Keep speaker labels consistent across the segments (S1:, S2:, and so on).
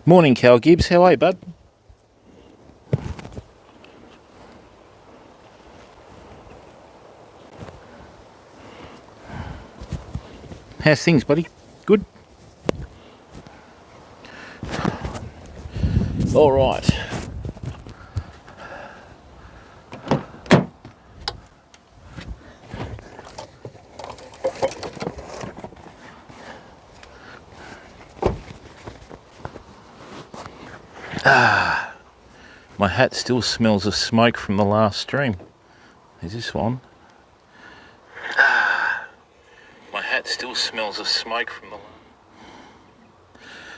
S1: Morning, Cal Gibbs. How are you, bud? How's things, buddy? Good? All right. My hat still smells of smoke from the last stream. Is this one? My hat still smells of smoke from the last.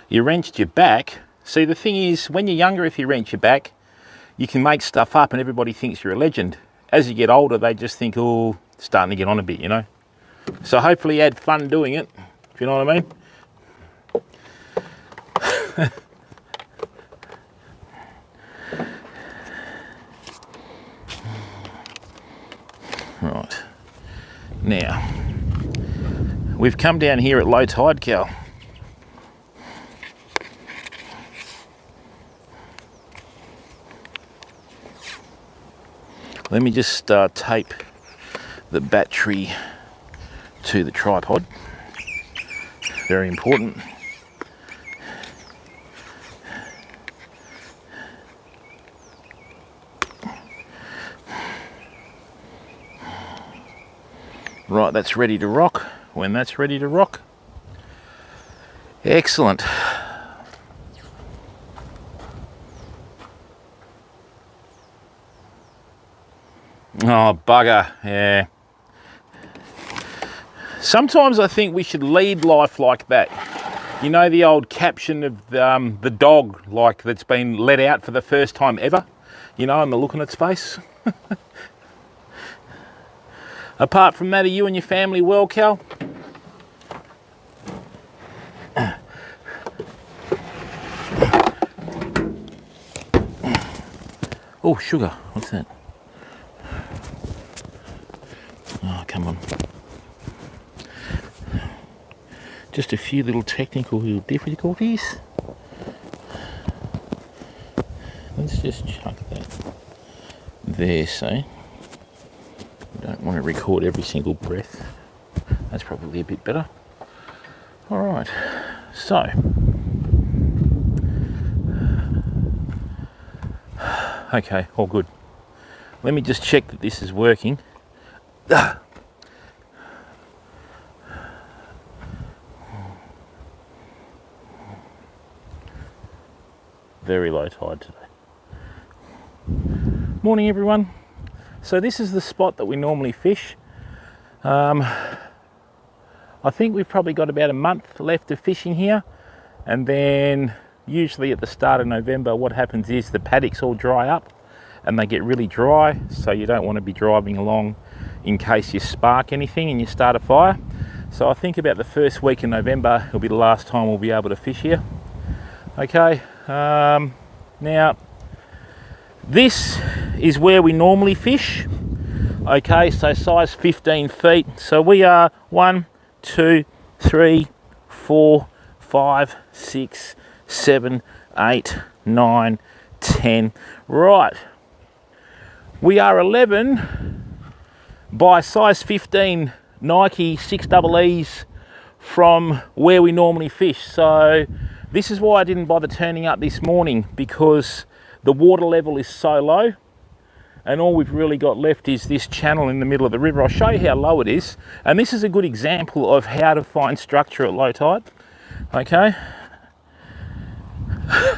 S1: You wrenched your back. See, the thing is, when you're younger, if you wrench your back, you can make stuff up and everybody thinks you're a legend. As you get older, they just think, oh, starting to get on a bit, you know? So hopefully you had fun doing it, if you know what I mean. Right, now, we've come down here at low tide, Cal. Let me just tape the battery to the tripod. Very important. Right, that's ready to rock. When that's ready to rock. Excellent. Oh, bugger, yeah. Sometimes I think we should lead life like that. You know the old caption of the dog, like, that's been let out for the first time ever? You know, and the look on its face? Apart from that, are you and your family well, Cal? Oh, sugar. What's that? Oh, come on. Just a few little technical difficulties. Let's just chuck that there, so. Don't want to record every single breath. That's probably a bit better. All right, so okay, all good. Let me just check that this is working. Very low tide today. Morning, everyone. So this is the spot that we normally fish. I think we've probably got about a month left of fishing here, and then usually at the start of November what happens is the paddocks all dry up and they get really dry, so you don't want to be driving along in case you spark anything and you start a fire. So I think about the first week in November will be the last time we'll be able to fish here. Okay, now this is where we normally fish. Okay, so size 15 feet. So we are 1, 2, 3, 4, 5, 6, 7, 8, 9, 10. Right. We are 11 by size 15 Nike 6EEs from where we normally fish. So this is why I didn't bother turning up this morning, because the water level is so low, and all we've really got left is this channel in the middle of the river. I'll show you how low it is, and this is a good example of how to find structure at low tide. Okay,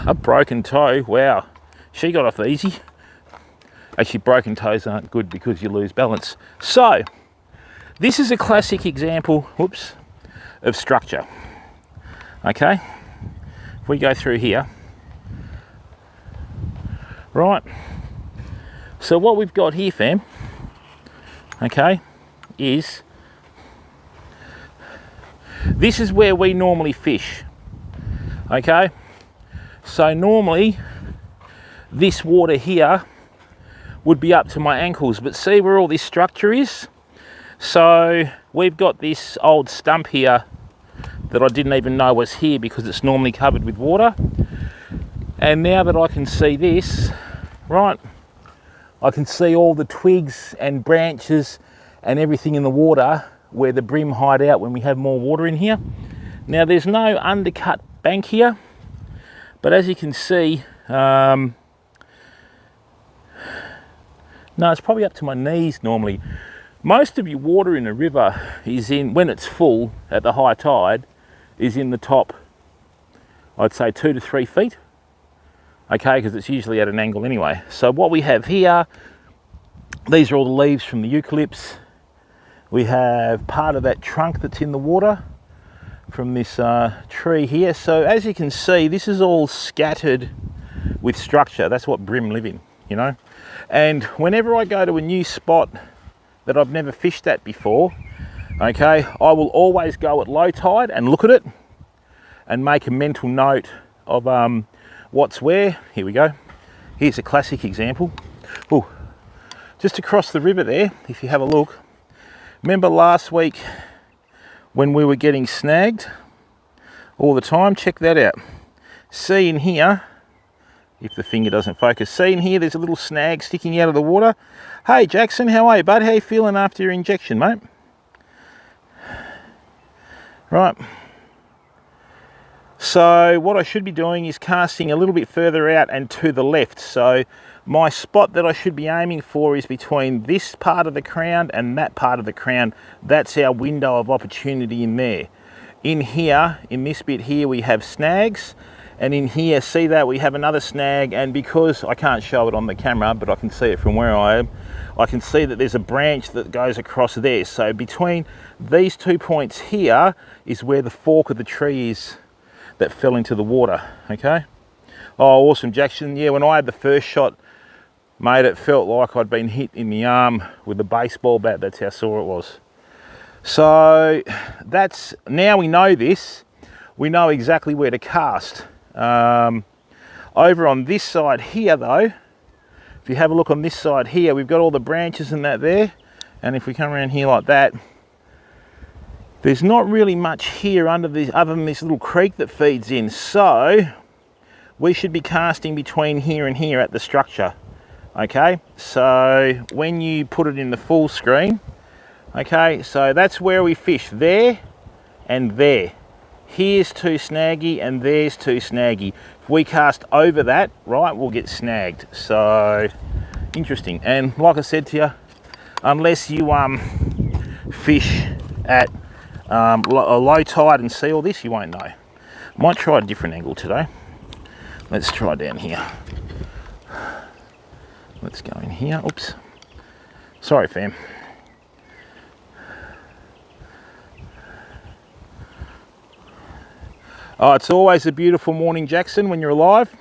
S1: a broken toe, wow, she got off easy. Actually, broken toes aren't good because you lose balance. So this is a classic example, whoops, of structure. Okay, if we go through here, right, so what we've got here, fam, okay, is this is where we normally fish. Okay, so normally this water here would be up to my ankles, but see where all this structure is? So we've got this old stump here that I didn't even know was here because it's normally covered with water. And now that I can see this, right, I can see all the twigs and branches and everything in the water where the brim hide out when we have more water in here. Now there's no undercut bank here, but as you can see, no, it's probably up to my knees normally. Most of your water in a river is in, when it's full at the high tide, is in the top, I'd say 2 to 3 feet. Okay, because it's usually at an angle anyway. So what we have here, these are all the leaves from the eucalypts. We have part of that trunk that's in the water from this tree here. So as you can see, this is all scattered with structure. That's what brim live in, you know. And whenever I go to a new spot that I've never fished at before, okay, I will always go at low tide and look at it and make a mental note of what's where. Here we go. Here's a classic example. Ooh, just across the river there, if you have a look. Remember last week when we were getting snagged all the time? Check that out. See in here, if the finger doesn't focus, see in here there's a little snag sticking out of the water. Hey Jackson, how are you, bud? How you feeling after your injection, mate? Right. So what I should be doing is casting a little bit further out and to the left. So my spot that I should be aiming for is between this part of the crown and that part of the crown. That's our window of opportunity in there. In here, in this bit here, we have snags. And in here, see that we have another snag. And because I can't show it on the camera, but I can see it from where I am, I can see that there's a branch that goes across there. So between these 2 points here is where the fork of the tree is that fell into the water, okay? Oh, awesome, Jackson. Yeah, when I had the first shot, mate, it felt like I'd been hit in the arm with a baseball bat. That's how sore it was. So that's, now we know this, we know exactly where to cast. Over on this side here though, if you have a look on this side here, we've got all the branches and that there. And if we come around here like that, there's not really much here under this, other than this little creek that feeds in. So we should be casting between here and here at the structure. Okay, so when you put it in the full screen, okay, so that's where we fish, there and there. Here's too snaggy and there's too snaggy. If we cast over that, right, we'll get snagged. So interesting. And like I said to you, unless you fish at a low tide and see all this, you won't know. Might try a different angle today. Let's try down here. Let's go in here. Oops. Sorry, fam. Oh, it's always a beautiful morning, Jackson, when you're alive.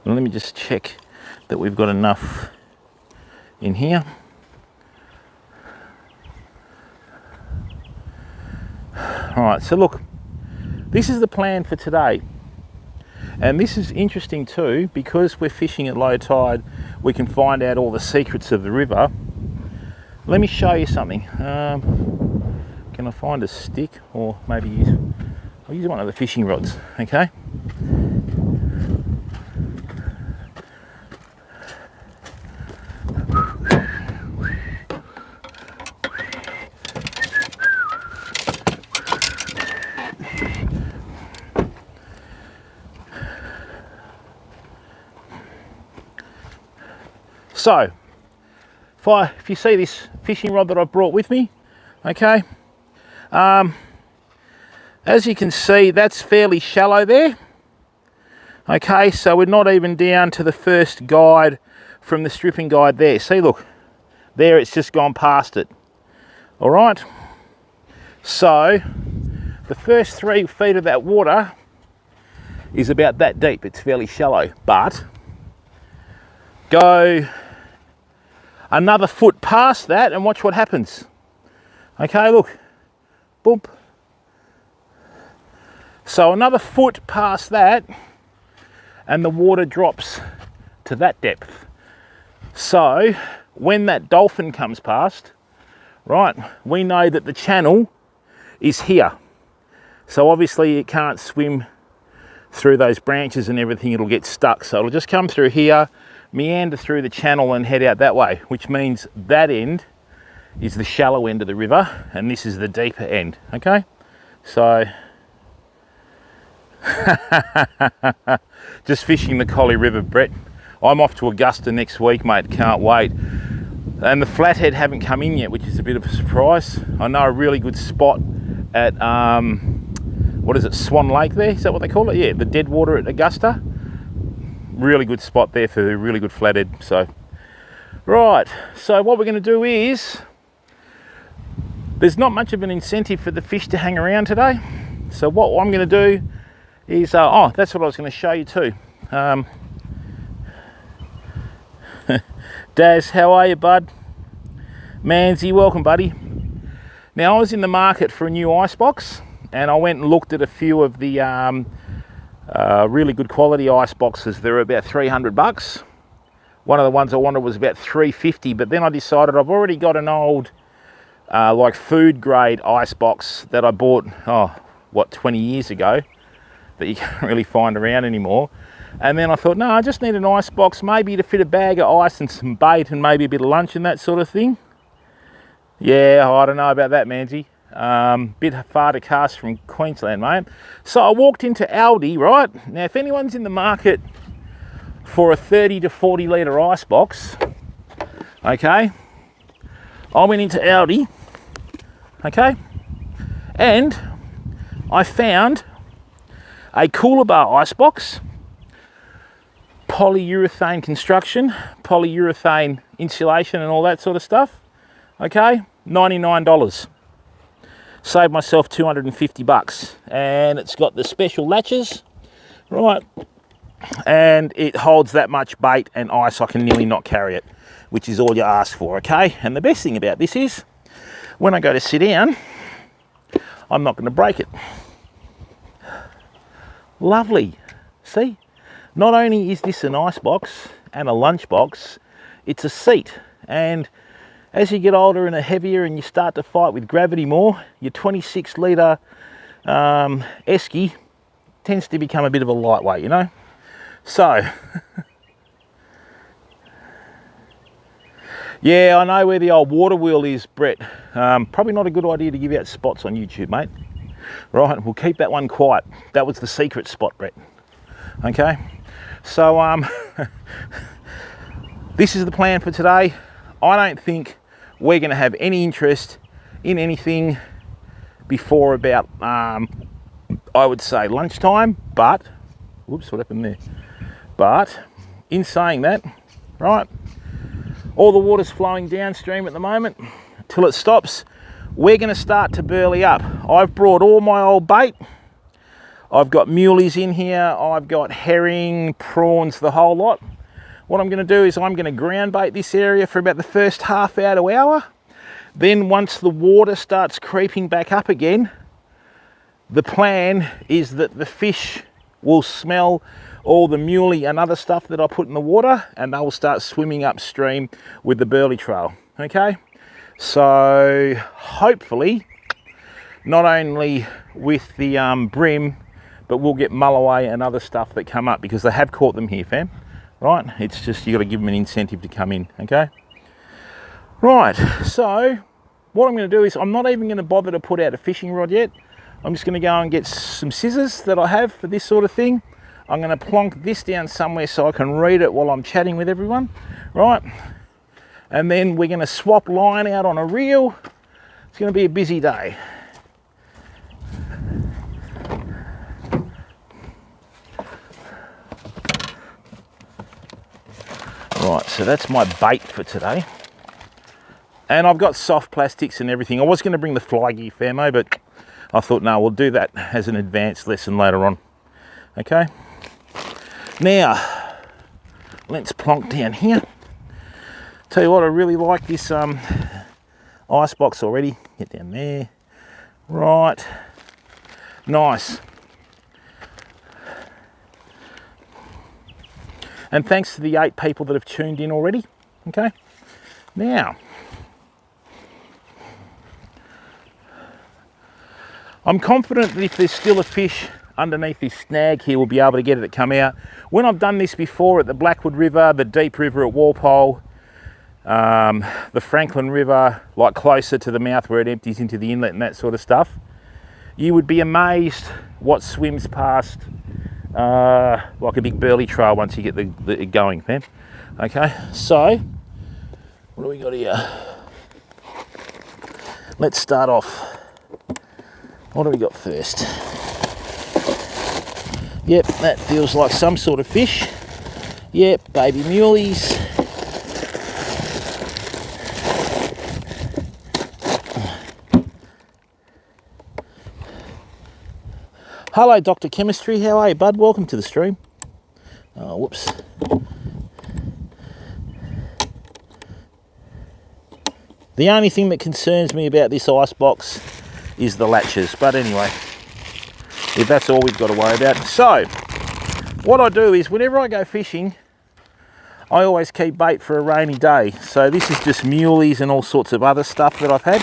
S1: And let me just check that we've got enough in here. All right, so look, this is the plan for today. And this is interesting too, because we're fishing at low tide, we can find out all the secrets of the river. Let me show you something. Can I find a stick, or maybe I'll use one of the fishing rods, okay? So, if you see this fishing rod that I brought with me, okay, as you can see, that's fairly shallow there. Okay, so we're not even down to the first guide from the stripping guide there. See, look, there it's just gone past it. All right, so the first 3 feet of that water is about that deep. It's fairly shallow, but go another foot past that and watch what happens. Okay, look, boom. So another foot past that and the water drops to that depth. So when that dolphin comes past, right? We know that the channel is here. So obviously it can't swim through those branches and everything, it'll get stuck. So it'll just come through here, meander through the channel and head out that way, which means that end is the shallow end of the river and this is the deeper end, okay? So, just fishing the Collie River, Brett. I'm off to Augusta next week, mate, can't wait. And the flathead haven't come in yet, which is a bit of a surprise. I know a really good spot at, what is it, Swan Lake there? Is that what they call it? Yeah, the Deadwater at Augusta. Really good spot there for a really good flathead. So, right, so what we're going to do is, there's not much of an incentive for the fish to hang around today. So what I'm going to do is, oh, that's what I was going to show you too. Daz, how are you, bud? Manzi, welcome, buddy. Now, I was in the market for a new icebox, and I went and looked at a few of the really good quality ice boxes. They're about 300 bucks. One of the ones I wanted was about 350, but then I decided I've already got an old like food grade ice box that I bought, 20 years ago, that you can't really find around anymore. And then I thought, no, I just need an ice box, maybe to fit a bag of ice and some bait and maybe a bit of lunch and that sort of thing. Yeah, I don't know about that, Manzi. Bit far to cast from Queensland, mate. So I walked into Aldi, right? Now, if anyone's in the market for a 30 to 40 litre ice box, okay, I went into Aldi, okay, and I found a cooler bar ice box, polyurethane construction, polyurethane insulation and all that sort of stuff, okay, $99. Saved myself 250 bucks, and it's got the special latches, right, and it holds that much bait and ice I can nearly not carry it, which is all you ask for, okay? And the best thing about this is, when I go to sit down, I'm not going to break it. Lovely. See? Not only is this an ice box and a lunch box, it's a seat. And as you get older and are heavier and you start to fight with gravity more, your 26 litre esky tends to become a bit of a lightweight, you know? So, yeah, I know where the old water wheel is, Brett. Probably not a good idea to give out spots on YouTube, mate. Right, we'll keep that one quiet. That was the secret spot, Brett. Okay, so this is the plan for today. I don't think we're going to have any interest in anything before about, I would say lunchtime, but, whoops, what happened there? But, in saying that, right, all the water's flowing downstream at the moment. Till it stops, we're going to start to burley up. I've brought all my old bait. I've got muleys in here. I've got herring, prawns, the whole lot. What I'm going to do is I'm going to ground bait this area for about the first half hour. Then once the water starts creeping back up again, the plan is that the fish will smell all the muley and other stuff that I put in the water, and they will start swimming upstream with the Burley trail, okay? So hopefully, not only with the brim, but we'll get mulloway and other stuff that come up, because they have caught them here, fam, right? It's just, you got to give them an incentive to come in, okay? Right, so what I'm going to do is I'm not even going to bother to put out a fishing rod yet. I'm just going to go and get some scissors that I have for this sort of thing. I'm going to plonk this down somewhere so I can read it while I'm chatting with everyone, right? And then we're going to swap line out on a reel. It's going to be a busy day. Right, so that's my bait for today. And I've got soft plastics and everything. I was going to bring the fly gear, famo, but I thought, no, we'll do that as an advanced lesson later on. Okay. Now, let's plonk down here. Tell you what, I really like this ice box already. Get down there. Right. Nice. And thanks to the 8 people that have tuned in already. Okay. Now, I'm confident that if there's still a fish underneath this snag here, we'll be able to get it to come out. When I've done this before at the Blackwood River, the Deep River at Walpole, the Franklin River, like closer to the mouth where it empties into the inlet and that sort of stuff, you would be amazed what swims past like a big Burley trail once you get the going, fam. Okay, so what do we got here? Let's start off. What do we got first? Yep, that feels like some sort of fish. Yep, baby muleys. Hello, Dr. Chemistry. How are you, bud? Welcome to the stream. Oh, whoops. The only thing that concerns me about this ice box is the latches. But anyway, if that's all we've got to worry about. So, what I do is whenever I go fishing, I always keep bait for a rainy day. So this is just muleys and all sorts of other stuff that I've had.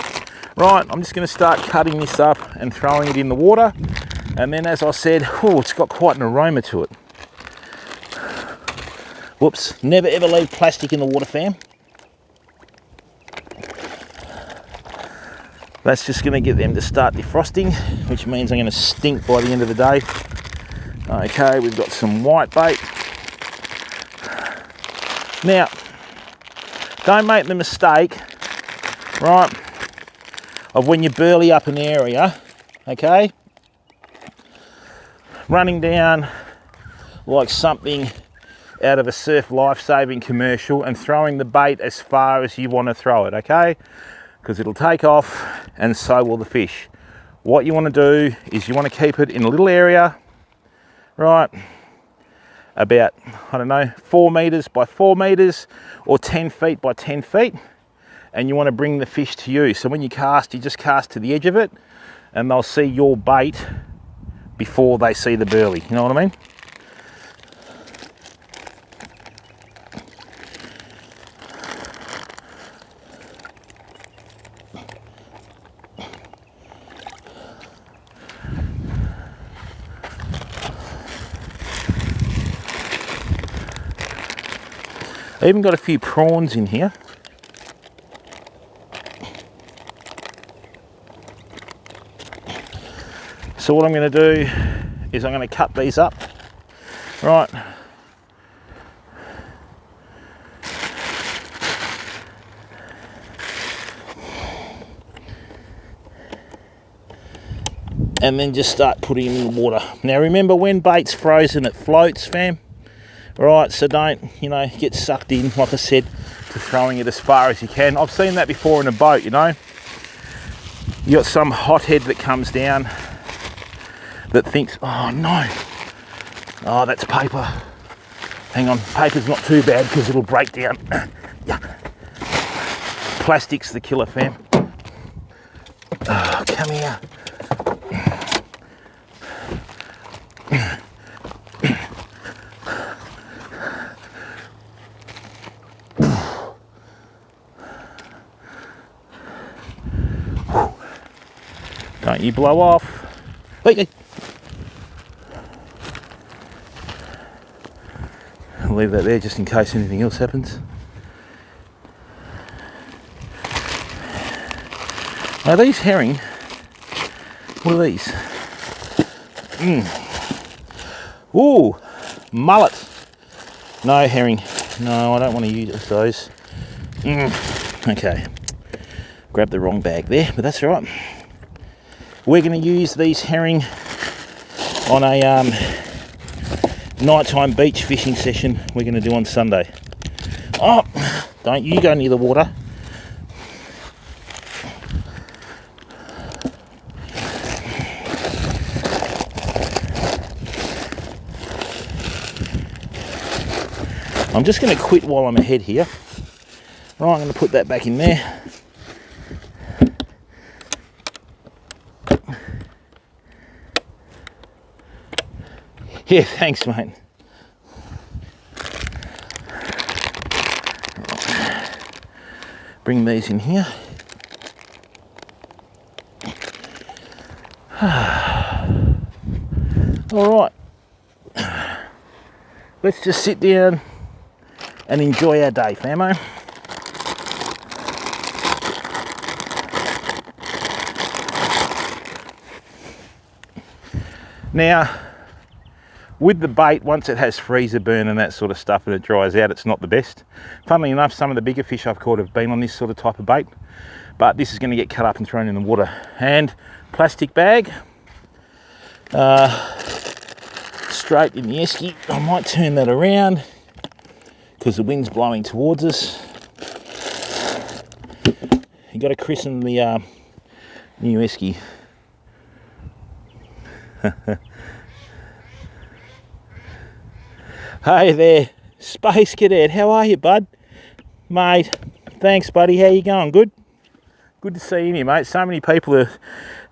S1: Right, I'm just going to start cutting this up and throwing it in the water. And then, as I said, oh, it's got quite an aroma to it. Whoops, never ever leave plastic in the water, fam. That's just going to get them to start defrosting, which means I'm going to stink by the end of the day. Okay, we've got some white bait. Now, don't make the mistake, right, of when you burley up an area, okay, running down like something out of a surf life-saving commercial and throwing the bait as far as you want to throw it, okay? Because it'll take off and so will the fish. What you want to do is you want to keep it in a little area, right, about, I don't know, 4 meters by 4 meters or 10 feet by 10 feet, and you want to bring the fish to you. So when you cast, you just cast to the edge of it and they'll see your bait before they see the burley, you know what I mean? I even got a few prawns in here. So what I'm going to do is I'm going to cut these up, right? And then just start putting them in the water. Now remember, when bait's frozen, it floats, fam. Right, so don't, you know, get sucked in, like I said, to throwing it as far as you can. I've seen that before in a boat, you know. You got some hothead that comes down that thinks, oh no, oh that's paper. Hang on, paper's not too bad because it'll break down. Yeah. Plastic's the killer, fam. Oh, come here. Don't you blow off. Hey. I'll leave that there just in case anything else happens. Now these herring, what are these? Ooh, mullet. No herring. No, I don't want to use those. Okay, grabbed the wrong bag there, but that's all right. We're going to use these herring on a nighttime beach fishing session we're going to do on Sunday. Oh, don't you go near the water. I'm just going to quit while I'm ahead here. Right, I'm going to put that back in there. Yeah, thanks, mate. Bring these in here. All right, let's just sit down and enjoy our day, famo. Now, with the bait, once it has freezer burn and that sort of stuff and it dries out, it's not the best. Funnily enough, some of the bigger fish I've caught have been on this sort of type of bait, but this is going to get cut up and thrown in the water. And plastic bag, straight in the esky. I might turn that around because the wind's blowing towards us. You got to christen the new esky. Hey there, Space Cadet, how are you, bud? Mate, thanks, buddy, how you going? Good? Good to see you here, mate. So many people are,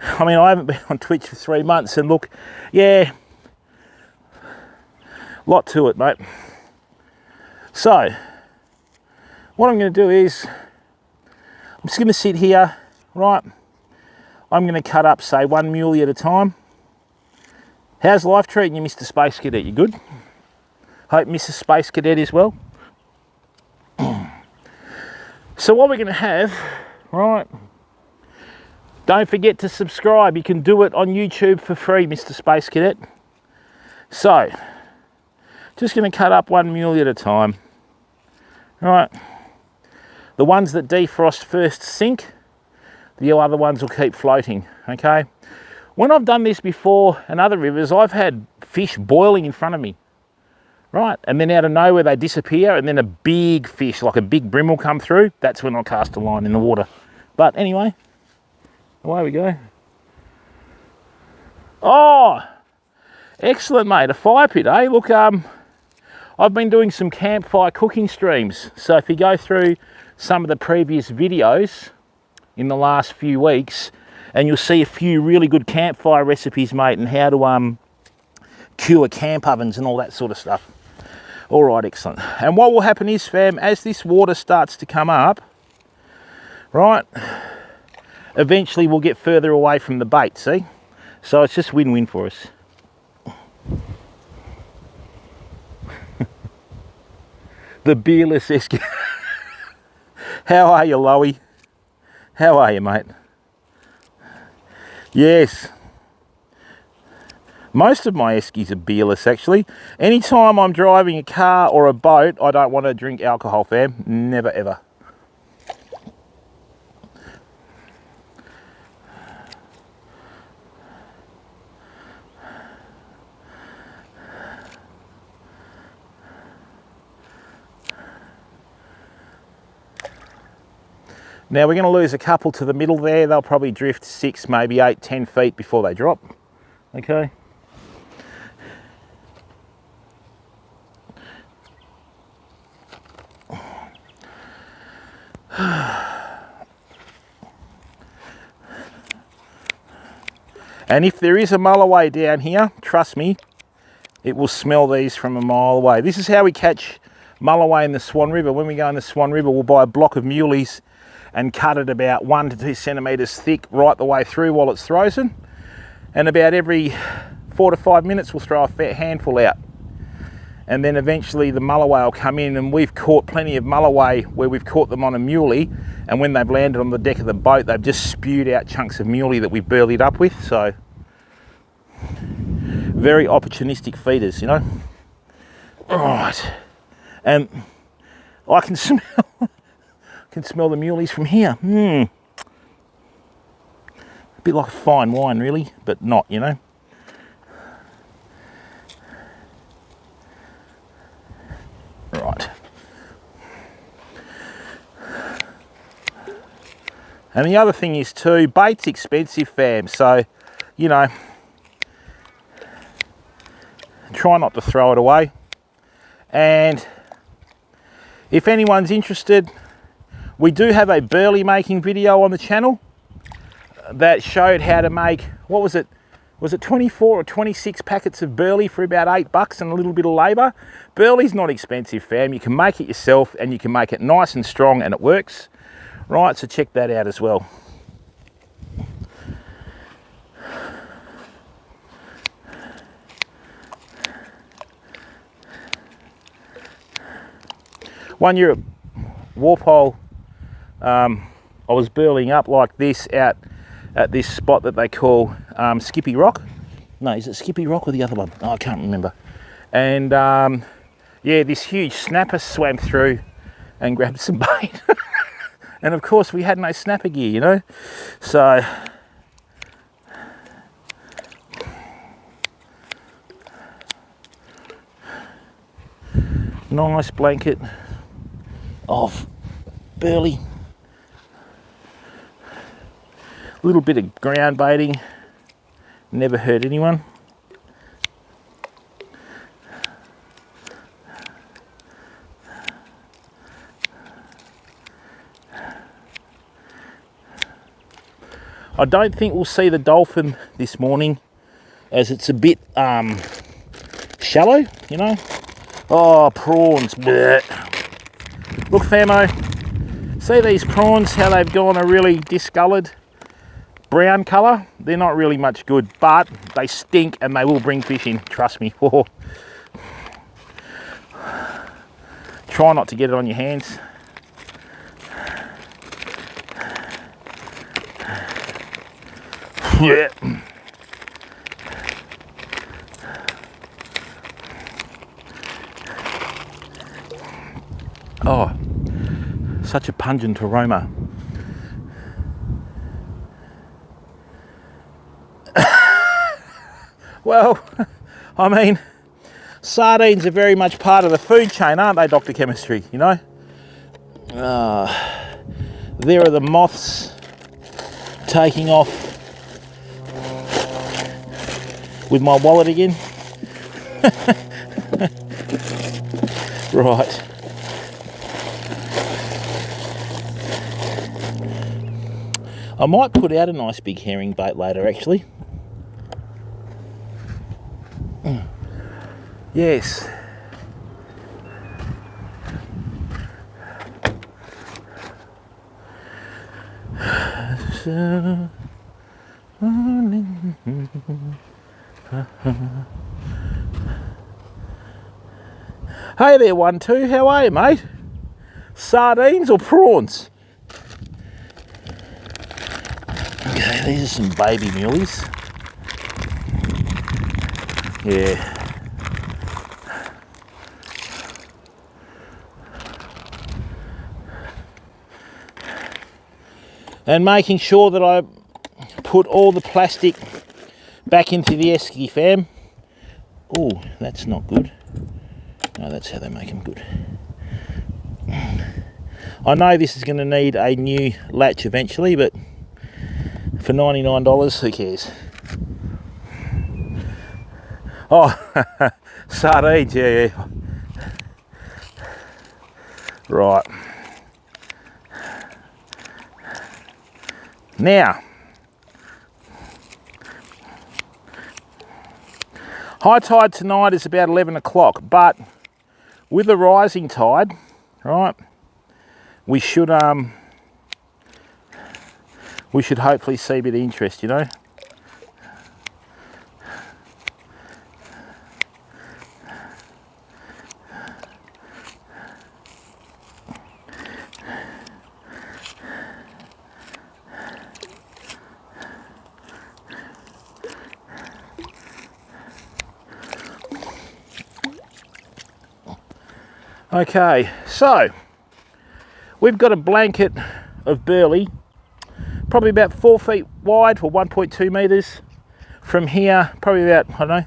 S1: I mean, I haven't been on Twitch for 3 months, and look, yeah, lot to it, mate. So, what I'm going to do is, I'm just going to sit here, right? I'm going to cut up, say, 1 muley at a time. How's life treating you, Mr. Space Cadet? You good? Hope Mrs. Space Cadet is well. So what we're going to have, right, don't forget to subscribe. You can do it on YouTube for free, Mr. Space Cadet. So, just going to cut up 1 muley at a time. Right, the ones that defrost first sink, the other ones will keep floating, okay? When I've done this before in other rivers, I've had fish boiling in front of me, right? And then out of nowhere they disappear, and then a big fish, like a big brim, will come through. That's when I'll cast a line in the water. But anyway, away we go. Oh, excellent, mate. A fire pit, eh? Look, I've been doing some campfire cooking streams. So if you go through some of the previous videos in the last few weeks, and you'll see a few really good campfire recipes, mate, and how to cure camp ovens and all that sort of stuff. All right, excellent. And what will happen is, fam, as this water starts to come up, right, eventually we'll get further away from the bait, see? So it's just win-win for us. The beerless esky. How are you, Loey? How are you, mate? Yes. Most of my eskies are beerless, actually. Anytime I'm driving a car or a boat, I don't want to drink alcohol, fam. Never, ever. Now we're going to lose a couple to the middle there. They'll probably drift 6, maybe 8, 10 feet before they drop. Okay. And if there is a mulloway down here, trust me, it will smell these from a mile away. This is how we catch mulloway in the Swan River. When we go in the Swan River, we'll buy a block of muleys and cut it about 1 to 2 centimetres thick right the way through while it's frozen. And about every 4 to 5 minutes, we'll throw a fair handful out. And then eventually the mulloway will come in, and we've caught plenty of mulloway where we've caught them on a muley, and when they've landed on the deck of the boat, they've just spewed out chunks of muley that we've burleyed up with. So, very opportunistic feeders, you know. All right. And I can smell the muleys from here. A bit like a fine wine, really, but not, you know. Right. And the other thing is too, bait's expensive, fam, so, you know, try not to throw it away. And if anyone's interested, we do have a Burley making video on the channel that showed how to make, what was it 24 or 26 packets of Burley for about $8 and a little bit of labour. Burley's not expensive, fam. You can make it yourself, and you can make it nice and strong, and it works. Right, so check that out as well. One year at Walpole, I was burling up like this out at this spot that they call Skippy Rock. No, is it Skippy Rock or the other one? Oh, I can't remember. And yeah, this huge snapper swam through and grabbed some bait. And of course we had no snapper gear, you know. So nice blanket of Burley. A little bit of ground baiting, never hurt anyone. I don't think we'll see the dolphin this morning as it's a bit shallow, you know. Oh, prawns. Blech. Look, famo, see these prawns, how they've gone a really discoloured brown colour? They're not really much good, but they stink and they will bring fish in, trust me. Oh. Try not to get it on your hands. Yeah. Oh, such a pungent aroma. Well, I mean, sardines are very much part of the food chain, aren't they, Dr. Chemistry, you know? There are the moths taking off with my wallet again. Right. I might put out a nice big herring bait later, actually. Yes. Hey there, 1-2. How are you, mate? Sardines or prawns? Okay, these are some baby muleys. Yeah. And making sure that I put all the plastic back into the AUS FAM. Oh, that's not good. No, that's how they make them good. I know this is going to need a new latch eventually, but for $99, who cares? Oh, sardines, yeah. Right. Now, high tide tonight is about 11 o'clock, but with the rising tide, right, we should hopefully see a bit of interest, you know. Okay, so we've got a blanket of Burley, probably about 4 feet wide for 1.2 metres. From here, probably about, I don't know,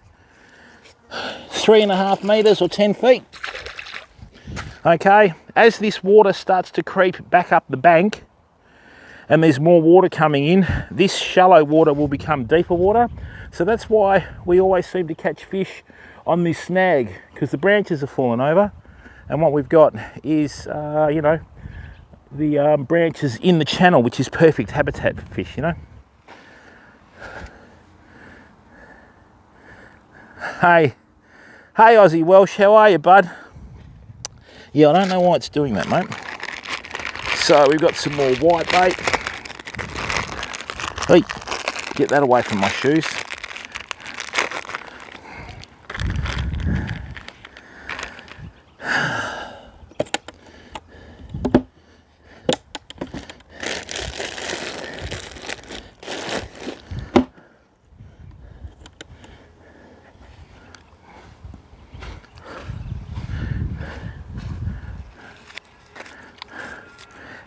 S1: 3.5 metres or 10 feet. Okay, as this water starts to creep back up the bank and there's more water coming in, this shallow water will become deeper water. So that's why we always seem to catch fish on this snag, because the branches are falling over. And what we've got is, you know, the branches in the channel, which is perfect habitat for fish, you know. Hey Aussie Welsh, how are you, bud? Yeah, I don't know why it's doing that, mate. So we've got some more white bait. Hey, get that away from my shoes.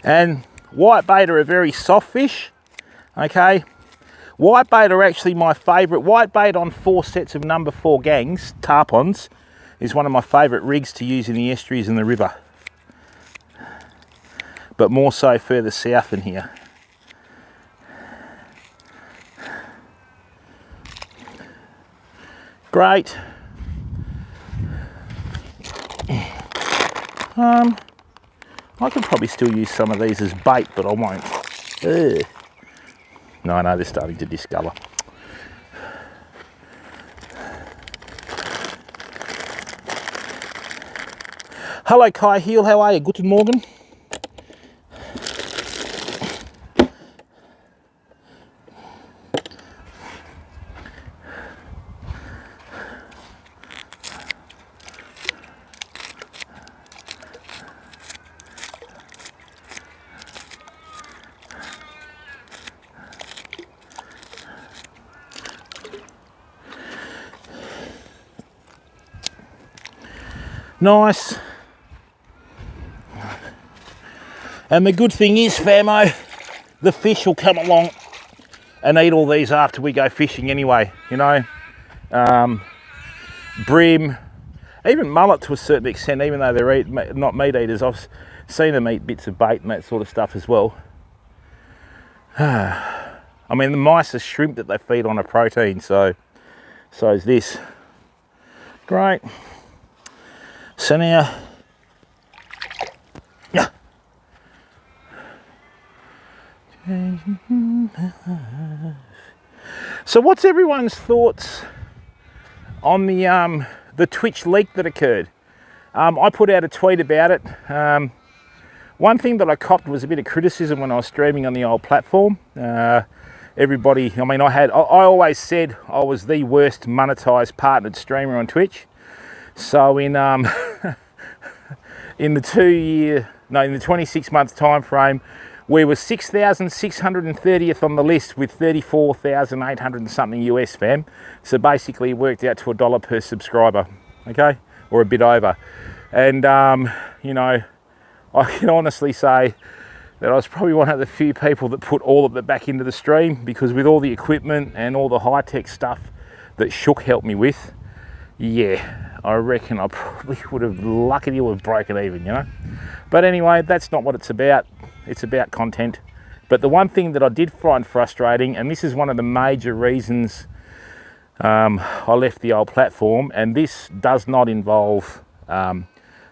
S1: And whitebait are a very soft fish, okay? Whitebait are actually my favourite. Whitebait on 4 sets of number 4 gangs, tarpons, is one of my favourite rigs to use in the estuaries and the river. But more so further south than here. Great. I could probably still use some of these as bait, but I won't. Ugh. No, they're starting to discolour. Hello Kai Heel, how are you? Guten Morgen. Nice. And the good thing is, Famo, the fish will come along and eat all these after we go fishing anyway, you know. Bream, even mullet to a certain extent, even though they're not meat eaters. I've seen them eat bits of bait and that sort of stuff as well. I mean, the mice are shrimp that they feed on a protein, so is this. Great. So now, yeah. So what's everyone's thoughts on the Twitch leak that occurred? I put out a tweet about it. One thing that I copped was a bit of criticism when I was streaming on the old platform. Everybody, I mean, I always said I was the worst monetized partnered streamer on Twitch. So in in the 26-month time frame, we were 6,630th on the list with 34,800 and something US, fam. So basically it worked out to $1 per subscriber, okay, or a bit over. And you know, I can honestly say that I was probably one of the few people that put all of it back into the stream, because with all the equipment and all the high-tech stuff that Shook helped me with, yeah, I reckon I probably would have lucky to have broken even, you know. But anyway, that's not what it's about. It's about content. But the one thing that I did find frustrating, and this is one of the major reasons I left the old platform, and this does not involve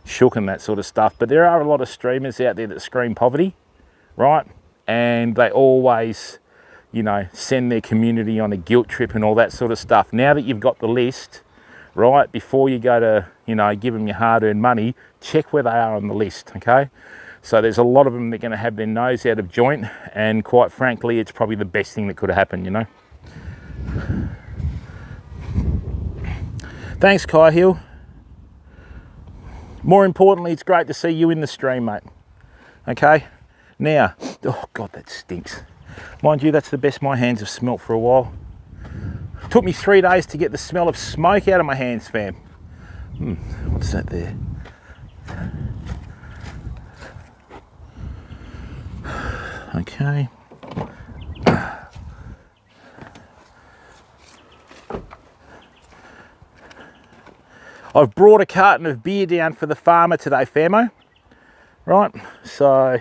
S1: Shook and that sort of stuff, but there are a lot of streamers out there that scream poverty, right? And they always, you know, send their community on a guilt trip and all that sort of stuff. Now that you've got the list, right, before you go to, you know, give them your hard-earned money, check where they are on the list, okay? So there's a lot of them that are going to have their nose out of joint, and quite frankly, it's probably the best thing that could have happened, you know? Thanks, Kai Hill. More importantly, it's great to see you in the stream, mate. Okay? Now, oh God, that stinks. Mind you, that's the best my hands have smelt for a while. Took me 3 days to get the smell of smoke out of my hands, fam. What's that there? Okay. I've brought a carton of beer down for the farmer today, famo. Right, so...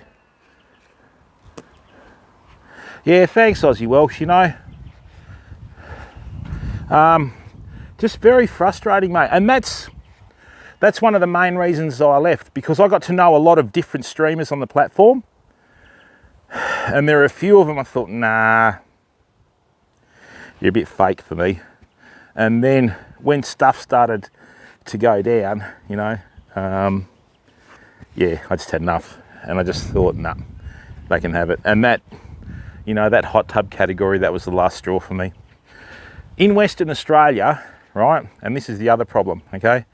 S1: yeah, thanks, Aussie Welsh, you know. Just very frustrating, mate. And that's one of the main reasons I left, because I got to know a lot of different streamers on the platform. And there are a few of them I thought, nah, you're a bit fake for me. And then when stuff started to go down, you know, yeah, I just had enough. And I just thought, nah, they can have it. And that, you know, that hot tub category, that was the last straw for me. In Western Australia, right, and this is the other problem, okay,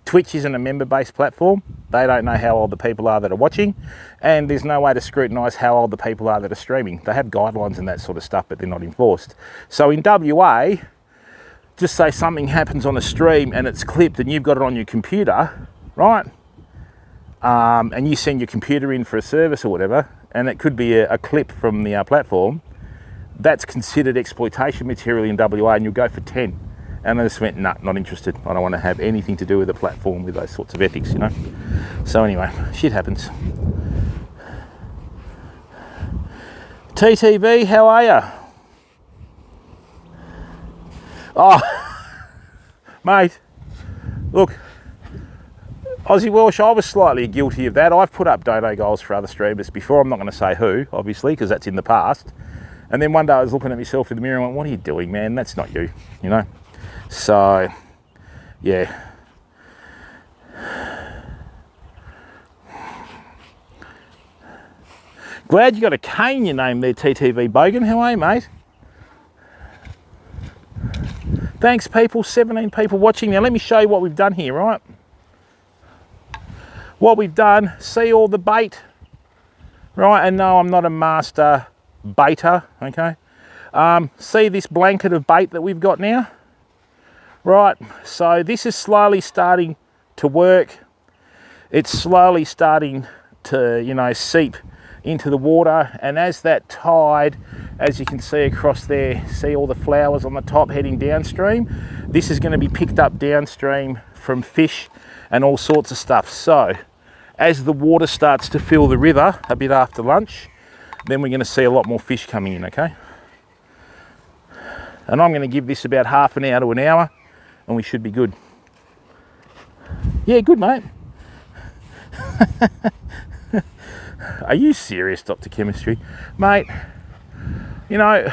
S1: Twitch isn't a member-based platform. They don't know how old the people are that are watching, and there's no way to scrutinise how old the people are that are streaming. They have guidelines and that sort of stuff, but they're not enforced. So in WA, just say something happens on a stream and it's clipped and you've got it on your computer, right? and you send your computer in for a service or whatever, and it could be a clip from the platform, that's considered exploitation material in WA, and you'll go for 10. And I just went, nah, not interested. I don't want to have anything to do with the platform with those sorts of ethics, you know. So anyway, shit happens. TTV, how are you? Oh, mate, look, Aussie Welsh, I was slightly guilty of that. I've put up dono goals for other streamers before. I'm not going to say who, obviously, because that's in the past. And then one day I was looking at myself in the mirror and went, what are you doing, man? That's not you, you know? So, yeah. Glad you got a K in your name there, TTV Bogan. How are you, mate? Thanks, people. 17 people watching. Now, let me show you what we've done here, right? What we've done, see all the bait, right? And no, I'm not a master baiter, okay? See this blanket of bait that we've got now? Right, so this is slowly starting to work. It's slowly starting to, you know, seep into the water, and as that tide, as you can see across there, see all the flowers on the top heading downstream, this is going to be picked up downstream from fish and all sorts of stuff. So as the water starts to fill the river a bit after lunch, then we're going to see a lot more fish coming in, okay? And I'm going to give this about half an hour to an hour, and we should be good. Yeah, good, mate. Are you serious, Dr. Chemistry? Mate, you know,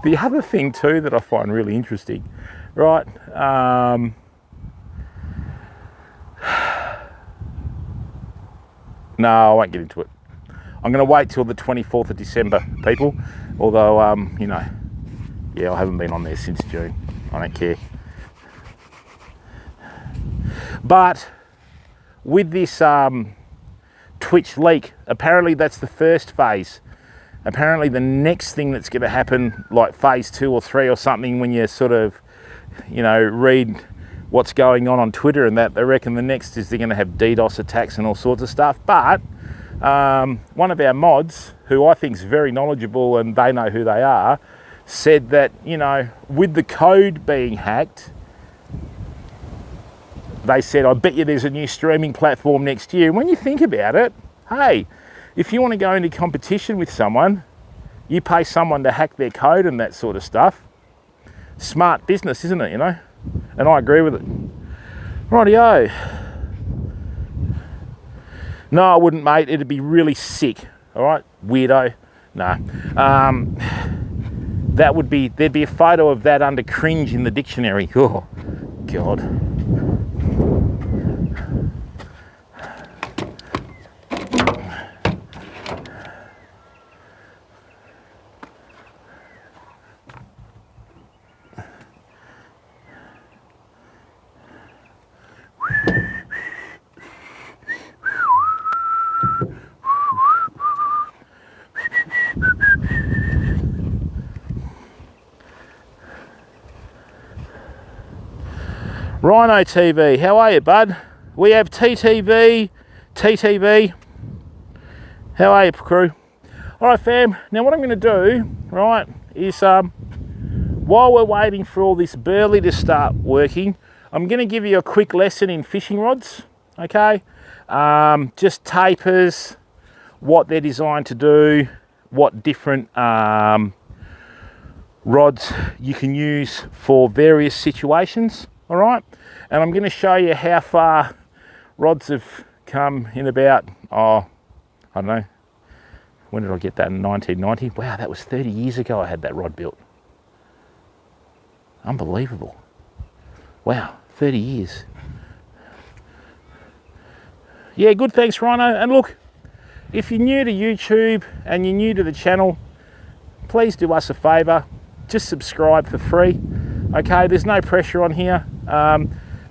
S1: the other thing too that I find really interesting, right? No, I won't get into it. I'm going to wait till the 24th of December, people. Although, you know, yeah, I haven't been on there since June. I don't care. But with this Twitch leak, apparently that's the first phase. Apparently the next thing that's going to happen, like phase 2 or 3 or something, when you sort of, you know, read what's going on Twitter and that, they reckon the next is they're going to have DDoS attacks and all sorts of stuff. But one of our mods, who I think is very knowledgeable and they know who they are, said that, you know, with the code being hacked, they said, I bet you there's a new streaming platform next year. And when you think about it, hey, if you want to go into competition with someone, you pay someone to hack their code and that sort of stuff. Smart business, isn't it, you know? And I agree with it. Rightio. No, I wouldn't, mate. It'd be really sick. All right, weirdo. No. That would be, there'd be a photo of that under cringe in the dictionary. Oh, God. Rhino TV, how are you, bud? We have TTV. How are you, crew? All right, fam. Now, what I'm going to do, right, is while we're waiting for all this Burley to start working, I'm going to give you a quick lesson in fishing rods, okay? Just tapers, what they're designed to do, what different rods you can use for various situations. All right, and I'm going to show you how far rods have come in about, I don't know, when did I get that, in 1990? Wow, that was 30 years ago I had that rod built. Unbelievable. Wow, 30 years. Yeah, good, thanks, Rhino. And look, if you're new to YouTube and you're new to the channel, please do us a favour, just subscribe for free. Okay, there's no pressure on here.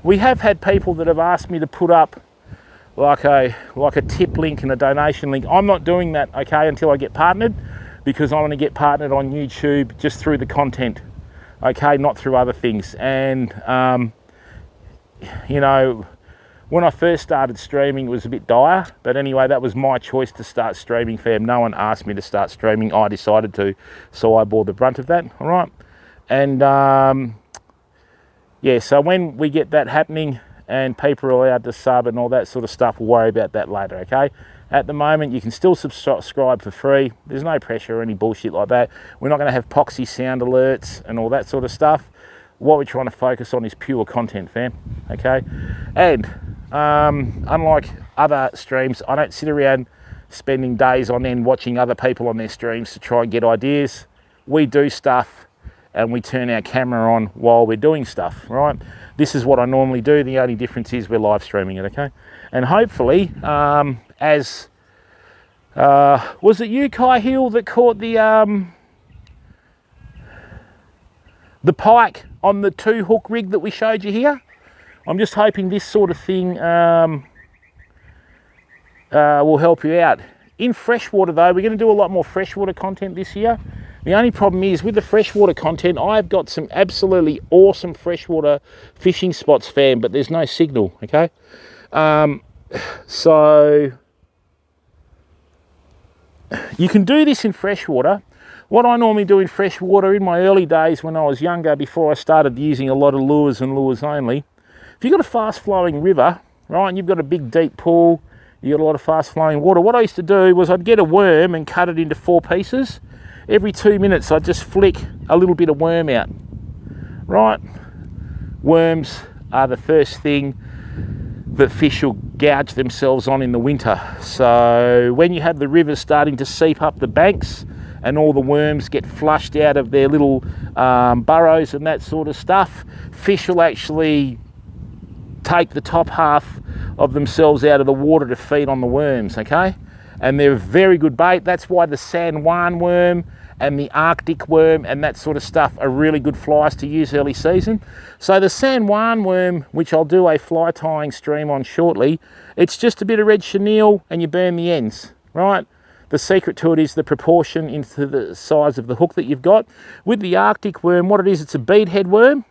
S1: We have had people that have asked me to put up like a tip link and a donation link. I'm not doing that, okay, until I get partnered, because I want to get partnered on YouTube just through the content, okay, not through other things. And you know, when I first started streaming, it was a bit dire. But anyway, that was my choice to start streaming, fam. No one asked me to start streaming. I decided to, so I bore the brunt of that, all right? And, yeah, so when we get that happening and people are allowed to sub and all that sort of stuff, we'll worry about that later, okay? At the moment, you can still subscribe for free. There's no pressure or any bullshit like that. We're not going to have poxy sound alerts and all that sort of stuff. What we're trying to focus on is pure content, fam, okay? And unlike other streams, I don't sit around spending days on end watching other people on their streams to try and get ideas. We do stuff and we turn our camera on while we're doing stuff, right? This is what I normally do. The only difference is we're live streaming it, okay? And hopefully, was it you, Kai Hill, that caught the pike on the 2-hook rig that we showed you here? I'm just hoping this sort of thing will help you out. In freshwater though, we're going to do a lot more freshwater content this year. The only problem is with the freshwater content, I've got some absolutely awesome freshwater fishing spots, fam, but there's no signal, okay? So you can do this in freshwater. What I normally do in freshwater in my early days when I was younger, before I started using a lot of lures and lures only, if you've got a fast flowing river, right, and you've got a big deep pool, you've got a lot of fast flowing water, what I used to do was I'd get a worm and cut it into 4 pieces. Every 2 minutes I'd just flick a little bit of worm out, right? Worms are the first thing that fish will gouge themselves on in the winter. So when you have the rivers starting to seep up the banks and all the worms get flushed out of their little burrows and that sort of stuff, fish will actually take the top half of themselves out of the water to feed on the worms, okay? And they're very good bait. That's why the San Juan worm and the Arctic worm and that sort of stuff are really good flies to use early season. So the San Juan worm, which I'll do a fly tying stream on shortly, it's just a bit of red chenille and you burn the ends, right? The secret to it is the proportion into the size of the hook that you've got. With the Arctic worm, what it is, it's a beadhead worm.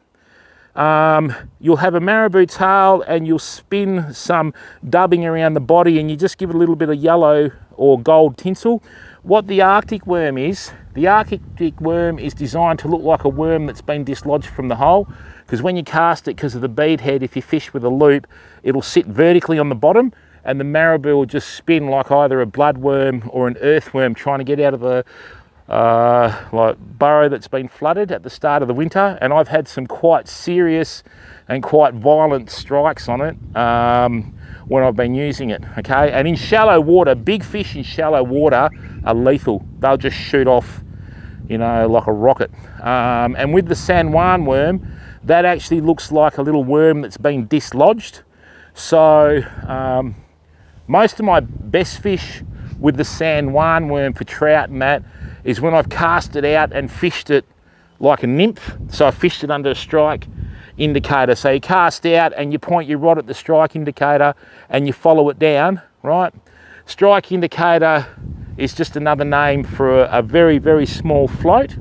S1: You'll have a marabou tail and you'll spin some dubbing around the body and you just give it a little bit of yellow or gold tinsel. What the Arctic worm is designed to look like a worm that's been dislodged from the hole, because when you cast it, because of the bead head, if you fish with a loop, it'll sit vertically on the bottom and the marabou will just spin like either a bloodworm or an earthworm trying to get out of the like burrow that's been flooded at the start of the winter. And I've had some quite serious and quite violent strikes on it when I've been using it, okay? And in shallow water, big fish in shallow water are lethal. They'll just shoot off, you know, like a rocket. And with the San Juan worm, that actually looks like a little worm that's been dislodged. So most of my best fish with the San Juan worm for trout and that is when I've cast it out and fished it like a nymph. So I fished it under a strike indicator. So you cast out and you point your rod at the strike indicator and you follow it down, right? Strike indicator is just another name for a very, very small float.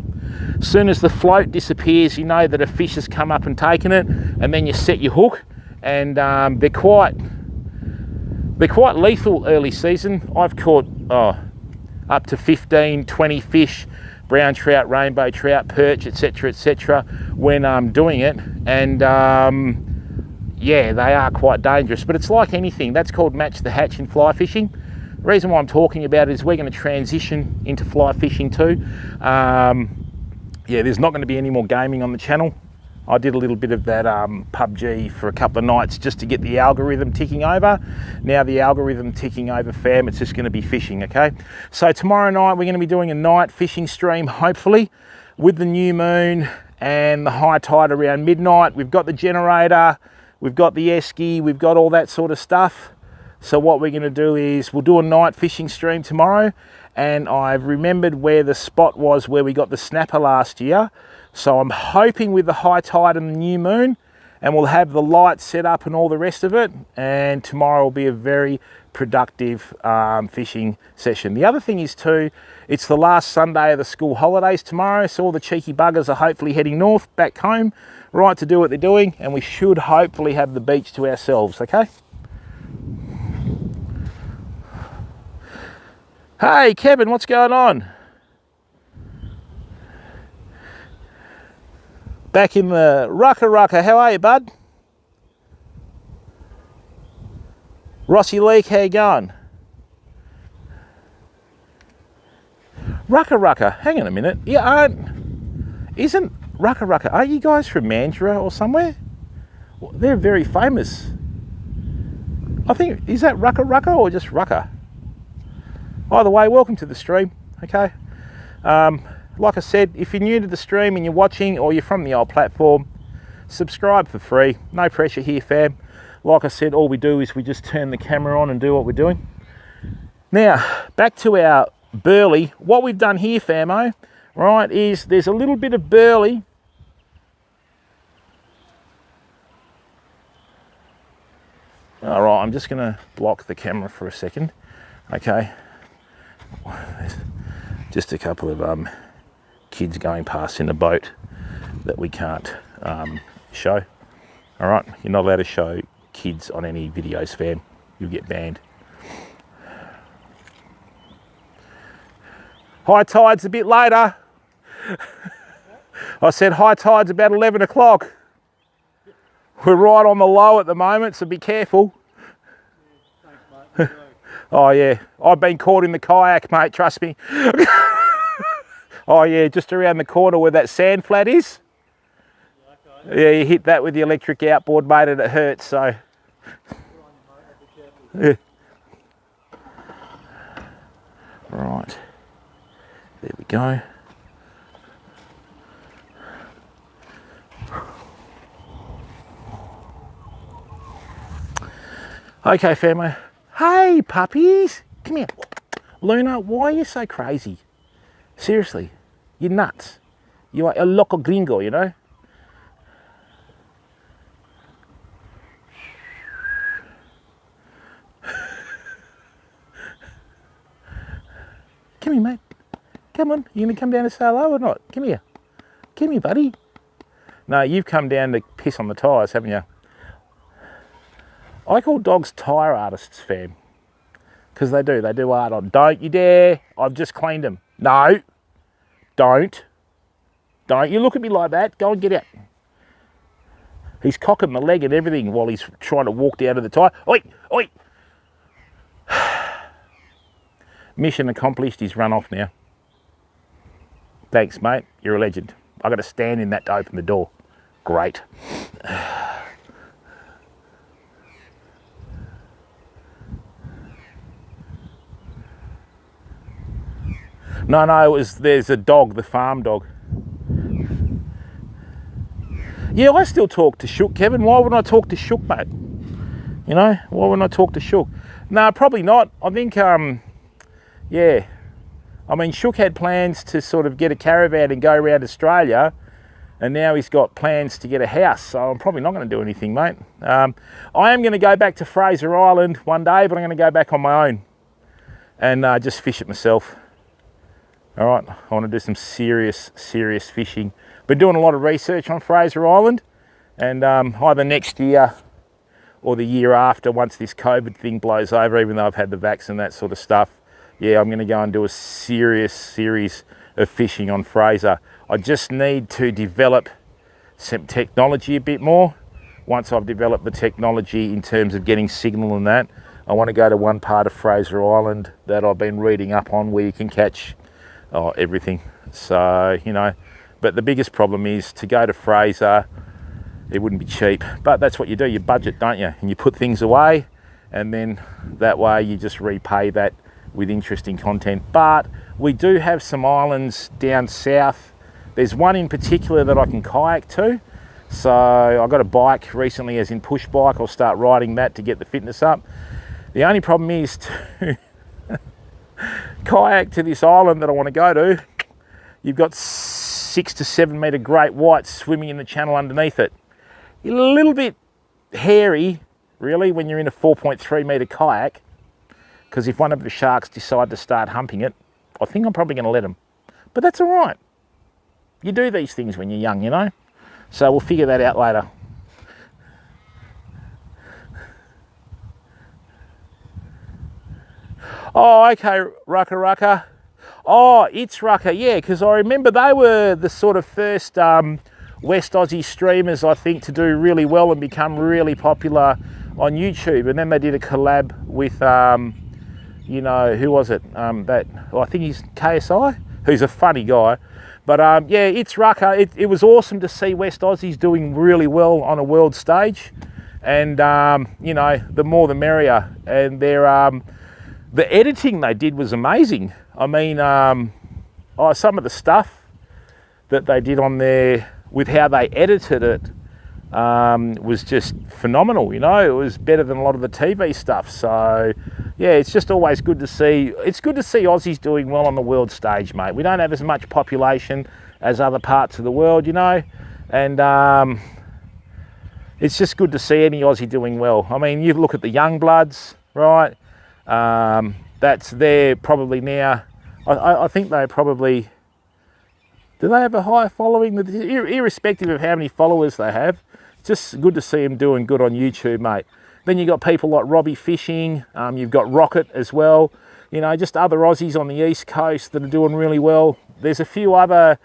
S1: As soon as the float disappears, you know that a fish has come up and taken it, and then you set your hook, and they're quite lethal early season. I've caught up to 15, 20 fish, brown trout, rainbow trout, perch, etc., when I'm doing it. And yeah, they are quite dangerous, but it's like anything. That's called match the hatch in fly fishing. The reason why I'm talking about it is we're going to transition into fly fishing too. Yeah, there's not going to be any more gaming on the channel. I did a little bit of that PUBG for a couple of nights just to get the algorithm ticking over. Now the algorithm ticking over, fam, it's just going to be fishing, okay? So tomorrow night we're going to be doing a night fishing stream, hopefully, with the new moon and the high tide around midnight. We've got the generator, we've got the esky, we've got all that sort of stuff. So what we're going to do is we'll do a night fishing stream tomorrow, and I've remembered where the spot was where we got the snapper last year. So I'm hoping with the high tide and the new moon, and we'll have the lights set up and all the rest of it, and tomorrow will be a very productive fishing session. The other thing is too, it's the last Sunday of the school holidays tomorrow, so all the cheeky buggers are hopefully heading north, back home, right to do what they're doing, and we should hopefully have the beach to ourselves, okay? Hey, Kevin, what's going on? Back in the rucka. How are you, bud? Rossi Leek, how you going? Rucka. Hang on a minute. Yeah, isn't Rucka? Are you guys from Mandurah or somewhere? Well, they're very famous. I think, is that Rucka or just Rucka? Either way, welcome to the stream, okay? Like I said, if you're new to the stream and you're watching or you're from the old platform, subscribe for free. No pressure here, fam. Like I said, all we do is we just turn the camera on and do what we're doing. Now, back to our Burley. What we've done here, famo, right, is there's a little bit of Burley. All right, I'm just going to block the camera for a second. Okay. There's just a couple of kids going past in a boat that we can't show. All right, you're not allowed to show kids on any videos, fam. You'll get banned. High tide's a bit later. I said high tide's about 11 o'clock. We're right on the low at the moment, so be careful. Oh yeah, I've been caught in the kayak, mate, trust me. Oh yeah, just around the corner where that sand flat is. Yeah, you hit that with the electric outboard, mate, and it hurts, so. Yeah. Right, there we go. Okay, family. Hey, puppies. Come here. Luna, why are you so crazy? Seriously, you're nuts. You are a loco gringo, you know? Come here, mate. Come on. You gonna come down to say hello or not? Come here. Come here, buddy. No, you've come down to piss on the tyres, haven't you? I call dogs tyre artists, fam. Because they do art on. Don't you dare. I've just cleaned them. No. Don't you look at me like that. Go and get out. He's cocking the leg and everything while he's trying to walk down to the tyre. Oi, oi. Mission accomplished, he's run off now. Thanks, mate. You're a legend. I got to stand in that to open the door. Great. No, there's a dog, the farm dog. Yeah, I still talk to Shook, Kevin. Why wouldn't I talk to Shook, mate? You know, why wouldn't I talk to Shook? No, probably not. I think, yeah. I mean, Shook had plans to sort of get a caravan and go around Australia, and now he's got plans to get a house, so I'm probably not going to do anything, mate. I am going to go back to Fraser Island one day, but I'm going to go back on my own and just fish it myself. All right, I want to do some serious fishing. Been doing a lot of research on Fraser Island, and either next year or the year after, once this COVID thing blows over, even though I've had the vax and that sort of stuff, yeah, I'm going to go and do a serious series of fishing on Fraser. I just need to develop some technology a bit more. Once I've developed the technology in terms of getting signal and that, I want to go to one part of Fraser Island that I've been reading up on where you can catch everything. So, you know, but the biggest problem is to go to Fraser, it wouldn't be cheap, but that's what you do, you budget, don't you? And you put things away, and then that way you just repay that with interesting content. But we do have some islands down south. There's one in particular that I can kayak to. So I got a bike recently, as in push bike. I'll start riding that to get the fitness up. The only problem is to kayak to this island that I want to go to. You've got 6 to 7 metre great whites swimming in the channel underneath it. A little bit hairy, really, when you're in a 4.3 metre kayak, because if one of the sharks decide to start humping it, I think I'm probably going to let them. But that's all right. You do these things when you're young, you know. So we'll figure that out later. Oh, okay, Rucka. Oh, it's Rucka, yeah, because I remember they were the sort of first West Aussie streamers, I think, to do really well and become really popular on YouTube. And then they did a collab with, you know, who was it? I think he's KSI, who's a funny guy. But yeah, it's Rucka. It was awesome to see West Aussies doing really well on a world stage. And, you know, the more the merrier. And the editing they did was amazing. I mean, some of the stuff that they did on there with how they edited it was just phenomenal. You know, it was better than a lot of the TV stuff. So yeah, it's just always good to see. It's good to see Aussies doing well on the world stage, mate. We don't have as much population as other parts of the world, you know, and it's just good to see any Aussie doing well. I mean, you look at the young bloods, right? That's there probably now. I think they probably, do they have a higher following? Irrespective of how many followers they have, it's just good to see them doing good on YouTube, mate. Then you've got people like Robbie Fishing, you've got Rocket as well, you know, just other Aussies on the East Coast that are doing really well. There's a few other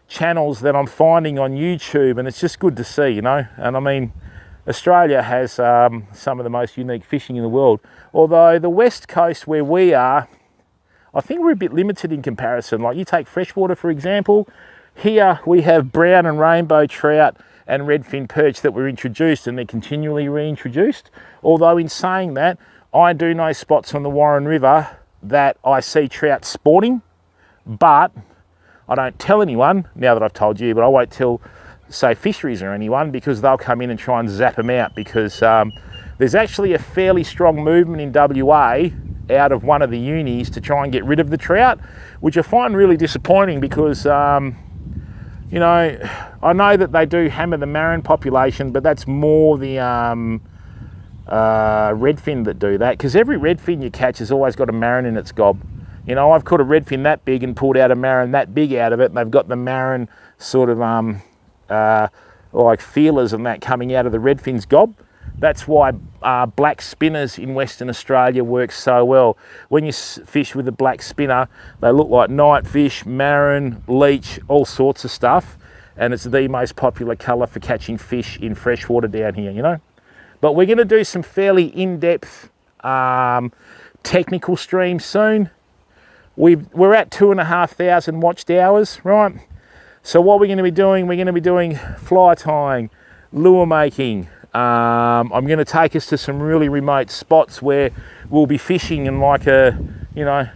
S1: channels that I'm finding on YouTube, and it's just good to see, you know. And I mean, Australia has some of the most unique fishing in the world. Although the West Coast where we are, I think we're a bit limited in comparison. Like you take freshwater, for example, here we have brown and rainbow trout and redfin perch that were introduced, and they're continually reintroduced. Although in saying that, I do know spots on the Warren River that I see trout spawning, but I don't tell anyone, now that I've told you, but I won't tell, say, fisheries or anyone, because they'll come in and try and zap them out, because there's actually a fairly strong movement in WA out of one of the unis to try and get rid of the trout, which I find really disappointing because, you know, I know that they do hammer the marron population, but that's more the redfin that do that, because every redfin you catch has always got a marron in its gob. You know, I've caught a redfin that big and pulled out a marron that big out of it, and they've got the marron sort of like feelers and that coming out of the redfin's gob. That's why black spinners in Western Australia work so well. When you fish with a black spinner, they look like nightfish, marron, leech, all sorts of stuff. And it's the most popular colour for catching fish in freshwater down here, you know. But we're going to do some fairly in-depth technical streams soon. We're at 2,500 watched hours, right? So what we're going to be doing fly tying, lure making. I'm going to take us to some really remote spots where we'll be fishing and like you know,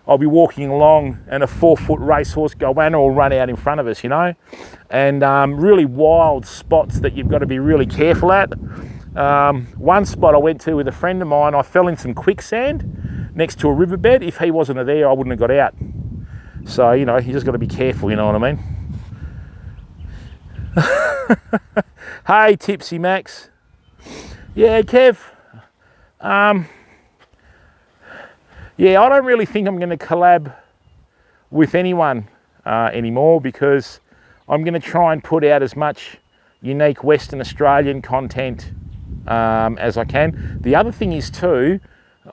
S1: I'll be walking along and a 4-foot racehorse goanna will run out in front of us, you know, and really wild spots that you've got to be really careful at. One spot I went to with a friend of mine, I fell in some quicksand next to a riverbed. If he wasn't there, I wouldn't have got out. So, you know, you just got to be careful, you know what I mean? Hey, Tipsy Max. Yeah, Kev. Yeah, I don't really think I'm going to collab with anyone anymore, because I'm going to try and put out as much unique Western Australian content as I can. The other thing is too,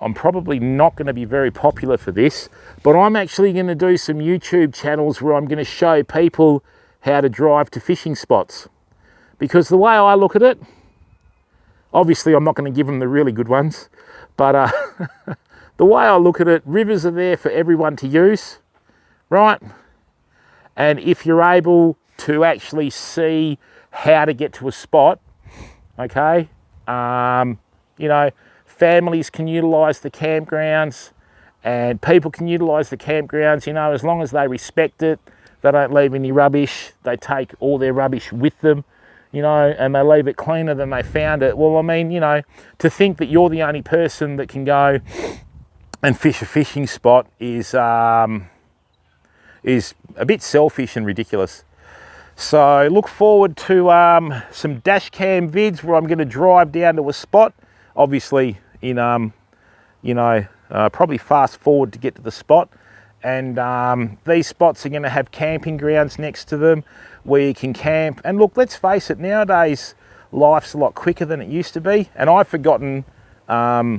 S1: I'm probably not going to be very popular for this, but I'm actually going to do some YouTube channels where I'm going to show people how to drive to fishing spots. Because the way I look at it, obviously I'm not going to give them the really good ones, but the way I look at it, rivers are there for everyone to use, right? And if you're able to actually see how to get to a spot, okay, you know, families can utilise the campgrounds and people can utilise the campgrounds, you know, as long as they respect it, they don't leave any rubbish, they take all their rubbish with them, you know, and they leave it cleaner than they found it. Well, I mean, you know, to think that you're the only person that can go and fish a fishing spot is a bit selfish and ridiculous. So look forward to some dash cam vids where I'm going to drive down to a spot, obviously in, you know, probably fast forward to get to the spot. And these spots are going to have camping grounds next to them. where you can camp. And look, let's face it, nowadays life's a lot quicker than it used to be, and I've forgotten how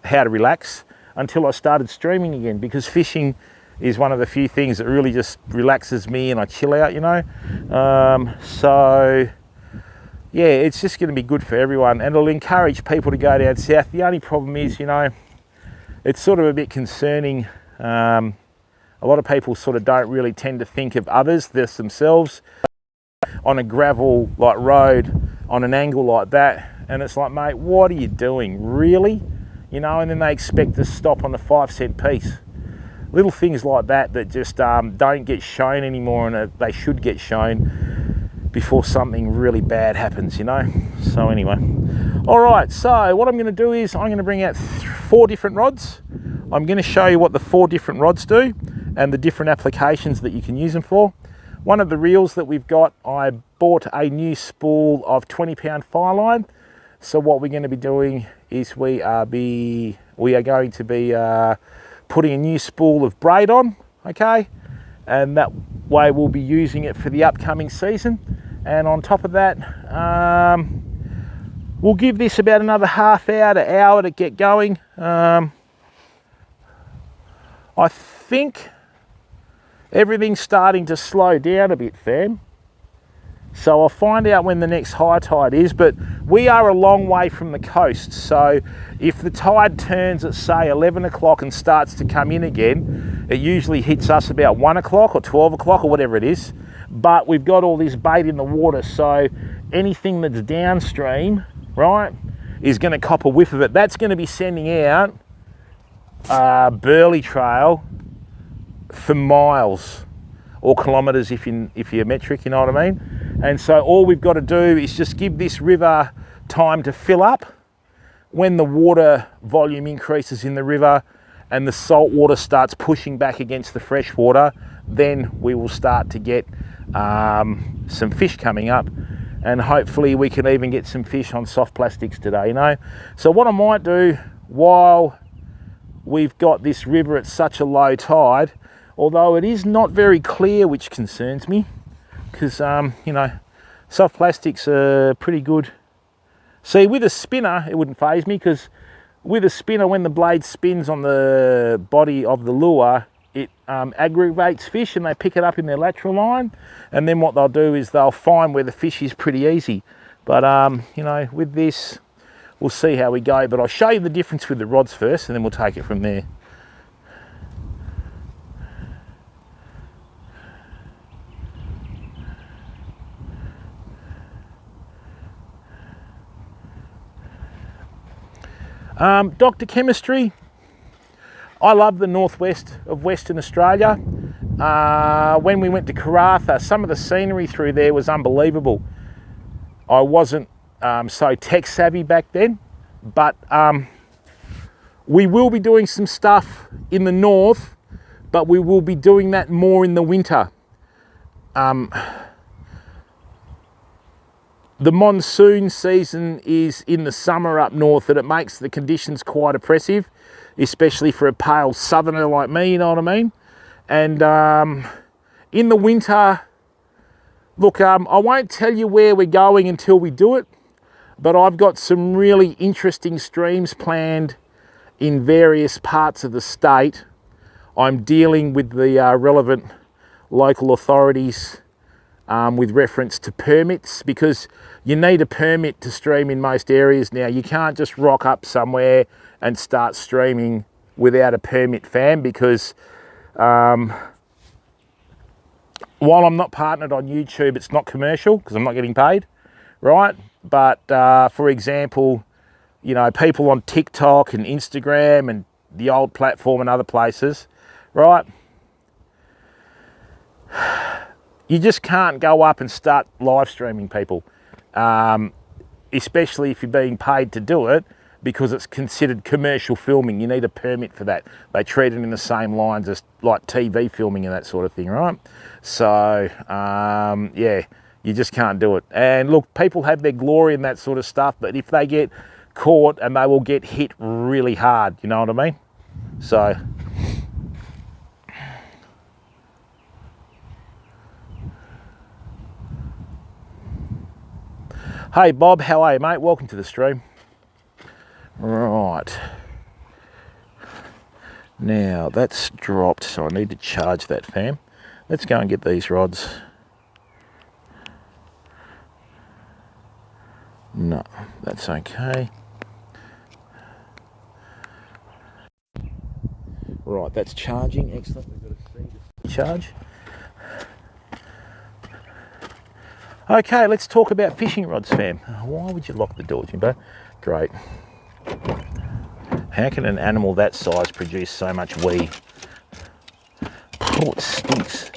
S1: to relax until I started streaming again, because fishing is one of the few things that really just relaxes me and I chill out, you know. So yeah, it's just going to be good for everyone, and it'll encourage people to go down south. The only problem is, you know, it's sort of a bit concerning. A lot of people sort of don't really tend to think of others, this themselves, on a gravel like road on an angle like that, and it's like, mate, what are you doing, really? You know, and then they expect to stop on a 5-cent piece. Little things like that that just don't get shown anymore, and they should get shown before something really bad happens, you know. So anyway, all right, so what I'm going to do is I'm going to bring out 4 different rods. I'm going to show you what the 4 different rods do and the different applications that you can use them for. One of the reels that we've got, I bought a new spool of 20-pound fire line. So what we're going to be doing is we are going to be putting a new spool of braid on, okay, and that way we'll be using it for the upcoming season. And on top of that, we'll give this about another half hour to hour to get going. I think everything's starting to slow down a bit, fam. So I'll find out when the next high tide is, but we are a long way from the coast. So if the tide turns at, say, 11 o'clock and starts to come in again, it usually hits us about 1 o'clock or 12 o'clock or whatever it is. But we've got all this bait in the water, so anything that's downstream, right, is going to cop a whiff of it. That's going to be sending out Burley trail for miles, or kilometres if you're metric, you know what I mean? And so all we've got to do is just give this river time to fill up. When the water volume increases in the river and the salt water starts pushing back against the fresh water, then we will start to get some fish coming up, and hopefully we can even get some fish on soft plastics today, you know. So what I might do while we've got this river at such a low tide, although it is not very clear, which concerns me, because you know, soft plastics are pretty good. See, with a spinner it wouldn't faze me, because with a spinner, when the blade spins on the body of the lure, it aggravates fish and they pick it up in their lateral line, and then what they'll do is they'll find where the fish is pretty easy. But you know, with this we'll see how we go, but I'll show you the difference with the rods first and then we'll take it from there. Dr. Chemistry, I love the northwest of Western Australia. When we went to Karratha, some of the scenery through there was unbelievable. I wasn't so tech savvy back then, but we will be doing some stuff in the north, but we will be doing that more in the winter. The monsoon season is in the summer up north, and it makes the conditions quite oppressive, especially for a pale southerner like me, you know what I mean? And in the winter, look, I won't tell you where we're going until we do it, but I've got some really interesting streams planned in various parts of the state. I'm dealing with the relevant local authorities with reference to permits, because you need a permit to stream in most areas now. You can't just rock up somewhere and start streaming without a permit, fam, because while I'm not partnered on YouTube, it's not commercial because I'm not getting paid, right? But for example, you know, people on TikTok and Instagram and the old platform and other places, right? You just can't go up and start live streaming people, especially if you're being paid to do it, because it's considered commercial filming. You need a permit for that. They treat it in the same lines as like TV filming and that sort of thing, right? So, yeah, you just can't do it. And look, people have their glory in that sort of stuff, but if they get caught, and they will get hit really hard, you know what I mean? So, Hey Bob, how are you, mate? Welcome to the stream. Right. Now that's dropped, so I need to charge that, fam. Let's go and get these rods. No, that's okay. Right, that's charging. Excellent. We've got a C to charge. Okay, let's talk about fishing rods, fam. Why would you lock the door, Jimbo? Great. How can an animal that size produce so much wee? Oh, it stinks.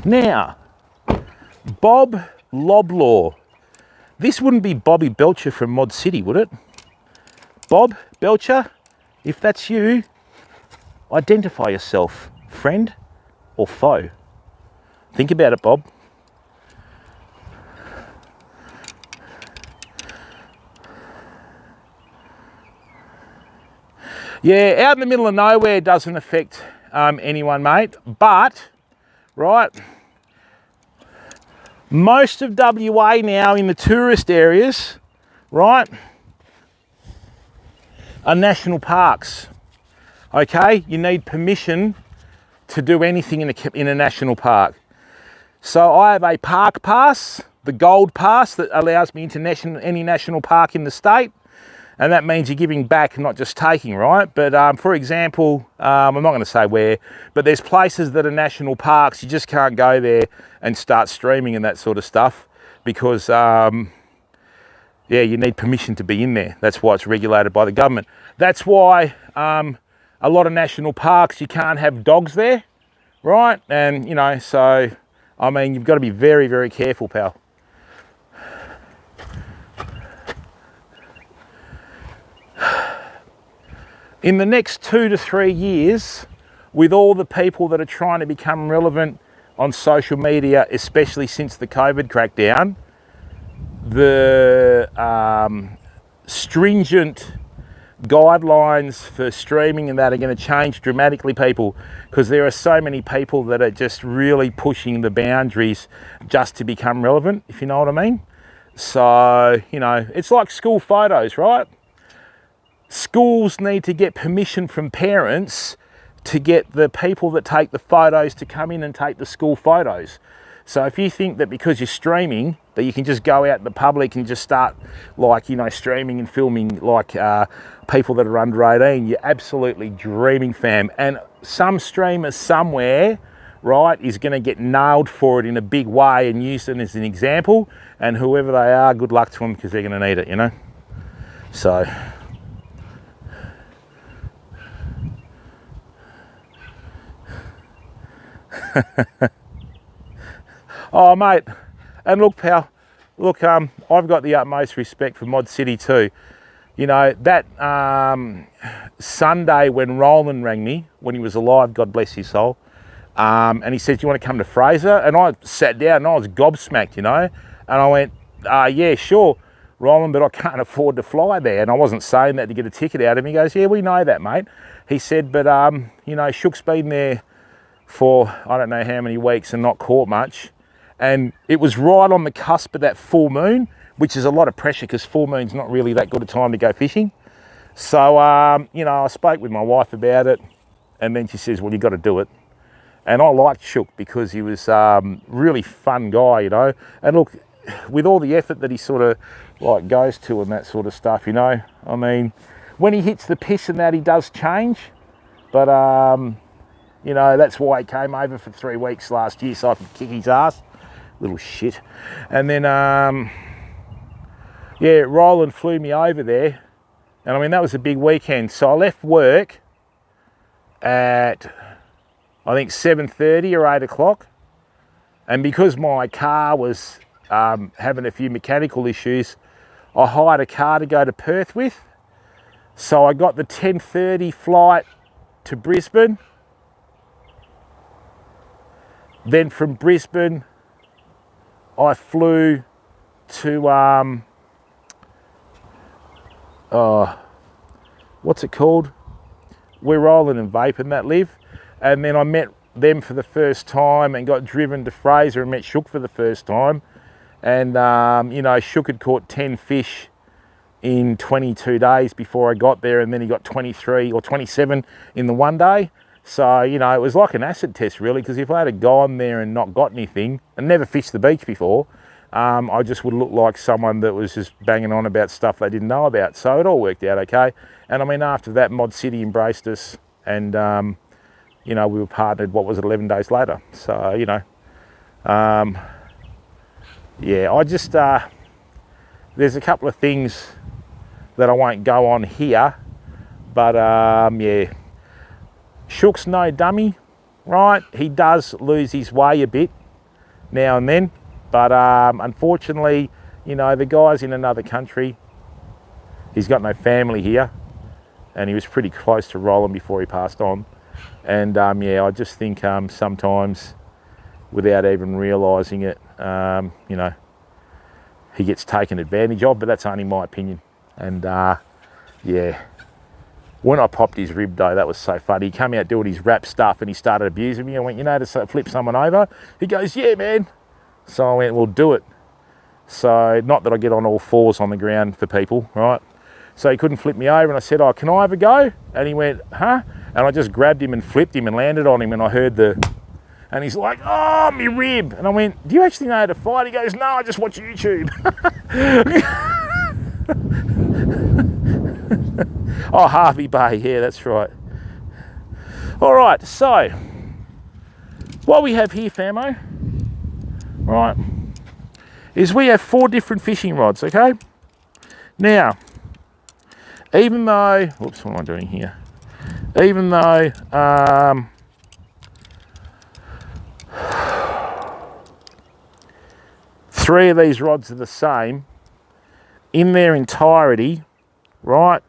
S1: Now, Bob Loblaw. This wouldn't be Bobby Belcher from Mod City, would it? Bob Belcher, if that's you, identify yourself, friend or foe. Think about it, Bob. Yeah, out in the middle of nowhere doesn't affect anyone, mate, but, right, most of WA now in the tourist areas, right, are national parks. Okay, you need permission to do anything in a national park. So I have a park pass, the gold pass, that allows me into any national park in the state. And that means you're giving back, not just taking, right? But for example, I'm not going to say where, but there's places that are national parks. You just can't go there and start streaming and that sort of stuff because, yeah, you need permission to be in there. That's why it's regulated by the government. That's why a lot of national parks, you can't have dogs there, right? And, you know, so, I mean, you've got to be very, very careful, pal. In the next 2 to 3 years, with all the people that are trying to become relevant on social media, especially since the COVID crackdown, the stringent guidelines for streaming and that are going to change dramatically, people, because there are so many people that are just really pushing the boundaries just to become relevant, if you know what I mean. So, you know, it's like school photos, right? Schools need to get permission from parents to get the people that take the photos to come in and take the school photos. So if you think that because you're streaming that you can just go out in the public and just start, like, you know, streaming and filming like people that are under 18, you're absolutely dreaming, fam. And some streamer somewhere, right, is going to get nailed for it in a big way and used it as an example, and whoever they are, good luck to them, because they're going to need it, you know. So oh, mate, and look, pal, look, I've got the utmost respect for Mod City too. You know, that Sunday when Roland rang me, when he was alive, God bless his soul, and he said, do you want to come to Fraser? And I sat down and I was gobsmacked, you know, and I went, yeah, sure, Roland, but I can't afford to fly there. And I wasn't saying that to get a ticket out of him. He goes, yeah, we know that, mate. He said, but, you know, Shook's been there for I don't know how many weeks and not caught much, and it was right on the cusp of that full moon, which is a lot of pressure because full moon's not really that good a time to go fishing. So you know, I spoke with my wife about it, and then she says, well, you got to do it. And I liked Shook because he was really fun guy, you know. And look, with all the effort that he sort of like goes to and that sort of stuff, you know, I mean, when he hits the piss and that, he does change, but you know, that's why he came over for 3 weeks last year, so I could kick his ass. Little shit. And then, yeah, Roland flew me over there. And I mean, that was a big weekend. So I left work at, I think, 7:30 or 8 o'clock. And because my car was having a few mechanical issues, I hired a car to go to Perth with. So I got the 10:30 flight to Brisbane. Then from Brisbane, I flew to, what's it called? Where Roland and Vape and that live. And then I met them for the first time and got driven to Fraser and met Shook for the first time. And, you know, Shook had caught 10 fish in 22 days before I got there, and then he got 23 or 27 in the one day. So, you know, it was like an acid test really, because if I had gone there and not got anything and never fished the beach before, I just would look like someone that was just banging on about stuff they didn't know about. So it all worked out okay. And I mean, after that, Mod City embraced us, and, you know, we were partnered, what was it, 11 days later. So, you know, yeah, I just, there's a couple of things that I won't go on here, but yeah, Shook's no dummy, right? He does lose his way a bit now and then, but unfortunately, you know, the guy's in another country. He's got no family here, and he was pretty close to rolling before he passed on. And yeah, I just think sometimes, without even realising it, you know, he gets taken advantage of, but that's only my opinion. And yeah, when I popped his rib though, that was so funny. He came out doing his rap stuff and he started abusing me. I went, you know, to flip someone over? He goes, yeah, man. So I went, well, do it. So, not that I get on all fours on the ground for people, right? So he couldn't flip me over, and I said, oh, can I have a go? And he went, huh? And I just grabbed him and flipped him and landed on him, and I heard and he's like, oh, me rib. And I went, do you actually know how to fight? He goes, no, I just watch YouTube. Oh, Harvey Bay, yeah, that's right. All right, so what we have here, famo, right, is we have 4 different fishing rods, okay? Now, even though, whoops, what am I doing here? Even though, three of these rods are the same in their entirety, right?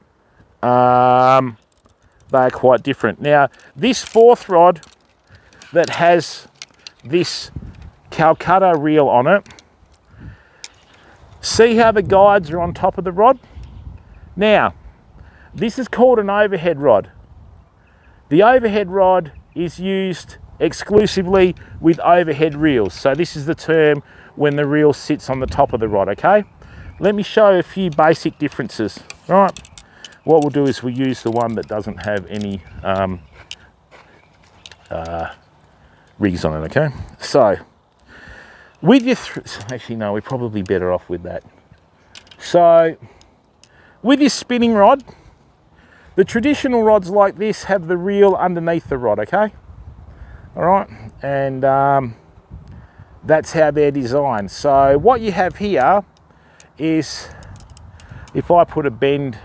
S1: They are quite different. Now, this 4th rod that has this Calcutta reel on it, see how the guides are on top of the rod? Now, this is called an overhead rod. The overhead rod is used exclusively with overhead reels. So this is the term when the reel sits on the top of the rod, okay? Let me show a few basic differences, right? What we'll do is we'll use the one that doesn't have any rigs on it, okay? So, with your, actually no, we're probably better off with that. So, with your spinning rod, the traditional rods like this have the reel underneath the rod, okay? All right, and that's how they're designed. So what you have here is, if I put a bend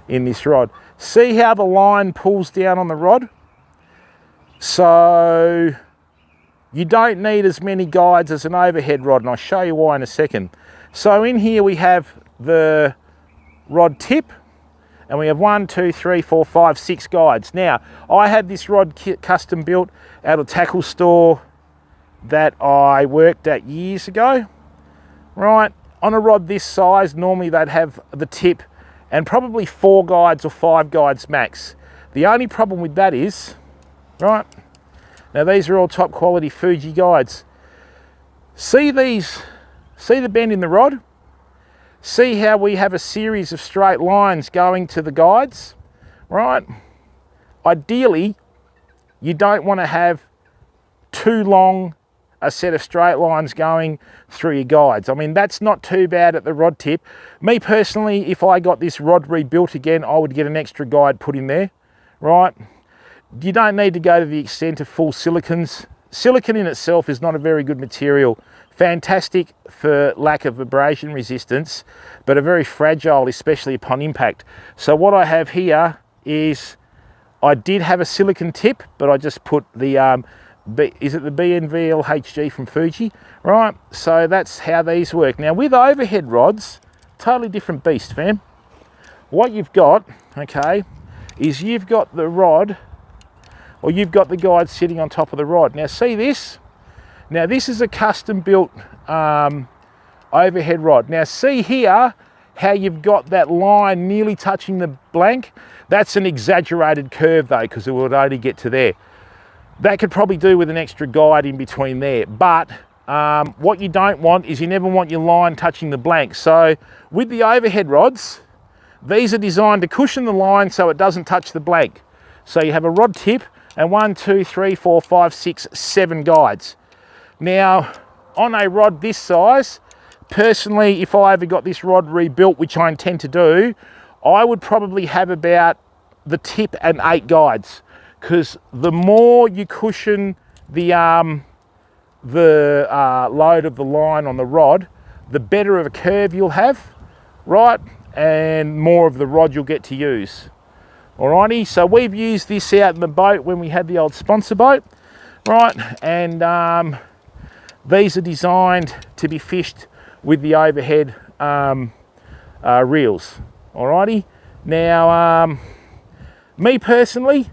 S1: in this rod, see how the line pulls down on the rod? So you don't need as many guides as an overhead rod, and I'll show you why in a second. So in here we have the rod tip, and we have 1, 2, 3, 4, 5, 6 guides. Now, I had this rod custom built at a tackle store that I worked at years ago, right? On a rod this size, normally they'd have the tip and probably 4 guides or 5 guides max. The only problem with that is, right, now these are all top quality Fuji guides. See these, see the bend in the rod? See how we have a series of straight lines going to the guides, right? Ideally, you don't want to have too long a set of straight lines going through your guides. I mean, that's not too bad at the rod tip. Me personally, if I got this rod rebuilt again, I would get an extra guide put in there, right? You don't need to go to the extent of full silicons. Silicon in itself is not a very good material. Fantastic for lack of abrasion resistance, but are very fragile, especially upon impact. So what I have here is, I did have a silicon tip, but I just put the, is it the BNVLHG from Fuji? Right, so that's how these work. Now with overhead rods, totally different beast, fam. What you've got, okay, is you've got the rod, or you've got the guide sitting on top of the rod. Now see this? Now this is a custom built overhead rod. Now see here how you've got that line nearly touching the blank? That's an exaggerated curve though, because it would only get to there. that could probably do with an extra guide in between there. But what you don't want is you never want your line touching the blank. So with the overhead rods, these are designed to cushion the line so it doesn't touch the blank. So you have a rod tip and 1, 2, 3, 4, 5, 6, 7 guides. Now, on a rod this size, personally, if I ever got this rod rebuilt, which I intend to do, I would probably have about the tip and 8 guides, because the more you cushion the load of the line on the rod, the better of a curve you'll have, right? And more of the rod you'll get to use. Alrighty, so we've used this out in the boat when we had the old sponsor boat, right? And these are designed to be fished with the overhead reels. Alrighty, now me personally,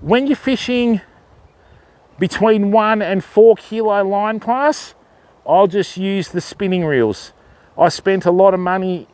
S1: when you're fishing between 1 and 4 kilo line class, I'll just use the spinning reels. I spent a lot of money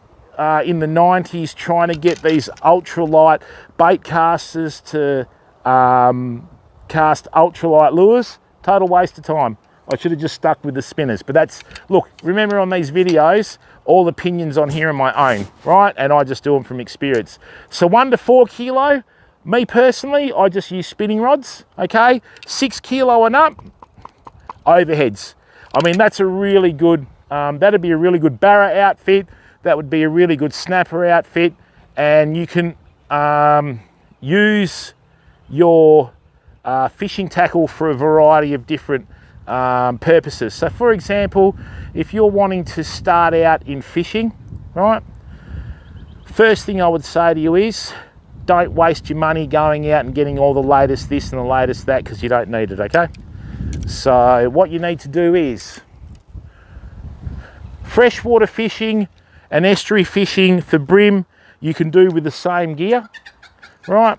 S1: in the 90s trying to get these ultralight bait casters to cast ultralight lures. Total waste of time. I should have just stuck with the spinners. But that's, look, remember on these videos, all opinions on here are my own, right? And I just do them from experience. So 1 to 4 kilo, me personally, I just use spinning rods, okay? 6 kilo and up, overheads. I mean, that's a really good, that'd be a really good barra outfit. That would be a really good snapper outfit. And you can use your fishing tackle for a variety of different purposes. So for example, if you're wanting to start out in fishing, right? First thing I would say to you is, don't waste your money going out and getting all the latest this and the latest that, because you don't need it, okay? So what you need to do is, freshwater fishing and estuary fishing for bream, you can do with the same gear, right?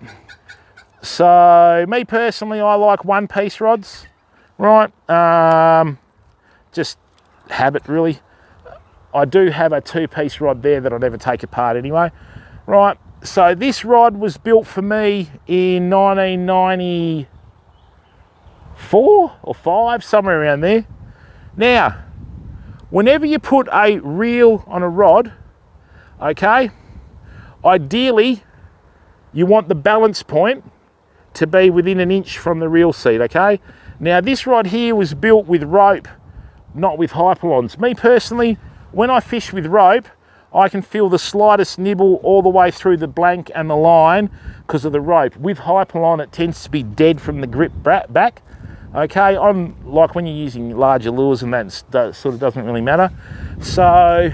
S1: So me personally, I like one-piece rods, right? Just habit really. I do have a 2-piece rod there that I'll never take apart anyway, right? So this rod was built for me in 1994 or 5, somewhere around there. Now, whenever you put a reel on a rod, okay, ideally you want the balance point to be within an inch from the reel seat, okay? Now this rod here was built with rope, not with hyperlons. Me personally, when I fish with rope, I can feel the slightest nibble all the way through the blank and the line because of the rope. With hyperlon, it tends to be dead from the grip back. Okay, on like when you're using larger lures and that sort of doesn't really matter. So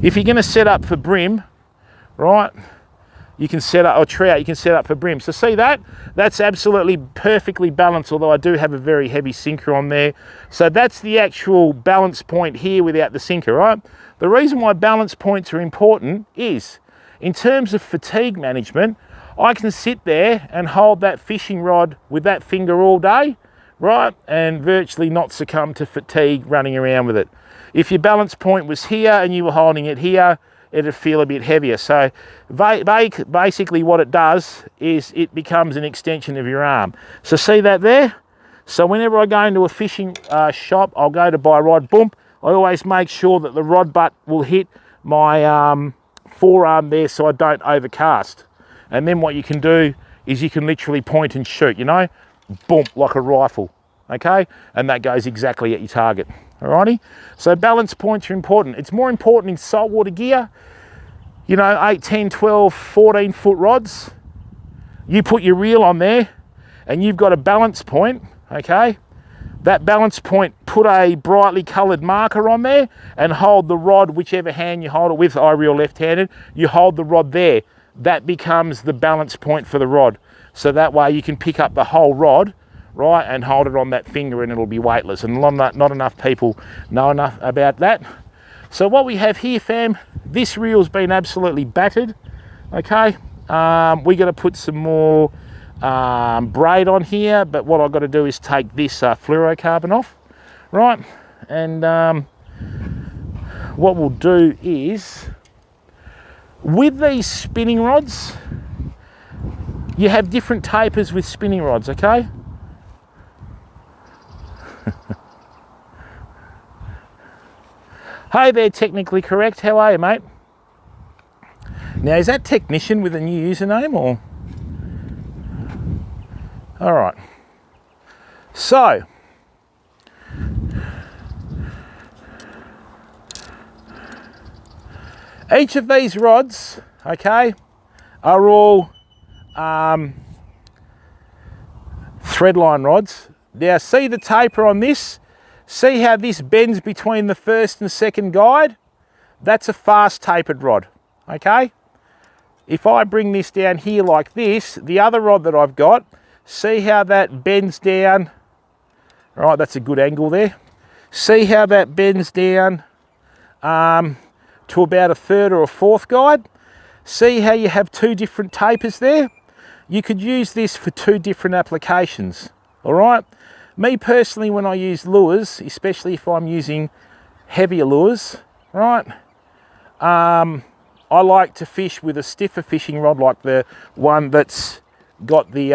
S1: if you're going to set up for bream, right, you can set up, or trout, you can set up for bream. So see that? That's absolutely perfectly balanced, although I do have a very heavy sinker on there. So that's the actual balance point here without the sinker, right? The reason why balance points are important is, in terms of fatigue management, I can sit there and hold that fishing rod with that finger all day, right? And virtually not succumb to fatigue running around with it. If your balance point was here and you were holding it here, it'd feel a bit heavier. So basically what it does is it becomes an extension of your arm. So see that there? So whenever I go into a fishing shop, I'll go to buy a rod, boom, I always make sure that the rod butt will hit my forearm there so I don't overcast. And then what you can do is you can literally point and shoot, you know, boom, like a rifle, okay? And that goes exactly at your target, alrighty? So balance points are important. It's more important in saltwater gear, you know, 8, 10, 12, 14 foot rods. You put your reel on there and you've got a balance point, okay? That balance point, put a brightly coloured marker on there and hold the rod, whichever hand you hold it with. I reel left-handed, you hold the rod there. That becomes the balance point for the rod. So that way you can pick up the whole rod, right, and hold it on that finger and it'll be weightless. And not enough people know enough about that. So what we have here, fam, this reel's been absolutely battered, okay? We got to put some more braid on here, but what I've got to do is take this fluorocarbon off, right? And what we'll do is, with these spinning rods, You have different tapers with spinning rods, okay? Hey there, technically correct. How are you, mate? Now, is that technician with a new username or? All right. So, each of these rods, okay, are all threadline rods. Now, see the taper on this? See how this bends between the first and second guide? That's a fast tapered rod, okay? If I bring this down here like this, the other rod that I've got, see how that bends down? All right, that's a good angle there. See how that bends down to about a third or a fourth guide? See how you have two different tapers there? You could use this for two different applications, all right? Me personally, when I use lures, especially if I'm using heavier lures, right? I like to fish with a stiffer fishing rod, like the one that's got the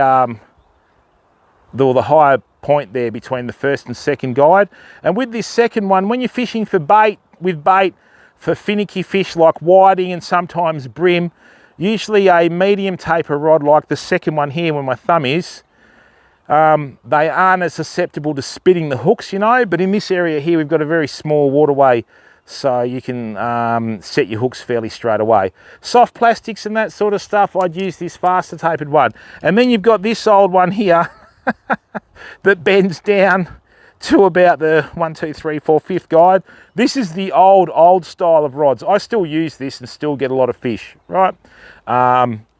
S1: higher point there between the first and second guide. And with this second one, when you're fishing for bait, with bait for finicky fish like whiting and sometimes brim, usually a medium taper rod like the second one here where my thumb is, they aren't as susceptible to spitting the hooks, you know, but in this area here we've got a very small waterway, so you can set your hooks fairly straight away. Soft plastics and that sort of stuff, I'd use this faster tapered one. And then you've got this old one here that bends down to about the 1, 2, 3, 4, 5th guide. This is the old style of rods. I still use this and still get a lot of fish, right?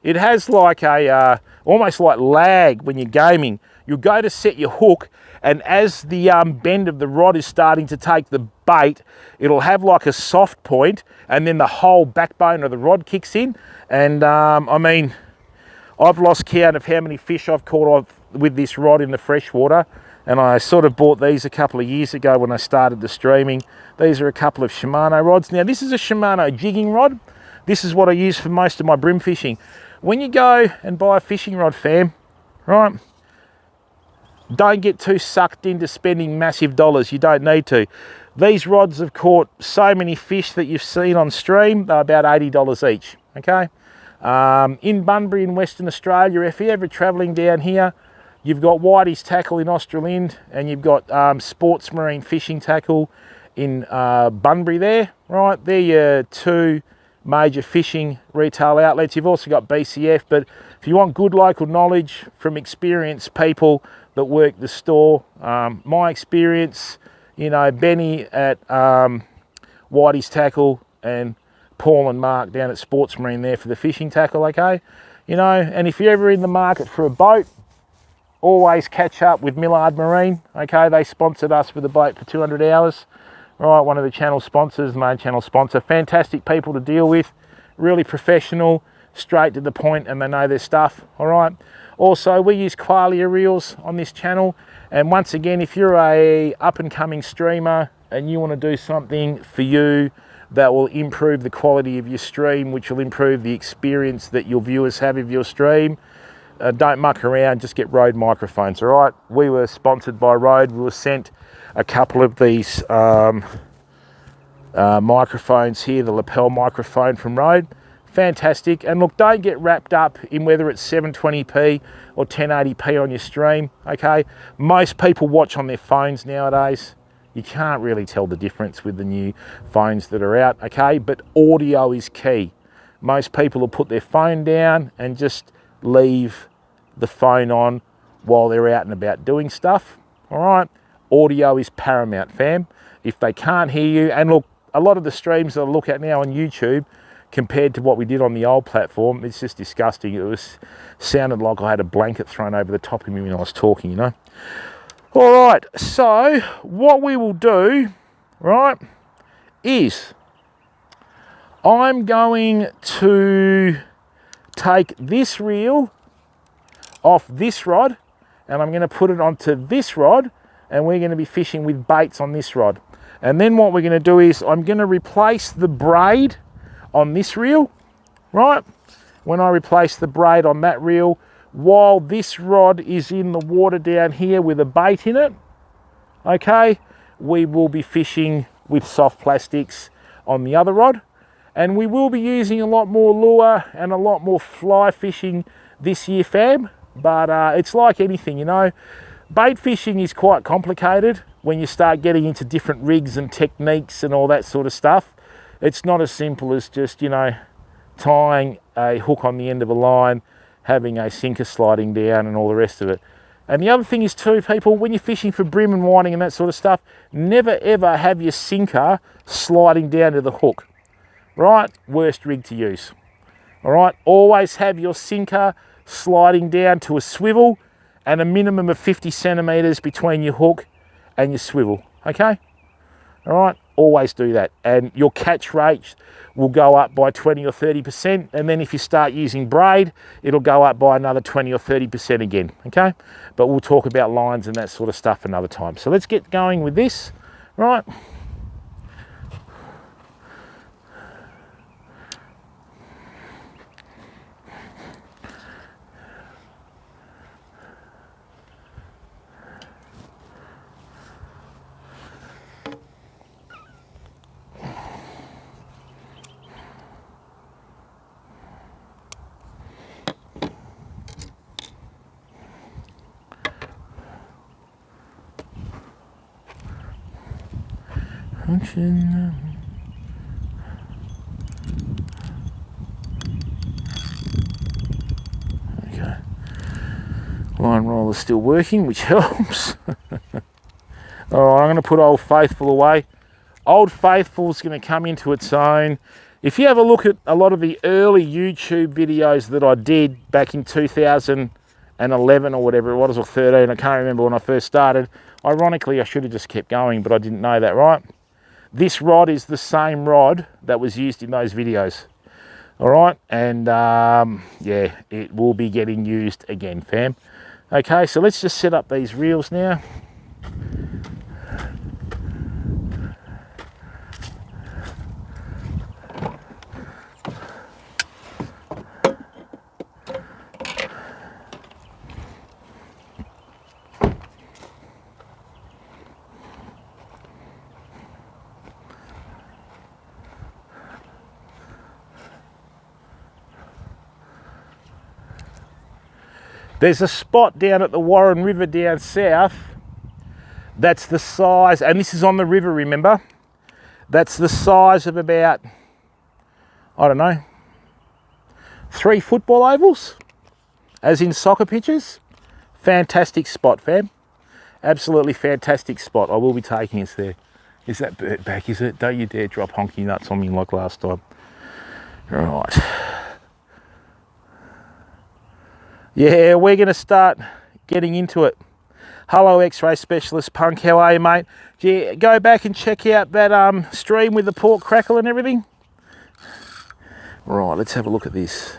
S1: It has like a almost like lag when you're gaming. You'll go to set your hook, and as the bend of the rod is starting to take the bait, it'll have like a soft point, and then the whole backbone of the rod kicks in. And I mean, I've lost count of how many fish I've caught with this rod in the freshwater. And I sort of bought these a couple of years ago when I started the streaming. These are a couple of Shimano rods. Now, this is a Shimano jigging rod. This is what I use for most of my brim fishing. When you go and buy a fishing rod, fam, right, don't get too sucked into spending massive dollars. You don't need to. These rods have caught so many fish that you've seen on stream. They're about $80 each, okay? In Bunbury in Western Australia, if you're ever travelling down here, you've got Whitey's Tackle in Australind, and you've got Sports Marine Fishing Tackle in Bunbury there, right? They're your two major fishing retail outlets. You've also got BCF, but if you want good local knowledge from experienced people that work the store, my experience, you know, Benny at Whitey's Tackle and Paul and Mark down at Sports Marine there for the fishing tackle, okay? You know, and if you're ever in the market for a boat, always catch up with Millard Marine, okay? They sponsored us with a boat for 200 hours, right? One of the channel sponsors, main channel sponsor. Fantastic people to deal with, really professional, straight to the point, and they know their stuff, all right? Also, we use Qualia reels on this channel, and once again, if you're a up-and-coming streamer and you want to do something for you that will improve the quality of your stream, which will improve the experience that your viewers have of your stream, don't muck around, just get Rode microphones, all right? We were sponsored by Rode. We were sent a couple of these microphones here, the lapel microphone from Rode. Fantastic. And look, don't get wrapped up in whether it's 720p or 1080p on your stream, okay? Most people watch on their phones nowadays. You can't really tell the difference with the new phones that are out, okay? But audio is key. Most people will put their phone down and just leave the phone on while they're out and about doing stuff, all right? Audio is paramount, fam. If they can't hear you, and look, a lot of the streams that I look at now on YouTube, compared to what we did on the old platform, it's just disgusting. It sounded like I had a blanket thrown over the top of me when I was talking, you know? All right, so what we will do, right, is I'm going to take this reel off this rod, and I'm going to put it onto this rod, and we're going to be fishing with baits on this rod. And then what we're going to do is I'm going to replace the braid on this reel, right? When I replace the braid on that reel, while this rod is in the water down here with a bait in it, okay, we will be fishing with soft plastics on the other rod, and we will be using a lot more lure and a lot more fly fishing this year, fam. But it's like anything, you know, bait fishing is quite complicated when you start getting into different rigs and techniques and all that sort of stuff. It's not as simple as just, you know, tying a hook on the end of a line, having a sinker sliding down and all the rest of it. And the other thing is too, people, when you're fishing for brim and whiting and that sort of stuff, never ever have your sinker sliding down to the hook, right? Worst rig to use, all right? Always have your sinker sliding down to a swivel and a minimum of 50 centimeters between your hook and your swivel, okay? All right, always do that. And your catch rate will go up by 20 or 30%. And then if you start using braid, it'll go up by another 20 or 30% again, okay? But we'll talk about lines and that sort of stuff another time. So let's get going with this, right? Okay, line roller still working, which helps. All right, I'm going to put Old Faithful away. Old Faithful's going to come into its own. If you have a look at a lot of the early YouTube videos that I did back in 2011 or whatever it was, or 13, I can't remember when I first started. Ironically, I should have just kept going, but I didn't know that, right? This rod is the same rod that was used in those videos, all right? And yeah, it will be getting used again, fam. Okay, so let's just set up these reels now. There's a spot down at the Warren River down south that's the size, and this is on the river, remember? That's the size of about, I don't know, 3 football ovals, as in soccer pitches. Fantastic spot, fam. Absolutely fantastic spot. I will be taking us there. Is that bird back, is it? Don't you dare drop honky nuts on me like last time. Right. Yeah, we're going to start getting into it. Hello, X-Ray Specialist Punk. How are you, mate? Yeah, go back and check out that stream with the pork crackle and everything. Right, let's have a look at this.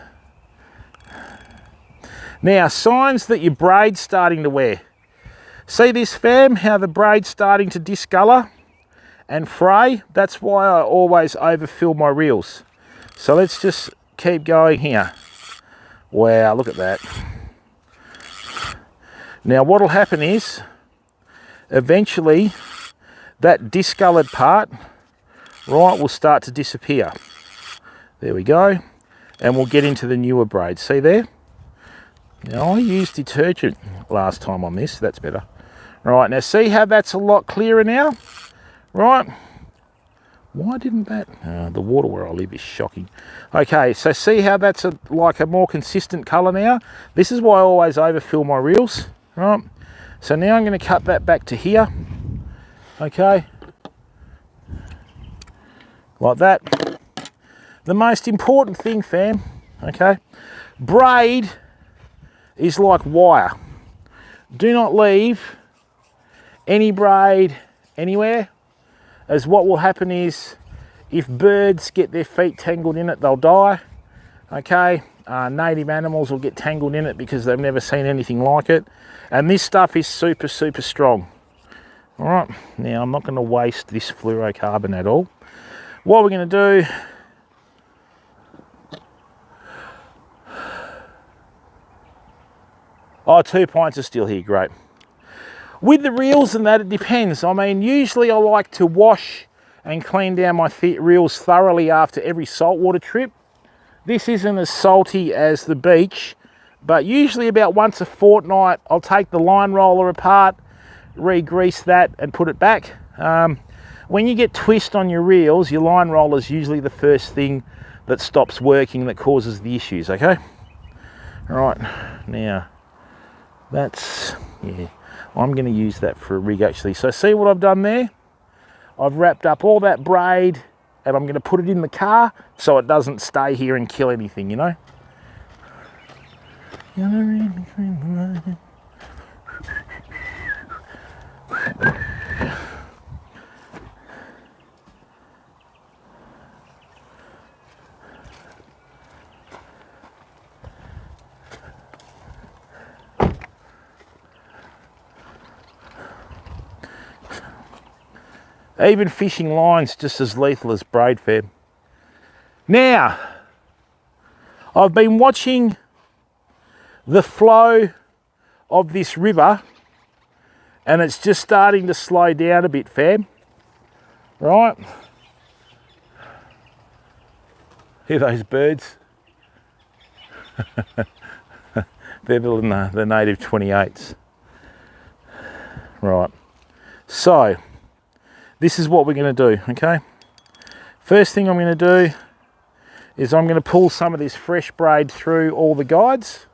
S1: Now, signs that your braid's starting to wear. See this, fam? How the braid's starting to discolour and fray? That's why I always overfill my reels. So let's just keep going here. Wow, look at that. Now what'll happen is, eventually, that discoloured part, right, will start to disappear. There we go. And we'll get into the newer braid. See there? Now I used detergent last time on this, that's better. Right, now see how that's a lot clearer now? Right? Why didn't that? The water where I live is shocking. Okay, so see how that's like a more consistent colour now? This is why I always overfill my reels, right? So now I'm going to cut that back to here, okay? Like that. The most important thing, fam, okay? Braid is like wire. Do not leave any braid anywhere, as what will happen is, if birds get their feet tangled in it, they'll die, okay? Native animals will get tangled in it because they've never seen anything like it. And this stuff is super, super strong. All right, now I'm not going to waste this fluorocarbon at all. What we're going to do, Oh, 2 pints are still here, great. With the reels and that, it depends. I mean, usually I like to wash and clean down my reels thoroughly after every saltwater trip. This isn't as salty as the beach, but usually about once a fortnight, I'll take the line roller apart, re-grease that and put it back. When you get twist on your reels, your line roller is usually the first thing that stops working, that causes the issues, okay? All right, now that's, yeah, I'm gonna use that for a rig actually. So see what I've done there? I've wrapped up all that braid and I'm gonna put it in the car so it doesn't stay here and kill anything, you know? Even fishing line's just as lethal as braid, fam. Now, I've been watching the flow of this river and it's just starting to slow down a bit, fam. Right? Hear those birds? They're the native 28s. Right. So, this is what we're going to do, okay? First thing I'm going to do is I'm going to pull some of this fresh braid through all the guides.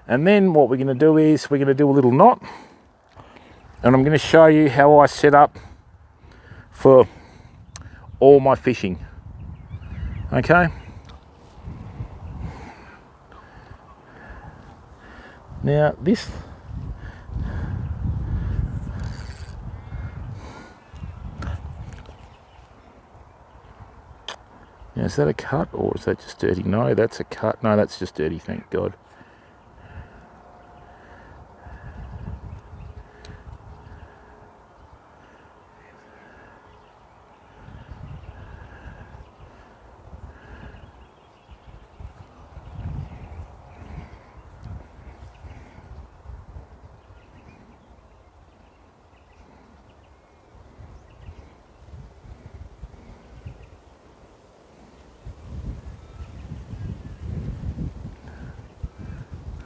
S1: And then what we're going to do is we're going to do a little knot. And I'm going to show you how I set up for all my fishing, okay? Now this, now is that a cut or is that just dirty? No, that's a cut. No, that's just dirty, thank God.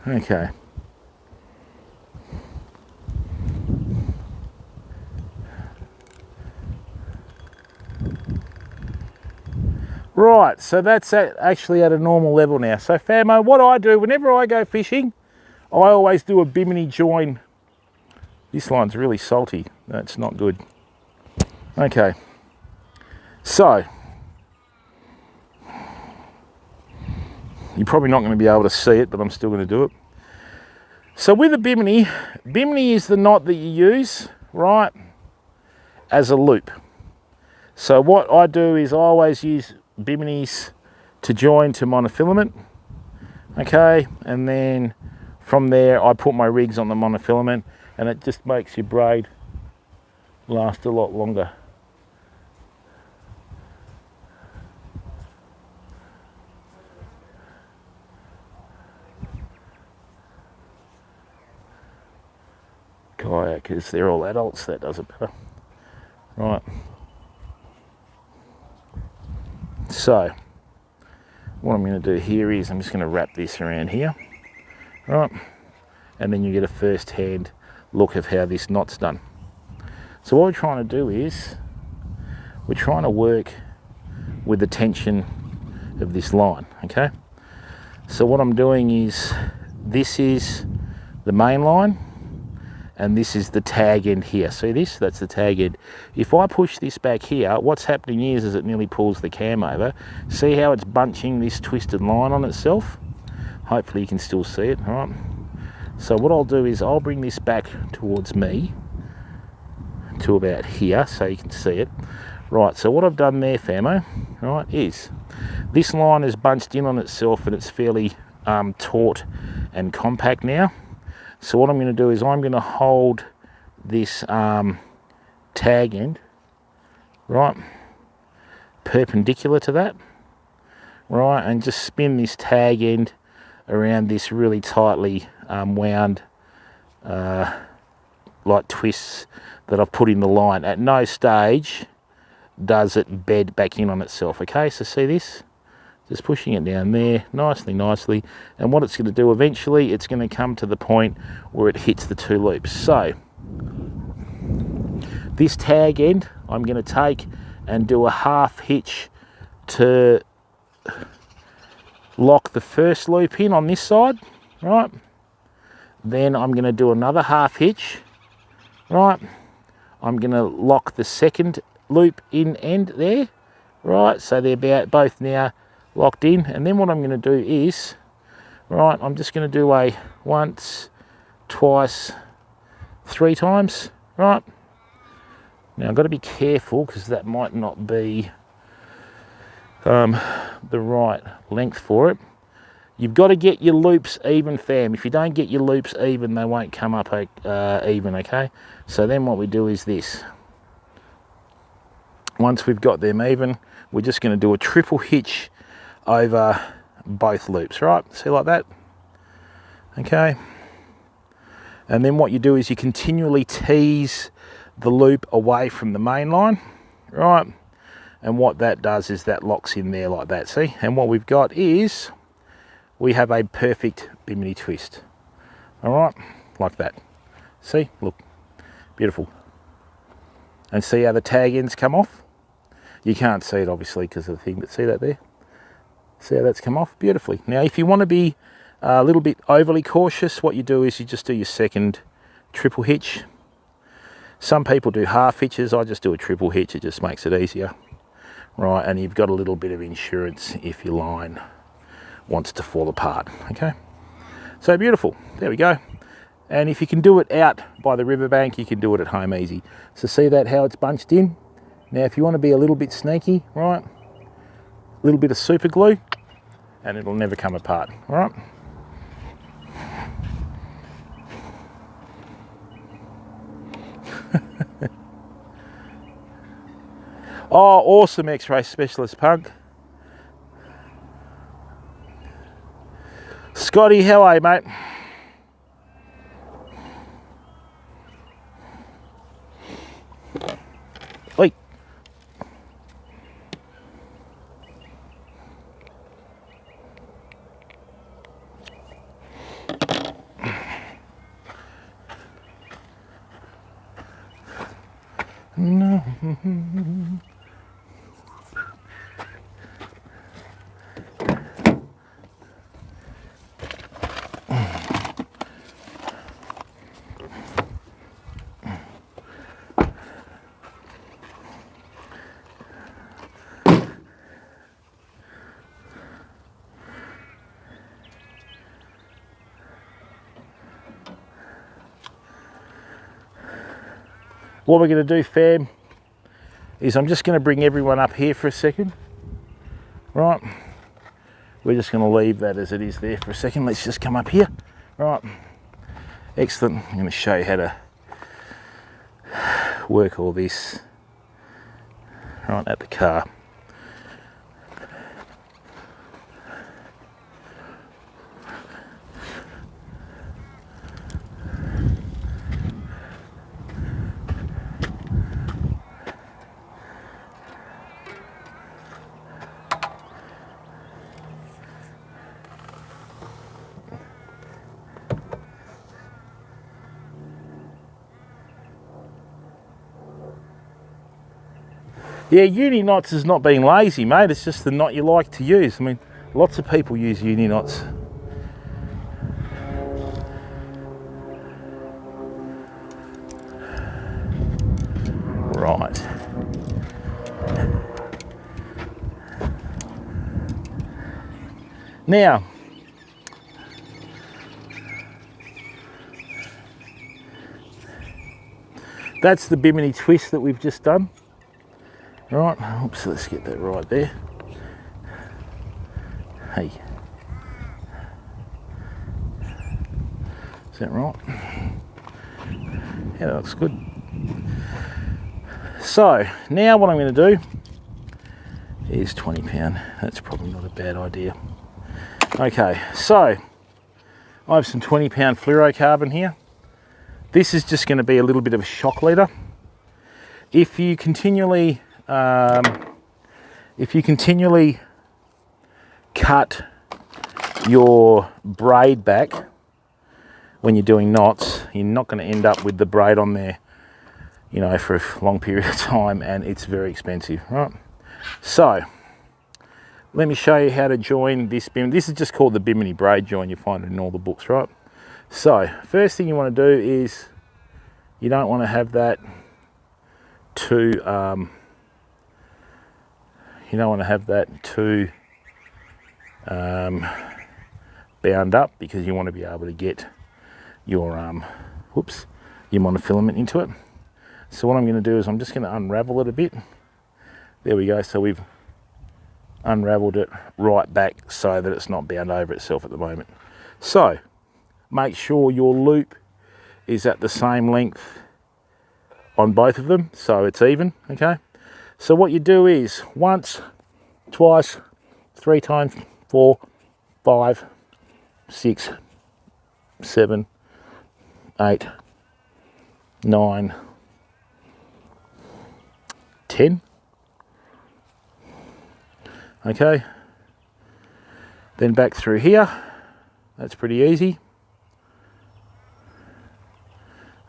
S1: Okay. Right, so that's actually at a normal level now. So famo, what I do whenever I go fishing, I always do a bimini join. This line's really salty. That's not good. Okay. So, you're probably not going to be able to see it, but I'm still going to do it. So with a bimini, bimini is the knot that you use, right, as a loop. So what I do is I always use biminis to join to monofilament, okay, and then from there I put my rigs on the monofilament and it just makes your braid last a lot longer. Kayakers, they're all adults, that does it better. Right. So, what I'm going to do here is I'm just going to wrap this around here, right? And then you get a first-hand look of how this knot's done. So what we're trying to do is we're trying to work with the tension of this line, okay? So what I'm doing is this is the main line and this is the tag end here. See this? That's the tag end. If I push this back here, what's happening is it nearly pulls the cam over. See how it's bunching this twisted line on itself? Hopefully you can still see it, all right? So what I'll do is I'll bring this back towards me to about here so you can see it. Right, so what I've done there, famo, right, is this line is bunched in on itself and it's fairly taut and compact now. So what I'm going to do is I'm going to hold this tag end, right, perpendicular to that, right, and just spin this tag end around this really tightly wound light twists that I've put in the line. At no stage does it bed back in on itself. Okay, so see this? Just pushing it down there nicely, and what it's going to do eventually, it's going to come to the point where it hits the 2 loops. So this tag end I'm going to take and do a half hitch to lock the first loop in on this side, right? Then I'm going to do another half hitch, right? I'm going to lock the second loop in end there, right? So they're both now locked in, and then what I'm going to do is, right, I'm just going to do a once, twice, 3 times, right? Now I've got to be careful because that might not be the right length for it. You've got to get your loops even, fam. If you don't get your loops even, they won't come up even, okay? So then what we do is this. Once we've got them even, we're just going to do a triple hitch over both loops, right? See, like that? Okay. And then what you do is you continually tease the loop away from the main line, right? And what that does is that locks in there like that, see? And what we've got is, we have a perfect bimini twist. All right, like that. See, look, beautiful. And see how the tag ends come off? You can't see it obviously because of the thing, but see that there? See how that's come off beautifully. Now, if you want to be a little bit overly cautious, what you do is you just do your second triple hitch. Some people do half hitches. I just do a triple hitch. It just makes it easier. Right, and you've got a little bit of insurance if your line wants to fall apart, okay? So beautiful, there we go. And if you can do it out by the riverbank, you can do it at home easy. So see that, how it's bunched in? Now, if you want to be a little bit sneaky, right, a little bit of super glue, and it'll never come apart, all right? Oh, awesome, X-ray specialist punk. Scotty, how are you, mate? Oi. No. What we're going to do, fam, is I'm just going to bring everyone up here for a second, right? We're just going to leave that as it is there for a second. Let's just come up here, right? Excellent. I'm going to show you how to work all this right at the car. Yeah, uni knots is not being lazy, mate. It's just the knot you like to use. I mean, lots of people use uni knots. Right. Now, that's the bimini twist that we've just done. Right, oops, let's get that right there. Hey. Is that right? Yeah, that looks good. So, now what I'm going to do is 20 pound. That's probably not a bad idea. Okay, so I have some 20 pound fluorocarbon here. This is just going to be a little bit of a shock leader. If you continually cut your braid back when you're doing knots, you're not going to end up with the braid on there, you know, for a long period of time, and it's very expensive, right? So let me show you how to join this bimini. This is just called the bimini braid join. You find it in all the books, right? So first thing you want to do is you don't want to have that too bound up, because you want to be able to get your your monofilament into it. So what I'm going to do is I'm just going to unravel it a bit. There we go. So we've unraveled it right back so that it's not bound over itself at the moment. So make sure your loop is at the same length on both of them, so it's even. Okay, so what you do is once, twice, 3 times, 4, 5, 6, 7, 8, 9, 10. Okay, then back through here. That's pretty easy.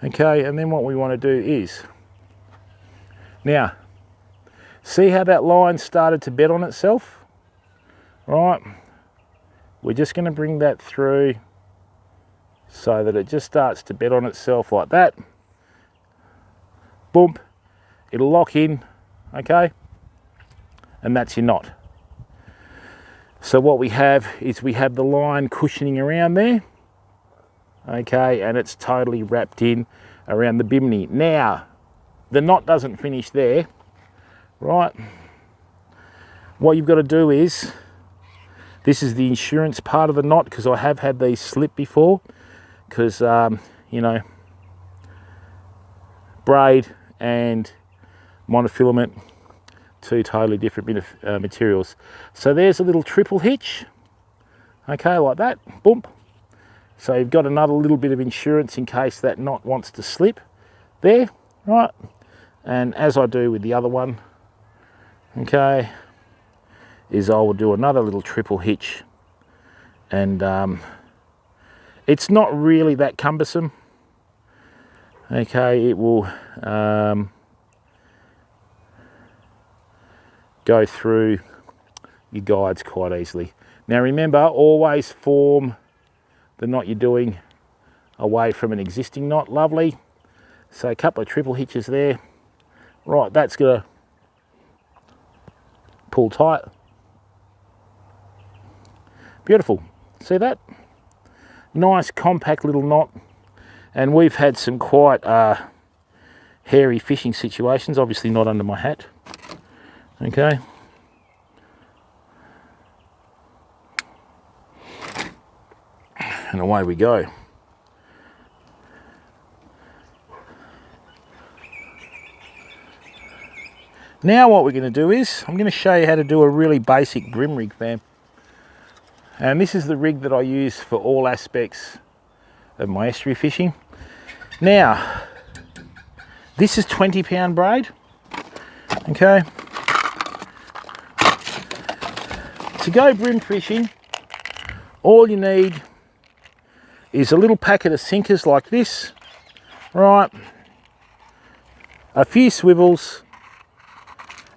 S1: Okay, and then what we want to do is, now, see how that line started to bed on itself? Right, we're just going to bring that through so that it just starts to bed on itself like that. Boom, it'll lock in, okay? And that's your knot. So what we have is we have the line cushioning around there, okay, and it's totally wrapped in around the bimini. Now, the knot doesn't finish there, right? What you've got to do is, this is the insurance part of the knot, because I have had these slip before, because, you know, braid and monofilament, 2 totally different materials. So there's a little triple hitch, okay, like that, boom. So you've got another little bit of insurance in case that knot wants to slip there, right? And as I do with the other one, okay, is I will do another little triple hitch, and it's not really that cumbersome. Okay, it will go through your guides quite easily. Now remember, always form the knot you're doing away from an existing knot. Lovely. So a couple of triple hitches there. Right, that's gonna pull tight. Beautiful. See that? Nice compact little knot. And we've had some quite hairy fishing situations, obviously not under my hat. Okay. And away we go. Now what we're going to do is, I'm going to show you how to do a really basic brim rig, fam. And this is the rig that I use for all aspects of my estuary fishing. Now, this is 20-pound braid, okay? To go brim fishing, all you need is a little packet of sinkers like this, right? A few swivels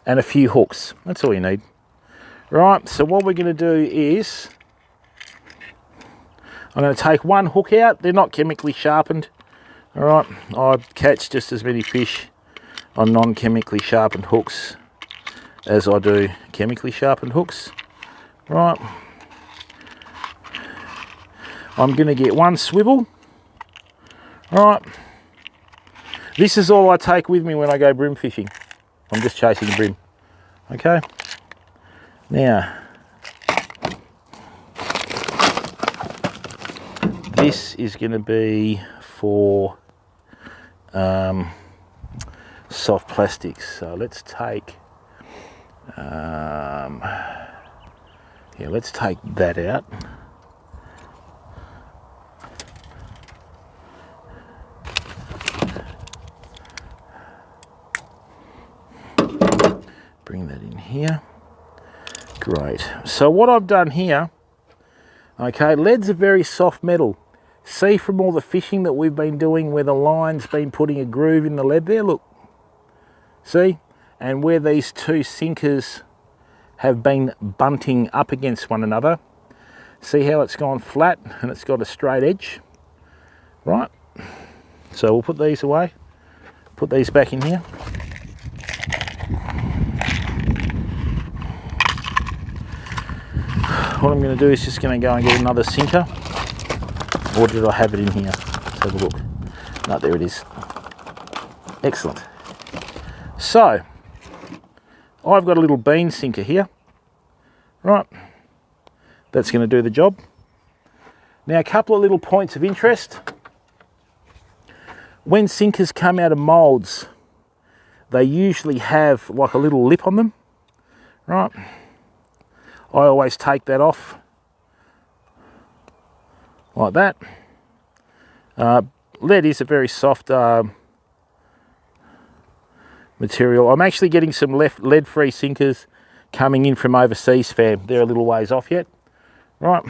S1: and a few hooks. That's all you need. Right, so what we're going to do is, I'm going to take one hook out. They're not chemically sharpened. All right, I catch just as many fish on non-chemically sharpened hooks as I do chemically sharpened hooks. Right, I'm going to get one swivel. All right, this is all I take with me when I go brim fishing. I'm just chasing brim. Okay, now this is going to be for soft plastics. So let's take let's take that out. Great. So what I've done here, okay, lead's a very soft metal. See from all the fishing that we've been doing where the line's been putting a groove in the lead there, look. See? And where these two sinkers have been bunting up against one another. See how it's gone flat and it's got a straight edge? Right. So we'll put these away. Put these back in here. What I'm going to do is just going to go and get another sinker. Or did I have it in here? Let's have a look. No, there it is. Excellent. So, I've got a little bean sinker here. Right. That's going to do the job. Now, a couple of little points of interest. When sinkers come out of moulds, they usually have like a little lip on them. Right. I always take that off like that. Lead is a very soft material. I'm actually getting some lead-free sinkers coming in from overseas, fam. They're a little ways off yet. Right.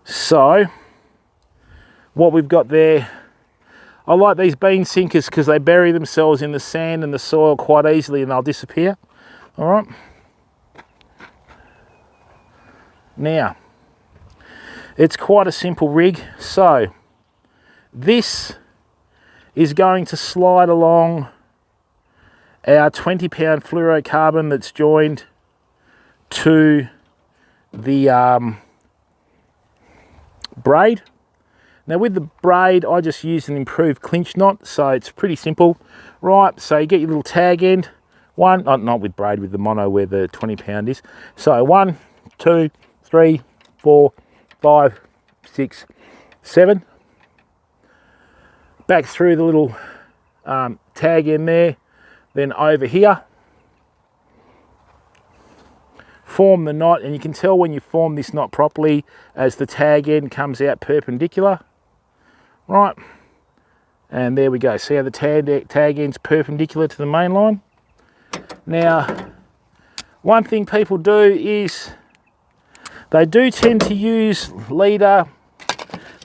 S1: So, what we've got there, I like these bean sinkers because they bury themselves in the sand and the soil quite easily and they'll disappear. All right. Now, it's quite a simple rig. So, this is going to slide along our 20-pound fluorocarbon that's joined to the braid. Now with the braid, I just use an improved clinch knot, so it's pretty simple. Right, so you get your little tag end. Not with braid, with the mono where the 20-pound is. So 1, 2, 3, 4, 5, 6, 7. Back through the little tag end there. Then over here, form the knot, and you can tell when you form this knot properly as the tag end comes out perpendicular. Right, and there we go. See how the tag end's perpendicular to the main line? Now, one thing people do is they do tend to use leader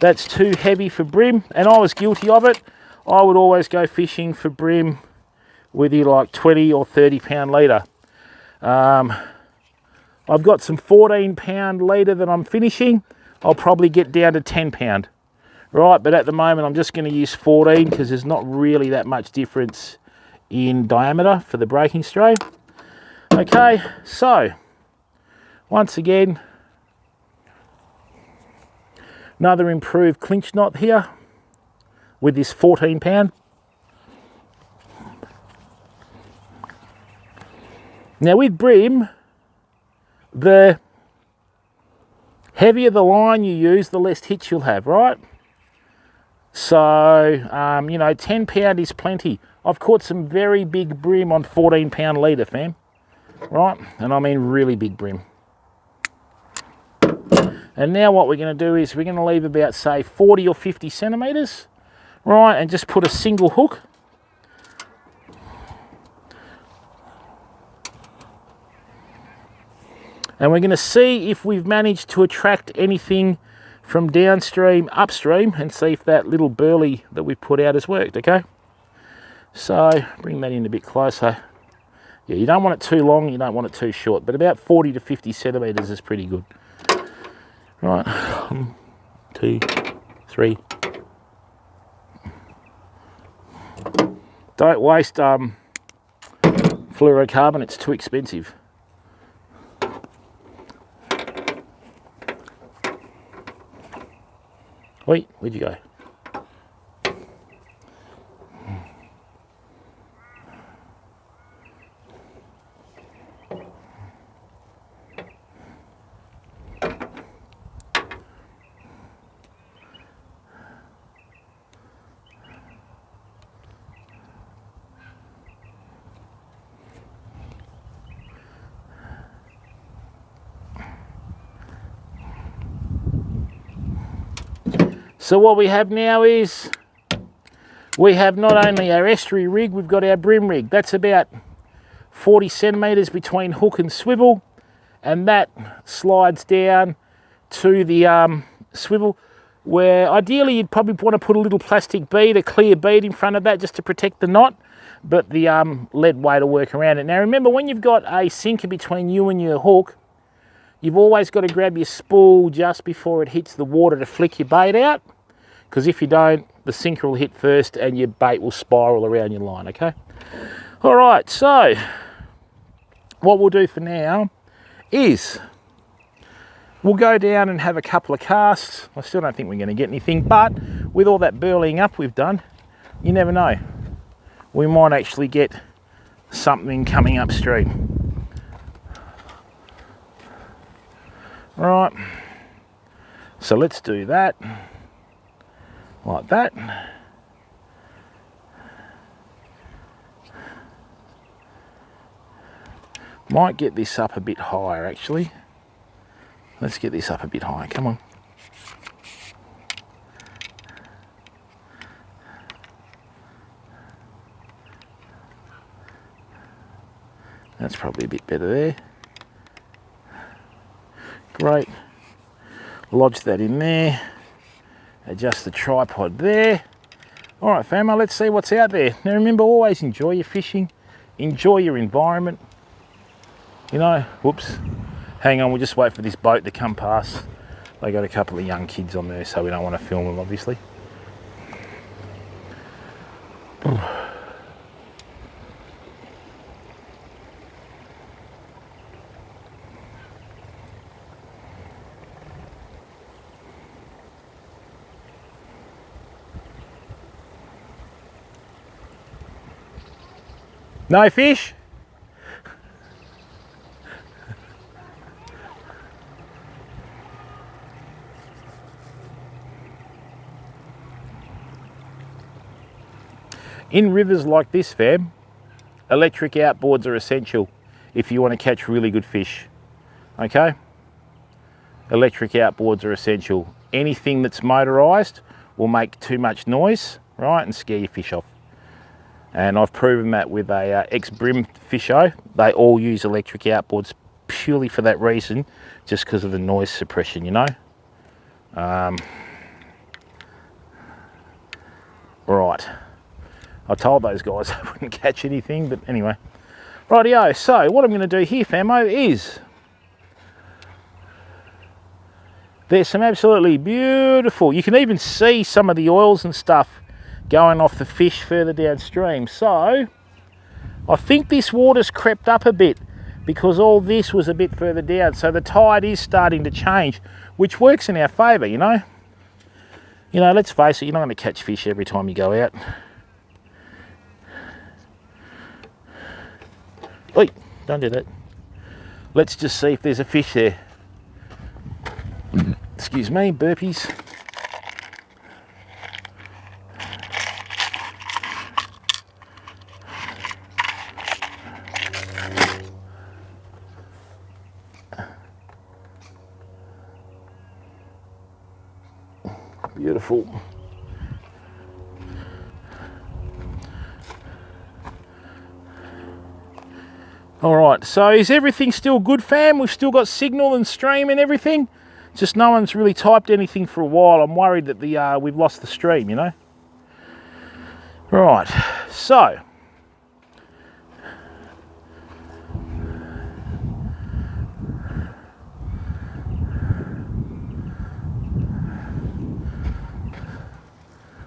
S1: that's too heavy for brim, and I was guilty of it. I would always go fishing for brim with your like 20 or 30-pound leader. I've got some 14-pound leader that I'm finishing. I'll probably get down to 10-pound. Right, but at the moment I'm just going to use 14 because there's not really that much difference in diameter for the breaking stray. Okay, so once again, another improved clinch knot here with this 14-pound. Now with brim, the heavier the line you use, the less hits you'll have, right? So, you know, 10-pound is plenty. I've caught some very big brim on 14-pound leader, fam. Right? And I mean really big brim. And now what we're going to do is we're going to leave about, say, 40 or 50 centimetres, right? And just put a single hook. And we're going to see if we've managed to attract anything from downstream, upstream, and see if that little burley that we put out has worked, okay? So, bring that in a bit closer. Yeah, you don't want it too long, you don't want it too short, but about 40 to 50 centimetres is pretty good. Right, 1, 2, 3. Don't waste fluorocarbon, it's too expensive. Wait, where'd you go? So what we have now is, we have not only our estuary rig, we've got our brim rig. That's about 40 centimetres between hook and swivel. and that slides down to the swivel, where ideally you'd probably want to put a little plastic bead, a clear bead in front of that just to protect the knot, but the lead weight will work around it. Now remember, when you've got a sinker between you and your hook, you've always got to grab your spool just before it hits the water to flick your bait out, because if you don't, the sinker will hit first and your bait will spiral around your line, okay? All right, so what we'll do for now is we'll go down and have a couple of casts. I still don't think we're going to get anything, but with all that burleying up we've done, you never know. We might actually get something coming upstream. All right, so let's do that, like that. Might get this up a bit higher actually. Let's get this up a bit higher, come on. That's probably a bit better there. Great. Lodge that in there. Adjust the tripod there. All right, famo, let's see what's out there. Now remember, always enjoy your fishing. Enjoy your environment. You know, whoops. Hang on, we'll just wait for this boat to come past. They got a couple of young kids on there, so we don't want to film them, obviously. No fish? In rivers like this, fam, electric outboards are essential if you want to catch really good fish, okay? Electric outboards are essential. Anything that's motorised will make too much noise, right, and scare your fish off. And I've proven that with a ex-brim fisho. They all use electric outboards purely for that reason, just because of the noise suppression, you know? Right. I told those guys I wouldn't catch anything, but anyway. Rightio, so what I'm going to do here, famo, is there's some absolutely beautiful, you can even see some of the oils and stuff going off the fish further downstream. So I think this water's crept up a bit because all this was a bit further down. So the tide is starting to change, which works in our favour, you know. You know, let's face it, you're not going to catch fish every time you go out. Oi, don't do that. Let's just see if there's a fish there. Excuse me, burpees. Beautiful. All right, so is everything still good, fam? We've still got signal and stream and everything. Just no one's really typed anything for a while. I'm worried that we've lost the stream, you know. Right, so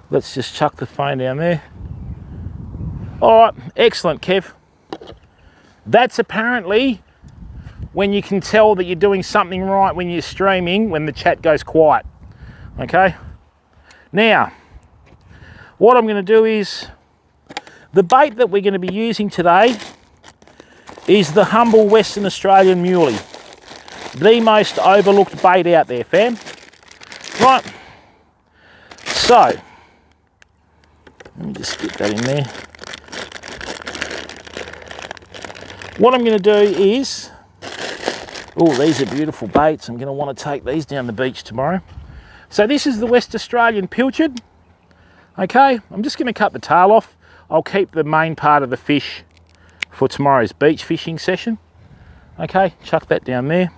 S1: let's just chuck the phone down there. All right, excellent, Kev. That's apparently when you can tell that you're doing something right when you're streaming, when the chat goes quiet, okay? Now, what I'm going to do is, the bait that we're going to be using today is the humble Western Australian muley. The most overlooked bait out there, fam. Right, so, let me just get that in there. What I'm going to do is, oh, these are beautiful baits. I'm going to want to take these down the beach tomorrow. So this is the West Australian pilchard. Okay, I'm just going to cut the tail off. I'll keep the main part of the fish for tomorrow's beach fishing session. Okay, chuck that down there.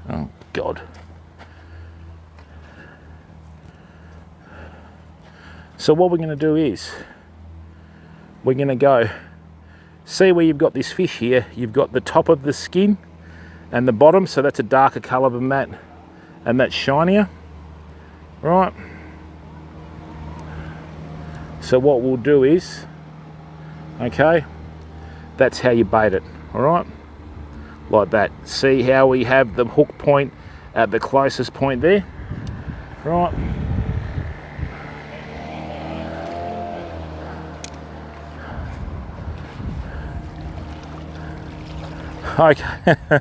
S1: Oh God. So what we're going to do is, we're going to go, see where you've got this fish here, you've got the top of the skin and the bottom, so that's a darker colour than that, and that's shinier, right? So what we'll do is, okay, that's how you bait it, all right? Like that. See how we have the hook point at the closest point there, right? Okay.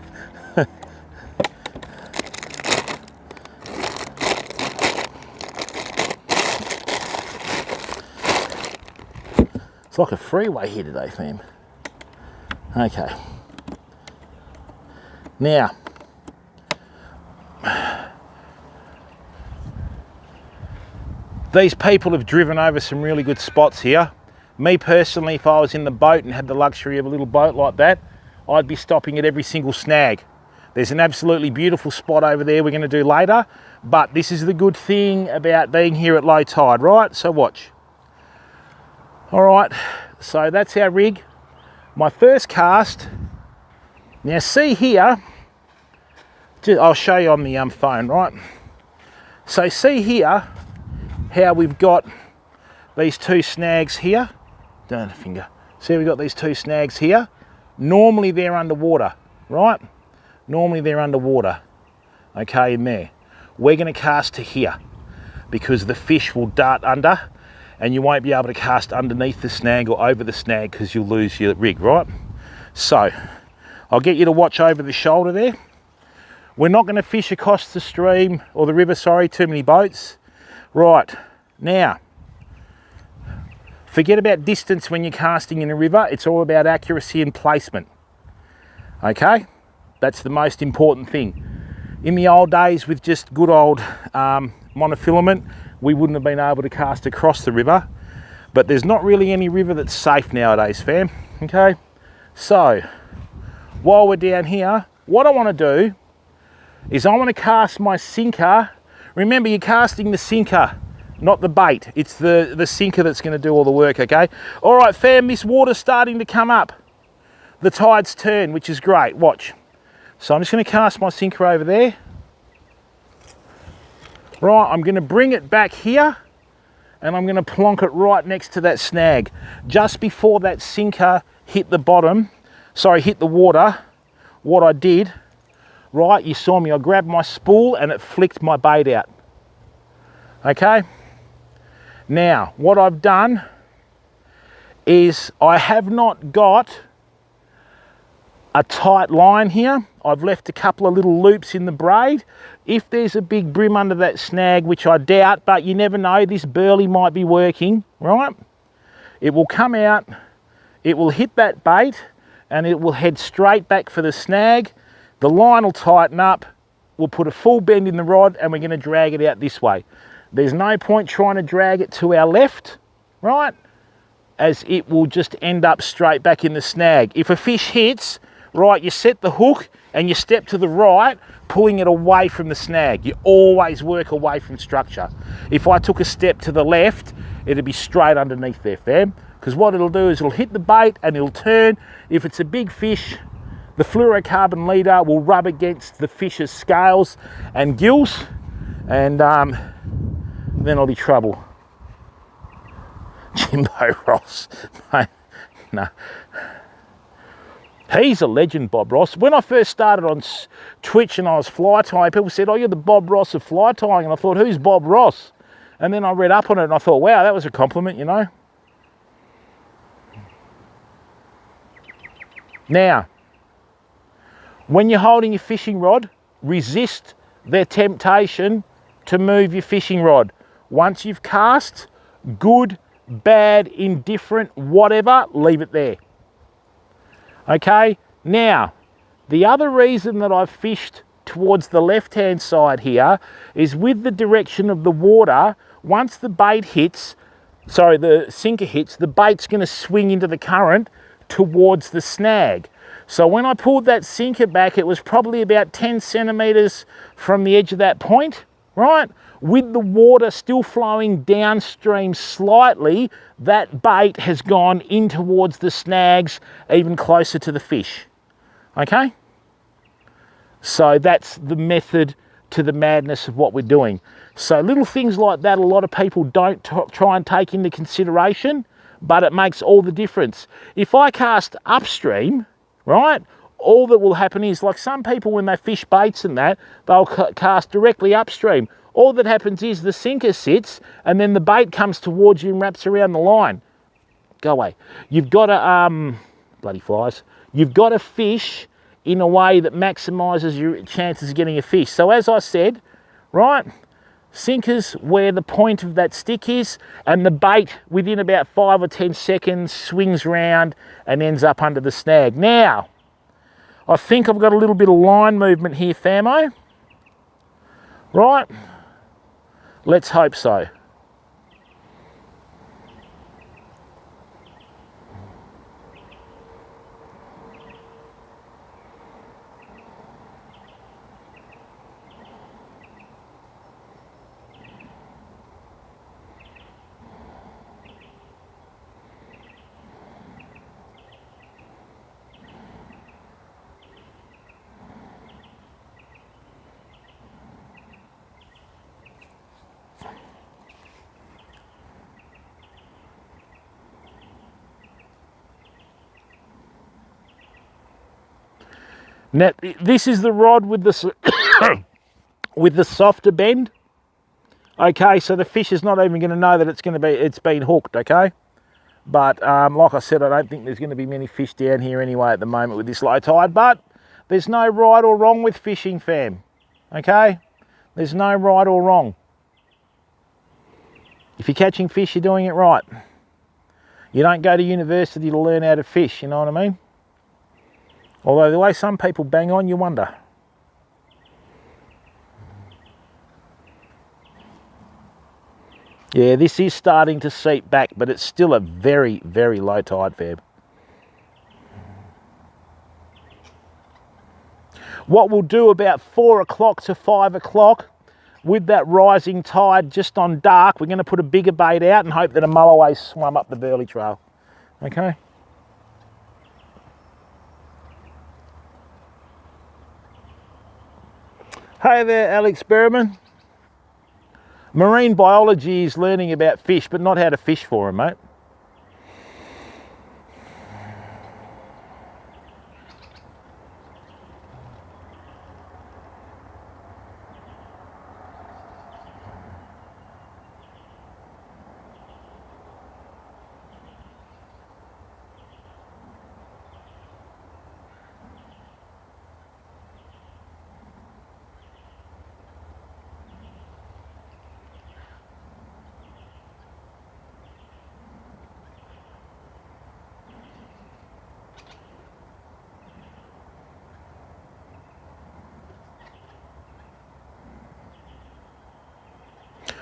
S1: It's like a freeway here today, fam. Okay. Now, these people have driven over some really good spots here. Me personally, if I was in the boat and had the luxury of a little boat like that, I'd be stopping at every single snag. There's an absolutely beautiful spot over there we're going to do later, but this is the good thing about being here at low tide, right? So watch. All right, so that's our rig. My first cast. Now see here, I'll show you on the phone, right? So see here how we've got these two snags here. Don't finger. See, we've got these two snags here. Normally they're underwater, right? Normally they're underwater, okay, in there. We're going to cast to here because the fish will dart under and you won't be able to cast underneath the snag or over the snag because you'll lose your rig, right? So I'll get you to watch over the shoulder there. We're not going to fish across the stream or the river, sorry, too many boats. Right, now, forget about distance when you're casting in a river. It's all about accuracy and placement. Okay? That's the most important thing. In the old days with just good old monofilament, we wouldn't have been able to cast across the river. But there's not really any river that's safe nowadays, fam. Okay? So, while we're down here, what I want to do is I want to cast my sinker. Remember, you're casting the sinker, not the bait. It's the sinker that's going to do all the work, okay? All right, fam, this water's starting to come up. The tide's turned, which is great. Watch. So I'm just going to cast my sinker over there. Right, I'm going to bring it back here and I'm going to plonk it right next to that snag. Just before that sinker hit the bottom, sorry, hit the water, what I did, right, you saw me, I grabbed my spool and it flicked my bait out. Okay? Now, what I've done is I have not got a tight line here. I've left a couple of little loops in the braid. If there's a big brim under that snag, which I doubt, but you never know, this burley might be working, right? It will come out, it will hit that bait, and it will head straight back for the snag. The line will tighten up, we'll put a full bend in the rod, and we're going to drag it out this way. There's no point trying to drag it to our left, right? As it will just end up straight back in the snag. If a fish hits, right, you set the hook and you step to the right, pulling it away from the snag. You always work away from structure. If I took a step to the left, it'd be straight underneath there, fam. Because what it'll do is it'll hit the bait and it'll turn. If it's a big fish, the fluorocarbon leader will rub against the fish's scales and gills, and then it'll be trouble. Jimbo Ross, mate, no. He's a legend, Bob Ross. When I first started on Twitch and I was fly tying, people said, oh, you're the Bob Ross of fly tying. And I thought, who's Bob Ross? And then I read up on it and I thought, wow, that was a compliment, you know. Now, when you're holding your fishing rod, resist their temptation to move your fishing rod. Once you've cast, good, bad, indifferent, whatever, leave it there. Okay, now, the other reason that I've fished towards the left-hand side here is with the direction of the water, once the bait hits, sorry, the sinker hits, the bait's going to swing into the current towards the snag. So when I pulled that sinker back, it was probably about 10 centimeters from the edge of that point, right? With the water still flowing downstream slightly, that bait has gone in towards the snags, even closer to the fish, okay? So that's the method to the madness of what we're doing. So little things like that, a lot of people don't try and take into consideration, but it makes all the difference. If I cast upstream, right, all that will happen is, like some people when they fish baits and that, they'll cast directly upstream. All that happens is the sinker sits and then the bait comes towards you and wraps around the line. Go away. You've got to, bloody flies, you've got to fish in a way that maximises your chances of getting a fish. So as I said, right, sinkers where the point of that stick is, and the bait within about 5 or 10 seconds swings round and ends up under the snag. Now, I think I've got a little bit of line movement here, famo. Right? Let's hope so. Now, this is the rod with the with the softer bend. Okay, so the fish is not even going to know that it's been hooked. Okay, but like I said, I don't think there's going to be many fish down here anyway at the moment with this low tide. But there's no right or wrong with fishing, fam. Okay, there's no right or wrong. If you're catching fish, you're doing it right. You don't go to university to learn how to fish. You know what I mean? Although the way some people bang on, you wonder. Yeah, this is starting to seep back, but it's still a very, very low tide, fam. What we'll do about 4 o'clock to 5 o'clock, with that rising tide just on dark, we're going to put a bigger bait out and hope that a mulloway swum up the Burley trail. Okay? Hey there, Alex Berman. Marine biology is learning about fish, but not how to fish for them, mate.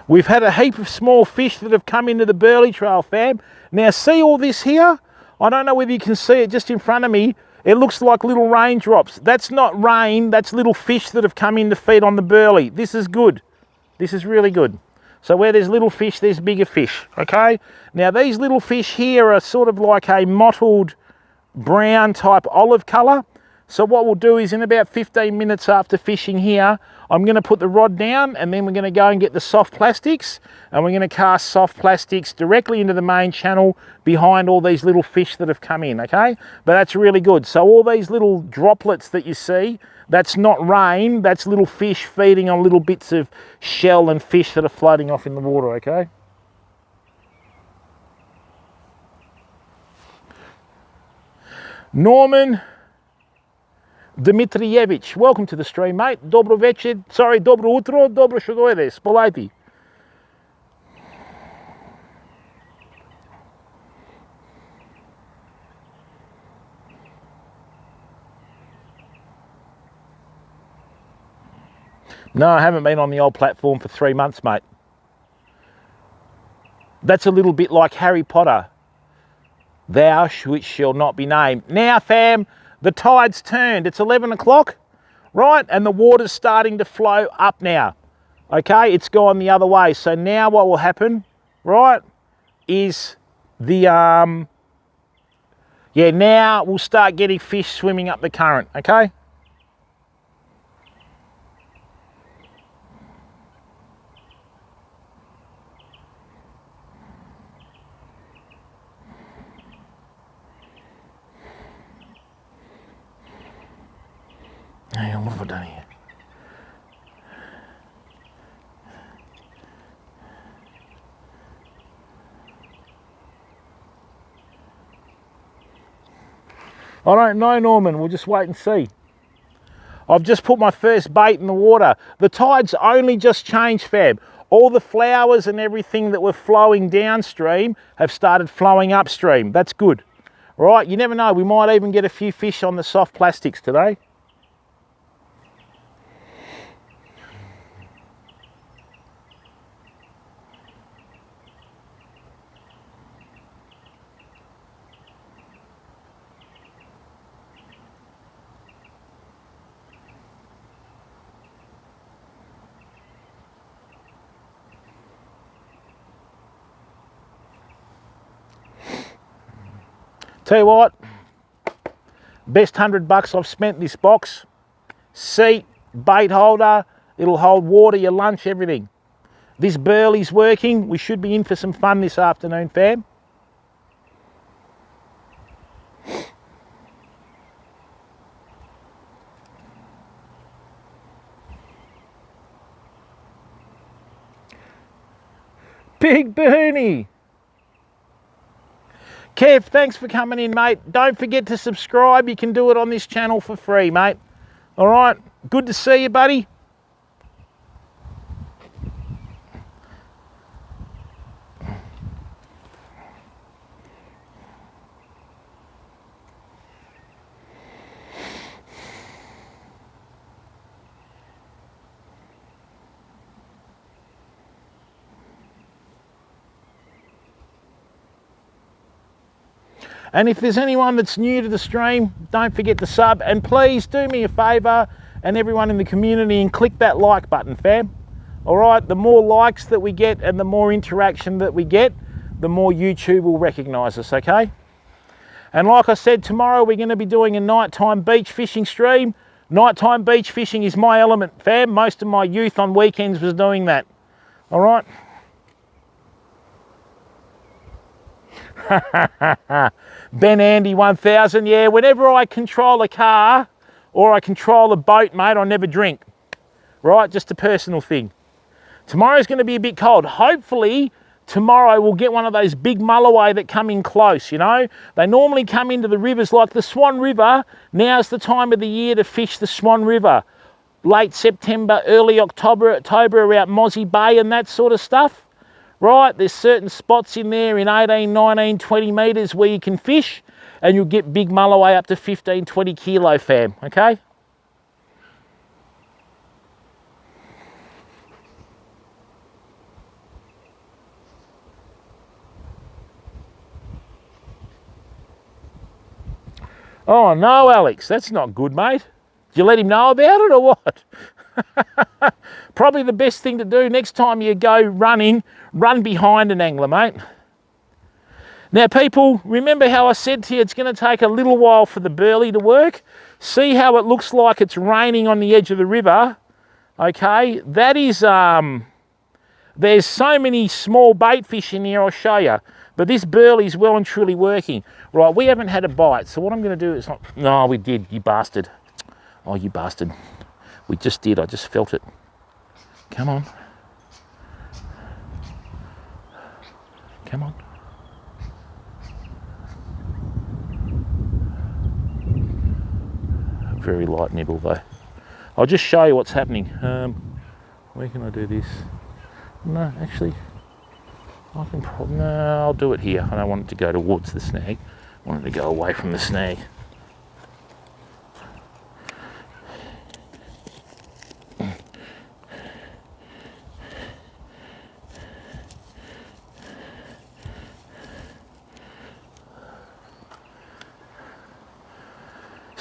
S1: We've had a heap of small fish that have come into the Burley trail, fam. Now see all this here? I don't know whether you can see it just in front of me. It looks like little raindrops. That's not rain, that's little fish that have come in to feed on the Burley. This is good. This is really good. So where there's little fish, there's bigger fish, okay? Now these little fish here are sort of like a mottled brown type olive colour. So what we'll do is in about 15 minutes after fishing here, I'm going to put the rod down and then we're going to go and get the soft plastics and we're going to cast soft plastics directly into the main channel behind all these little fish that have come in, okay? But that's really good. So all these little droplets that you see, that's not rain, that's little fish feeding on little bits of shell and fish that are floating off in the water, okay? Norman Dmitrievich, welcome to the stream, mate. Dobro večer, sorry, dobro utro, dobro što dojede, spolajti. No, I haven't been on the old platform for 3 months, mate. That's a little bit like Harry Potter. thou which shall not be named. Now, fam, the tide's turned. It's 11 o'clock, right? And the water's starting to flow up now. Okay, it's gone the other way. So now what will happen, right, is the, now we'll start getting fish swimming up the current, okay? Hang on, what have I done here? I don't know, Norman. We'll just wait and see. I've just put my first bait in the water. The tide's only just changed, fam. All the flowers and everything that were flowing downstream have started flowing upstream. That's good. Right, you never know. We might even get a few fish on the soft plastics today. Tell you what, best $100 I've spent this box. Seat, bait holder, it'll hold water, your lunch, everything. This Burley's working. We should be in for some fun this afternoon, fam. Big Bernie. Kev, thanks for coming in, mate. Don't forget to subscribe. You can do it on this channel for free, mate. All right. Good to see you, buddy. And if there's anyone that's new to the stream, don't forget to sub. And please do me a favour and everyone in the community and click that like button, fam. All right, the more likes that we get and the more interaction that we get, the more YouTube will recognise us, okay? And like I said, tomorrow we're going to be doing a nighttime beach fishing stream. Nighttime beach fishing is my element, fam. Most of my youth on weekends was doing that. All right? Ben Andy 1000, yeah, whenever I control a car or I control a boat, mate, I never drink, right? Just a personal thing. Tomorrow's going to be a bit cold. Hopefully tomorrow we'll get one of those big mulloway that come in close, you know. They normally come into the rivers like the Swan River. Now's the time of the year to fish the Swan River. Late September, early October around Mozzie Bay and that sort of stuff. Right, there's certain spots in there in 18, 19, 20 metres where you can fish and you'll get big mulloway up to 15, 20 kilo, fam, okay? Oh no, Alex, that's not good, mate. Did you let him know about it or what? Probably the best thing to do next time you go running, run behind an angler, mate. Now, people, remember how I said to you it's going to take a little while for the Burley to work? See how it looks like it's raining on the edge of the river? Okay, that is, there's so many small bait fish in here, I'll show you. But this Burley's well and truly working. Right, we haven't had a bite, so what I'm going to do is... No, we did, you bastard. Oh, you bastard. We just did, I just felt it. Come on. Come on. Very light nibble though. I'll just show you what's happening. Where can I do this? No, actually, I can probably... No, I'll do it here. I don't want it to go towards the snag. I want it to go away from the snag.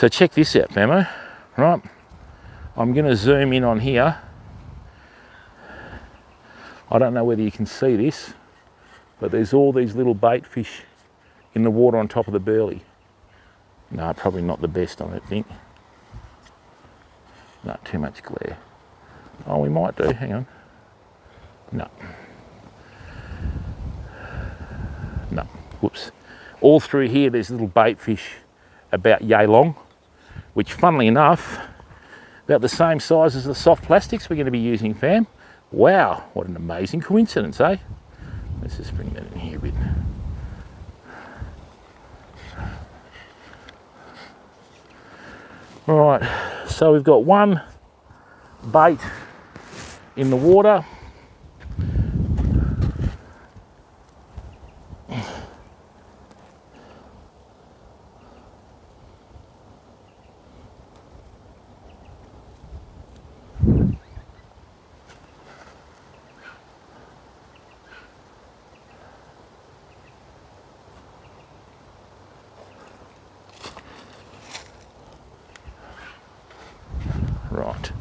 S1: So check this out, famo, right? I'm going to zoom in on here. I don't know whether you can see this, but there's all these little bait fish in the water on top of the Burley. No, probably not the best, I don't think. Not too much glare. Oh, we might do, hang on. No. No, whoops. All through here there's little bait fish about yay long, which funnily enough, about the same size as the soft plastics we're going to be using, fam. Wow, what an amazing coincidence, eh? Let's just bring that in here a bit. All right, so we've got one bait in the water. Right.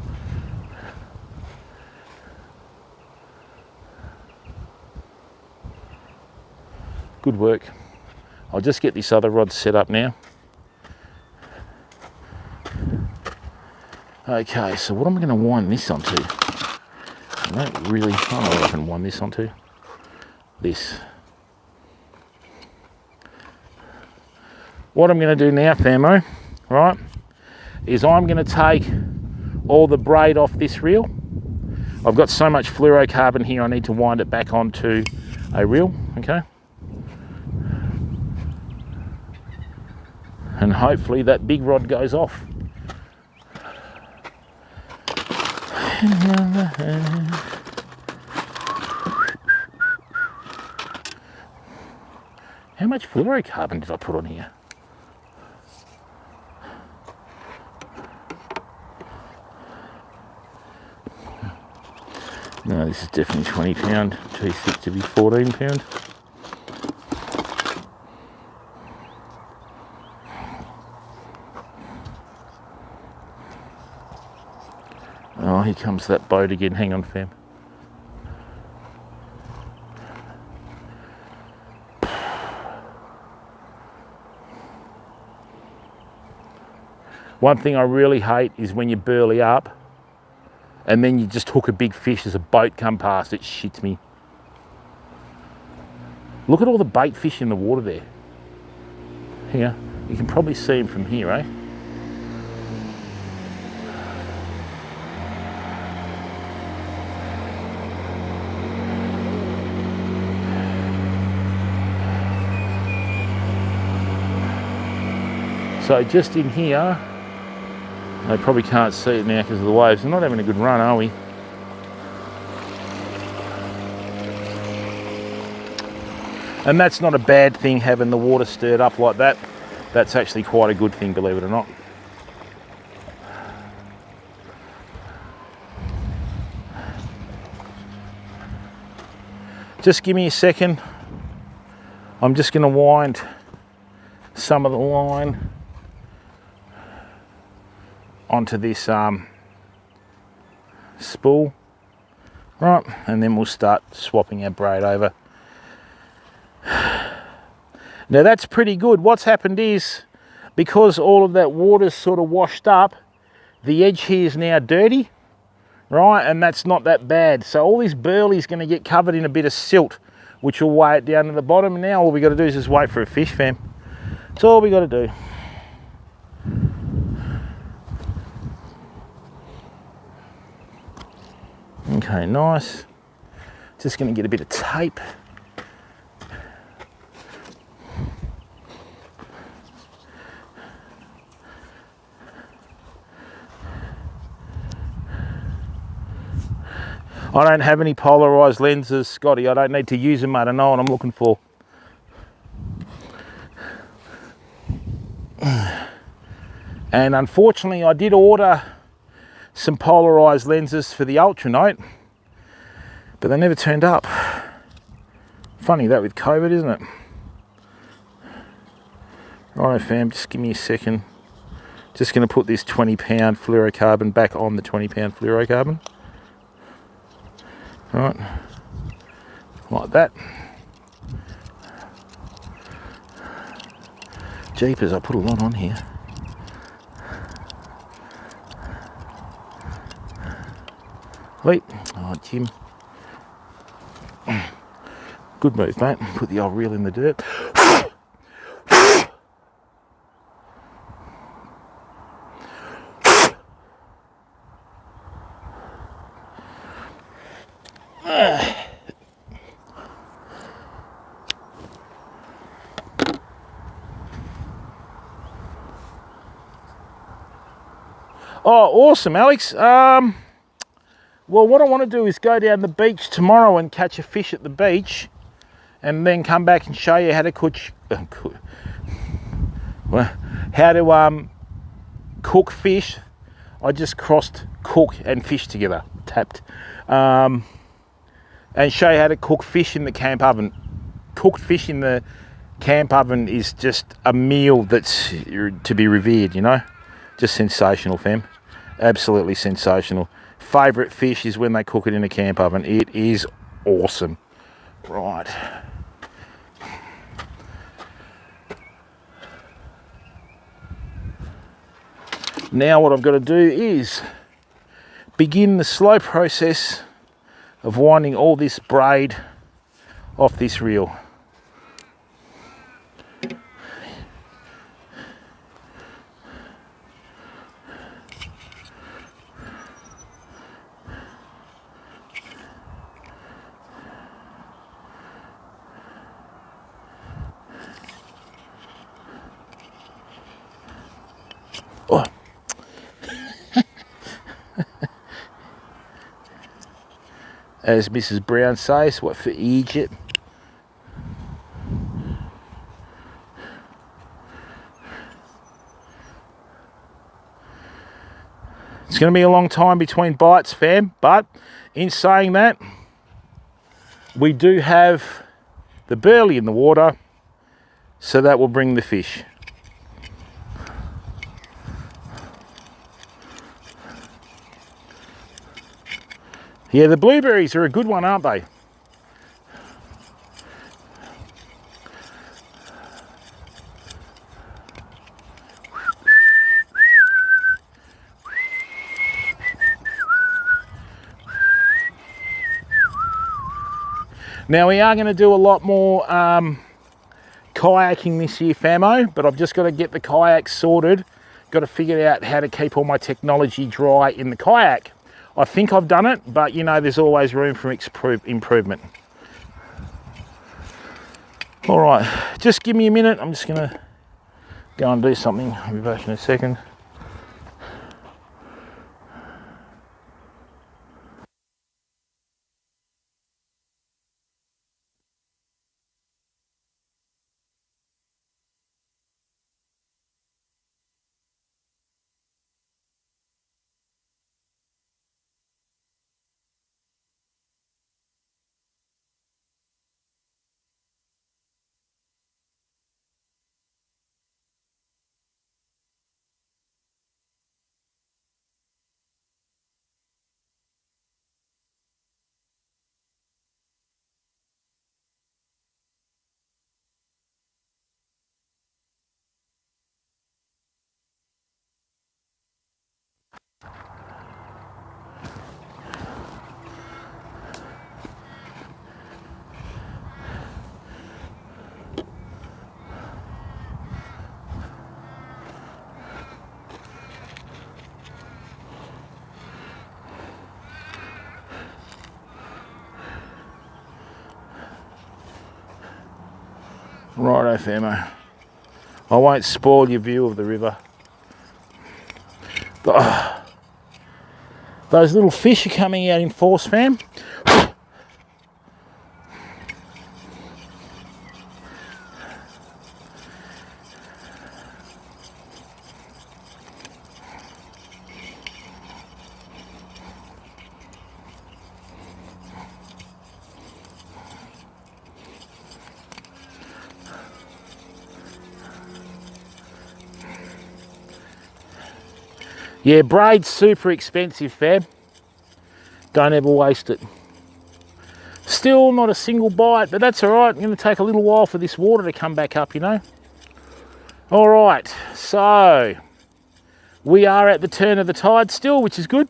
S1: Good work. I'll just get this other rod set up now. Okay, so what am I going to wind this onto? I don't really, I don't know what I can wind this onto. This. What I'm going to do now, famo, right, is I'm going to take all the braid off this reel. I've got so much fluorocarbon here, I need to wind it back onto a reel, okay? And hopefully that big rod goes off. How much fluorocarbon did I put on here? No, this is definitely 20 pound, too thick to be 14 pound. Oh, here comes that boat again. Hang on, fam. One thing I really hate is when you burley up and then you just hook a big fish as a boat come past. It shits me. Look at all the bait fish in the water there. Here, you can probably see them from here, eh? So just in here, they probably can't see it now because of the waves. We're not having a good run, are we? And that's not a bad thing, having the water stirred up like that. That's actually quite a good thing, believe it or not. Just give me a second. I'm just going to wind some of the line onto this spool, right, and then we'll start swapping our braid over. Now that's pretty good. What's happened is, because all of that water's sort of washed up, the edge here is now dirty, right, and that's not that bad. So all this burley is going to get covered in a bit of silt, which will weigh it down to the bottom, and now all we got to do is just wait for a fish, fam. That's all we got to do. Okay, nice. Just going to get a bit of tape. I don't have any polarised lenses, Scotty. I don't need to use them, mate. I know what I'm looking for. And unfortunately, I did order some polarised lenses for the Ultranote, but they never turned up. Funny that with COVID, isn't it? Righto, fam, just give me a second. Just going to put this 20-pound fluorocarbon back on the 20-pound fluorocarbon. Right, like that. Jeepers, I put a lot on here. Wait, oh Jim. Good move, mate. Put the old reel in the dirt. Oh, awesome, Alex. Well, what I want to do is go down the beach tomorrow and catch a fish at the beach, and then come back and show you how to cook fish. I just crossed cook and fish together, tapped, and show you how to cook fish in the camp oven. Cooked fish in the camp oven is just a meal that's to be revered, you know. Just sensational, fam. Absolutely sensational. Favourite fish is when they cook it in a camp oven. It is awesome. Right. Now what I've got to do is begin the slow process of winding all this braid off this reel. Oh. As Mrs. Brown says, what for Egypt? It's going to be a long time between bites, fam, but in saying that, we do have the burley in the water, so that will bring the fish. Yeah, the blueberries are a good one, aren't they? Now we are going to do a lot more kayaking this year, famo, but I've just got to get the kayak sorted. Got to figure out how to keep all my technology dry in the kayak. I think I've done it, but you know, there's always room for improvement. All right, just give me a minute. I'm just gonna go and do something. I'll be back in a second. Righto, famo. I won't spoil your view of the river. Those little fish are coming out in force, fam. Yeah, braid's super expensive, fam. Don't ever waste it. Still not a single bite, but that's all right. It's going to take a little while for this water to come back up, you know. All right, so we are at the turn of the tide still, which is good.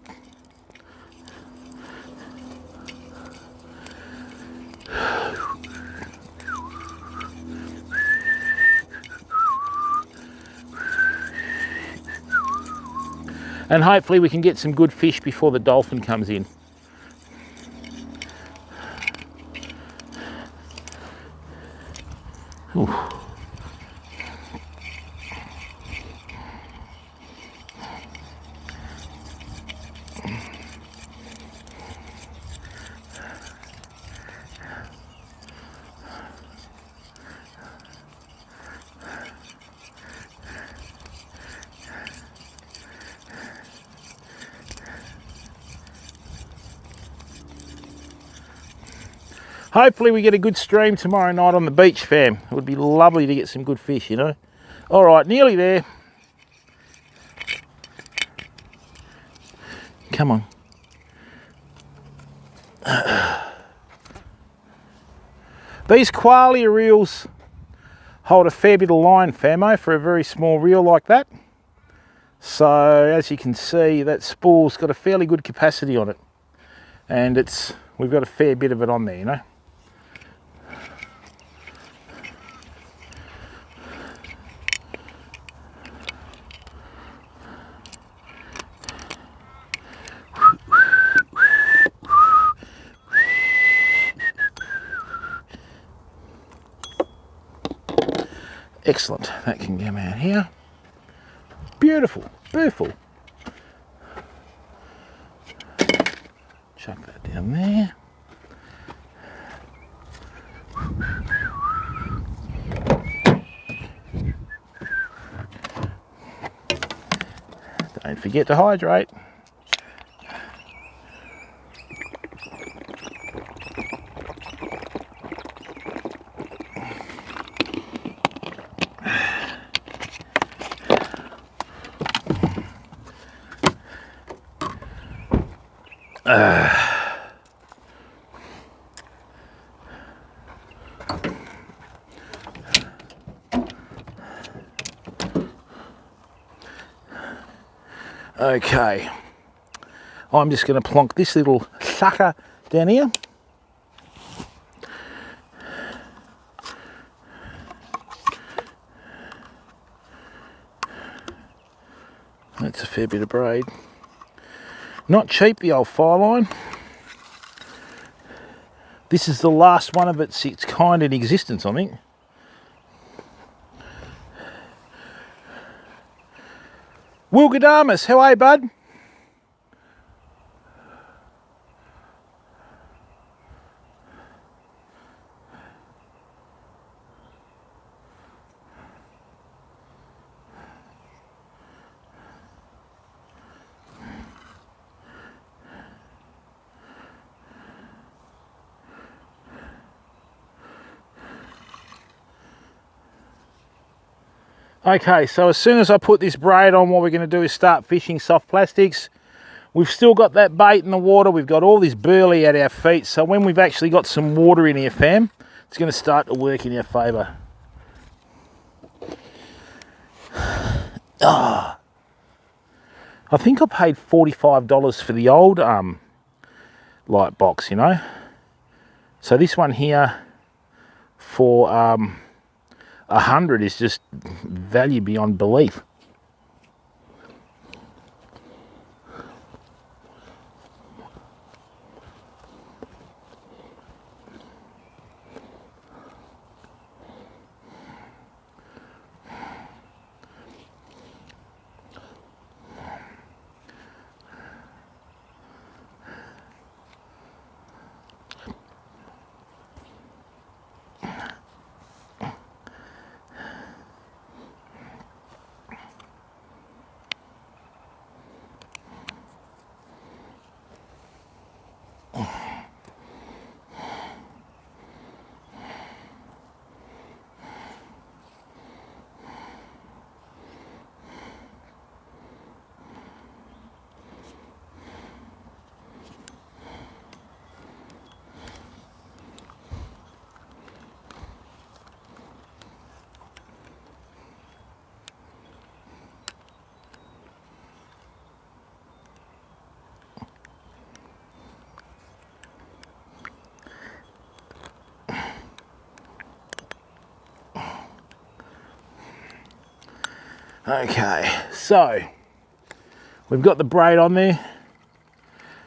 S1: And hopefully we can get some good fish before the dolphin comes in. Ooh. Hopefully we get a good stream tomorrow night on the beach, fam. It would be lovely to get some good fish, you know. All right, nearly there. Come on. These qualia reels hold a fair bit of line, famo, for a very small reel like that. So as you can see, that spool's got a fairly good capacity on it, and we've got a fair bit of it on there, you know. Excellent, that can come out here. Beautiful, beautiful. Chuck that down there. Don't forget to hydrate. Okay, I'm just going to plonk this little sucker down here. That's a fair bit of braid. Not cheap, the old fire line. This is the last one of its kind in existence, I think. Wilgadamus, how are you, bud? Okay, so as soon as I put this braid on, what we're going to do is start fishing soft plastics. We've still got that bait in the water. We've got all this burley at our feet. So when we've actually got some water in here, fam, it's going to start to work in our favour. Oh, I think I paid $45 for the old light box, you know. So this one here for 100 is just value beyond belief. Okay, so we've got the braid on there.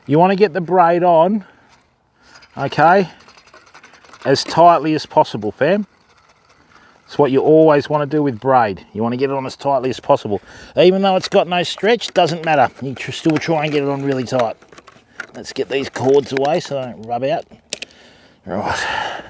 S1: You want to get the braid on, okay, as tightly as possible, fam. It's what you always want to do with braid. You want to get it on as tightly as possible. Even though it's got no stretch, doesn't matter. You still try and get it on really tight. Let's get these cords away so they don't rub out. Right.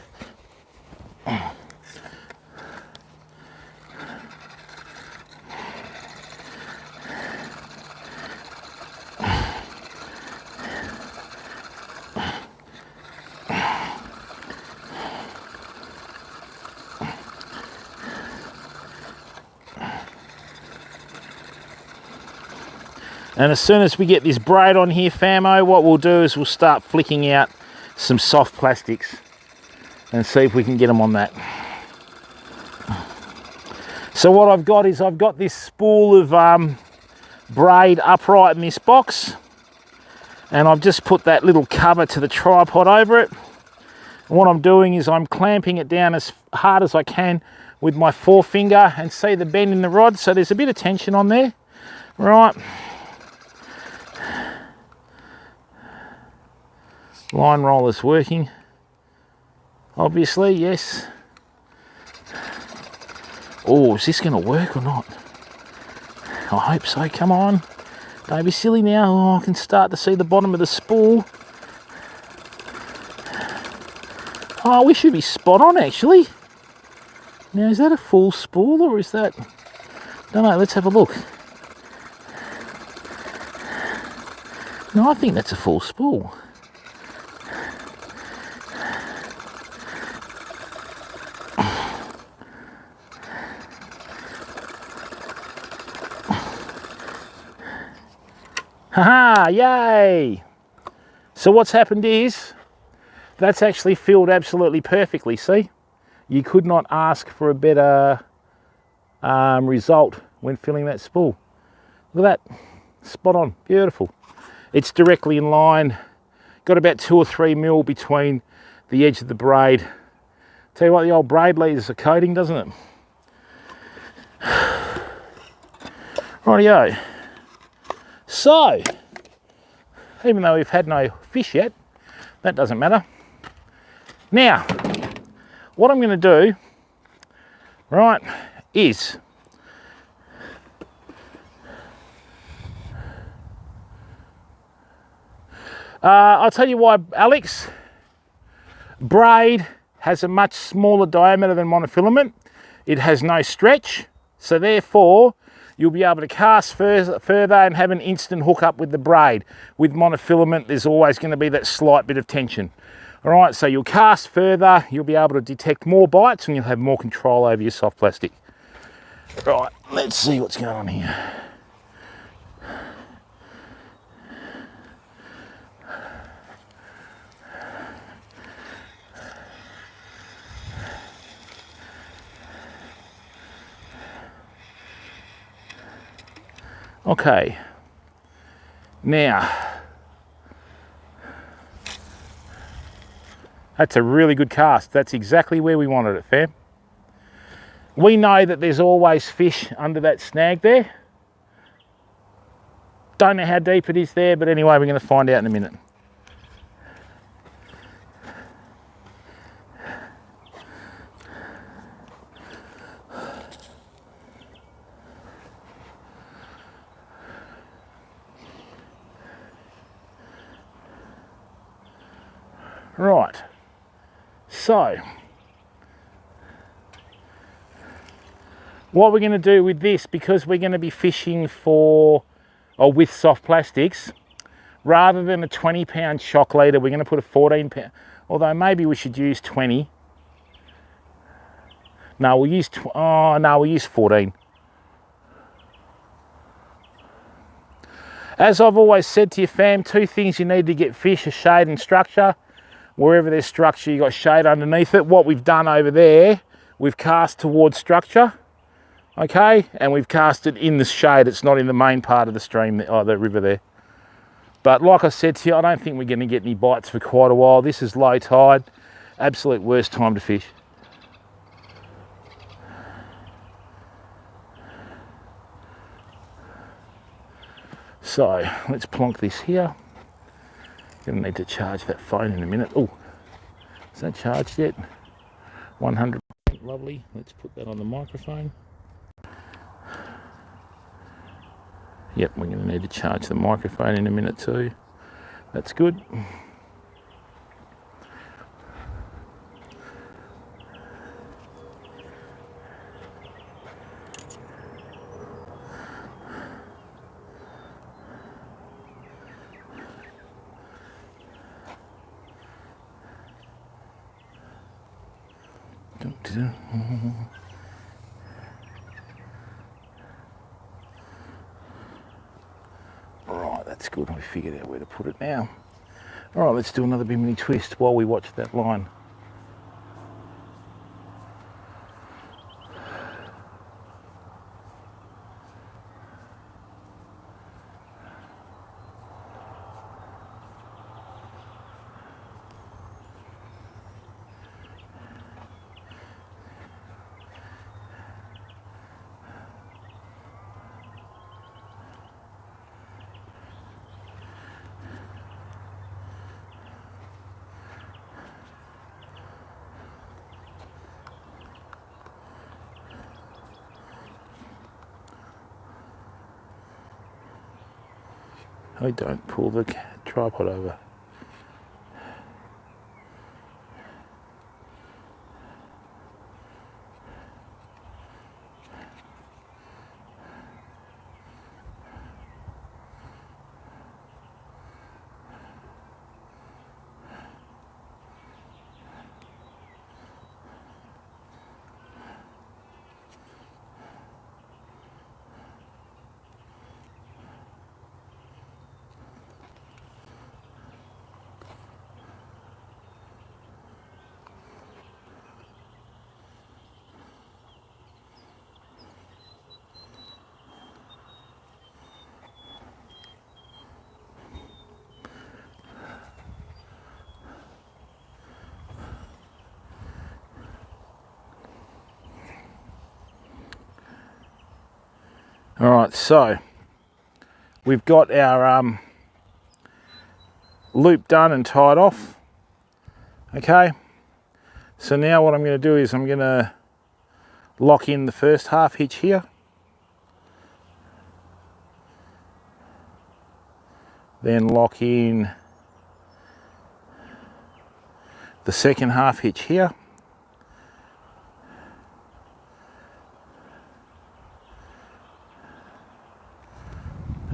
S1: And as soon as we get this braid on here, famo, what we'll do is we'll start flicking out some soft plastics and see if we can get them on that. So what I've got is I've got this spool of braid upright in this box, and I've just put that little cover to the tripod over it. And what I'm doing is I'm clamping it down as hard as I can with my forefinger, and see the bend in the rod, so there's a bit of tension on there, right? Line roller's working, obviously, yes. Oh, is this going to work or not? I hope so, come on. Don't be silly now. Oh, I can start to see the bottom of the spool. Oh, we should be spot on, actually. Now, is that a full spool or is that... Don't know, let's have a look. No, I think that's a full spool. Haha, yay! So what's happened is, that's actually filled absolutely perfectly, see? You could not ask for a better result when filling that spool. Look at that, spot on, beautiful. It's directly in line, got about 2 or 3 mil between the edge of the braid. Tell you what, the old braid leaves a coating, doesn't it? Rightio. So, even though we've had no fish yet, that doesn't matter. Now, what I'm going to do, right, is I'll tell you why, Alex. Braid has a much smaller diameter than monofilament. It has no stretch, so therefore you'll be able to cast further and have an instant hook up with the braid. With monofilament, there's always going to be that slight bit of tension. All right, so you'll cast further, you'll be able to detect more bites, and you'll have more control over your soft plastic. Right, let's see what's going on here. Okay, now, that's a really good cast. That's exactly where we wanted it, fam. We know that there's always fish under that snag there. Don't know how deep it is there, but anyway, we're going to find out in a minute. Right, so what we're going to do with this, because we're going to be fishing for or with soft plastics, rather than a 20-pound shock leader, we're going to put a 14-pound, although maybe we should use 20. No, we'll use, we'll use 14. As I've always said to you, fam, 2 things you need to get fish are shade and structure. Wherever there's structure, you got shade underneath it. What we've done over there, we've cast towards structure, okay? And we've cast it in the shade. It's not in the main part of the stream, the river there. But like I said to you, I don't think we're going to get any bites for quite a while. This is low tide. Absolute worst time to fish. So let's plonk this here. Gonna need to charge that phone in a minute. Oh, is that charged yet? 100%, lovely. Let's put that on the microphone. Yep, we're gonna need to charge the microphone in a minute too. That's good. Alright, that's good. We figured out where to put it now. Alright, let's do another bimini twist while we watch that line. Oh, don't pull the tripod over. Alright, so we've got our loop done and tied off. Okay, so now what I'm going to do is I'm going to lock in the first half hitch here. Then lock in the second half hitch here.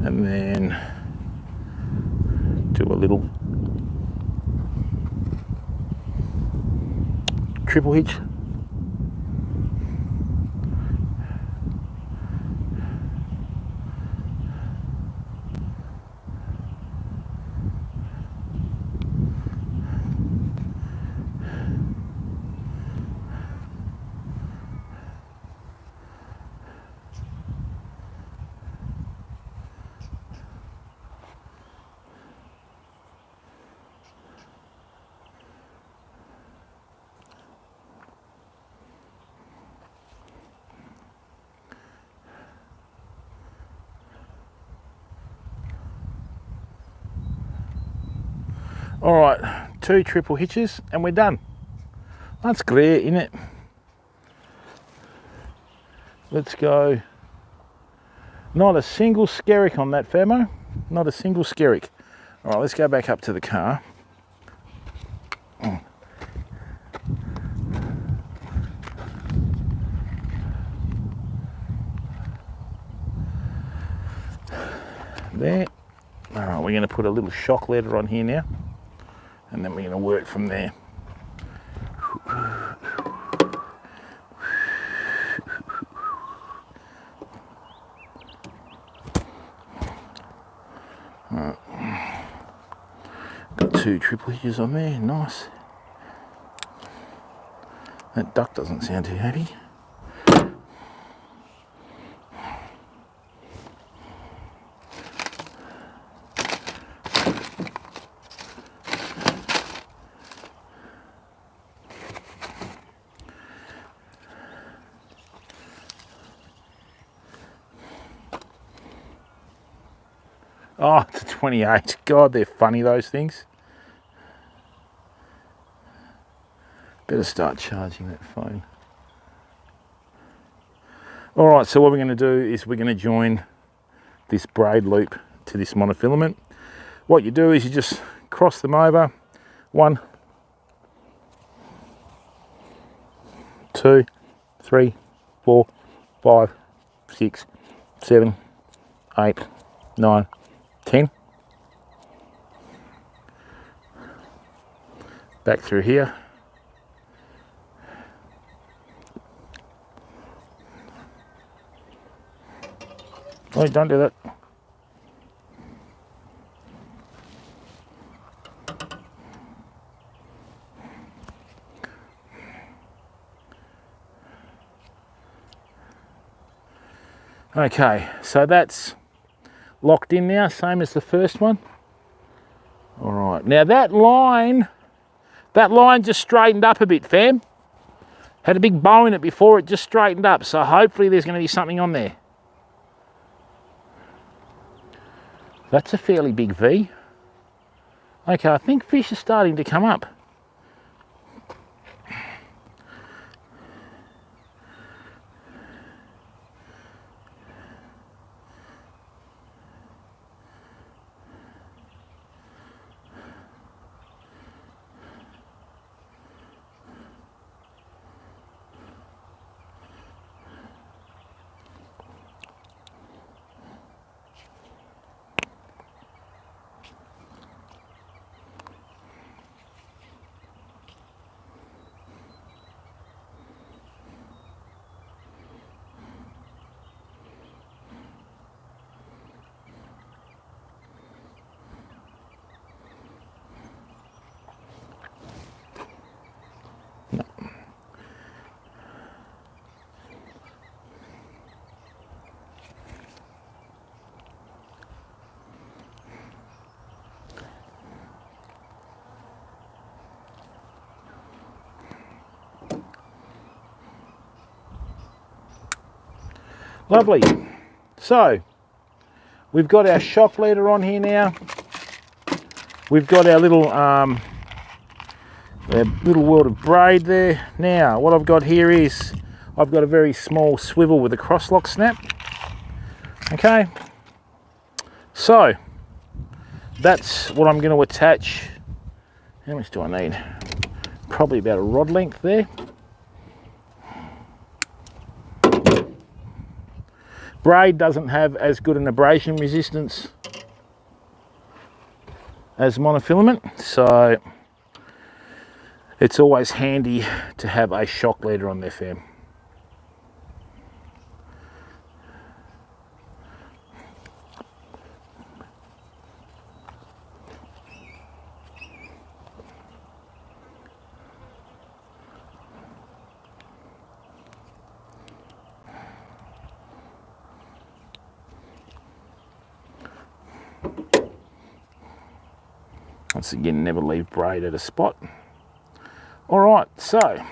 S1: And then do a little triple hitch. All right, 2 triple hitches and we're done. That's great, isn't it? Let's go. Not a single skerrick on that Famo. Not a single skerrick. All right, let's go back up to the car. There. All right, we're going to put a little shock leader on here now. And then we're going to work from there. Right. Got 2 triple hitches on there, nice. That duck doesn't sound too happy. to 28. God, they're funny, those things. Better start charging that phone. All right, so what we're going to do is we're going to join this braid loop to this monofilament. What you do is you just cross them over. 1, 2, 3, 4, 5, 6, 7, 8, 9, 10. Back through here. Oh, don't do that. Okay, so that's locked in now, same as the first one. All right, now that line just straightened up a bit, fam. Had a big bow in it before, it just straightened up, so hopefully there's going to be something on there. That's a fairly big V. Okay, I think fish are starting to come up. Lovely. So we've got our shock leader on here now. We've got our little world of braid there. Now what I've got here is I've got a very small swivel with a cross lock snap. Okay, so that's what I'm going to attach. How much do I need? Probably about a rod length there. Braid doesn't have as good an abrasion resistance as monofilament, so it's always handy to have a shock leader on there, fam. Once again, never leave braid at a spot. All right, so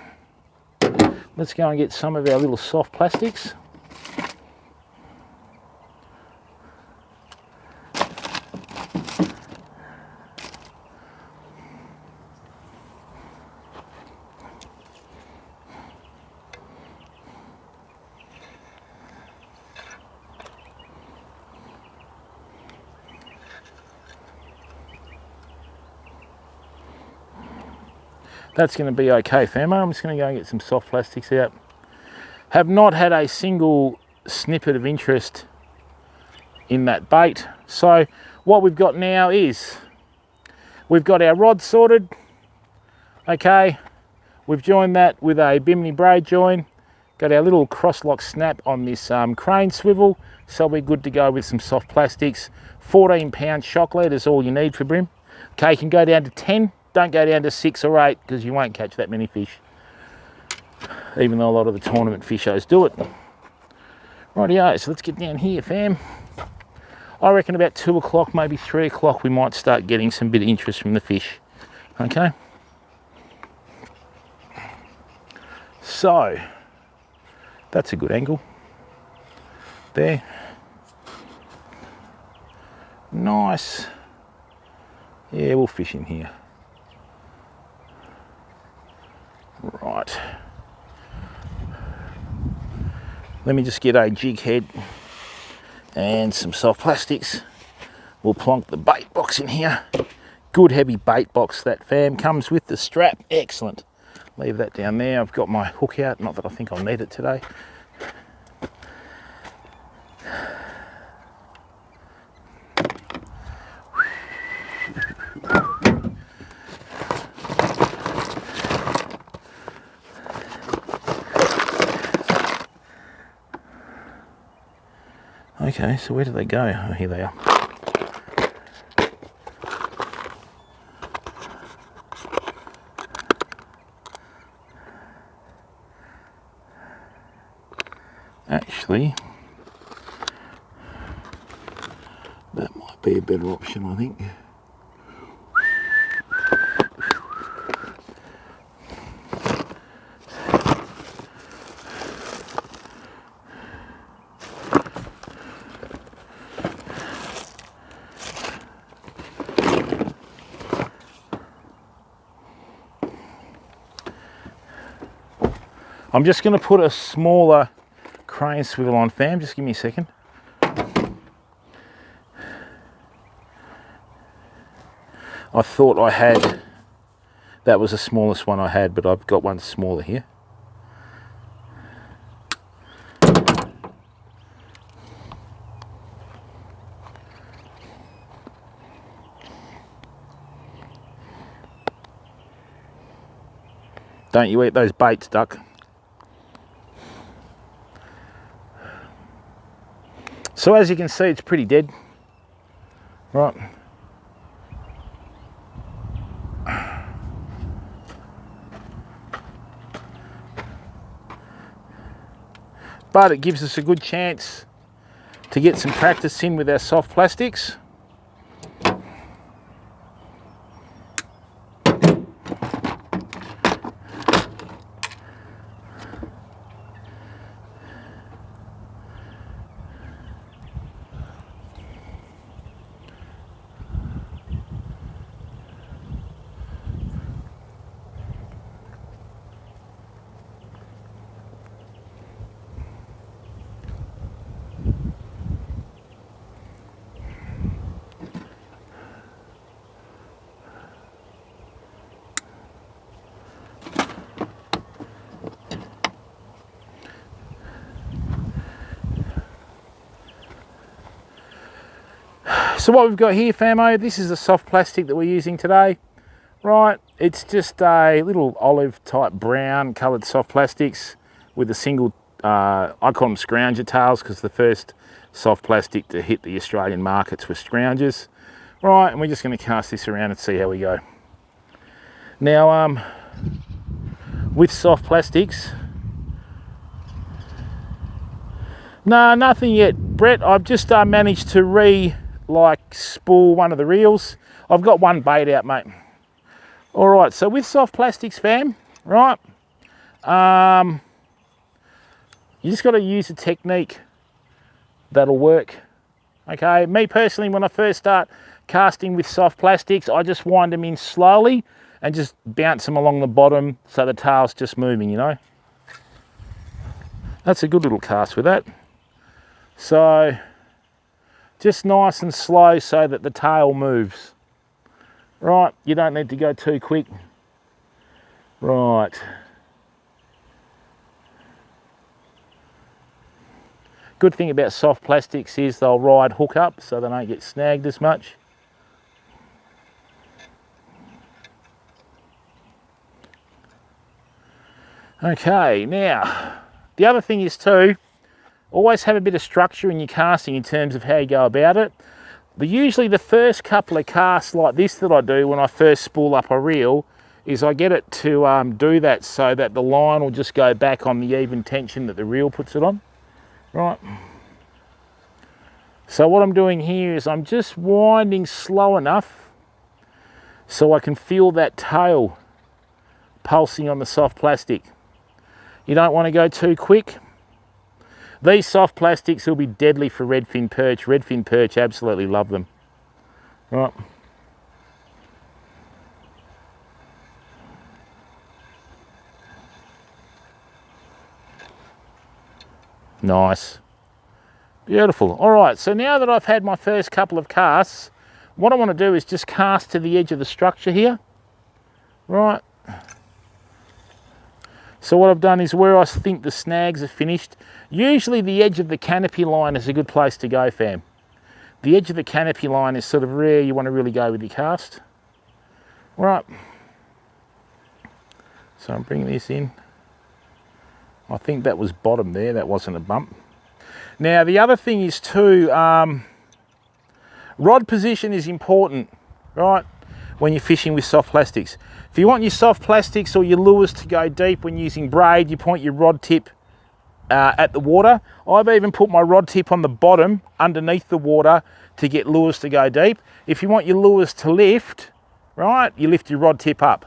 S1: let's go and get some of our little soft plastics. That's going to be okay, famo. I'm just going to go and get some soft plastics out. Have not had a single snippet of interest in that bait. So what we've got now is we've got our rod sorted. Okay, we've joined that with a Bimini braid join. Got our little cross lock snap on this crane swivel. So we're good to go with some soft plastics. 14-pound shock lead is all you need for brim. Okay, you can go down to 10. Don't go down to 6 or 8 because you won't catch that many fish, even though a lot of the tournament fishers do it. Rightio, so let's get down here, fam. I reckon about 2 o'clock, maybe 3 o'clock, we might start getting some bit of interest from the fish. Okay. So that's a good angle there. Nice. Yeah, we'll fish in here. Right. Let me just get a jig head and some soft plastics. We'll plonk the bait box in here. Good heavy bait box, that fam. Comes with the strap. Excellent. Leave that down there. I've got my hook out. Not that I think I'll need it today. Okay, so where do they go? Oh, here they are. Actually, that might be a better option, I think. I'm just going to put a smaller crane swivel on, fam. Just give me a second. I thought I had, that was the smallest one I had, but I've got one smaller here. Don't you eat those baits, duck. So as you can see, it's pretty dead, right? But it gives us a good chance to get some practice in with our soft plastics. So what we've got here, famo, this is the soft plastic that we're using today, right? It's just a little olive type brown coloured soft plastics with a single, I call them scrounger tails because the first soft plastic to hit the Australian markets were scroungers, right? And we're just going to cast this around and see how we go. Now, with soft plastics, no, nothing yet, Brett. I've just managed to spool one of the reels. I've got one bait out, mate. All right, so with soft plastics, fam, right, you just got to use a technique that'll work. Okay, me personally, when I first start casting with soft plastics, I just wind them in slowly and just bounce them along the bottom so the tail's just moving, you know. That's a good little cast with that. So just nice and slow so that the tail moves. Right, you don't need to go too quick. Right. Good thing about soft plastics is they'll ride hook up so they don't get snagged as much. Okay, now, the other thing is too, always have a bit of structure in your casting in terms of how you go about it. Usually the first couple of casts like this that I do when I first spool up a reel is I get it to do that so that the line will just go back on the even tension that the reel puts it on. Right. So what I'm doing here is I'm just winding slow enough so I can feel that tail pulsing on the soft plastic. You don't want to go too quick. These soft plastics will be deadly for redfin perch. Redfin perch absolutely love them. Right. Nice. Beautiful. All right, so now that I've had my first couple of casts, what I want to do is just cast to the edge of the structure here. Right. So what I've done is where I think the snags are finished, usually the edge of the canopy line is a good place to go, fam. The edge of the canopy line is sort of where you want to really go with your cast. Right. So I'm bringing this in. I think that was bottom there, that wasn't a bump. Now the other thing is too, rod position is important, right? When you're fishing with soft plastics. If you want your soft plastics or your lures to go deep when using braid, you point your rod tip at the water. I've even put my rod tip on the bottom underneath the water to get lures to go deep. If you want your lures to lift, right, you lift your rod tip up.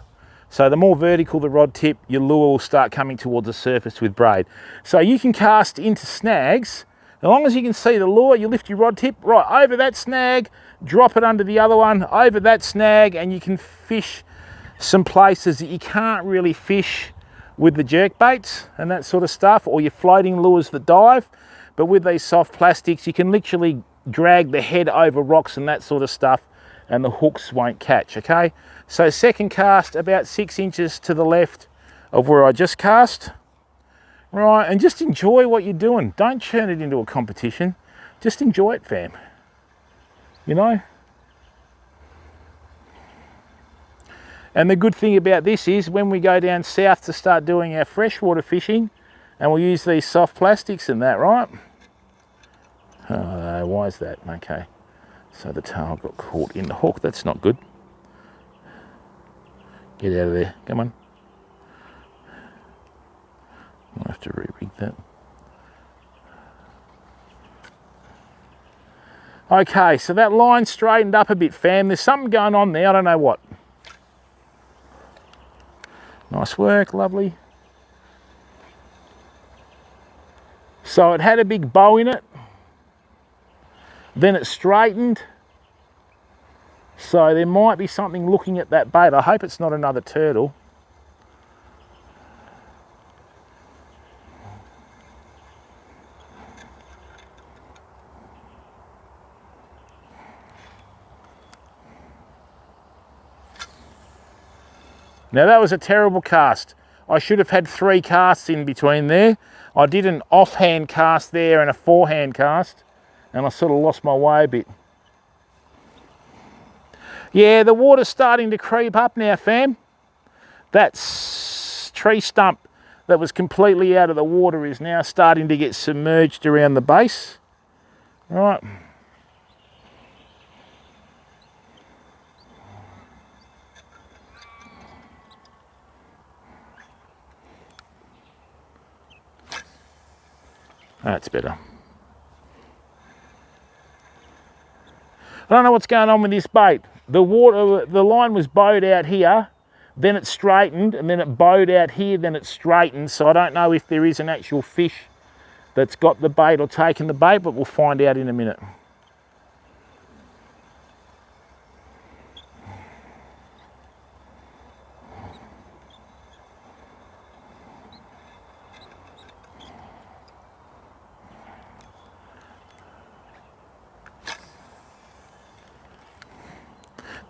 S1: So the more vertical the rod tip, your lure will start coming towards the surface with braid. So you can cast into snags, as long as you can see the lure, you lift your rod tip, right, over that snag, drop it under the other one, over that snag, and you can fish some places that you can't really fish with the jerk baits and that sort of stuff, or your floating lures that dive. But with these soft plastics, you can literally drag the head over rocks and that sort of stuff, and the hooks won't catch, okay? So second cast about 6 inches to the left of where I just cast, right? And just enjoy what you're doing. Don't turn it into a competition. Just enjoy it, fam. You know? And the good thing about this is when we go down south to start doing our freshwater fishing, and we'll use these soft plastics and that, right? Oh, why is that? Okay. So the tail got caught in the hook. That's not good. Get out of there. Come on. I'll have to re-rig that. Okay, so that line straightened up a bit, fam. There's something going on there. I don't know what. Nice work, lovely. So it had a big bow in it. Then it straightened. So there might be something looking at that bait. I hope it's not another turtle. Now that was a terrible cast. I should have had 3 casts in between there. I did an offhand cast there and a forehand cast, and I sort of lost my way a bit. Yeah, the water's starting to creep up now, fam. That tree stump that was completely out of the water is now starting to get submerged around the base. Right. That's better. I don't know what's going on with this bait. The line was bowed out here, then it straightened, and then it bowed out here, then it straightened. So I don't know if there is an actual fish that's got the bait or taken the bait, but we'll find out in a minute.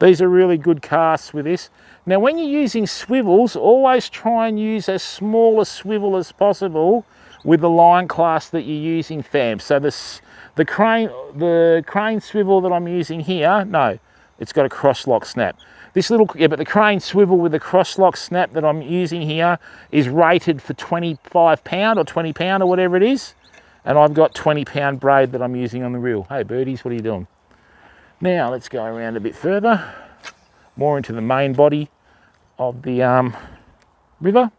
S1: These are really good casts with this. Now when you're using swivels, always try and use as small a swivel as possible with the line class that you're using, fam. So the crane swivel that I'm using here, no, it's got a cross lock snap. This little, yeah, but the crane swivel with the cross lock snap that I'm using here is rated for 25 pound or 20 pound or whatever it is. And I've got 20 pound braid that I'm using on the reel. Hey birdies, what are you doing? Now let's go around a bit further, more into the main body of the river.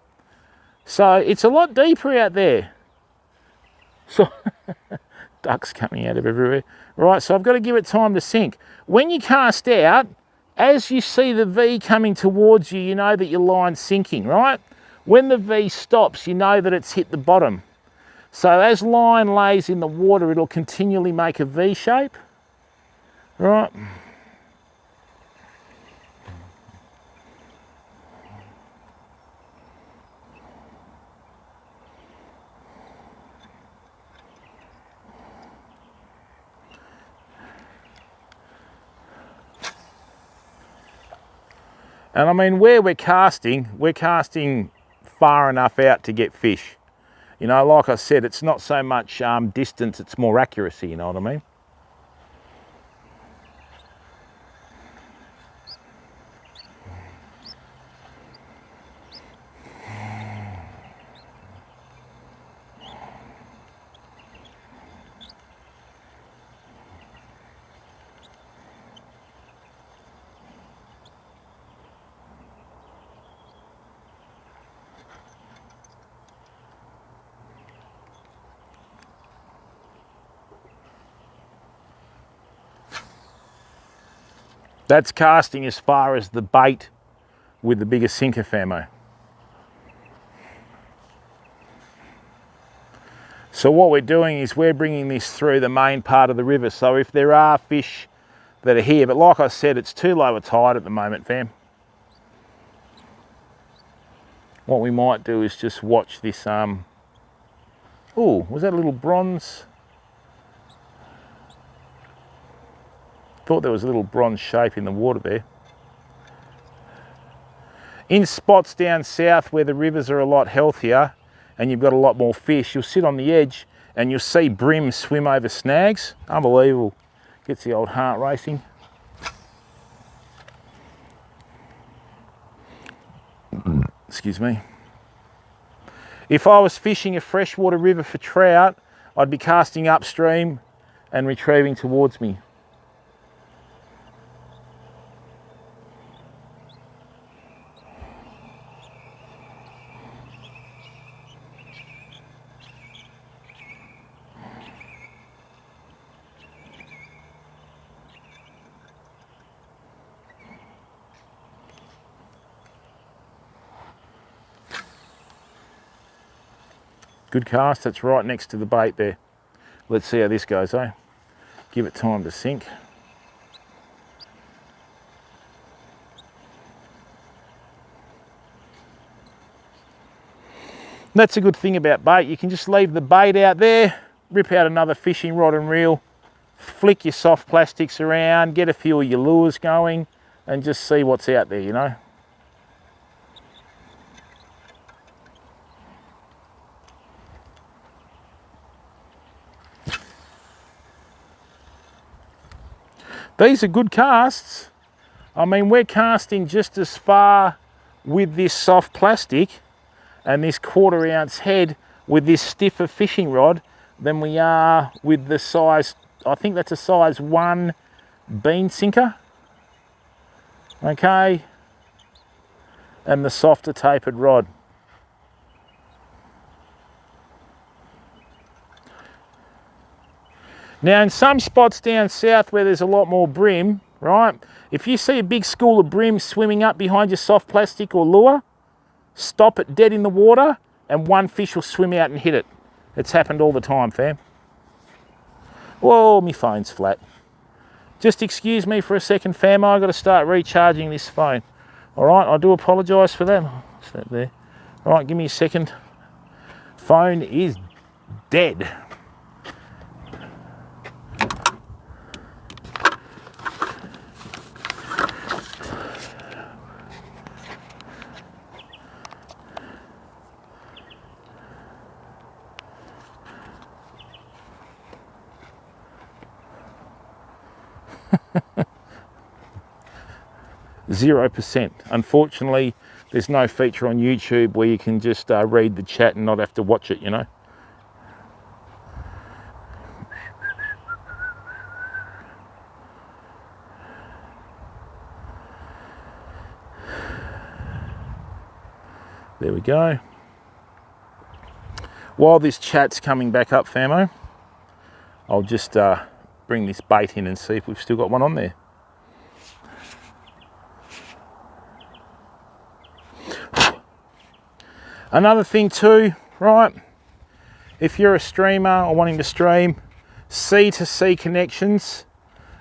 S1: So it's a lot deeper out there. So ducks coming out of everywhere. Right, so I've got to give it time to sink. When you cast out, as you see the V coming towards you, you know that your line's sinking, right? When the V stops, you know that it's hit the bottom. So as line lays in the water, it'll continually make a V shape. Right, And I mean, where we're casting far enough out to get fish. You know, like I said, it's not so much distance, it's more accuracy, you know what I mean? That's casting as far as the bait with the bigger sinker, Famo. So what we're doing is we're bringing this through the main part of the river. So if there are fish that are here, but like I said, it's too low a tide at the moment, fam. What we might do is just watch this, oh, was that a little bronze? Thought there was a little bronze shape in the water there. In spots down south where the rivers are a lot healthier and you've got a lot more fish, you'll sit on the edge and you'll see brim swim over snags. Unbelievable. Gets the old heart racing. Excuse me. If I was fishing a freshwater river for trout, I'd be casting upstream and retrieving towards me. Good cast, that's right next to the bait there. Let's see how this goes, eh? Give it time to sink. That's a good thing about bait. You can just leave the bait out there, rip out another fishing rod and reel, flick your soft plastics around, get a few of your lures going, and just see what's out there, you know? These are good casts. I mean, we're casting just as far with this soft plastic and this 1/4 ounce head with this stiffer fishing rod than we are with the size, I think that's a size 1 bean sinker. Okay. And the softer tapered rod. Now in some spots down south where there's a lot more brim, right? If you see a big school of brim swimming up behind your soft plastic or lure, stop it dead in the water and one fish will swim out and hit it. It's happened all the time, fam. Whoa, my phone's flat. Just excuse me for a second, fam. I've got to start recharging this phone. All right, I do apologise for that. What's that there? All right, give me a second. Phone is dead. 0%. Unfortunately, there's no feature on YouTube where you can just read the chat and not have to watch it, you know. There we go. While this chat's coming back up, famo, I'll just bring this bait in and see if we've still got one on there. Another thing too, right, if you're a streamer or wanting to stream, C2C connections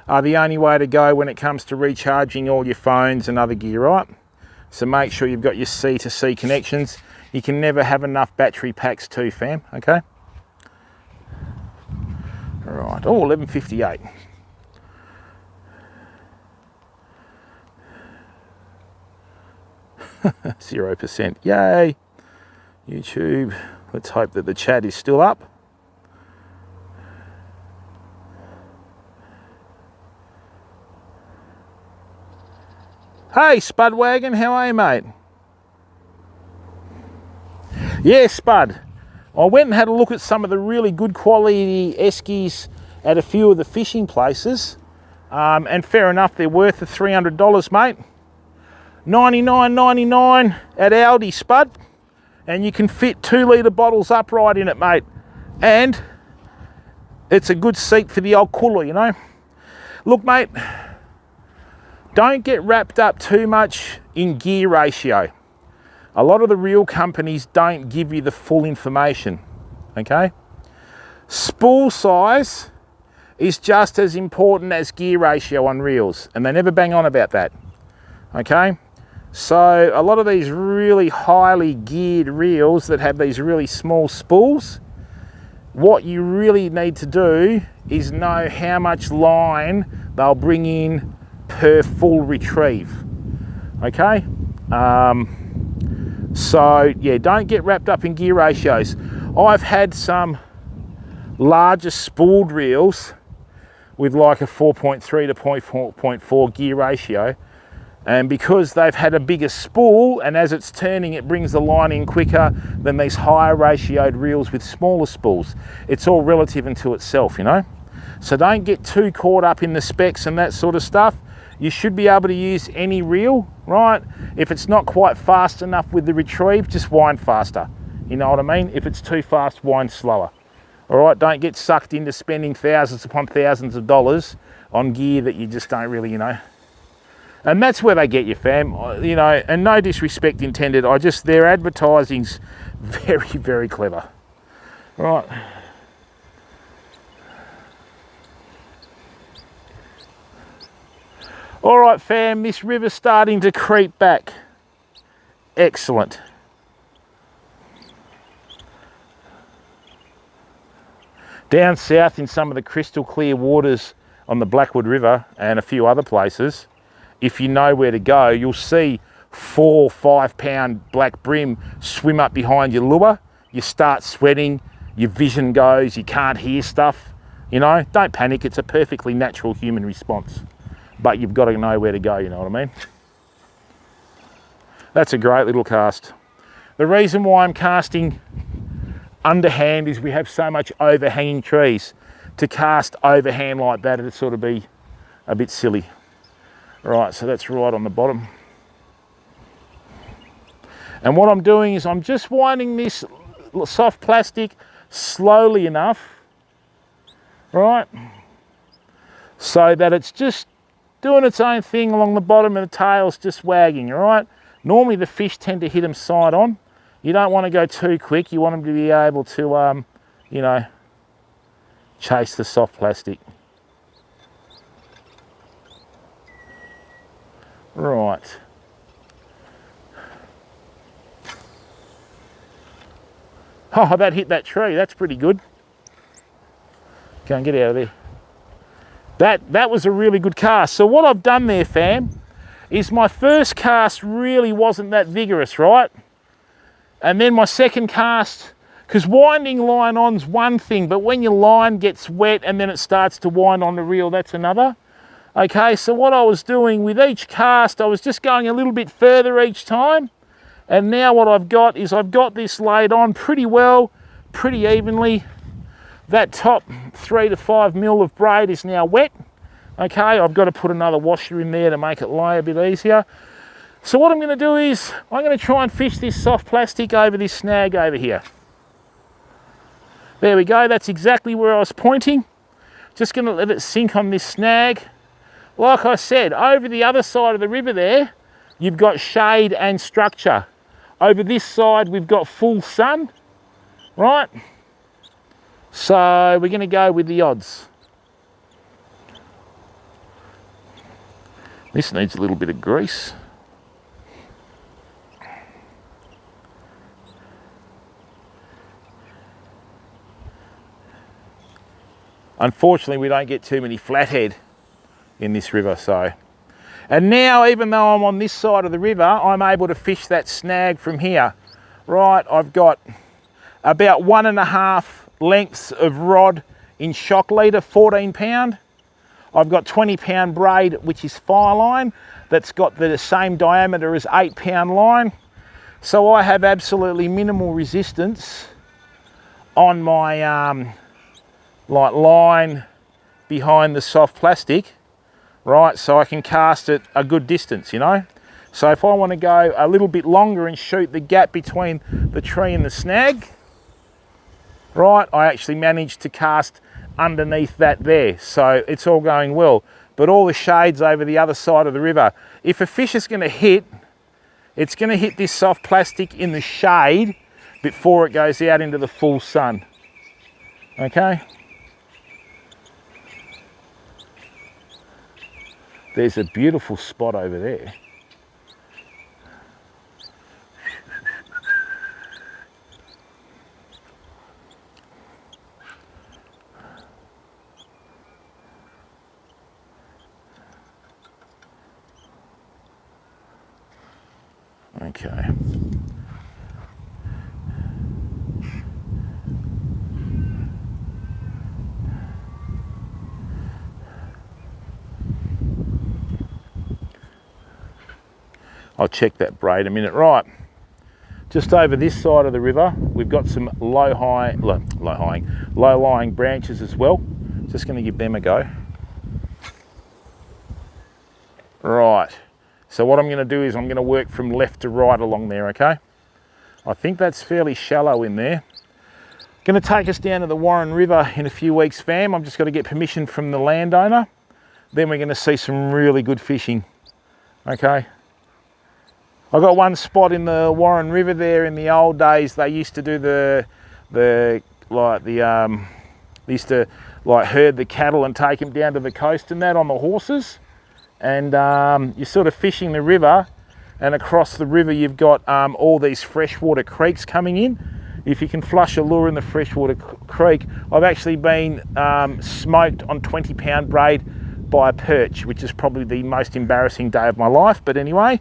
S1: are the only way to go when it comes to recharging all your phones and other gear, right? So make sure you've got your C2C connections. You can never have enough battery packs too, fam, okay? All right, oh, 0%. Yay. YouTube. Let's hope that the chat is still up. Hey, Spudwagon, how are you, mate? Yeah, Spud. I went and had a look at some of the really good quality eskies at a few of the fishing places. And fair enough, they're worth the $300, mate. $99.99 at Aldi, Spud. And you can fit 2 litre bottles upright in it, mate. And it's a good seat for the old cooler, you know. Look, mate, don't get wrapped up too much in gear ratio. A lot of the reel companies don't give you the full information, okay? Spool size is just as important as gear ratio on reels, and they never bang on about that, okay? So a lot of these really highly geared reels that have these really small spools, what you really need to do is know how much line they'll bring in per full retrieve, okay? So yeah, don't get wrapped up in gear ratios. I've had some larger spooled reels with like a 4.3 to 4.4 gear ratio, and because they've had a bigger spool and as it's turning it brings the line in quicker than these higher ratioed reels with smaller spools. It's all relative unto itself, you know. So don't get too caught up in the specs and that sort of stuff. You should be able to use any reel, right? If it's not quite fast enough with the retrieve, just wind faster. You know what I mean? If it's too fast, wind slower. All right, don't get sucked into spending thousands upon thousands of dollars on gear that you just don't really, you know. And that's where they get you, fam. You know, and no disrespect intended. Their advertising's very, very clever. Right. All right, fam, this river's starting to creep back. Excellent. Down south in some of the crystal clear waters on the Blackwood River and a few other places, if you know where to go, you'll see 4 5 pound black brim swim up behind your lure. You start sweating, your vision goes, you can't hear stuff. You know, don't panic, it's a perfectly natural human response. But you've got to know where to go, you know what I mean? That's a great little cast. The reason why I'm casting underhand is we have so much overhanging trees. To cast overhand like that, it'd sort of be a bit silly. Right, so that's right on the bottom. And what I'm doing is I'm just winding this soft plastic slowly enough, right, so that it's just doing its own thing along the bottom and the tail's just wagging, all right? Normally the fish tend to hit them side on. You don't want to go too quick. You want them to be able to, you know, chase the soft plastic. Right. Oh, that hit that tree. That's pretty good. Go and get out of there. That was a really good cast. So what I've done there, fam, is my first cast really wasn't that vigorous, right? And then my second cast, because winding line on's one thing, but when your line gets wet and then it starts to wind on the reel, that's another. Okay, so what I was doing with each cast, I was just going a little bit further each time. And now what I've got is I've got this laid on pretty well, pretty evenly. That top 3 to 5 mil of braid is now wet. Okay, I've got to put another washer in there to make it lay a bit easier. So what I'm going to do is I'm going to try and fish this soft plastic over this snag over here. There we go, that's exactly where I was pointing. Just going to let it sink on this snag. Like I said, over the other side of the river there, you've got shade and structure. Over this side, we've got full sun, right? So we're going to go with the odds. This needs a little bit of grease. Unfortunately, we don't get too many flathead in this river, so. And now, even though I'm on this side of the river, I'm able to fish that snag from here. Right, I've got about 1.5 lengths of rod in shock leader, 14 pound. I've got 20 pound braid, which is fire line, that's got the same diameter as 8 pound line. So I have absolutely minimal resistance on my like line behind the soft plastic, right? So I can cast it a good distance, you know? So if I want to go a little bit longer and shoot the gap between the tree and the snag, right, I actually managed to cast underneath that there. So it's all going well. But all the shades over the other side of the river, if a fish is going to hit, it's going to hit this soft plastic in the shade before it goes out into the full sun. Okay? There's a beautiful spot over there. Okay. I'll check that braid a minute. Right, just over this side of the river, we've got some low-lying branches as well. Just going to give them a go. Right, so what I'm going to do is I'm going to work from left to right along there, okay? I think that's fairly shallow in there. Going to take us down to the Warren River in a few weeks, fam. I've just got to get permission from the landowner. Then we're going to see some really good fishing, okay? I got one spot in the Warren River there. In the old days, they used to do they used to like herd the cattle and take them down to the coast and that on the horses. And you're sort of fishing the river, and across the river you've got all these freshwater creeks coming in. If you can flush a lure in the freshwater creek, I've actually been smoked on 20 pound braid by a perch, which is probably the most embarrassing day of my life. But anyway,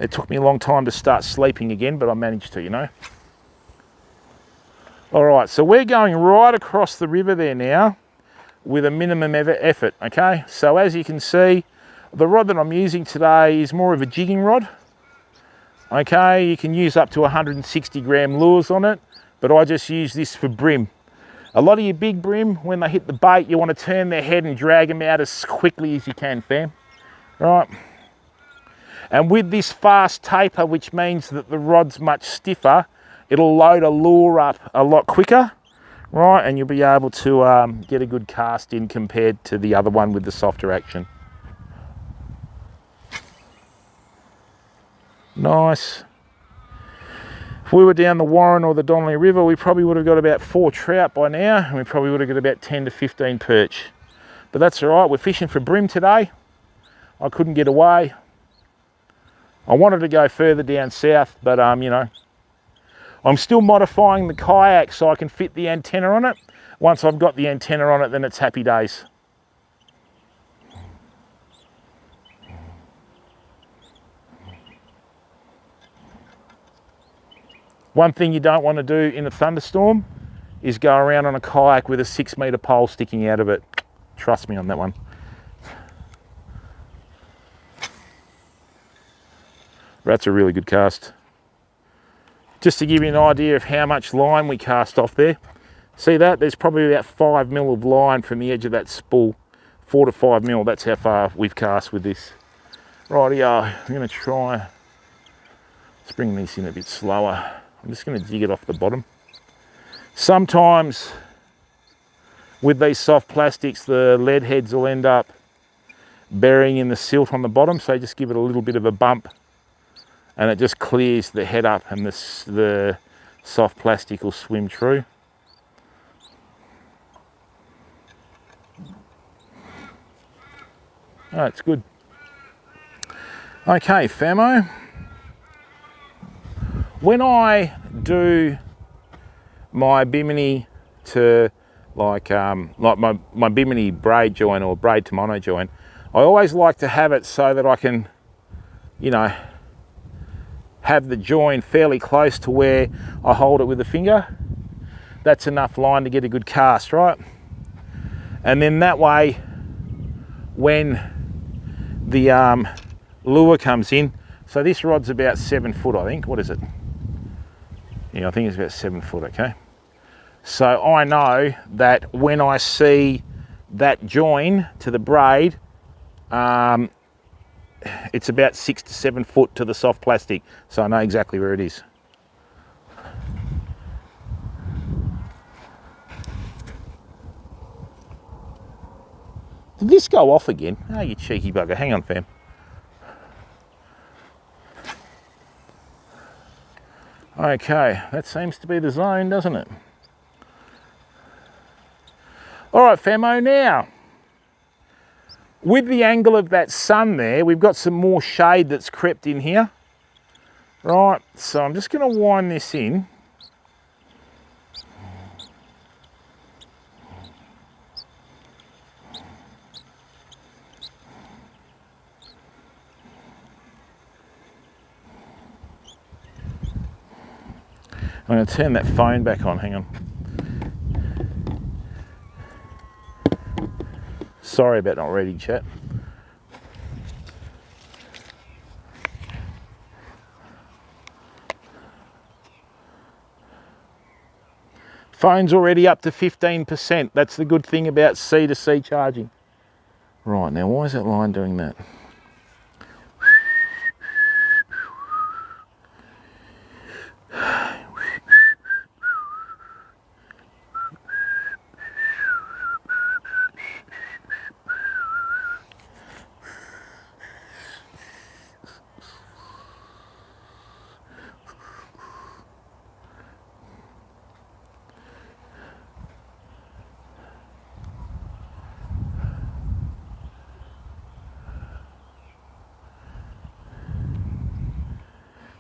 S1: it took me a long time to start sleeping again, but I managed to, you know. All right, so we're going right across the river there now with a minimum effort, okay? So as you can see, the rod that I'm using today is more of a jigging rod, okay? You can use up to 160 gram lures on it, but I just use this for brim. A lot of your big brim, when they hit the bait, you want to turn their head and drag them out as quickly as you can, fam, right? And with this fast taper, which means that the rod's much stiffer, it'll load a lure up a lot quicker, right? And you'll be able to get a good cast in compared to the other one with the softer action. Nice. If we were down the Warren or the Donnelly River, we probably would have got about 4 trout by now, and we probably would have got about 10 to 15 perch. But that's all right, we're fishing for brim today. I couldn't get away. I wanted to go further down south, but you know, I'm still modifying the kayak so I can fit the antenna on it. Once I've got the antenna on it, then it's happy days. One thing you don't want to do in a thunderstorm is go around on a kayak with a 6 metre pole sticking out of it. Trust me on that one. That's a really good cast. Just to give you an idea of how much line we cast off there. See that? There's probably about 5 mil of line from the edge of that spool. 4 to 5 mil, that's how far we've cast with this. Rightio, I'm going to try, let's bring this in a bit slower. I'm just going to jig it off the bottom. Sometimes with these soft plastics, the lead heads will end up burying in the silt on the bottom, so just give it a little bit of a bump and it just clears the head up, and the soft plastic will swim through. Oh, it's good. Okay, famo. When I do my bimini to like my bimini braid joint or braid to mono joint, I always like to have it so that I can, you know, have the join fairly close to where I hold it with the finger. That's enough line to get a good cast, right? And then that way, when the lure comes in, so this rod's about 7 foot, I think. What is it? Yeah, I think it's about 7 foot, okay? So I know that when I see that join to the braid, it's about 6 to 7 foot to the soft plastic. So I know exactly where it is. Did this go off again? Oh, you cheeky bugger. Hang on, fam. Okay, that seems to be the zone, doesn't it? All right, famo, now, with the angle of that sun there, we've got some more shade that's crept in here. Right, so I'm just going to wind this in. I'm going to turn that phone back on, hang on. Sorry about not reading chat. Phone's already up to 15%. That's the good thing about C2C charging. Right, now why is that line doing that?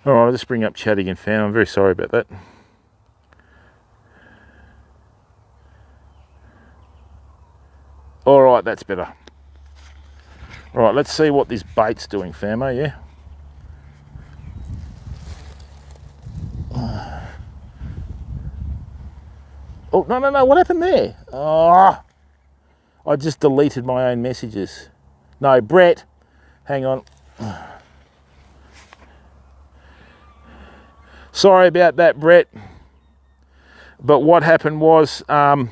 S1: All right, I'll just bring up chat again, fam. I'm very sorry about that. All right, that's better. All right, let's see what this bait's doing, famo, yeah? Oh, no, what happened there? Oh, I just deleted my own messages. No, Brett, hang on. Sorry about that, Brett. But what happened was I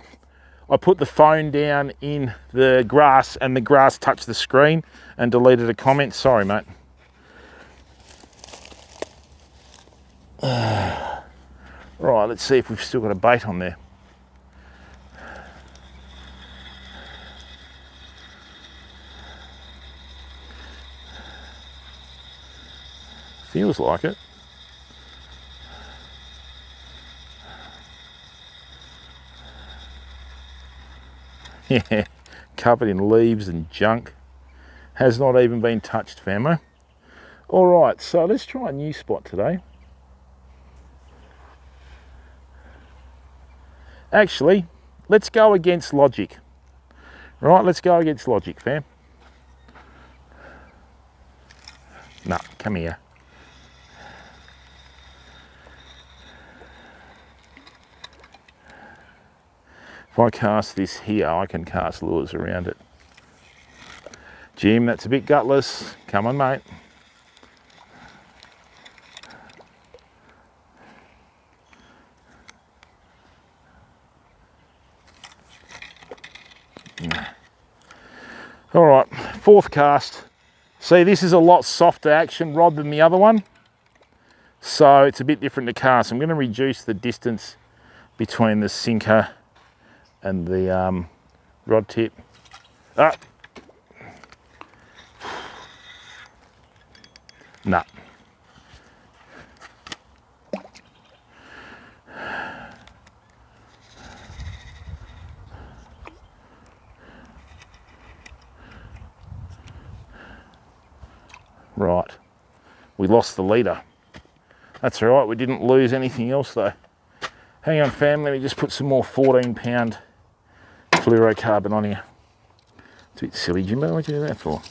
S1: put the phone down in the grass and the grass touched the screen and deleted a comment. Sorry, mate. Right, let's see if we've still got a bait on there. Feels like it. Yeah, covered in leaves and junk. Has not even been touched, famo. All right, so let's try a new spot today. Actually, let's go against logic. Right, let's go against logic, fam. No, come here. If I cast this here, I can cast lures around it. Jim, that's a bit gutless. Come on, mate. All right, fourth cast. See, this is a lot softer action rod than the other one. So it's a bit different to cast. I'm going to reduce the distance between the sinker and the rod tip. Ah. Nah. Right. We lost the leader. That's all right, we didn't lose anything else though. Hang on, fam, let me just put some more 14-pound fluorocarbon on here. It's a bit silly, Jimbo. What'd you do that for?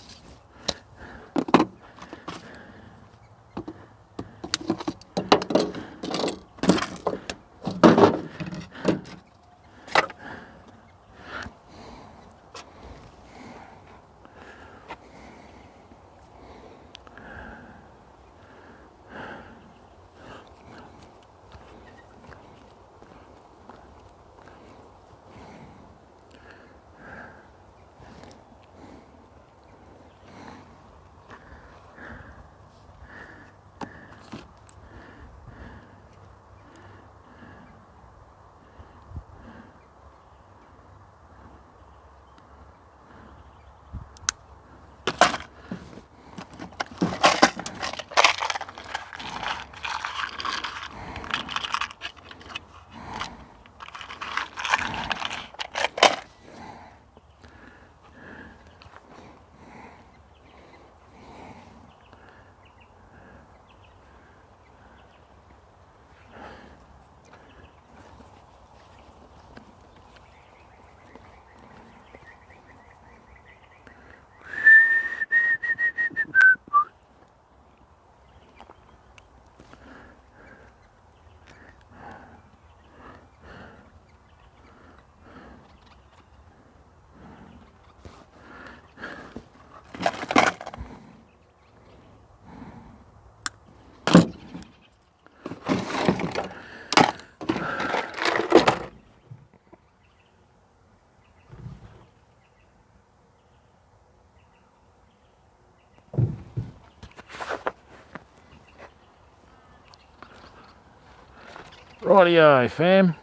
S1: Rightio, fam.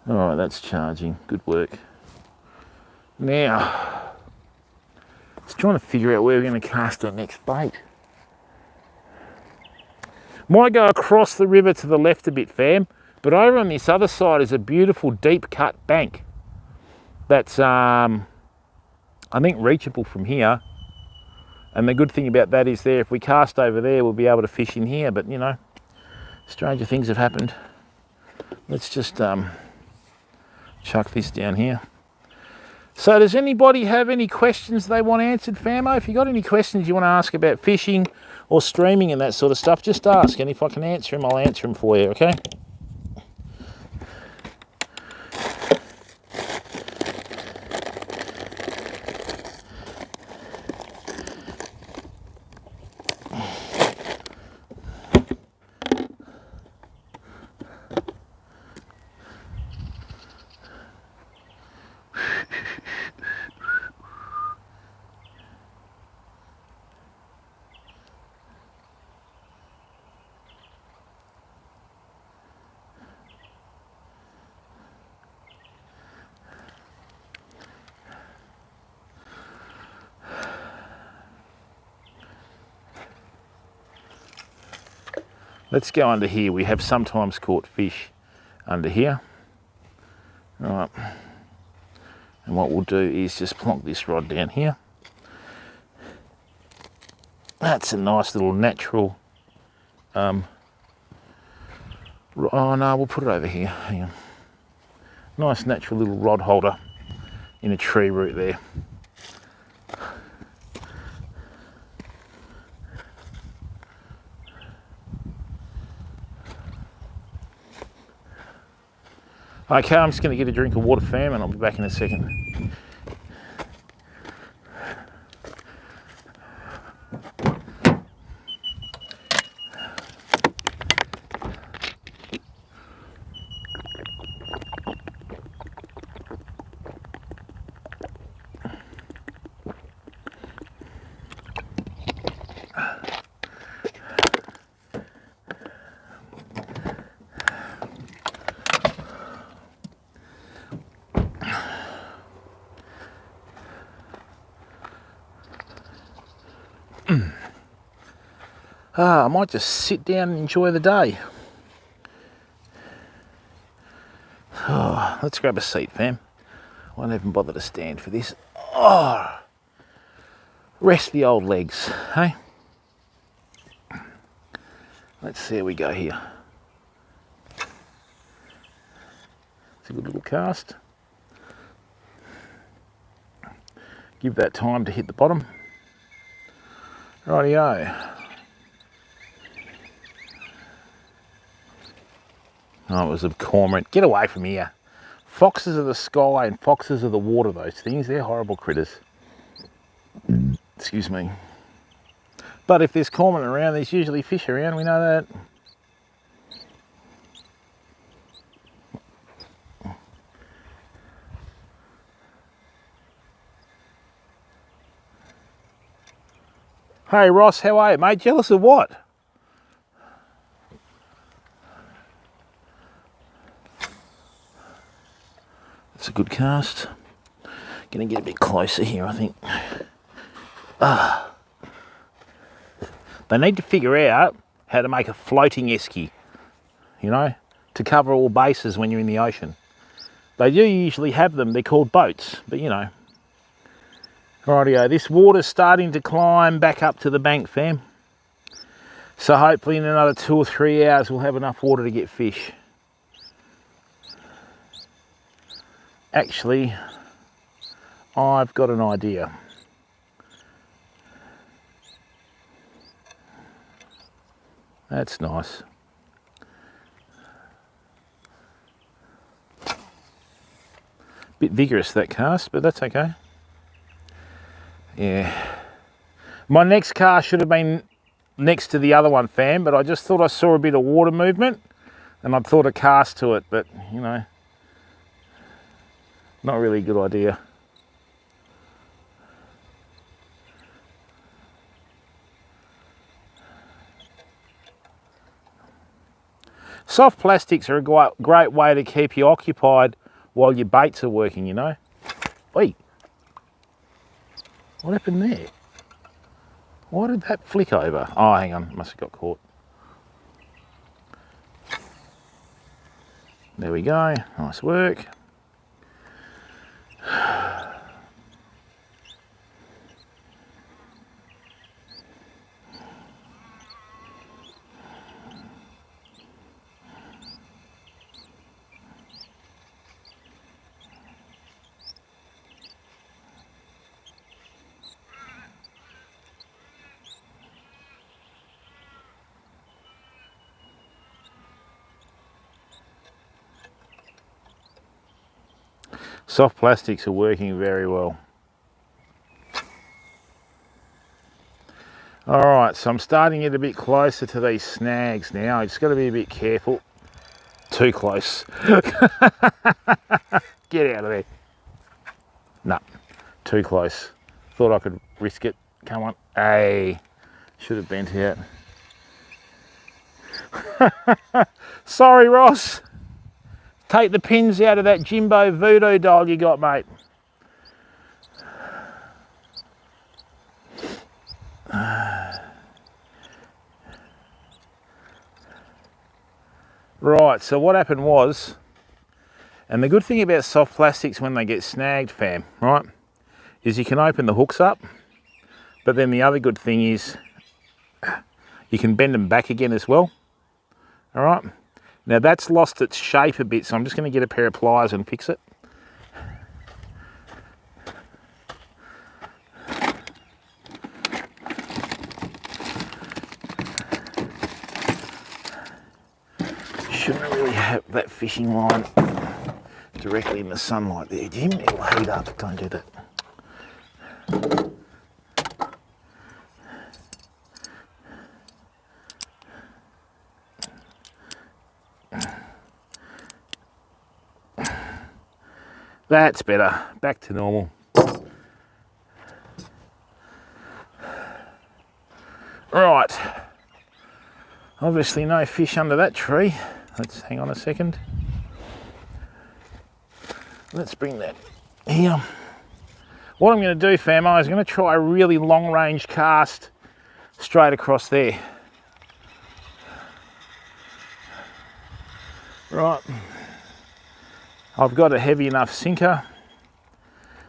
S1: Alright, that's charging. Good work. Now, just trying to figure out where we're going to cast our next bait. Might go across the river to the left a bit, fam, but over on this other side is a beautiful deep cut bank that's, I think, reachable from here. And the good thing about that is there, if we cast over there, we'll be able to fish in here. But, you know, stranger things have happened. Let's just chuck this down here. So does anybody have any questions they want answered, famo? If you got any questions you want to ask about fishing or streaming and that sort of stuff, just ask. And if I can answer them, I'll answer them for you, okay? Let's go under here. We have sometimes caught fish under here. All right. And what we'll do is just plonk this rod down here. That's a nice little natural, oh no, we'll put it over here. Hang on. Nice natural little rod holder in a tree root there. Okay, I'm just going to get a drink of water, fam, and I'll be back in a second. I might just sit down and enjoy the day. Oh, let's grab a seat, fam. I won't even bother to stand for this. Oh, rest the old legs, hey? Let's see how we go here. It's a good little cast. Give that time to hit the bottom. Rightio. Oh, it was a cormorant. Get away from here. Foxes of the sky and foxes of the water, those things. They're horrible critters. Excuse me. But if there's cormorant around, there's usually fish around. We know that. Hey Ross, how are you, mate? Jealous of what? That's a good cast. Gonna get a bit closer here, I think. They need to figure out how to make a floating esky, you know, to cover all bases when you're in the ocean. They do usually have them. They're called boats, but you know. Rightio, this water's starting to climb back up to the bank, fam. So hopefully in another 2 or 3 hours we'll have enough water to get fish. Actually, I've got an idea. That's nice. Bit vigorous that cast, but that's okay. Yeah. My next cast should have been next to the other one, fam, but I just thought I saw a bit of water movement and I thought a cast to it, but you know, not really a good idea. Soft plastics are a great way to keep you occupied while your baits are working, you know. Oi. What happened there? Why did that flick over? Oh, hang on, must have got caught. There we go, nice work. Soft plastics are working very well. All right, so I'm starting to get a bit closer to these snags now. I just got to be a bit careful. Too close. Get out of there. No, too close. Thought I could risk it. Come on. Hey, should have bent out. Sorry, Ross. Take the pins out of that Jimbo voodoo doll you got, mate. Right, so what happened was, and the good thing about soft plastics when they get snagged, fam, right, is you can open the hooks up, but then the other good thing is you can bend them back again as well. All right. Now that's lost its shape a bit, so I'm just going to get a pair of pliers and fix it. Shouldn't really have that fishing line directly in the sunlight there, Jim. It'll heat up. Don't do that. That's better. Back to normal. Right. Obviously no fish under that tree. Let's hang on a second. Let's bring that here. What I'm going to do, famo, is I'm going to try a really long range cast straight across there. Right. I've got a heavy enough sinker,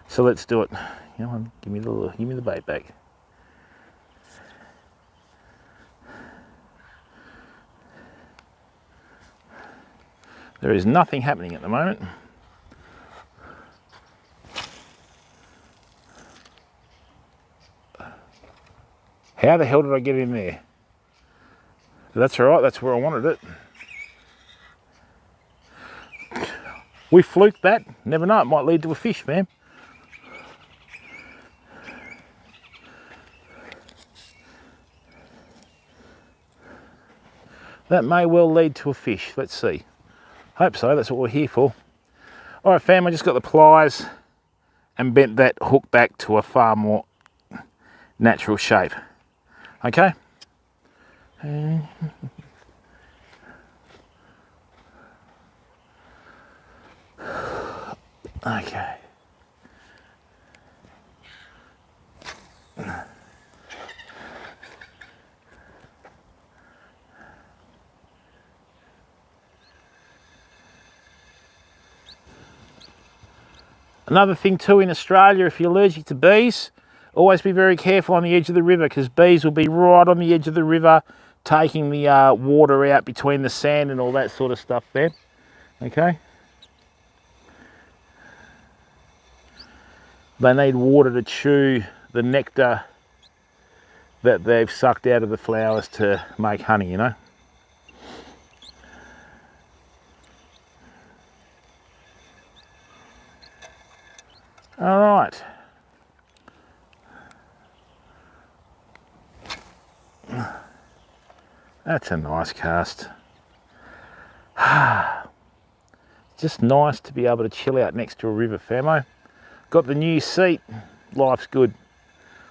S1: so let's do it. Come on, give me the bait back. There is nothing happening at the moment. How the hell did I get in there? That's all right, that's where I wanted it. We fluked that. Never know, it might lead to a fish, fam. That may well lead to a fish. Let's see. Hope so, that's what we're here for. All right, fam, I just got the pliers and bent that hook back to a far more natural shape. Okay? Okay. Another thing too in Australia, if you're allergic to bees, always be very careful on the edge of the river, because bees will be right on the edge of the river taking the water out between the sand and all that sort of stuff there. Okay? They need water to chew the nectar that they've sucked out of the flowers to make honey, you know? All right. That's a nice cast. Just nice to be able to chill out next to a river, famo. Got the new seat. Life's good.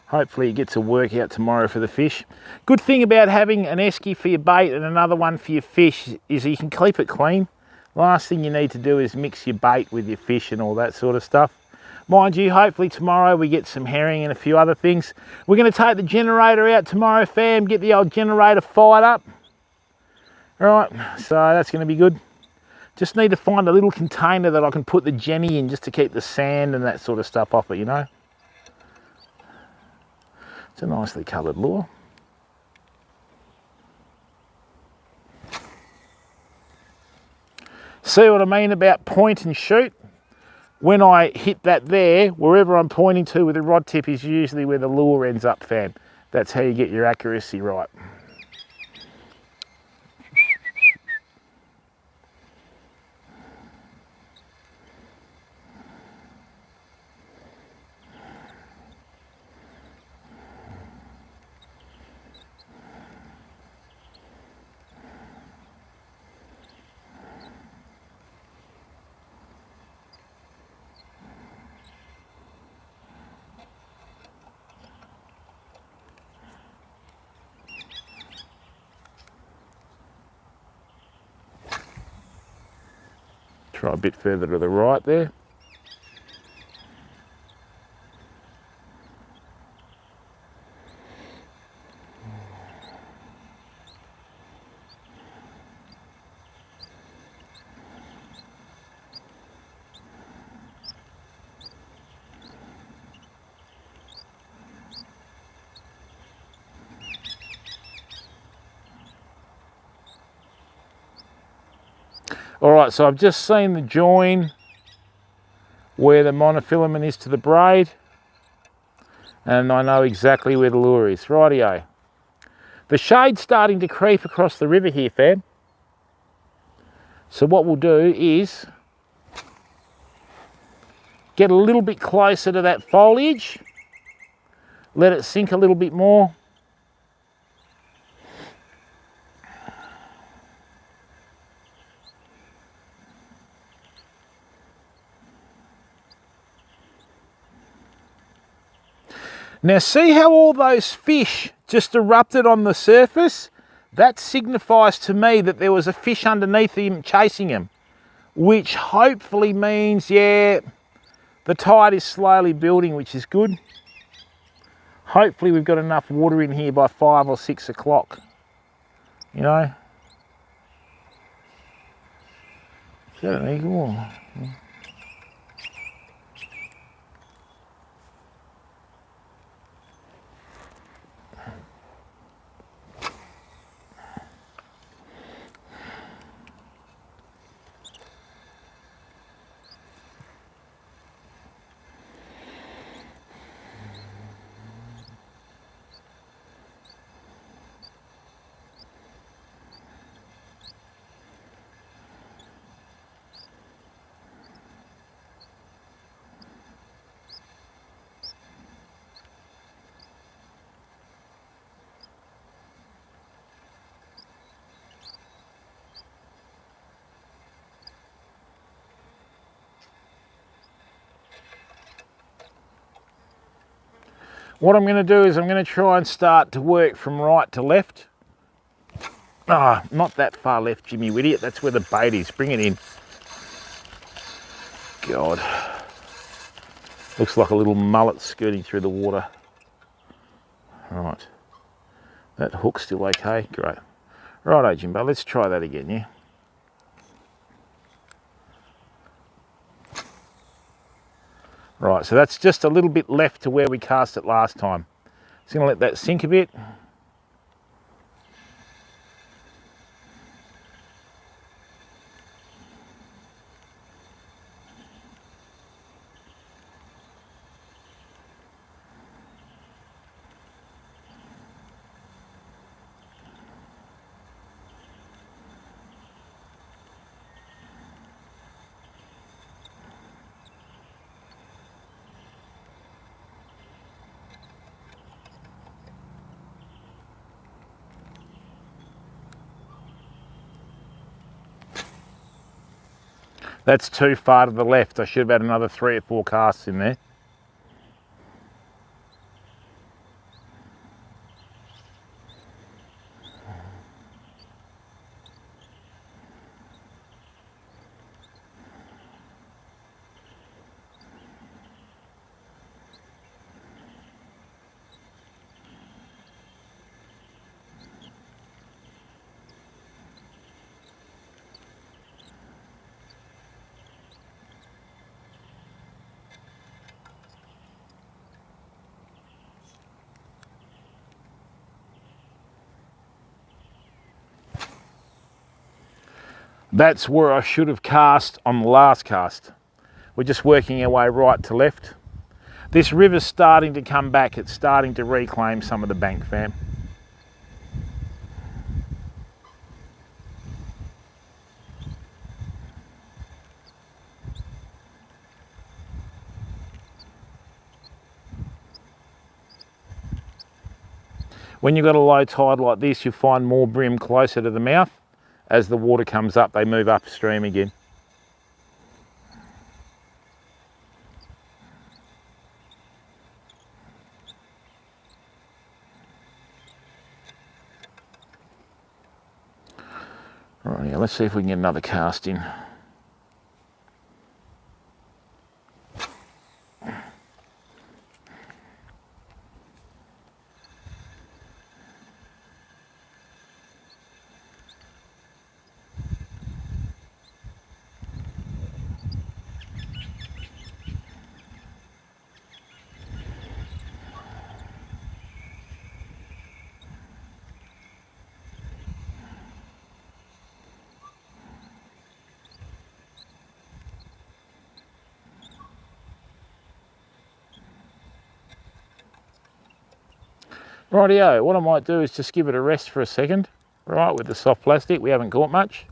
S1: Hopefully it gets a workout tomorrow for the fish. Good thing about having an esky for your bait and another one for your fish is you can keep it clean. Last thing you need to do is mix your bait with your fish and all that sort of stuff. Mind you, hopefully tomorrow we get some herring and a few other things. We're going to take the generator out tomorrow, fam, get the old generator fired up. All right, so that's going to be good. Just need to find a little container that I can put the Jenny in just to keep the sand and that sort of stuff off it, you know. It's a nicely coloured lure. See what I mean about point and shoot? When I hit that there, wherever I'm pointing to with the rod tip is usually where the lure ends up, fam. That's how you get your accuracy right. Try a bit further to the right there. All right, so I've just seen the join where the monofilament is to the braid, and I know exactly where the lure is. Rightio. The shade's starting to creep across the river here, fam. So what we'll do is get a little bit closer to that foliage, let it sink a little bit more. Now see how all those fish just erupted on the surface? That signifies to me that there was a fish underneath him chasing him, which hopefully means, yeah, the tide is slowly building, which is good. Hopefully we've got enough water in here by 5 or 6 o'clock, you know. Is that an eagle? What I'm going to do is I'm going to try and start to work from right to left. Ah, not that far left, Jimmy, you idiot. That's where the bait is. Bring it in. God. Looks like a little mullet skirting through the water. Right. That hook's still okay. Great. Righto, Jimbo, let's try that again, yeah? Right, so that's just a little bit left to where we cast it last time. Just going to let that sink a bit. That's too far to the left. I should have had another 3 or 4 casts in there. That's where I should have cast on the last cast. We're just working our way right to left. This river's starting to come back. It's starting to reclaim some of the bank, fam. When you've got a low tide like this, you find more bream closer to the mouth. As the water comes up, they move upstream again. Right, yeah, let's see if we can get another cast in. Rightio, what I might do is just give it a rest for a second. Right, with the soft plastic, we haven't caught much.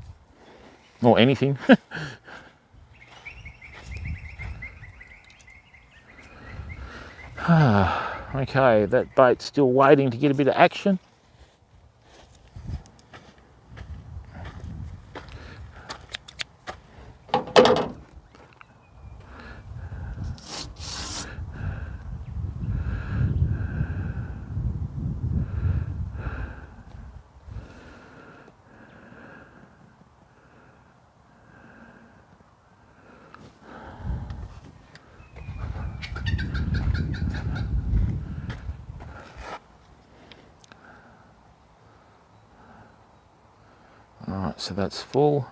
S1: Or anything. Okay, that bait's still waiting to get a bit of action. Alright, so that's full.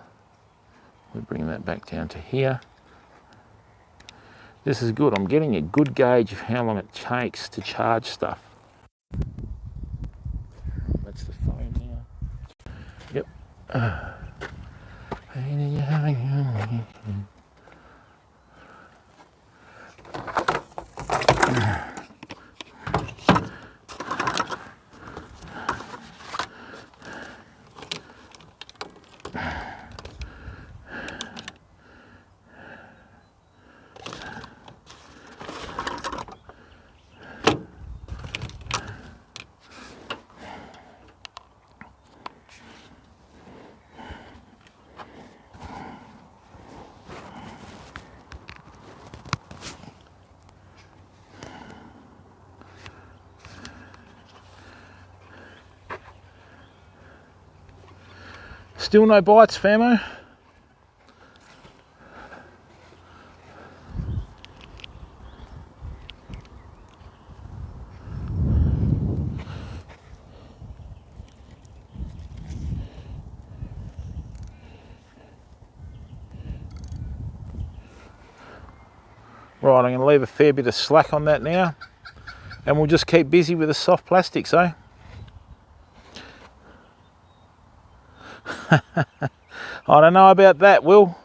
S1: We bring that back down to here. This is good. I'm getting a good gauge of how long it takes to charge stuff. That's the phone now. Yep. Still no bites, famo. Right, I'm going to leave a fair bit of slack on that now, and we'll just keep busy with the soft plastics, eh? I don't know about that, Will.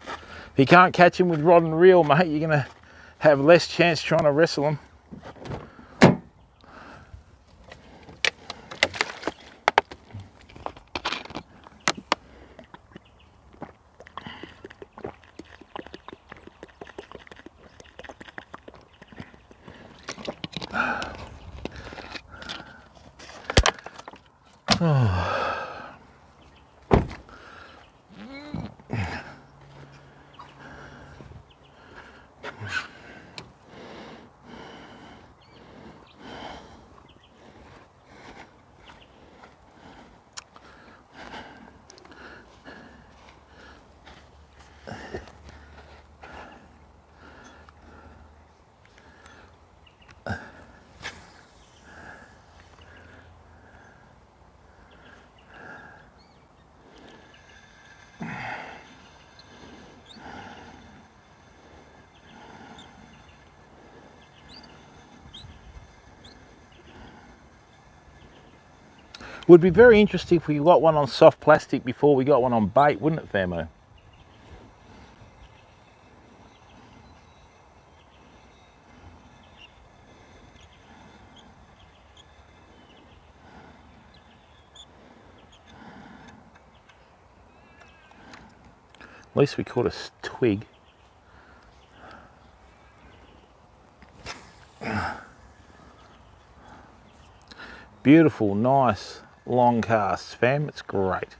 S1: If you can't catch him with rod and reel, mate, you're going to have less chance trying to wrestle him. Would be very interesting if we got one on soft plastic before we got one on bait, wouldn't it, famo? At least we caught a twig. Beautiful, nice, long casts, fam. It's great.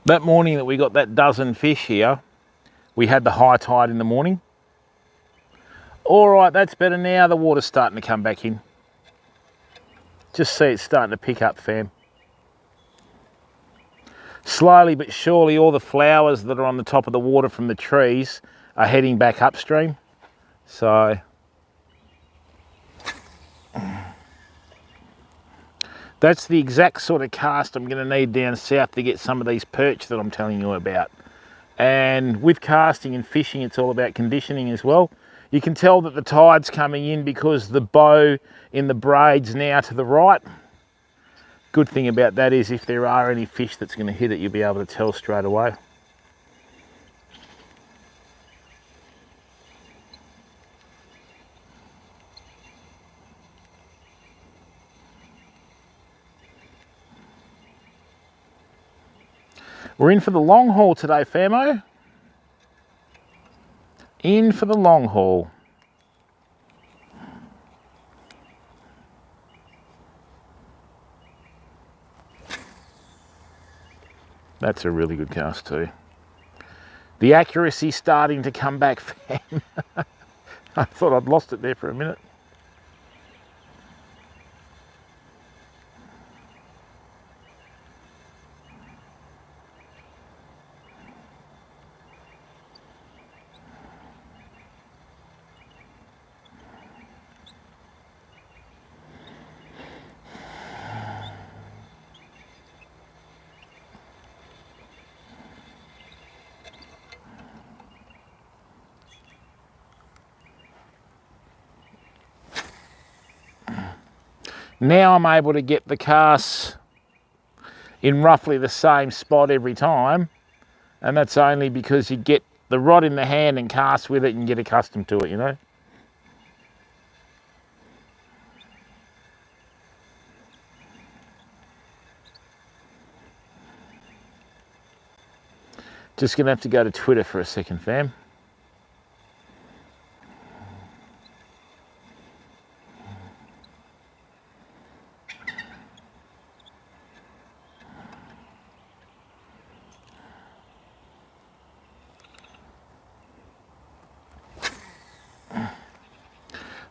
S1: That morning that we got that dozen fish here, we had the high tide in the morning. All right, that's better now. The water's starting to come back in. Just see it's starting to pick up, fam. Slowly but surely, all the flowers that are on the top of the water from the trees are heading back upstream. So that's the exact sort of cast I'm going to need down south to get some of these perch that I'm telling you about. And with casting and fishing, it's all about conditioning as well. You can tell that the tide's coming in because the bow in the braid's now to the right. Good thing about that is if there are any fish that's going to hit it, you'll be able to tell straight away. We're in for the long haul today, famo. In for the long haul. That's a really good cast too. The accuracy's starting to come back, fam. I thought I'd lost it there for a minute. Now I'm able to get the casts in roughly the same spot every time, and that's only because you get the rod in the hand and cast with it and get accustomed to it, you know. Just gonna have to go to Twitter for a second, fam.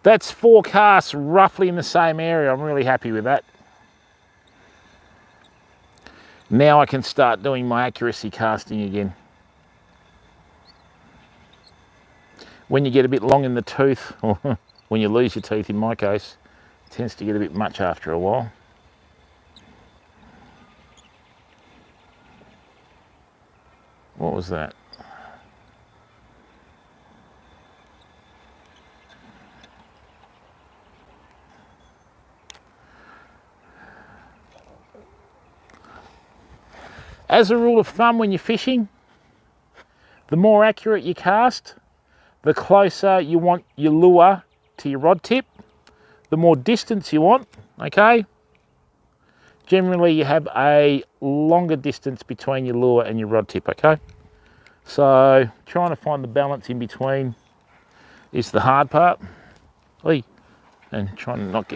S1: That's 4 casts roughly in the same area. I'm really happy with that. Now I can start doing my accuracy casting again. When you get a bit long in the tooth, or when you lose your teeth in my case, it tends to get a bit much after a while. What was that? As a rule of thumb, when you're fishing, the more accurate you cast, the closer you want your lure to your rod tip, the more distance you want, okay? Generally, you have a longer distance between your lure and your rod tip, okay? So, trying to find the balance in between is the hard part. And trying to not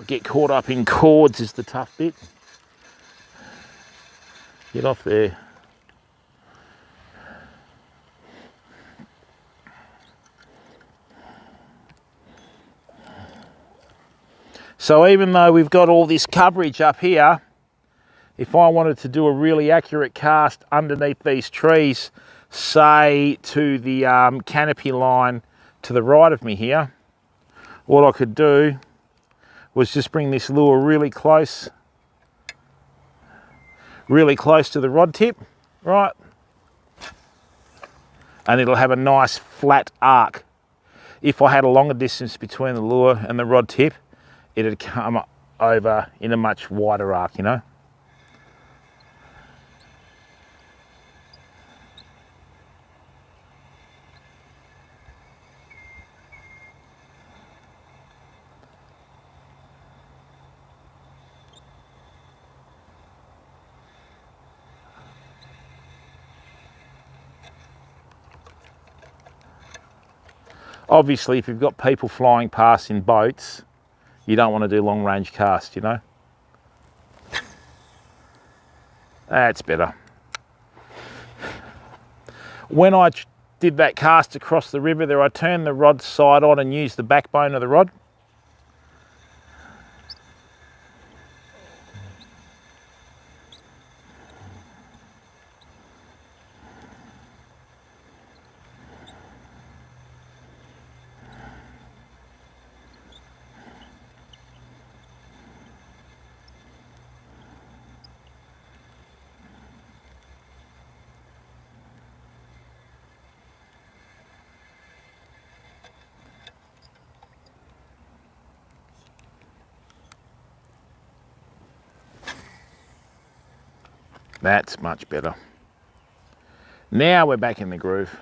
S1: get caught up in cords is the tough bit. Get off there. So even though we've got all this coverage up here, if I wanted to do a really accurate cast underneath these trees, say to the canopy line to the right of me here, what I could do was just bring this lure really close to the rod tip, right? And it'll have a nice flat arc. If I had a longer distance between the lure and the rod tip, it'd come over in a much wider arc, you know? Obviously, if you've got people flying past in boats, you don't want to do long range cast, you know? That's better. When I did that cast across the river there, I turned the rod side on and used the backbone of the rod. That's much better. Now we're back in the groove.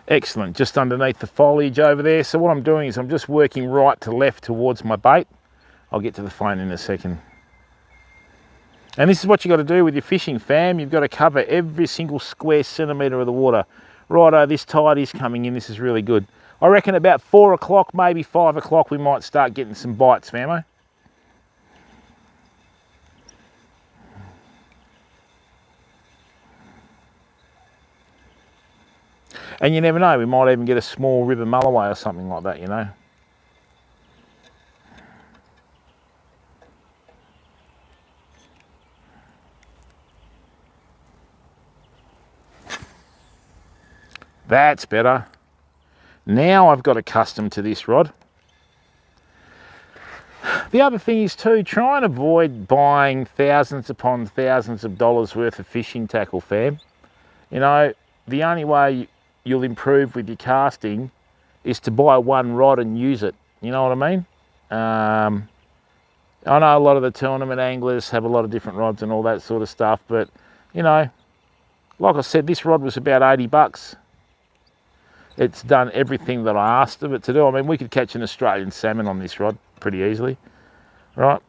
S1: Excellent, just underneath the foliage over there. So what I'm doing is I'm just working right to left towards my bait. I'll get to the phone in a second. And this is what you've got to do with your fishing, fam. You've got to cover every single square centimetre of the water. Righto, this tide is coming in, this is really good. I reckon about 4 o'clock, maybe 5 o'clock, we might start getting some bites, famo. And you never know, we might even get a small river mulloway or something like that, you know. That's better. Now I've got accustomed to this rod. The other thing is too, try and avoid buying thousands upon thousands of dollars worth of fishing tackle, fam. You know, the only way you'll improve with your casting is to buy one rod and use it. You know what I mean? I know a lot of the tournament anglers have a lot of different rods and all that sort of stuff, but you know, like I said, this rod was about 80 bucks. It's done everything that I asked of it to do. I mean, we could catch an Australian salmon on this rod pretty easily, right?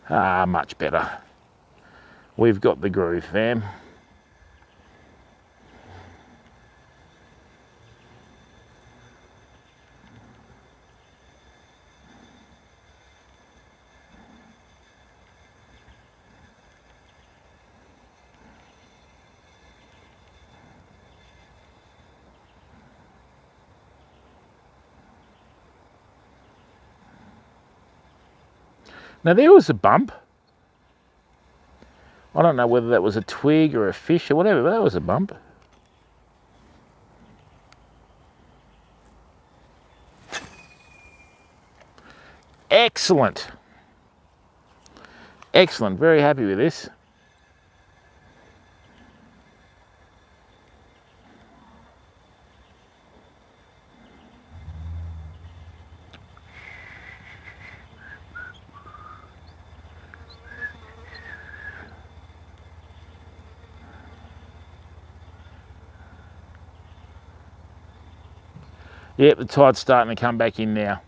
S1: Ah, much better. We've got the groove, fam. Now there was a bump. I don't know whether that was a twig or a fish or whatever, but that was a bump. Excellent. Excellent, very happy with this. Yep, the tide's starting to come back in now.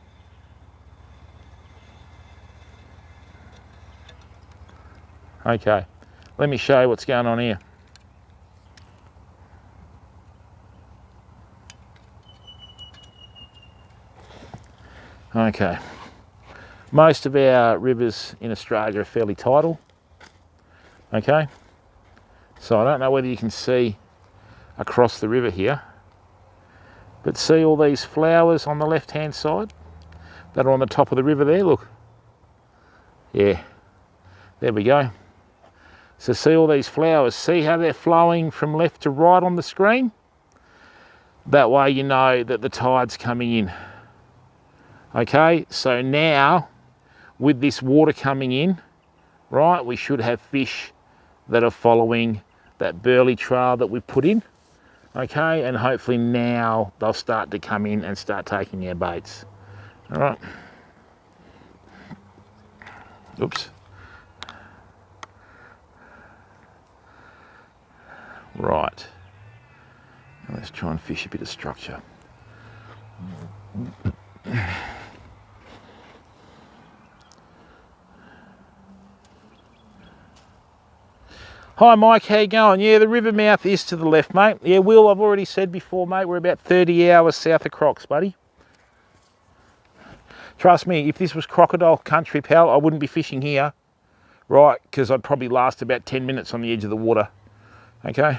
S1: Okay, let me show you what's going on here. Okay, most of our rivers in Australia are fairly tidal. Okay, so I don't know whether you can see across the river here, but see all these flowers on the left hand side that are on the top of the river there, look. Yeah, there we go. So see all these flowers, see how they're flowing from left to right on the screen? That way you know that the tide's coming in. Okay, so now with this water coming in, right, we should have fish that are following that Burley trail that we put in. Okay, and hopefully now they'll start to come in and start taking our baits. All right. Oops. Right. Let's try and fish a bit of structure. Hi Mike, how you going? Yeah, the river mouth is to the left, mate. Yeah, Will, I've already said before, mate, we're about 30 hours south of Crocs, buddy. Trust me, if this was crocodile country, pal, I wouldn't be fishing here, right? Because I'd probably last about 10 minutes on the edge of the water, okay?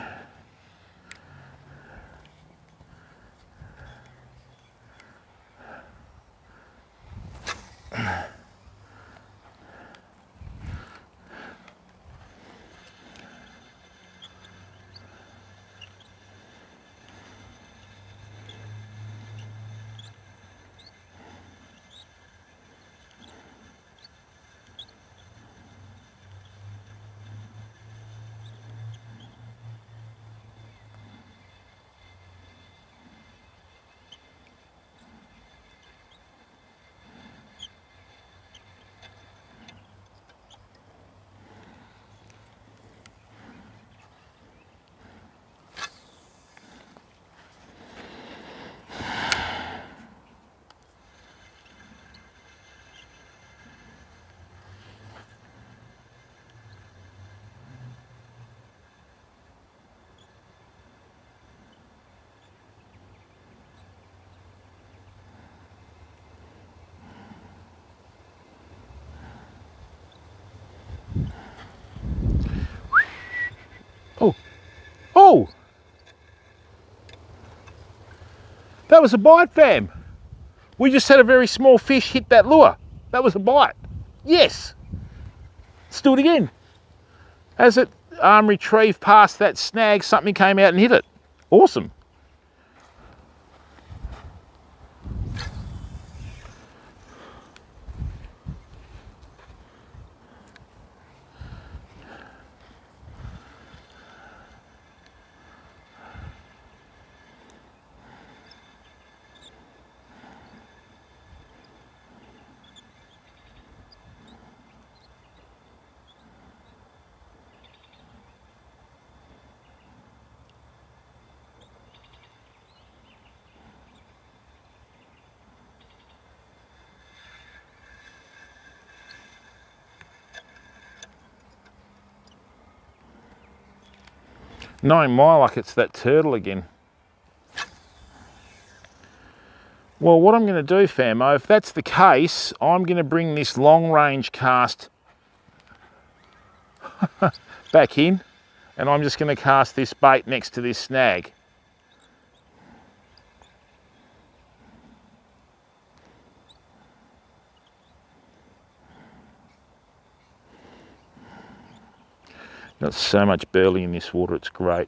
S1: Whoa! That was a bite, fam. We just had a very small fish hit that lure. That was a bite. Yes. Let's do it again. As it retrieved past that snag, something came out and hit it. Awesome. Knowing my luck, it's that turtle again. Well, what I'm going to do, famo, if that's the case, I'm going to bring this long range cast back in, and I'm just going to cast this bait next to this snag. Got so much burley in this water, it's great.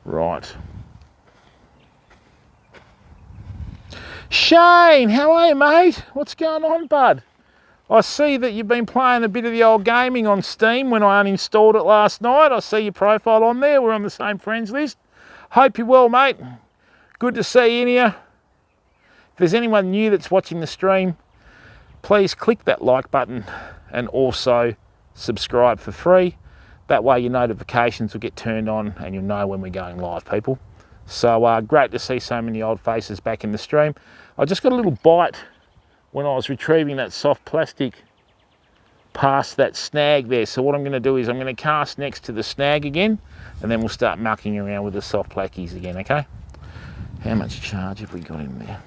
S1: Right. Shane, how are you, mate? What's going on, bud? I see that you've been playing a bit of the old gaming on Steam when I uninstalled it last night. I see your profile on there. We're on the same friends list. Hope you're well, mate. Good to see you in here. If there's anyone new that's watching the stream, please click that like button and also subscribe for free. That way your notifications will get turned on and you'll know when we're going live, people. So great to see so many old faces back in the stream. I just got a little bite when I was retrieving that soft plastic past that snag there. So what I'm going to do is I'm going to cast next to the snag again, and then we'll start mucking around with the soft plackies again, okay? How much charge have we got in there?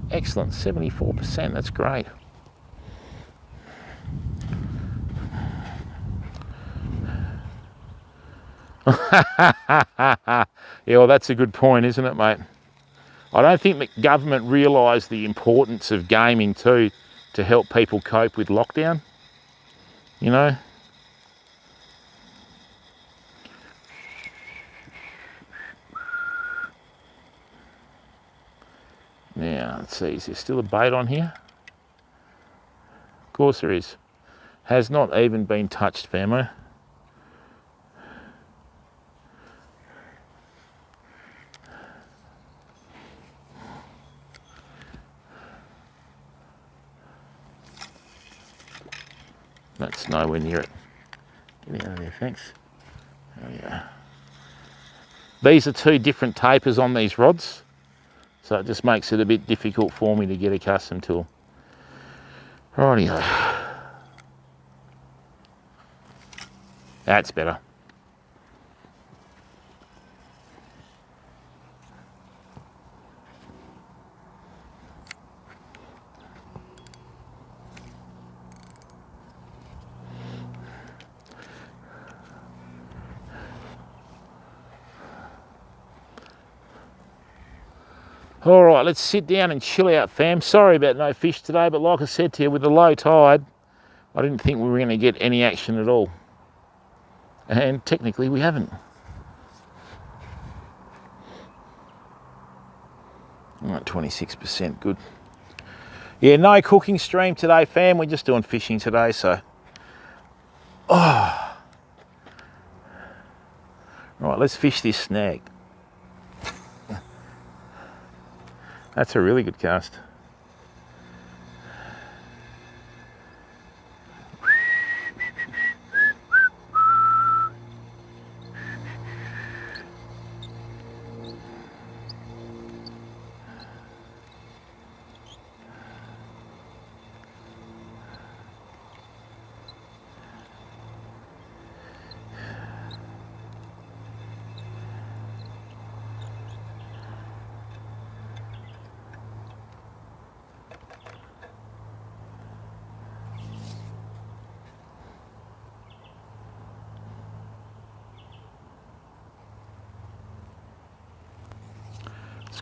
S1: Excellent, 74%, that's great. Yeah, well, that's a good point, isn't it, mate? I don't think the government realise the importance of gaming too to help people cope with lockdown, you know? Now, let's see, is there still a bait on here? Of course there is. Has not even been touched, famo. That's nowhere near it. Get out of there, thanks. There we go. These are two different tapers on these rods, so it just makes it a bit difficult for me to get accustomed to. Rightio. That's better. All right, let's sit down and chill out, fam. Sorry about no fish today, but like I said to you, with the low tide, I didn't think we were going to get any action at all. And technically we haven't. All right, 26%, good. Yeah, no cooking stream today, fam. We're just doing fishing today, so. Oh. Right, let's fish this snag. That's a really good cast.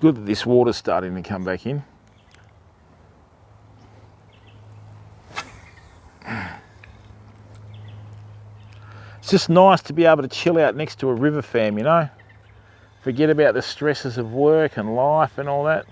S1: good that this water's starting to come back in. It's just nice to be able to chill out next to a river, fam, you know? Forget about the stresses of work and life and all that.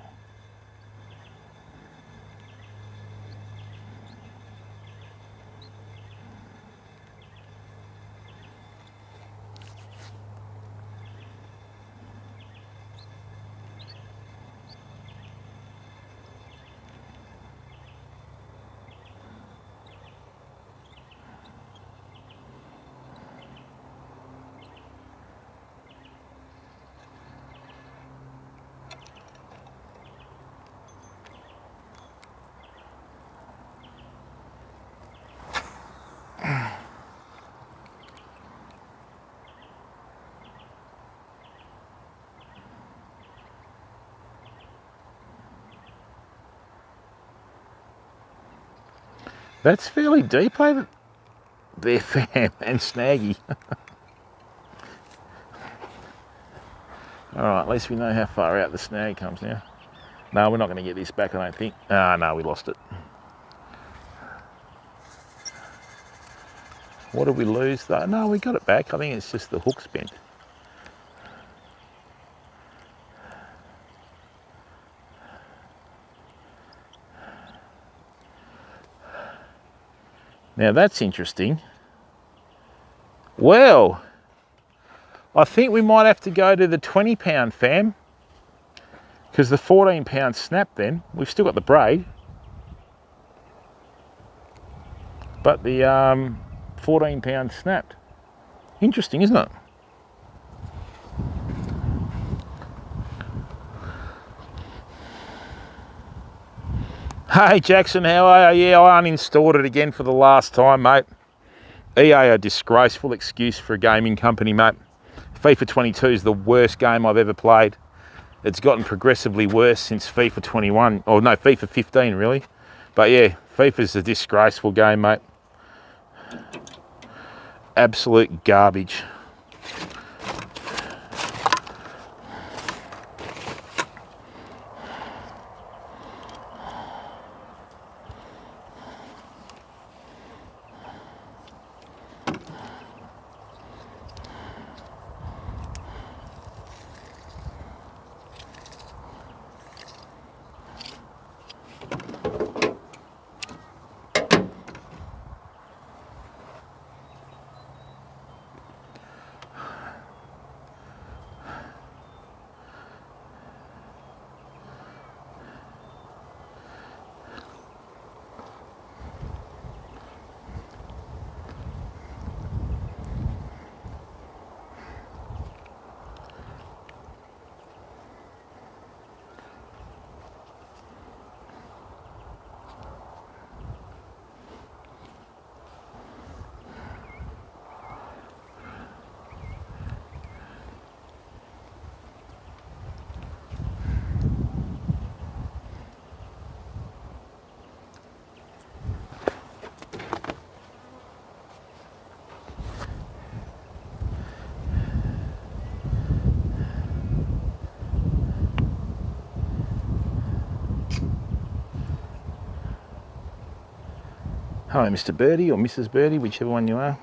S1: That's fairly deep over there, fam, and snaggy. All right, at least we know how far out the snag comes now. No, we're not going to get this back, I don't think. Ah, no, we lost it. What did we lose though? No, we got it back. I think it's just the hook's bent. Now that's interesting. Well, I think we might have to go to the 20 pound, fam, because the 14 pound snapped then. We've still got the braid, but the 14 pound snapped. Interesting, isn't it? Hey Jackson, how are you? Yeah, I uninstalled it again for the last time, mate. EA are a disgraceful excuse for a gaming company, mate. FIFA 22 is the worst game I've ever played. It's gotten progressively worse since FIFA 21, or no, FIFA 15 really. But yeah, FIFA's a disgraceful game, mate. Absolute garbage. Hello, Mr. Birdie or Mrs. Birdie, whichever one you are.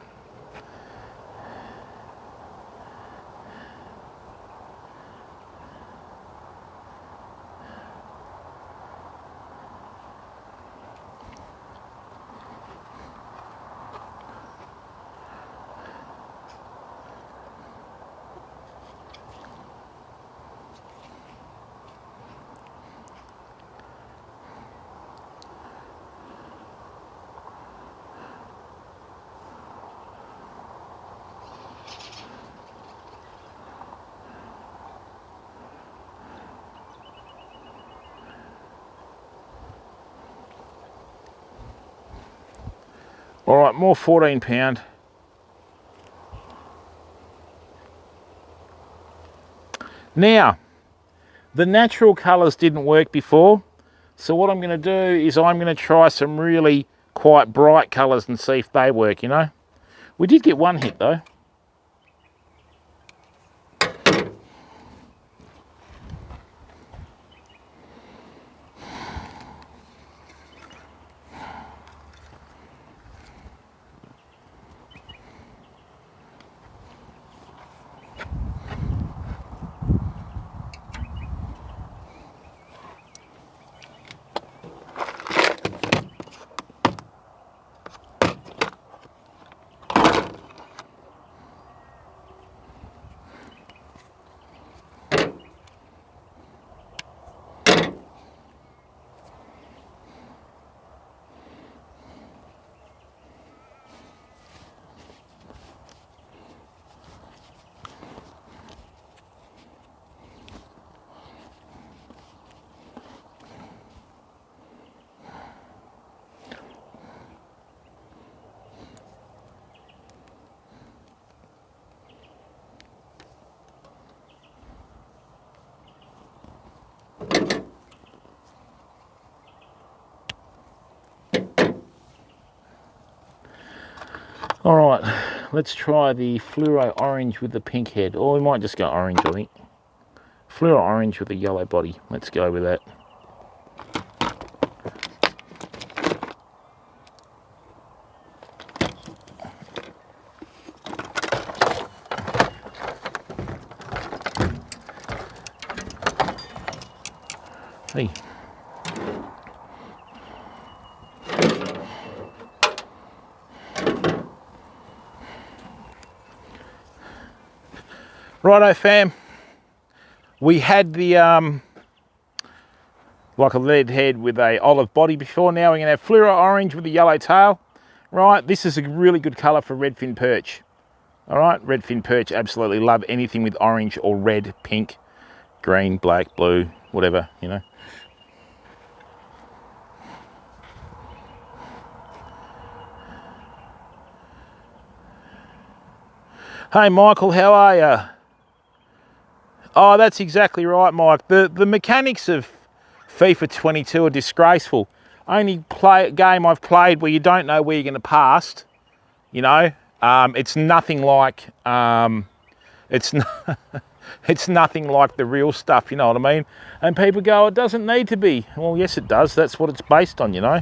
S1: All right, more 14 pound. Now, the natural colours didn't work before, so what I'm going to do is I'm going to try some really quite bright colours and see if they work, you know. We did get one hit though. All right, let's try the fluoro orange with the pink head, or we might just go orange, I think. Fluoro orange with a yellow body. Let's go with that. Hey. Righto fam, we had the like a lead head with a olive body before. Now we're going to have fluoro orange with a yellow tail. Right, this is a really good colour for redfin perch. All right, redfin perch absolutely love anything with orange or red, pink, green, black, blue, whatever, you know. Hey Michael, how are you? Oh, that's exactly right, Mike. The mechanics of FIFA 22 are disgraceful. Only game I've played where you don't know where you're going to pass. You know, it's nothing like it's nothing like the real stuff. You know what I mean? And people go, it doesn't need to be. Well, yes, it does. That's what it's based on. You know.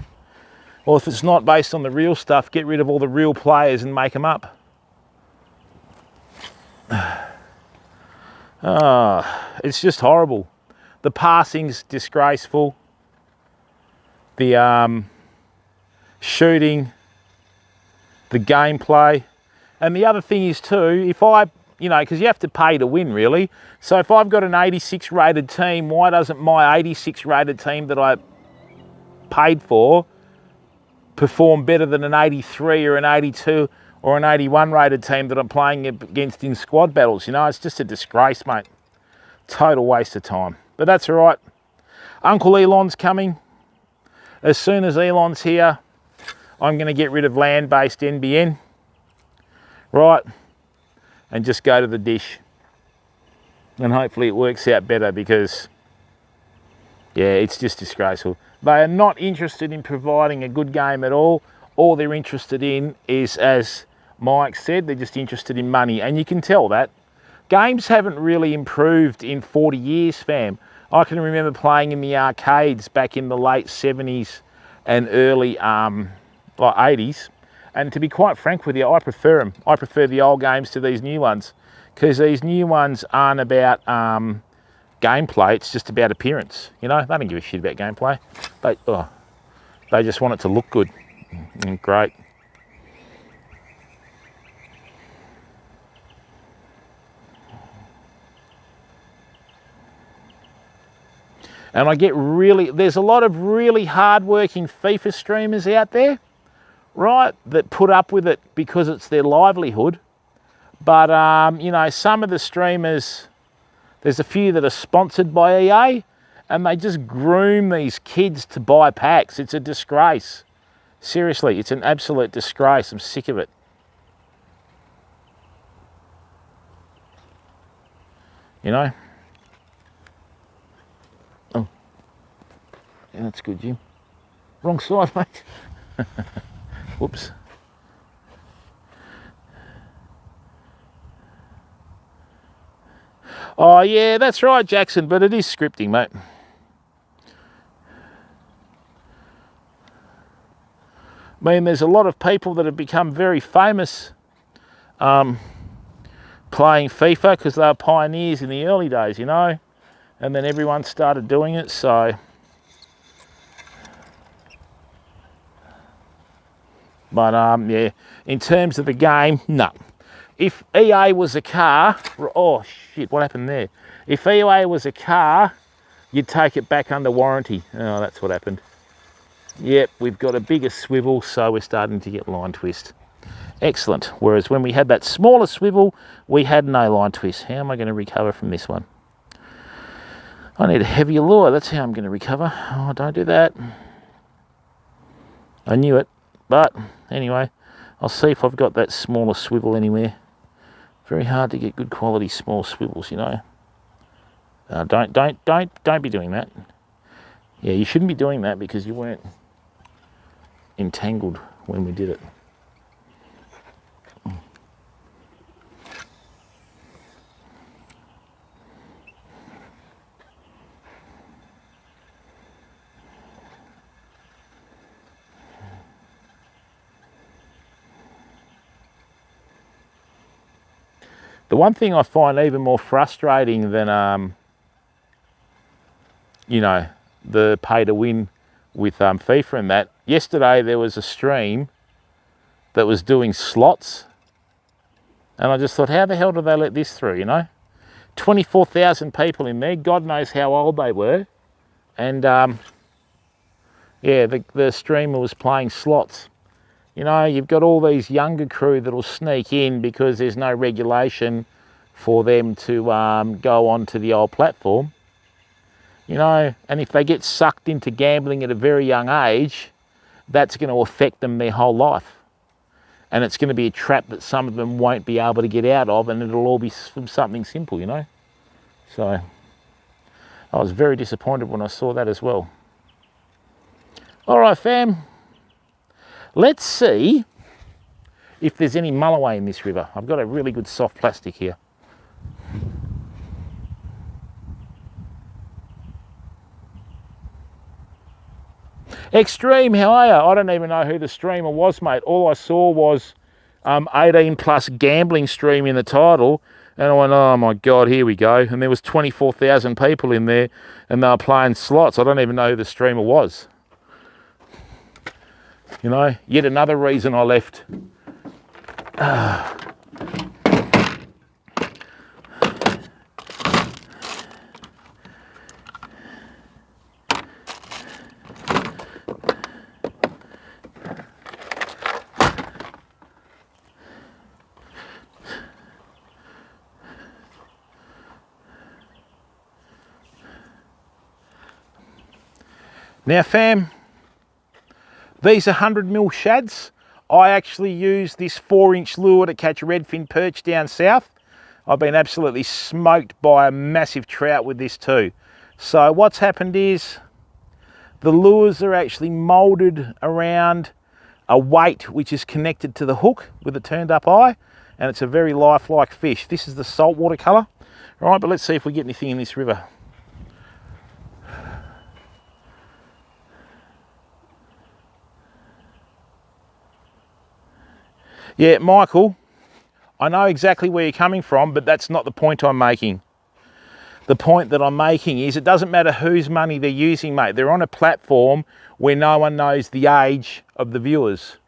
S1: Well, if it's not based on the real stuff, get rid of all the real players and make them up. It's just horrible. The passing's disgraceful. The shooting, the gameplay. And the other thing is too, if I, you know, because you have to pay to win really. So if I've got an 86 rated team, why doesn't my 86 rated team that I paid for perform better than an 83 or an 82 or an 81 rated team that I'm playing against in squad battles? You know, it's just a disgrace, mate. Total waste of time. But that's all right. Uncle Elon's coming. As soon as Elon's here, I'm going to get rid of land-based NBN. Right? And just go to the dish. And hopefully it works out better because, yeah, it's just disgraceful. They are not interested in providing a good game at all. All they're interested in is, as Mike said, they're just interested in money. And you can tell that. Games haven't really improved in 40 years, fam. I can remember playing in the arcades back in the late 70s and early like 80s. And to be quite frank with you, I prefer them. I prefer the old games to these new ones because these new ones aren't about gameplay. It's just about appearance. You know, they don't give a shit about gameplay. They just want it to look good. Great. And I get there's a lot of really hard-working FIFA streamers out there, right, that put up with it because it's their livelihood. But, you know, some of the streamers, there's a few that are sponsored by EA, and they just groom these kids to buy packs. It's a disgrace. Seriously, it's an absolute disgrace. I'm sick of it. You know? Oh. Yeah, that's good, Jim. Wrong side, mate. Whoops. Oh, yeah, that's right, Jackson, but it is scripting, mate. I mean, there's a lot of people that have become very famous playing FIFA because they were pioneers in the early days, you know, and then everyone started doing it, so. But, yeah, in terms of the game, no. If EA was a car, oh shit, what happened there? If EA was a car, you'd take it back under warranty. Oh, that's what happened. Yep, we've got a bigger swivel, so we're starting to get line twist. Excellent. Whereas when we had that smaller swivel, we had no line twist. How am I going to recover from this one? I need a heavier lure. That's how I'm going to recover. Oh, don't do that. I knew it. But anyway, I'll see if I've got that smaller swivel anywhere. Very hard to get good quality small swivels, you know. Don't be doing that. Yeah, you shouldn't be doing that because you weren't entangled when we did it. The one thing I find even more frustrating than, you know, the pay to win with FIFA and that, yesterday there was a stream that was doing slots, and I just thought, how the hell did they let this through, you know? 24,000 people in there, God knows how old they were, and yeah, the streamer was playing slots. You know, you've got all these younger crew that'll sneak in because there's no regulation for them to go onto the old platform. You know, and if they get sucked into gambling at a very young age, that's going to affect them their whole life. And it's going to be a trap that some of them won't be able to get out of, and it'll all be from something simple, you know. So I was very disappointed when I saw that as well. All right, fam. Let's see if there's any mulloway in this river. I've got a really good soft plastic here. Extreme, how are you? I don't even know who the streamer was, mate. All I saw was 18 plus gambling stream in the title, and I went, oh my God, here we go. And there was 24,000 people in there, and they were playing slots. I don't even know who the streamer was. You know, yet another reason I left. Now, fam, these are 100mm shads. I actually use this 4-inch lure to catch redfin perch down south. I've been absolutely smoked by a massive trout with this too. So what's happened is the lures are actually molded around a weight which is connected to the hook with a turned up eye, and it's a very lifelike fish. This is the saltwater colour. All right, but let's see if we get anything in this river. Yeah, Michael, I know exactly where you're coming from, but that's not the point I'm making. The point that I'm making is it doesn't matter whose money they're using, mate. They're on a platform where no one knows the age of the viewers.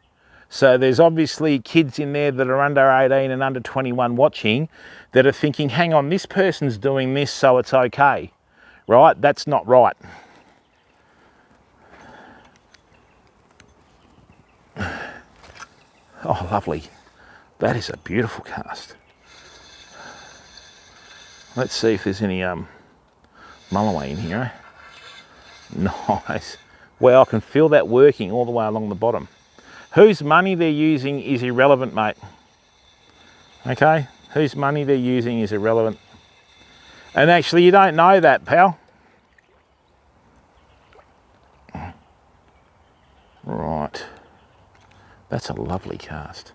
S1: So there's obviously kids in there that are under 18 and under 21 watching that are thinking, hang on, this person's doing this, so it's okay, right? That's not right. Oh, lovely. That is a beautiful cast. Let's see if there's any mulloway in here. Nice. Well, I can feel that working all the way along the bottom. Whose money they're using is irrelevant, mate. Okay? Whose money they're using is irrelevant. And actually, you don't know that, pal. Right. That's a lovely cast.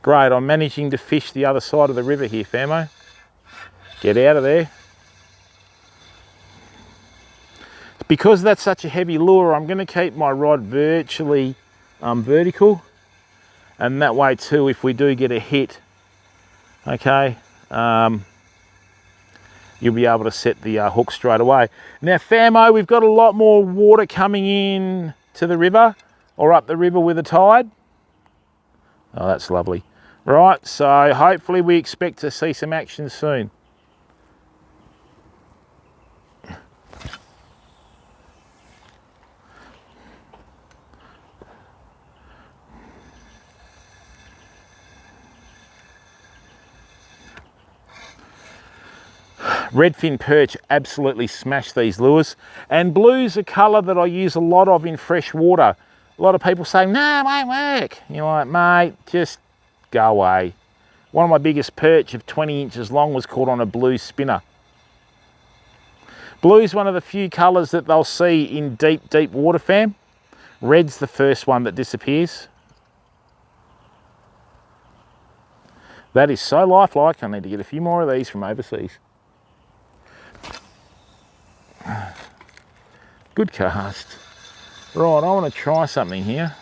S1: Great, I'm managing to fish the other side of the river here, famo. Get out of there. Because that's such a heavy lure, I'm going to keep my rod virtually vertical. And that way too, if we do get a hit, okay, you'll be able to set the hook straight away. Now, famo, we've got a lot more water coming in to the river or up the river with the tide. Oh, that's lovely. Right, so hopefully we expect to see some action soon. Redfin perch absolutely smash these lures, and blue's a colour that I use a lot of in fresh water. A lot of people say, no, it won't work. You're like, mate, just go away. One of my biggest perch of 20 inches long was caught on a blue spinner. Blue's one of the few colours that they'll see in deep, deep water, fam. Red's the first one that disappears. That is so lifelike, I need to get a few more of these from overseas. Good cast. Right, I want to try something here.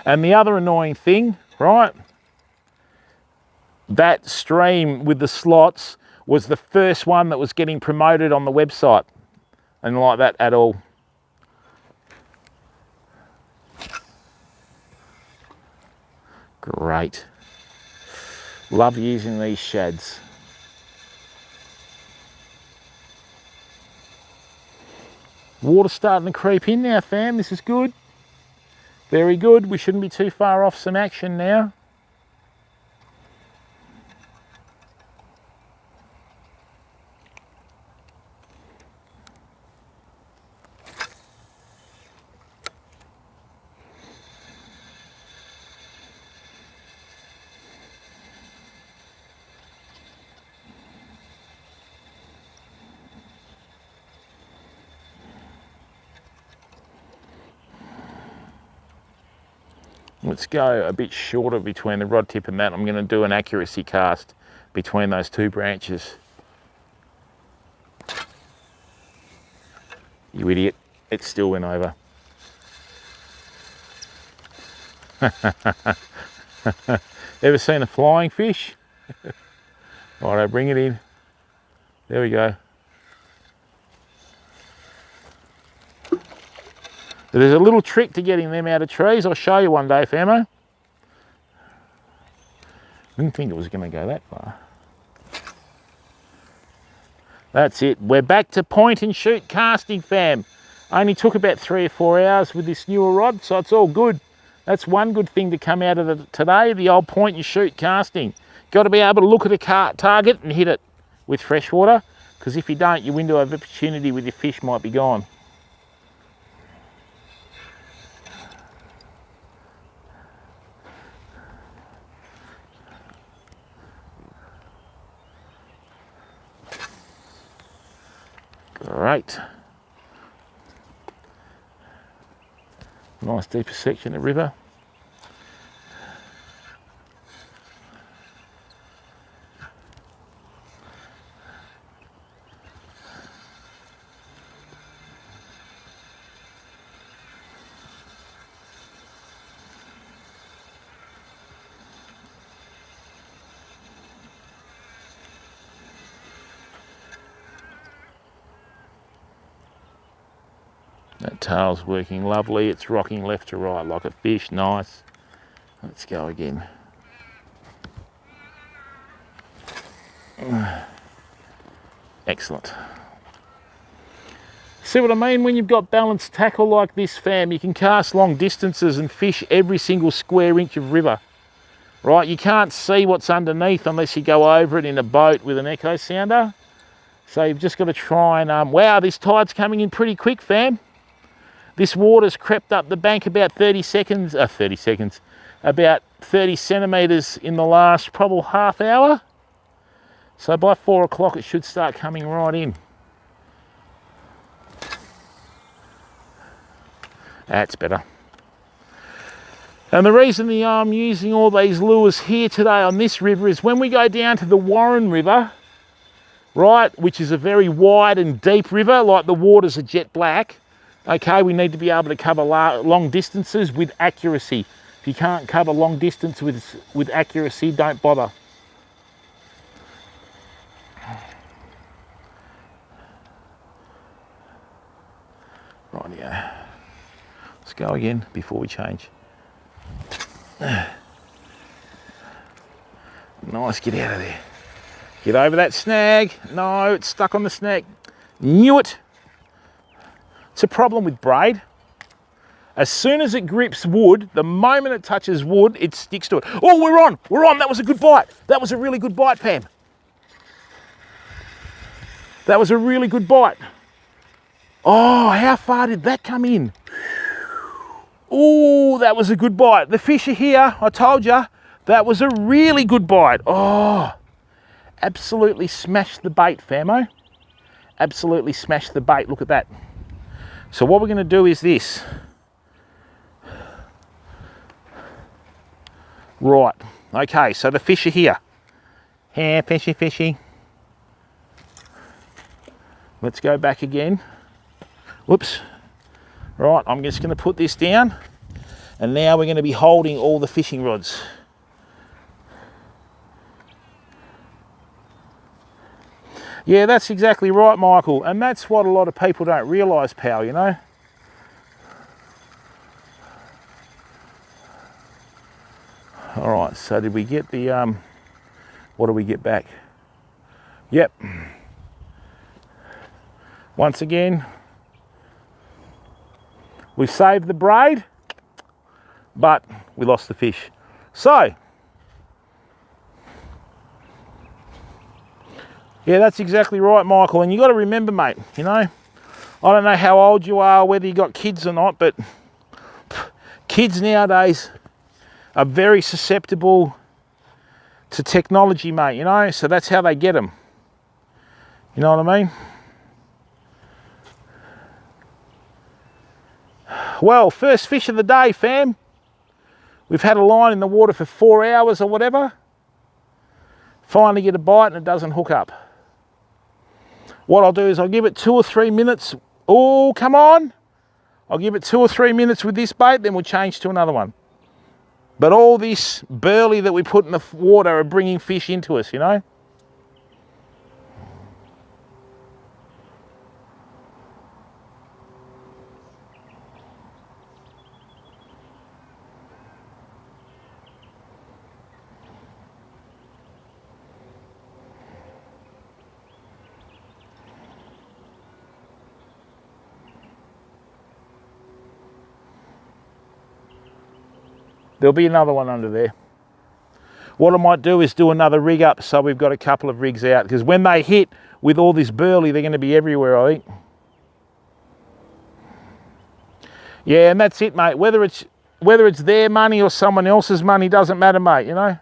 S1: And the other annoying thing, right, that stream with the slots was the first one that was getting promoted on the website. I didn't like that at all. Great. Love using these shads. Water's starting to creep in now, fam. This is good. Very good. We shouldn't be too far off some action now. Let's go a bit shorter between the rod tip and that. I'm going to do an accuracy cast between those two branches. You idiot, it still went over. Ever seen a flying fish? Alright, bring it in. There we go. There's a little trick to getting them out of trees. I'll show you one day, famo. Didn't think it was going to go that far. That's it. We're back to point and shoot casting, fam. Only took about 3 or 4 hours with this newer rod, so it's all good. That's one good thing to come out of today, the old point and shoot casting. Got to be able to look at a target and hit it with fresh water, because if you don't, your window of opportunity with your fish might be gone. Great. Nice deeper section of river. That tail's working lovely. It's rocking left to right like a fish. Nice. Let's go again. Excellent. See what I mean? When you've got balanced tackle like this, fam, you can cast long distances and fish every single square inch of river. Right? You can't see what's underneath unless you go over it in a boat with an echo sounder. So you've just got to try and... wow, this tide's coming in pretty quick, fam. This water's crept up the bank about 30 centimetres in the last probably half hour. So by 4 o'clock it should start coming right in. That's better. And the reason I'm using all these lures here today on this river is when we go down to the Warren River, right, which is a very wide and deep river, like the waters are jet black, okay, we need to be able to cover long distances with accuracy. If you can't cover long distance with accuracy, don't bother. Rightio. Let's go again before we change. Nice, get out of there. Get over that snag. No, it's stuck on the snag. Knew it. It's a problem with braid. As soon as it grips wood, the moment it touches wood, it sticks to it. Oh, we're on, that was a good bite. That was a really good bite, fam. That was a really good bite. Oh, how far did that come in? Oh, that was a good bite. The fish are here, I told you. That was a really good bite. Oh, absolutely smashed the bait, famo. Absolutely smashed the bait, look at that. So what we're going to do is this. Right, okay, so the fish are here. Here, fishy, fishy. Let's go back again. Whoops. Right, I'm just going to put this down And now we're going to be holding all the fishing rods. Yeah, that's exactly right, Michael. And that's what a lot of people don't realise, pal, you know. All right, so did we get the, what do we get back? Yep. Once again, we saved the braid, but we lost the fish. So, yeah, that's exactly right, Michael. And you got to remember, mate, you know, I don't know how old you are, whether you got kids or not, but kids nowadays are very susceptible to technology, mate, you know, so that's how they get them. You know what I mean? Well, first fish of the day, fam. We've had a line in the water for 4 hours or whatever. Finally get a bite and it doesn't hook up. What I'll do is I'll give it 2 or 3 minutes. Oh, come on. I'll give it 2 or 3 minutes with this bait, then we'll change to another one. But all this burley that we put in the water are bringing fish into us, you know. There'll be another one under there. What I might do is do another rig up so we've got a couple of rigs out, because when they hit with all this burley, they're going to be everywhere, I think. Yeah, and that's it, mate. Whether it's their money or someone else's money doesn't matter, mate, you know.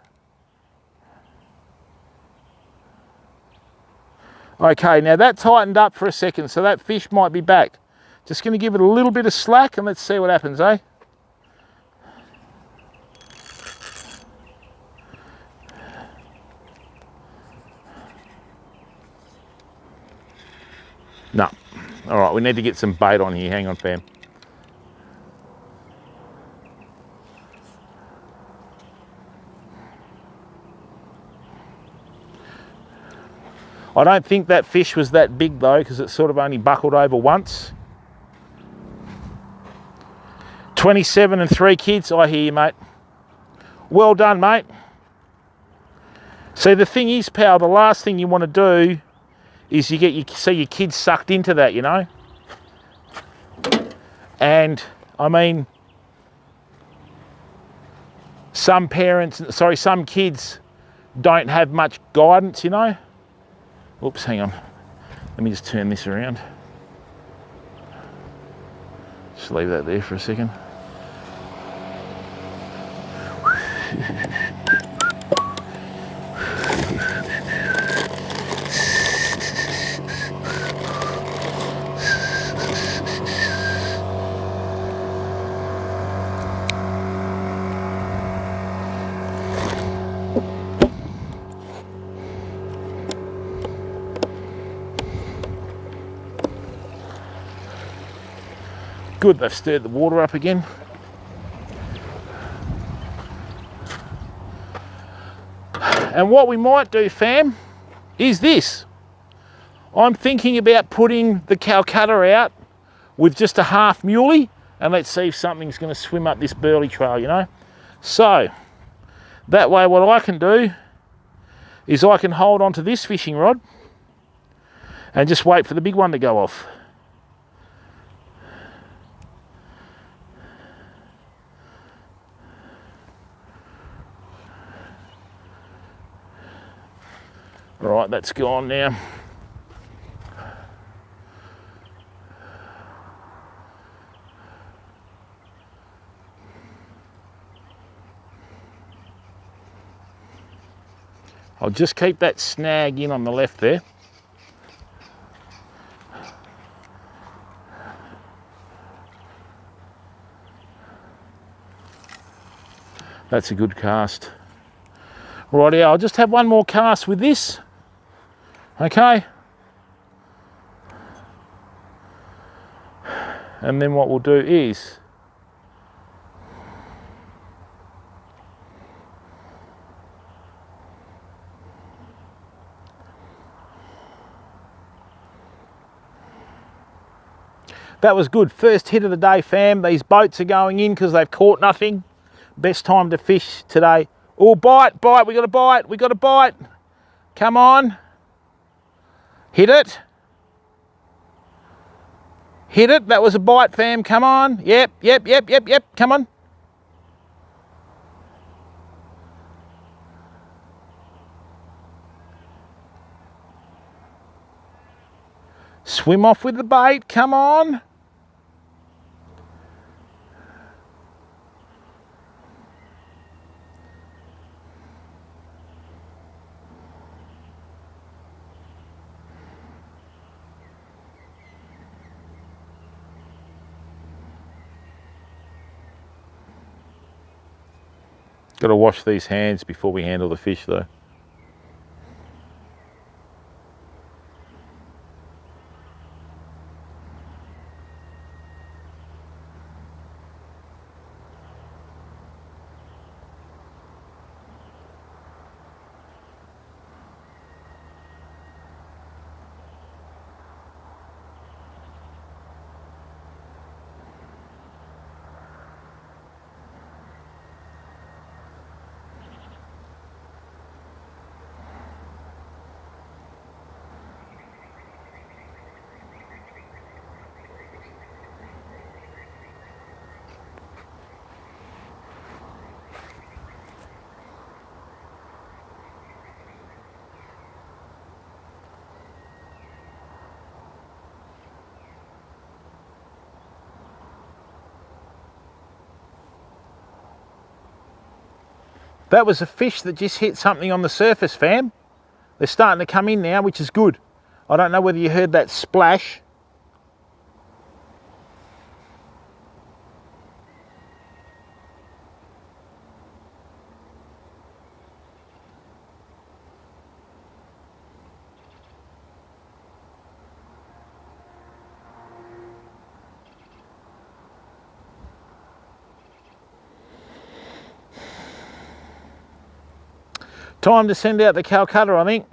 S1: Okay, now that tightened up for a second, so that fish might be back. Just going to give it a little bit of slack and let's see what happens, eh? No. All right, we need to get some bait on here. Hang on, fam. I don't think that fish was that big though, because it sort of only buckled over once. 27 and 3 kids, I hear you, mate. Well done, mate. See, the thing is, pal, the last thing you want to do is see your kids sucked into that, you know. And I mean, some kids don't have much guidance, you know. Oops, hang on. Let me just turn this around. Just leave that there for a second. Good, they've stirred the water up again. And what we might do, fam, is this. I'm thinking about putting the Calcutta out with just a half muley, and let's see if something's going to swim up this burley trail, you know. So that way what I can do is I can hold on to this fishing rod and just wait for the big one to go off. Right, that's gone now. I'll just keep that snag in on the left there. That's a good cast. Righty, I'll just have one more cast with this. Okay. And then what we'll do is That was good. First hit of the day, fam. These boats are going in because they've caught nothing. Best time to fish today. Oh, bite, bite. We got a bite. We got a bite. Come on. Hit it. Hit it. That was a bite, fam. Come on. Yep. Come on. Swim off with the bait. Come on. Got to wash these hands before we handle the fish though. That was a fish that just hit something on the surface, fam. They're starting to come in now, which is good. I don't know whether you heard that splash. Time to send out the Calcutta, I think.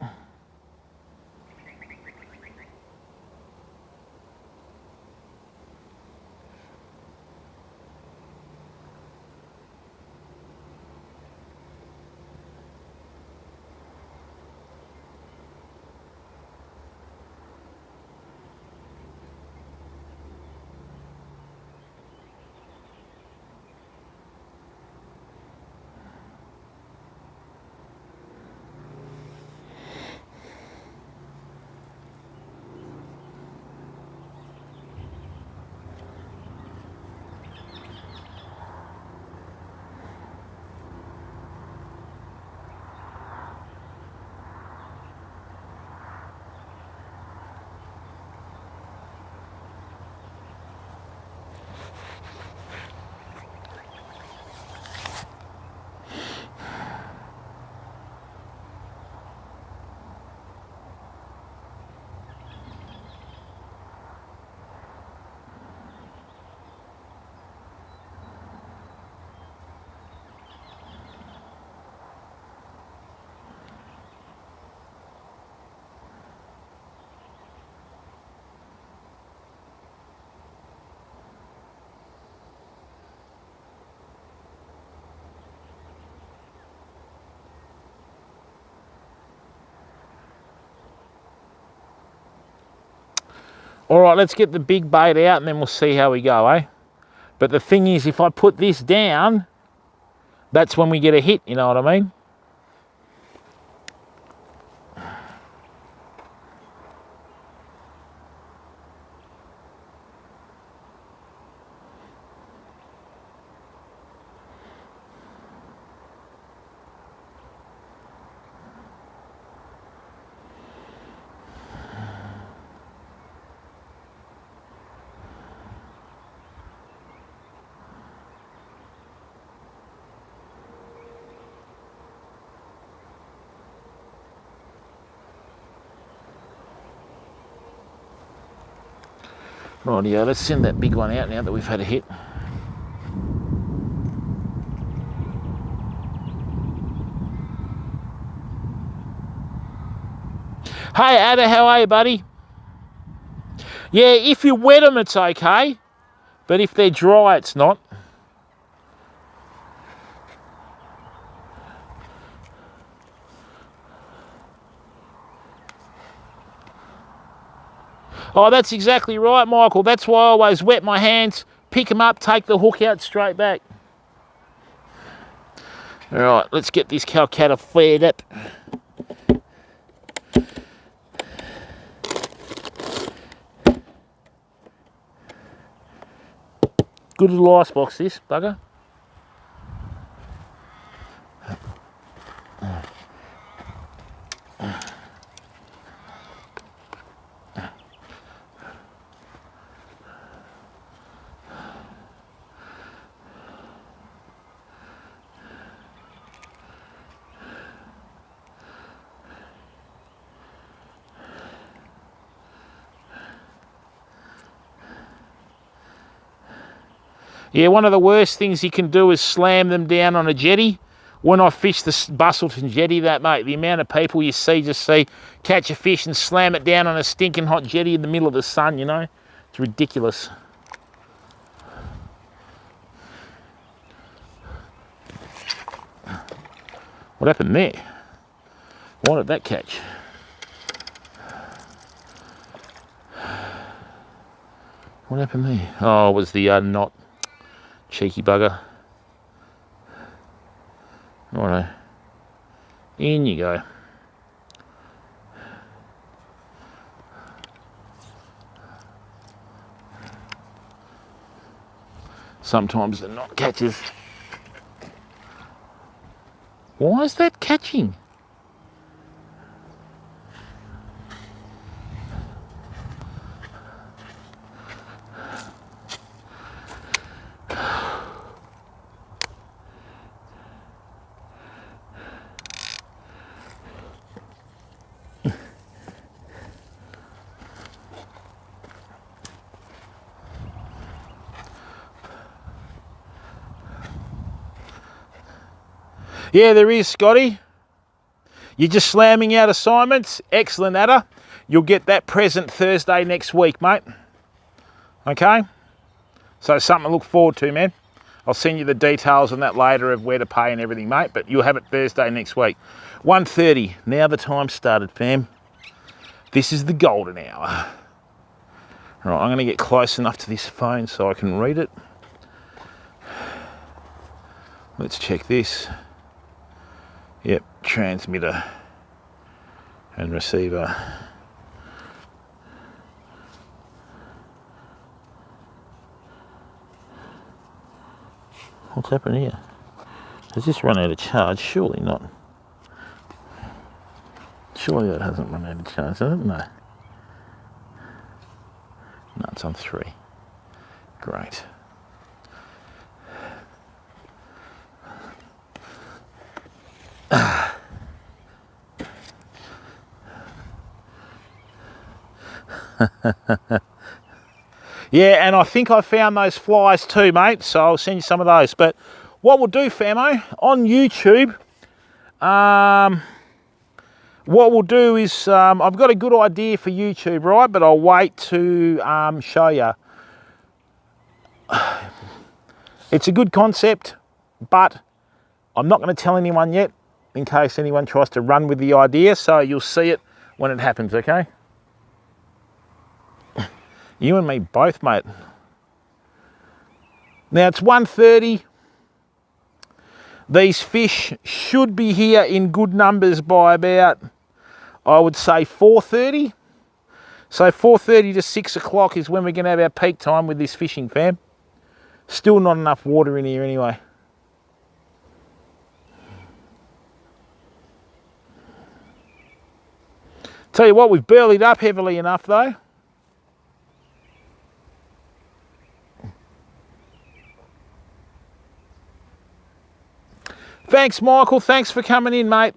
S1: All right, let's get the big bait out and then we'll see how we go, eh? But the thing is, if I put this down, that's when we get a hit, you know what I mean? Rightio, let's send that big one out now that we've had a hit. Hey Ada, how are you, buddy? Yeah, if you wet them, it's okay. But if they're dry, it's not. Oh, that's exactly right, Michael. That's why I always wet my hands, pick them up, take the hook out straight back. All right, let's get this Calcutta flared up. Good little icebox, this bugger. Yeah, one of the worst things you can do is slam them down on a jetty. When I fished the Bustleton jetty, that mate, the amount of people you see catch a fish and slam it down on a stinking hot jetty in the middle of the sun, you know? It's ridiculous. What happened there? Why did that catch? What happened there? Oh, it was the knot. Cheeky bugger. Righto. In you go. Sometimes the knot catches. Why is that catching? Yeah, there is, Scotty. You're just slamming out assignments. Excellent, Adder. You'll get that present Thursday next week, mate. Okay? So something to look forward to, man. I'll send you the details on that later of where to pay and everything, mate. But you'll have it Thursday next week. 1:30. Now the time started, fam. This is the golden hour. All right, I'm going to get close enough to this phone so I can read it. Let's check this. Yep, transmitter and receiver. What's happened here? Has this run out of charge? Surely not. Surely that hasn't run out of charge, has it? No. No, it's on 3. Great. Yeah, and I think I found those flies too, mate, so I'll send you some of those. But what we'll do, famo, on YouTube, what we'll do is, I've got a good idea for YouTube, right, but I'll wait to show you. It's a good concept, but I'm not going to tell anyone yet in case anyone tries to run with the idea, so you'll see it when it happens, okay? You and me both, mate. Now it's 1:30. These fish should be here in good numbers by about, I would say, 4:30. So 4:30 to 6 o'clock is when we're going to have our peak time with this fishing, fam. Still not enough water in here anyway. Tell you what, we've burleyed up heavily enough though. Thanks, Michael. Thanks for coming in, mate.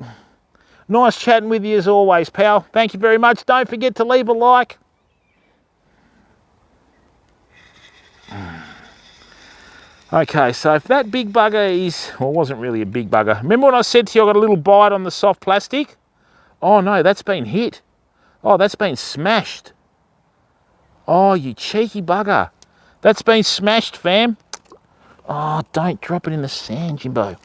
S1: Nice chatting with you as always, pal. Thank you very much. Don't forget to leave a like. Okay, so if that big bugger is, well, it wasn't really a big bugger. Remember when I said to you I got a little bite on the soft plastic? Oh no, that's been hit. Oh, that's been smashed. Oh, you cheeky bugger. That's been smashed, fam. Oh, don't drop it in the sand, Jimbo.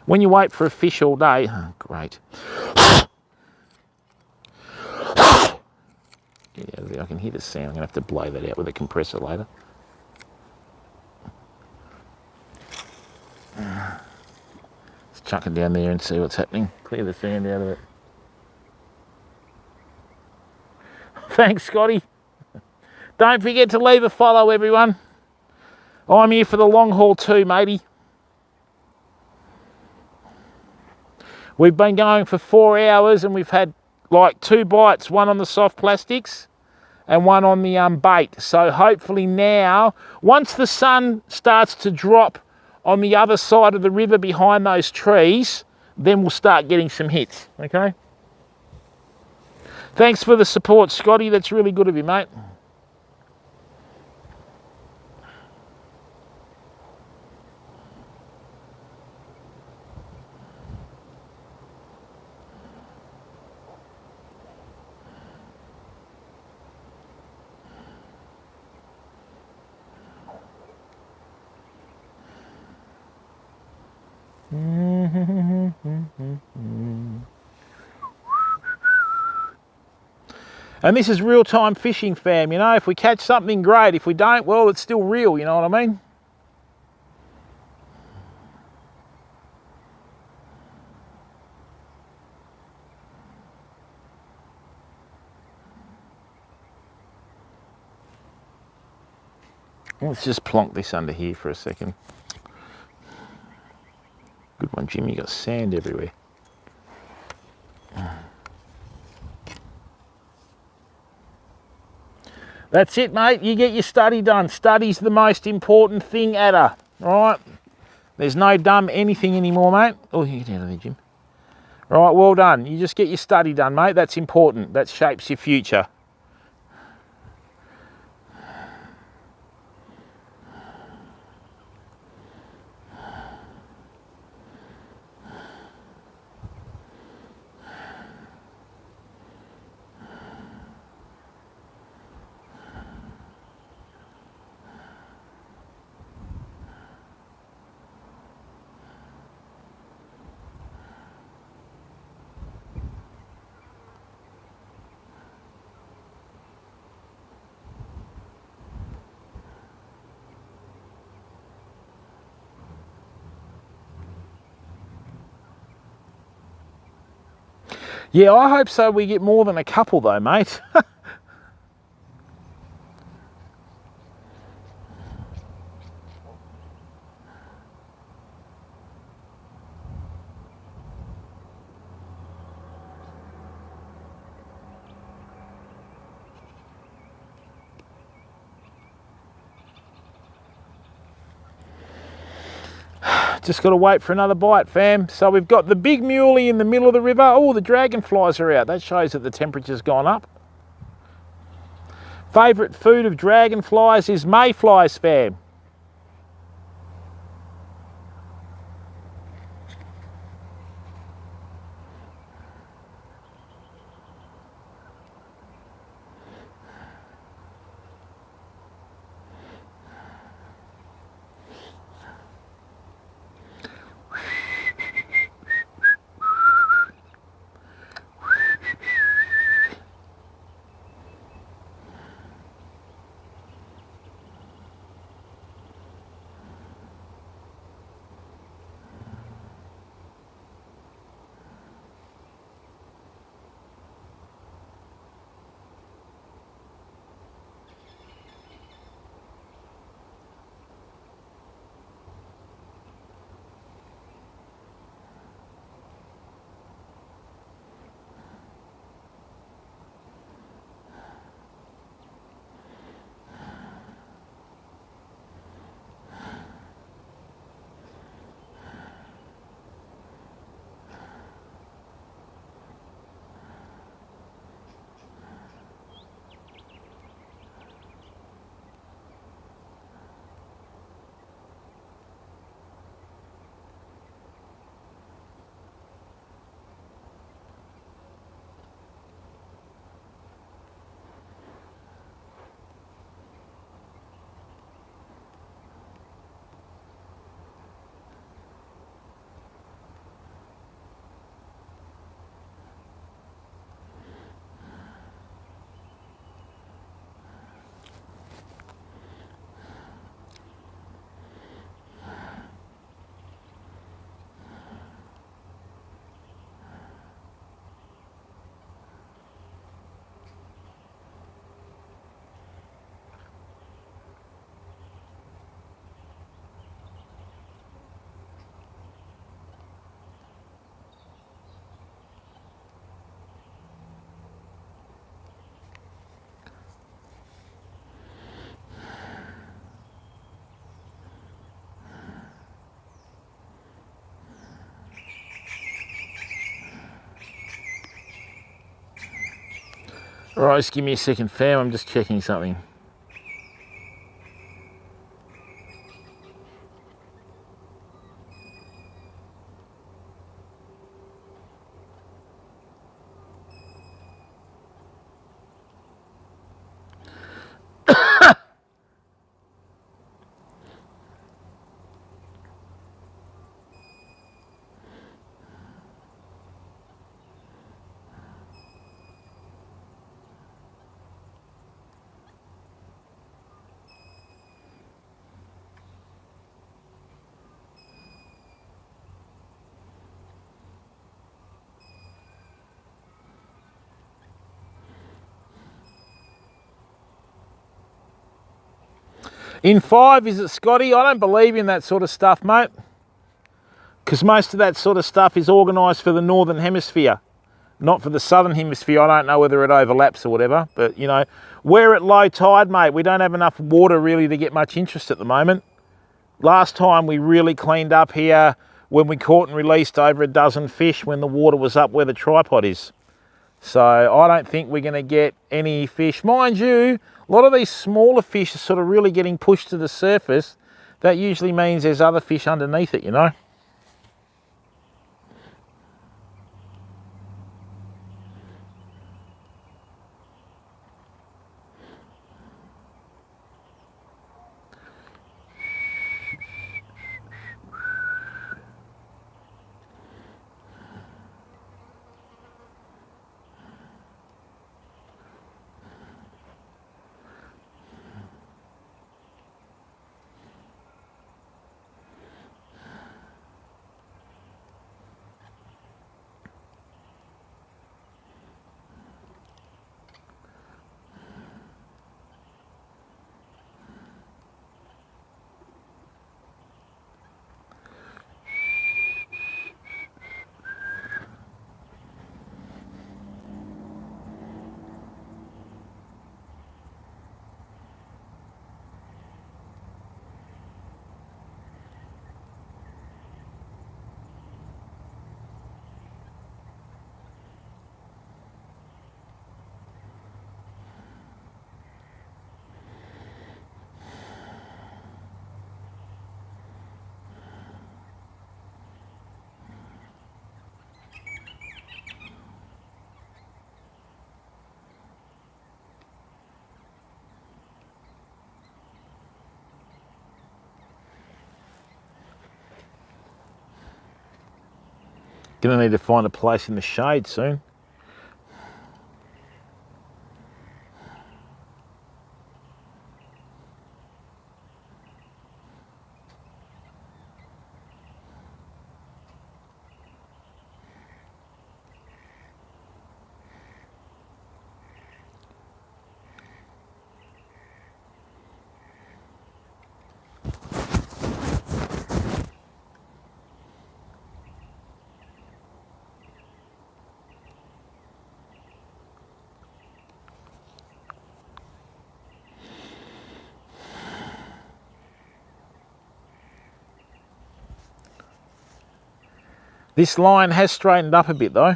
S1: When you wait for a fish all day, oh, great. Get out of there. I can hear the sound. I'm going to have to blow that out with a compressor later. Let's chuck it down there and see what's happening. Clear the sand out of it. Thanks, Scotty. Don't forget to leave a follow, everyone. I'm here for the long haul too, matey. We've been going for 4 hours and we've had like 2 bites, one on the soft plastics and one on the bait. So hopefully now, once the sun starts to drop on the other side of the river behind those trees, then we'll start getting some hits, okay? Thanks for the support, Scotty. That's really good of you, mate. And this is real-time fishing, fam. You know, if we catch something, great. If we don't, well, it's still real, you know what I mean? Let's just plonk this under here for a second. Good one, Jim. You got sand everywhere. That's it, mate. You get your study done. Study's the most important thing at her. All right? There's no dumb anything anymore, mate. Oh, you get out of there, Jim. All right, well done. You just get your study done, mate. That's important. That shapes your future. Yeah, I hope so. We get more than a couple though, mate. Just got to wait for another bite, fam. So we've got the big muley in the middle of the river. Oh, the dragonflies are out. That shows that the temperature's gone up. Favourite food of dragonflies is mayflies, fam. Right, just give me a second, fam. I'm just checking something. In 5, is it, Scotty? I don't believe in that sort of stuff, mate. Because most of that sort of stuff is organised for the Northern Hemisphere, not for the Southern Hemisphere. I don't know whether it overlaps or whatever. But, you know, we're at low tide, mate. We don't have enough water really to get much interest at the moment. Last time we really cleaned up here when we caught and released over a dozen fish when the water was up where the tripod is. So I don't think we're going to get any fish. Mind you, a lot of these smaller fish are sort of really getting pushed to the surface. That usually means there's other fish underneath it, you know. Gonna need to find a place in the shade soon. This line has straightened up a bit though.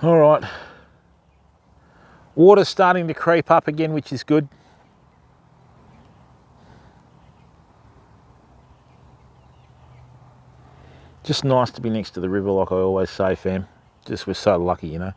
S1: All right, water's starting to creep up again, which is good. Just nice to be next to the river, like I always say, fam. Just we're so lucky, you know.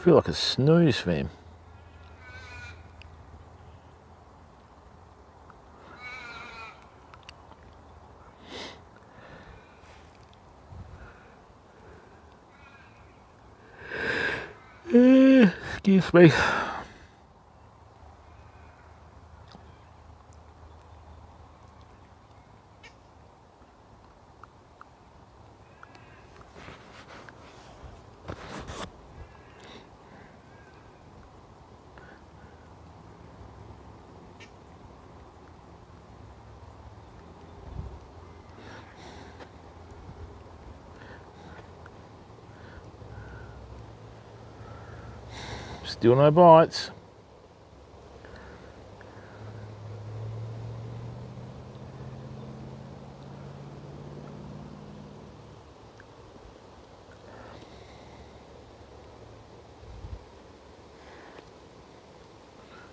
S1: I feel like a snooze, fam. Excuse me. Still no bites.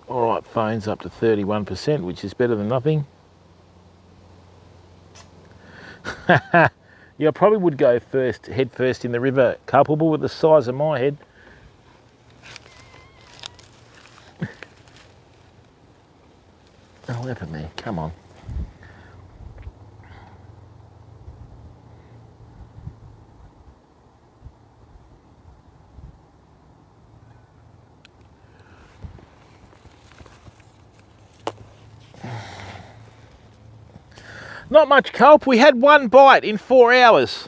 S1: All right, phone's up to 31%, which is better than nothing. Yeah, I probably would go head first in the river, culpable with the size of my head. Oh, look at me, come on. Not much kelp. We had one bite in 4 hours.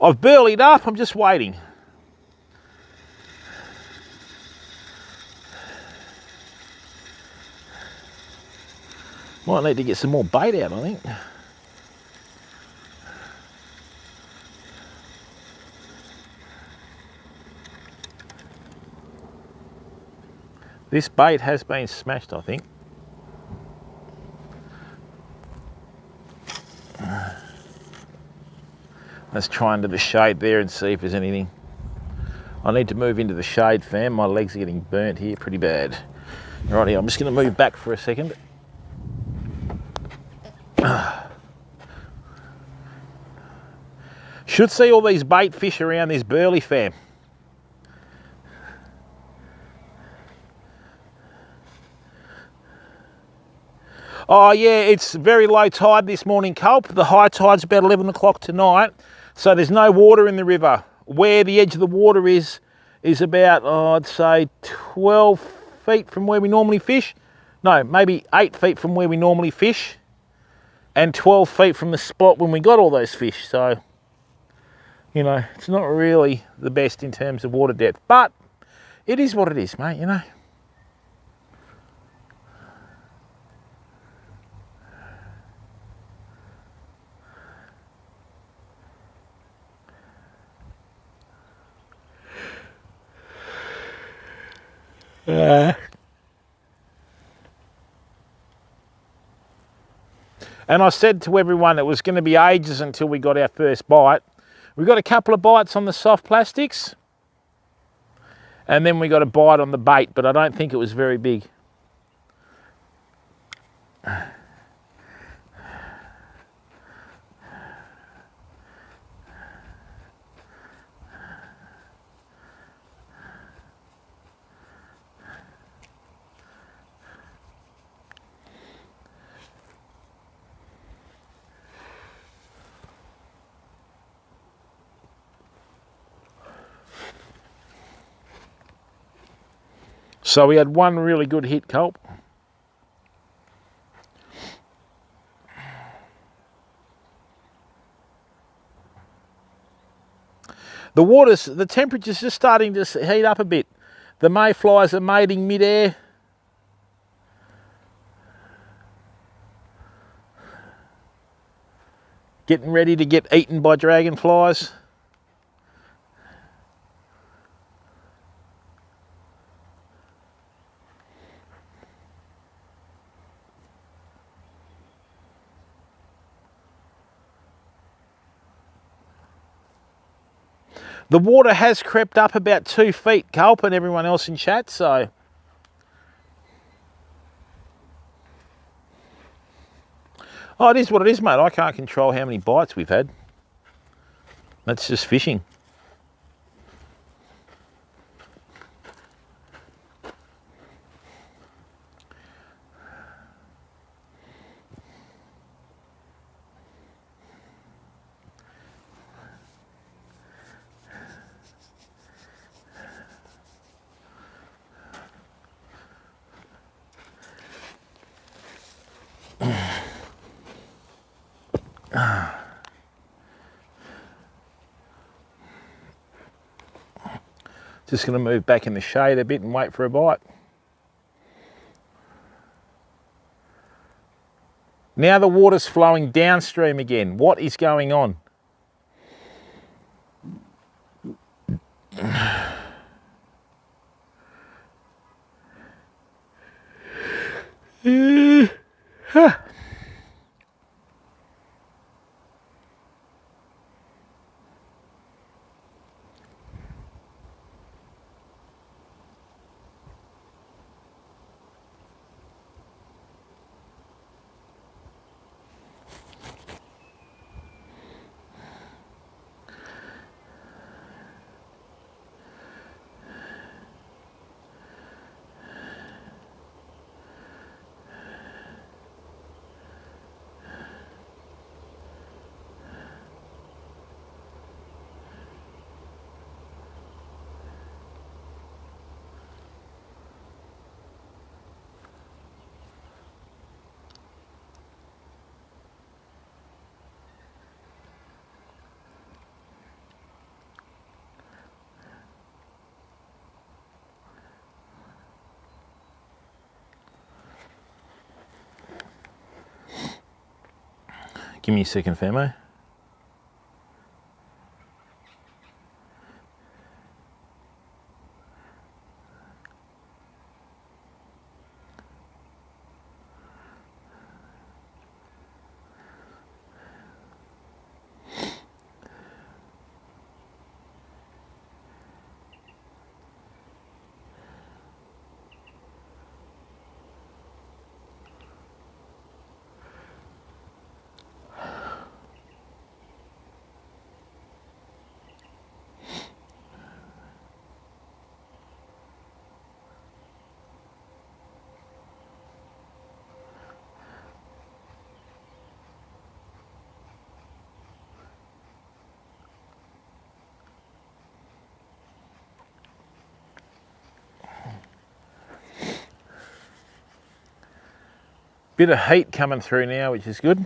S1: I've burleyed up, I'm just waiting. Might need to get some more bait out, I think. This bait has been smashed, I think. Let's try into the shade there and see if there's anything. I need to move into the shade, fam. My legs are getting burnt here pretty bad. Right here, I'm just going to move back for a second. Should see all these bait fish around this Burley, fam. Oh yeah, it's very low tide this morning, Culp. The high tide's about 11 o'clock tonight, so there's no water in the river. Where the edge of the water is about, I'd say 12 feet from where we normally fish. No, maybe 8 feet from where we normally fish, and 12 feet from the spot when we got all those fish. So, you know, it's not really the best in terms of water depth, but it is what it is, mate, you know. And I said to everyone it was going to be ages until we got our first bite. We got a couple of bites on the soft plastics, and then we got a bite on the bait, but I don't think it was very big. So we had one really good hit, Culp. The temperature's just starting to heat up a bit. The mayflies are mating mid-air. Getting ready to get eaten by dragonflies. The water has crept up about 2 feet, Culp, and everyone else in chat, so. Oh, it is what it is, mate. I can't control how many bites we've had. That's just fishing. Just going to move back in the shade a bit and wait for a bite. Now the water's flowing downstream again. What is going on? Give me a second, Famo. Bit of heat coming through now, which is good.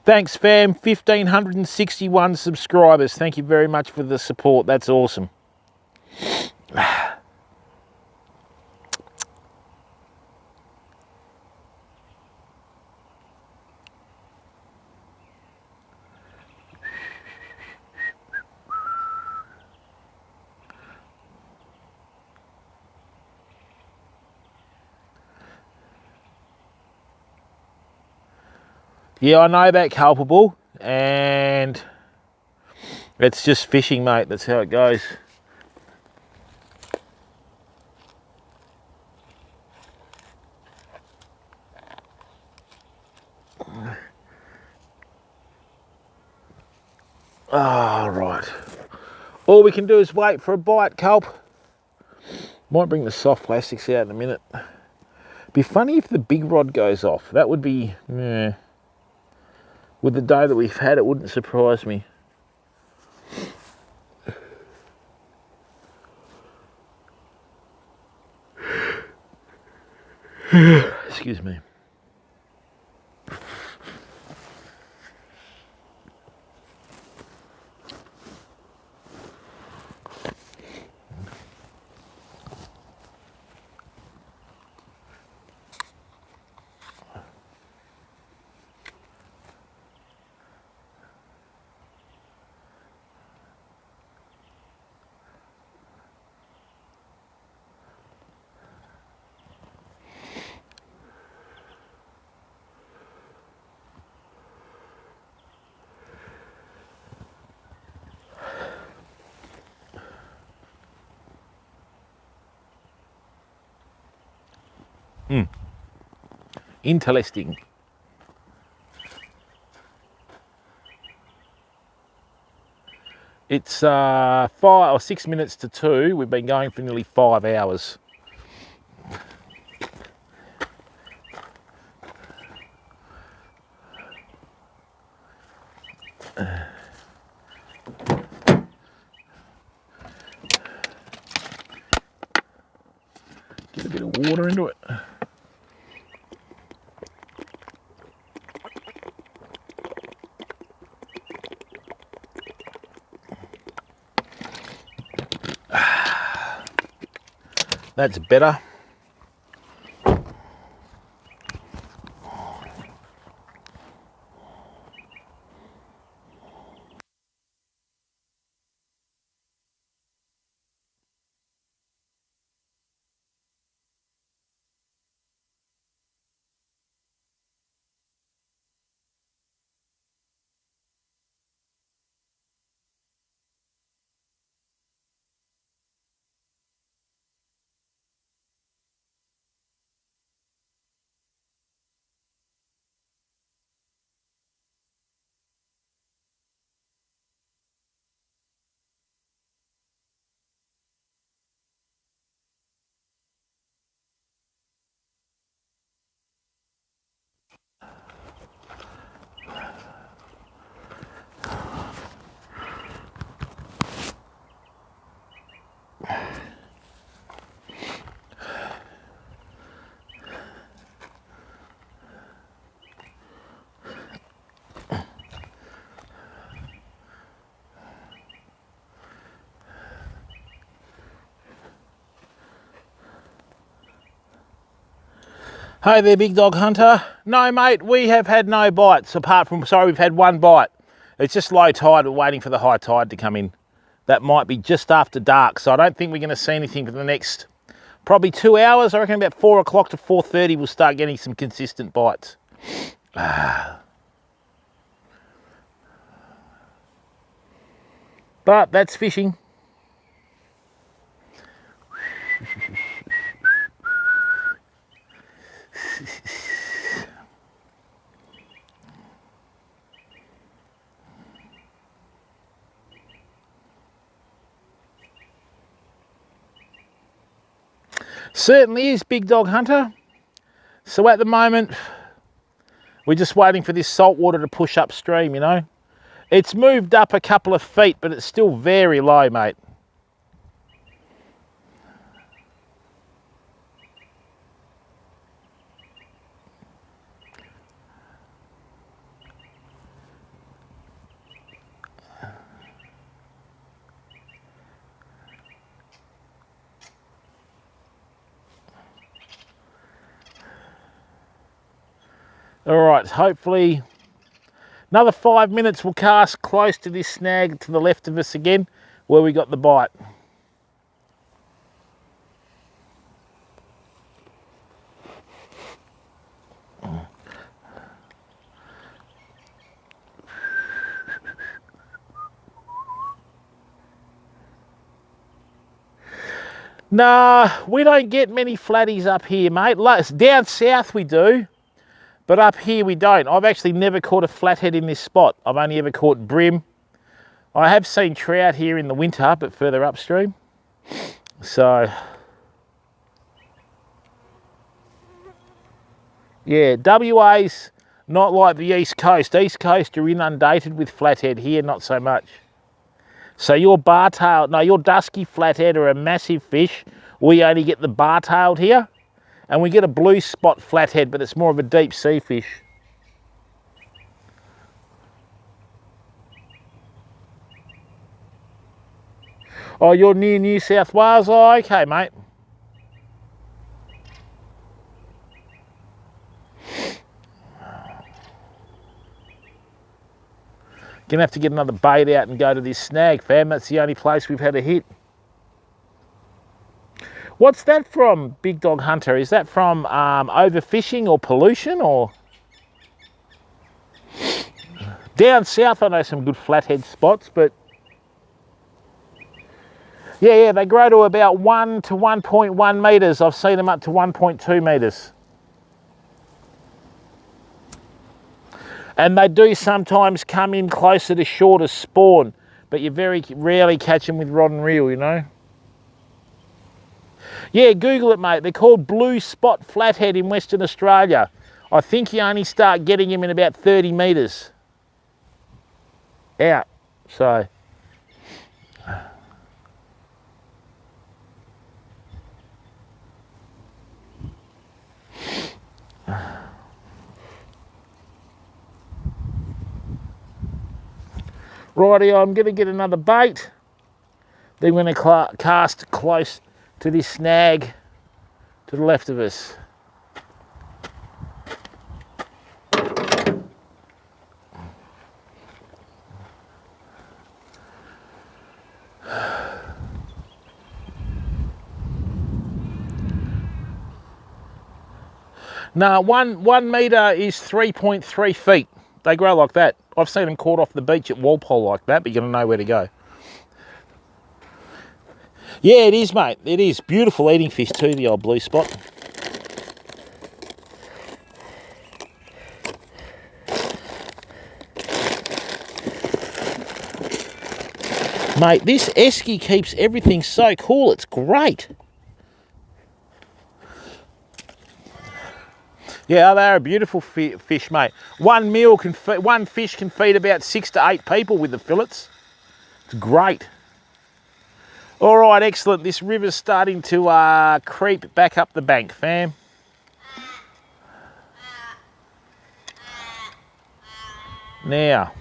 S1: Thanks, fam. 1,561 subscribers. Thank you very much for the support. That's awesome. Yeah, I know about culpable, and it's just fishing, mate. That's how it goes. Oh, right. All we can do is wait for a bite, Culp. Might bring the soft plastics out in a minute. Be funny if the big rod goes off. That would be, yeah. With the day that we've had, it wouldn't surprise me. Excuse me. Interesting. It's 5 or 6 minutes to 2. We've been going for nearly 5 hours. Get a bit of water into it. That's better. Hey there, big dog hunter. No, mate, we have had no bites apart from, sorry, we've had one bite. It's just low tide. We're waiting for the high tide to come in. That might be just after dark, so I don't think we're going to see anything for the next probably 2 hours. I reckon about 4 o'clock to 4:30 we'll start getting some consistent bites. But that's fishing. Certainly is, big dog hunter. So at the moment, we're just waiting for this salt water to push upstream, you know. It's moved up a couple of feet, but it's still very low, mate. All right, hopefully another 5 minutes we'll cast close to this snag to the left of us again, where we got the bite. Nah, we don't get many flatties up here, mate. Down south we do. But up here we don't. I've actually never caught a flathead in this spot. I've only ever caught brim. I have seen trout here in the winter, but further upstream. So, yeah, WA's not like the East Coast. East Coast are inundated with flathead. Here, not so much. So your bar-tailed, no, your dusky flathead are a massive fish. We only get the bar-tailed here. And we get a blue spot flathead, but it's more of a deep sea fish. Oh, you're near New South Wales? Oh, okay, mate. Gonna have to get another bait out and go to this snag, fam. That's the only place we've had a hit. What's that from, Big Dog Hunter? Is that from overfishing or pollution, or? Down south I know some good flathead spots, but yeah, they grow to about 1 to 1.1 metres. I've seen them up to 1.2 metres. And they do sometimes come in closer to shore to spawn, but you very rarely catch them with rod and reel, you know. Yeah, Google it, mate. They're called blue spot flathead in Western Australia. I think you only start getting them in about 30 metres. out. So righty, I'm going to get another bait. Then we're going to cast close to this snag to the left of us. Now, one metre is 3.3 feet. They grow like that. I've seen them caught off the beach at Walpole like that, but you're going to know where to go. Yeah, it is, mate. It is. Beautiful eating fish too, the old blue spot. Mate, this esky keeps everything so cool. It's great. Yeah, they're a beautiful fish, mate. One fish can feed about 6 to 8 people with the fillets. It's great. All right, excellent. This river's starting to creep back up the bank, fam. Now,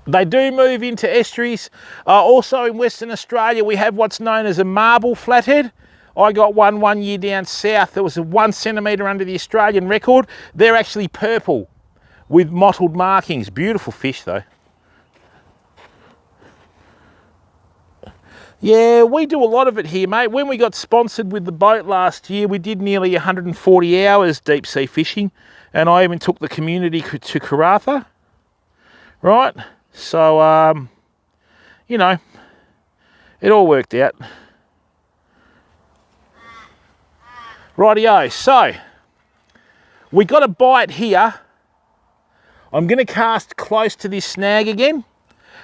S1: they do move into estuaries. Also in Western Australia, we have what's known as a marble flathead. I got one year down south. There was 1 centimetre under the Australian record. They're actually purple with mottled markings. Beautiful fish though. Yeah, we do a lot of it here, mate. When we got sponsored with the boat last year, we did nearly 140 hours deep sea fishing, and I even took the community to Karratha, right? So, you know, it all worked out. Rightio, so we got a bite here. I'm going to cast close to this snag again,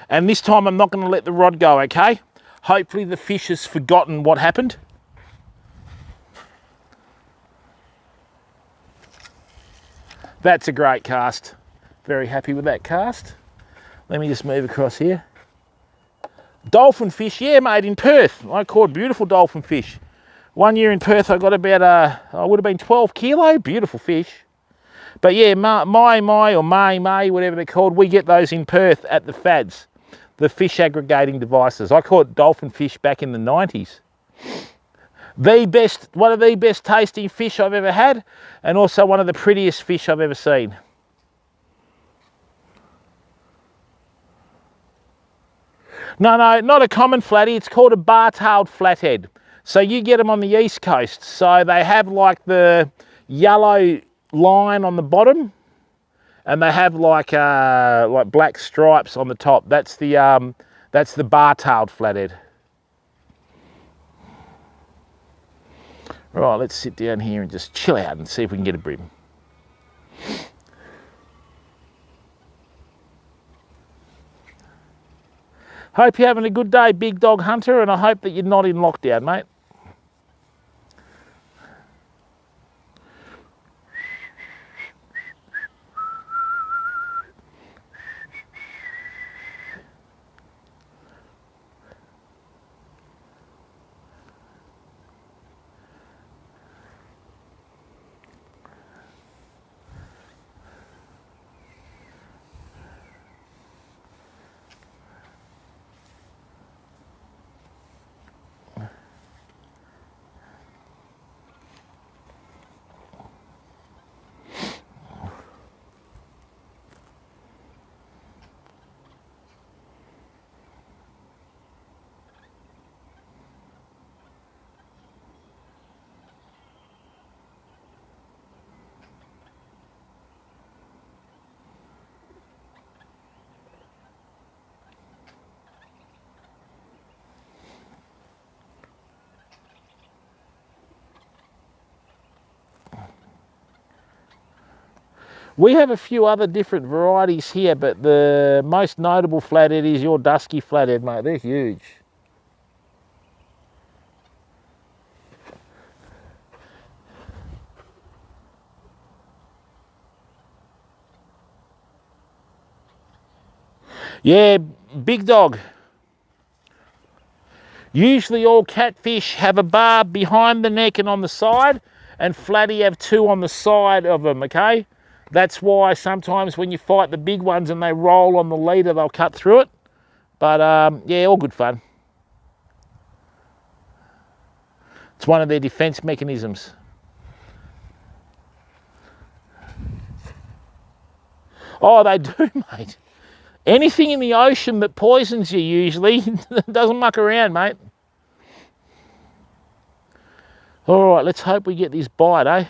S1: and this time I'm not going to let the rod go, okay? Hopefully the fish has forgotten what happened. That's a great cast. Very happy with that cast. Let me just move across here. Dolphin fish, yeah, mate, in Perth. I caught beautiful dolphin fish. 1 year in Perth, I got about, I would have been 12 kilo, beautiful fish. But yeah, May, whatever they're called, we get those in Perth at the FADs, the fish aggregating devices. I caught dolphin fish back in the 90s. One of the best tasting fish I've ever had, and also one of the prettiest fish I've ever seen. No, not a common flatty. It's called a bar-tailed flathead. So you get them on the east coast. So they have like the yellow line on the bottom, and they have like black stripes on the top. That's the bar-tailed flathead. Right, let's sit down here and just chill out and see if we can get a brim. Hope you're having a good day, Big Dog Hunter, and I hope that you're not in lockdown, mate. We have a few other different varieties here, but the most notable flathead is your dusky flathead, mate. They're huge. Yeah, big dog. Usually all catfish have a barb behind the neck and on the side, and flatty have two on the side of them, okay? That's why sometimes when you fight the big ones and they roll on the leader, they'll cut through it. But yeah, all good fun. It's one of their defense mechanisms. Oh, they do, mate. Anything in the ocean that poisons you usually doesn't muck around, mate. All right, let's hope we get this bite, eh?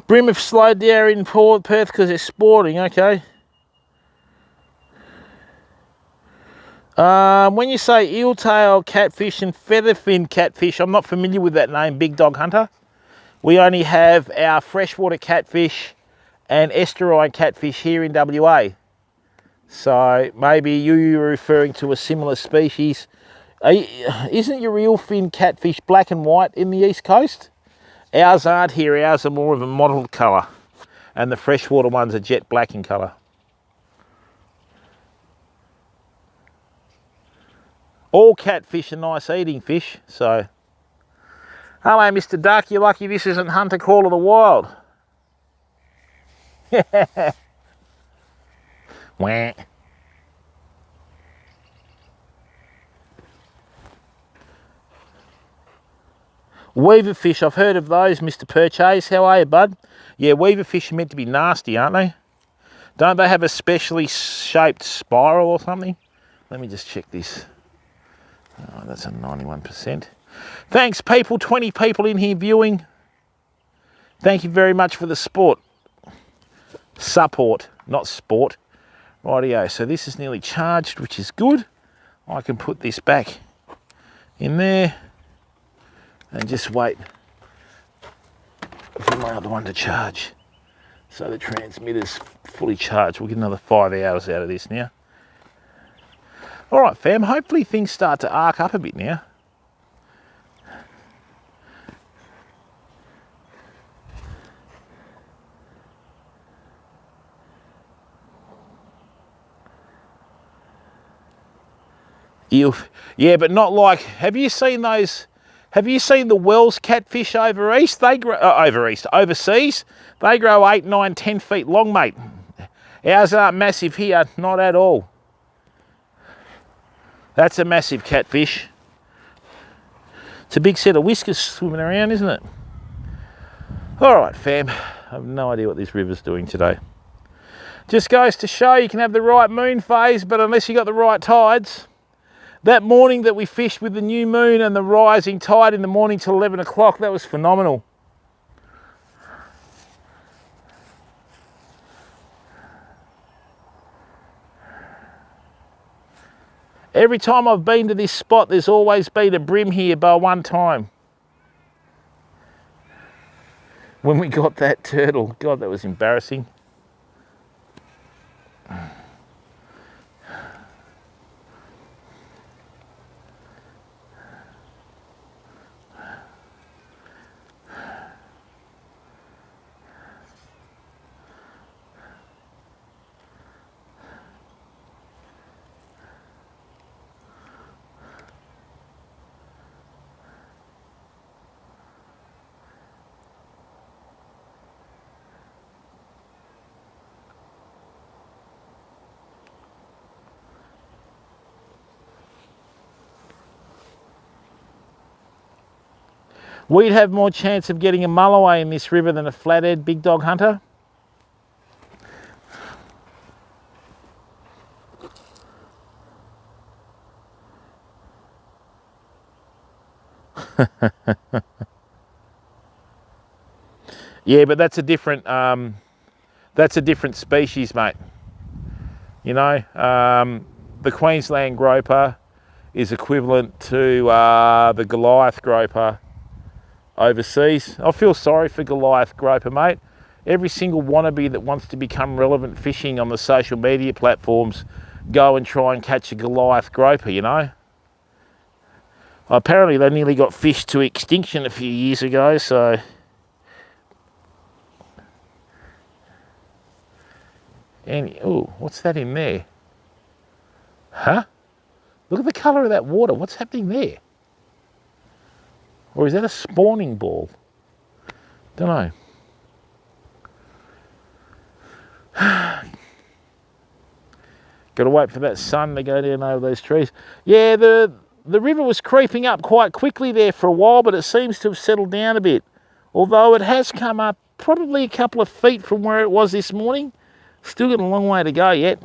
S1: Brim have slowed down in Perth because they're sporting, okay. When you say eeltail catfish and featherfin catfish, I'm not familiar with that name, Big Dog Hunter. We only have our freshwater catfish and estuarine catfish here in WA. So maybe you're referring to a similar species. Isn't your eelfin catfish black and white in the East Coast? Ours aren't here, ours are more of a mottled colour, and the freshwater ones are jet black in colour. All catfish are nice eating fish, so. Hello, Mr. Duck, you're lucky this isn't Hunter Call of the Wild. Wah. Weaver fish, I've heard of those, Mr. Purchase. How are you, bud? Yeah, weaver fish are meant to be nasty, aren't they? Don't they have a specially shaped spiral or something? Let me just check this. Oh, that's a 91%. Thanks, people. 20 people in here viewing. Thank you very much for the support. Support, not sport. Rightio, so this is nearly charged, which is good. I can put this back in there and just wait for my other one to charge. So the transmitter's fully charged. We'll get another 5 hours out of this now. All right, fam, hopefully things start to arc up a bit now. Yeah, but not like, have you seen those, have you seen the Wells catfish over east? They grow, overseas, they grow 8, 9, 10 feet long, mate. Ours aren't massive here, not at all. That's a massive catfish. It's a big set of whiskers swimming around, isn't it? All right, fam, I have no idea what this river's doing today. Just goes to show you can have the right moon phase, but unless you got the right tides. That morning that we fished with the new moon and the rising tide in the morning till 11 o'clock, that was phenomenal. Every time I've been to this spot, there's always been a brim here by one time. When we got that turtle, God, that was embarrassing. We'd have more chance of getting a mulloway in this river than a flathead, Big Dog Hunter. Yeah, but that's a different species, mate. You know, the Queensland groper is equivalent to the Goliath groper overseas. I feel sorry for Goliath groper, mate. Every single wannabe that wants to become relevant fishing on the social media platforms go and try and catch a Goliath groper, you know. Apparently they nearly got fished to extinction a few years ago, so... Oh, what's that in there? Huh? Look at the colour of that water. What's happening there? Or is that a spawning ball? Don't know. Got to wait for that sun to go down over those trees. Yeah, the river was creeping up quite quickly there for a while, but it seems to have settled down a bit. Although it has come up probably a couple of feet from where it was this morning. Still got a long way to go yet.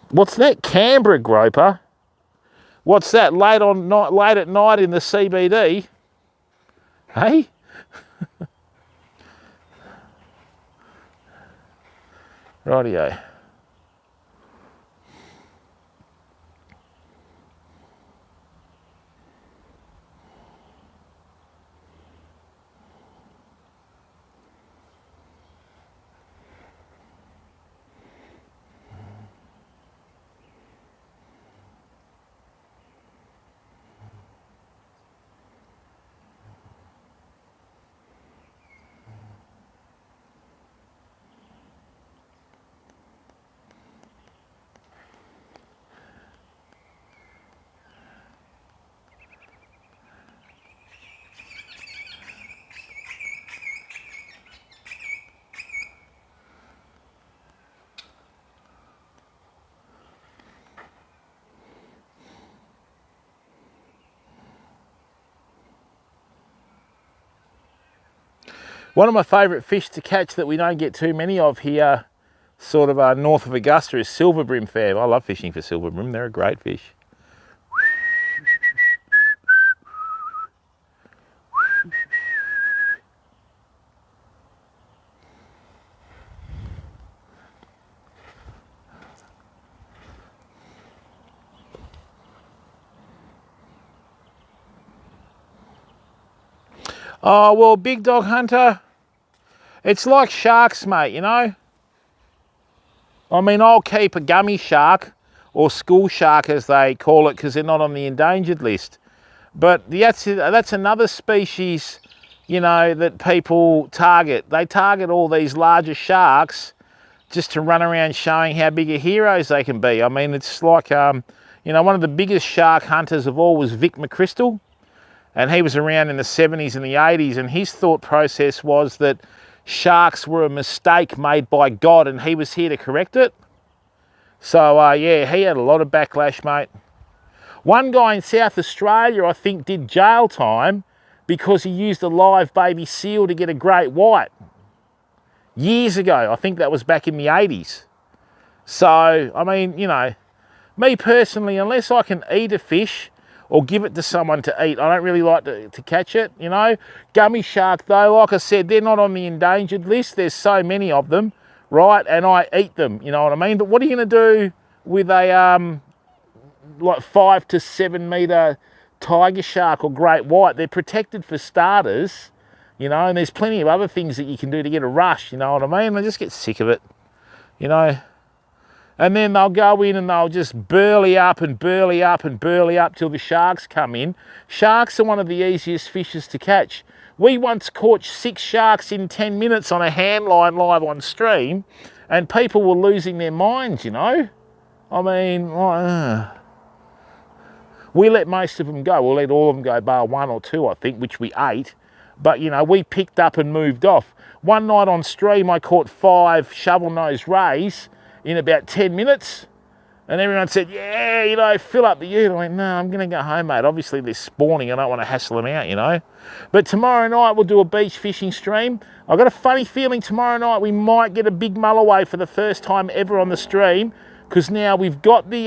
S1: What's that? Canberra groper? What's that? Late at night in the CBD? Hey? Rightio. One of my favourite fish to catch that we don't get too many of here, sort of north of Augusta, is silver brim fam. I love fishing for silver brim. They're a great fish. Oh, well, Big Dog Hunter, it's like sharks, mate, you know? I mean, I'll keep a gummy shark, or school shark as they call it, because they're not on the endangered list. But that's another species, you know, that people target. They target all these larger sharks just to run around showing how big of heroes they can be. I mean, it's like, you know, one of the biggest shark hunters of all was Vic McChrystal. And he was around in the 70s and the 80s, and his thought process was that sharks were a mistake made by God, and he was here to correct it. So, yeah, he had a lot of backlash, mate. One guy in South Australia, I think, did jail time because he used a live baby seal to get a great white. Years ago. I think that was back in the 80s. So, I mean, you know, me personally, unless I can eat a fish or give it to someone to eat, I don't really like to catch it, you know. Gummy shark, though, like I said, they're not on the endangered list. There's so many of them, right? And I eat them, you know what I mean? But what are you going to do with a, like 5 to 7 metre tiger shark or great white? They're protected for starters, you know, and there's plenty of other things that you can do to get a rush, you know what I mean? I just get sick of it, you know. And then they'll go in and they'll just burley up and burley up and burley up till the sharks come in. Sharks are one of the easiest fishes to catch. We once caught 6 sharks in 10 minutes on a hand line live on stream, and people were losing their minds, you know. I mean, we let most of them go. We'll let all of them go, bar one or two, I think, which we ate. But, you know, we picked up and moved off. One night on stream, I caught 5 shovel-nosed rays in about 10 minutes. And everyone said, yeah, you know, fill up the ute. I went, no, I'm going to go home, mate. Obviously, they're spawning. I don't want to hassle them out, you know. But tomorrow night, we'll do a beach fishing stream. I've got a funny feeling tomorrow night we might get a big mulloway for the first time ever on the stream, because now we've got the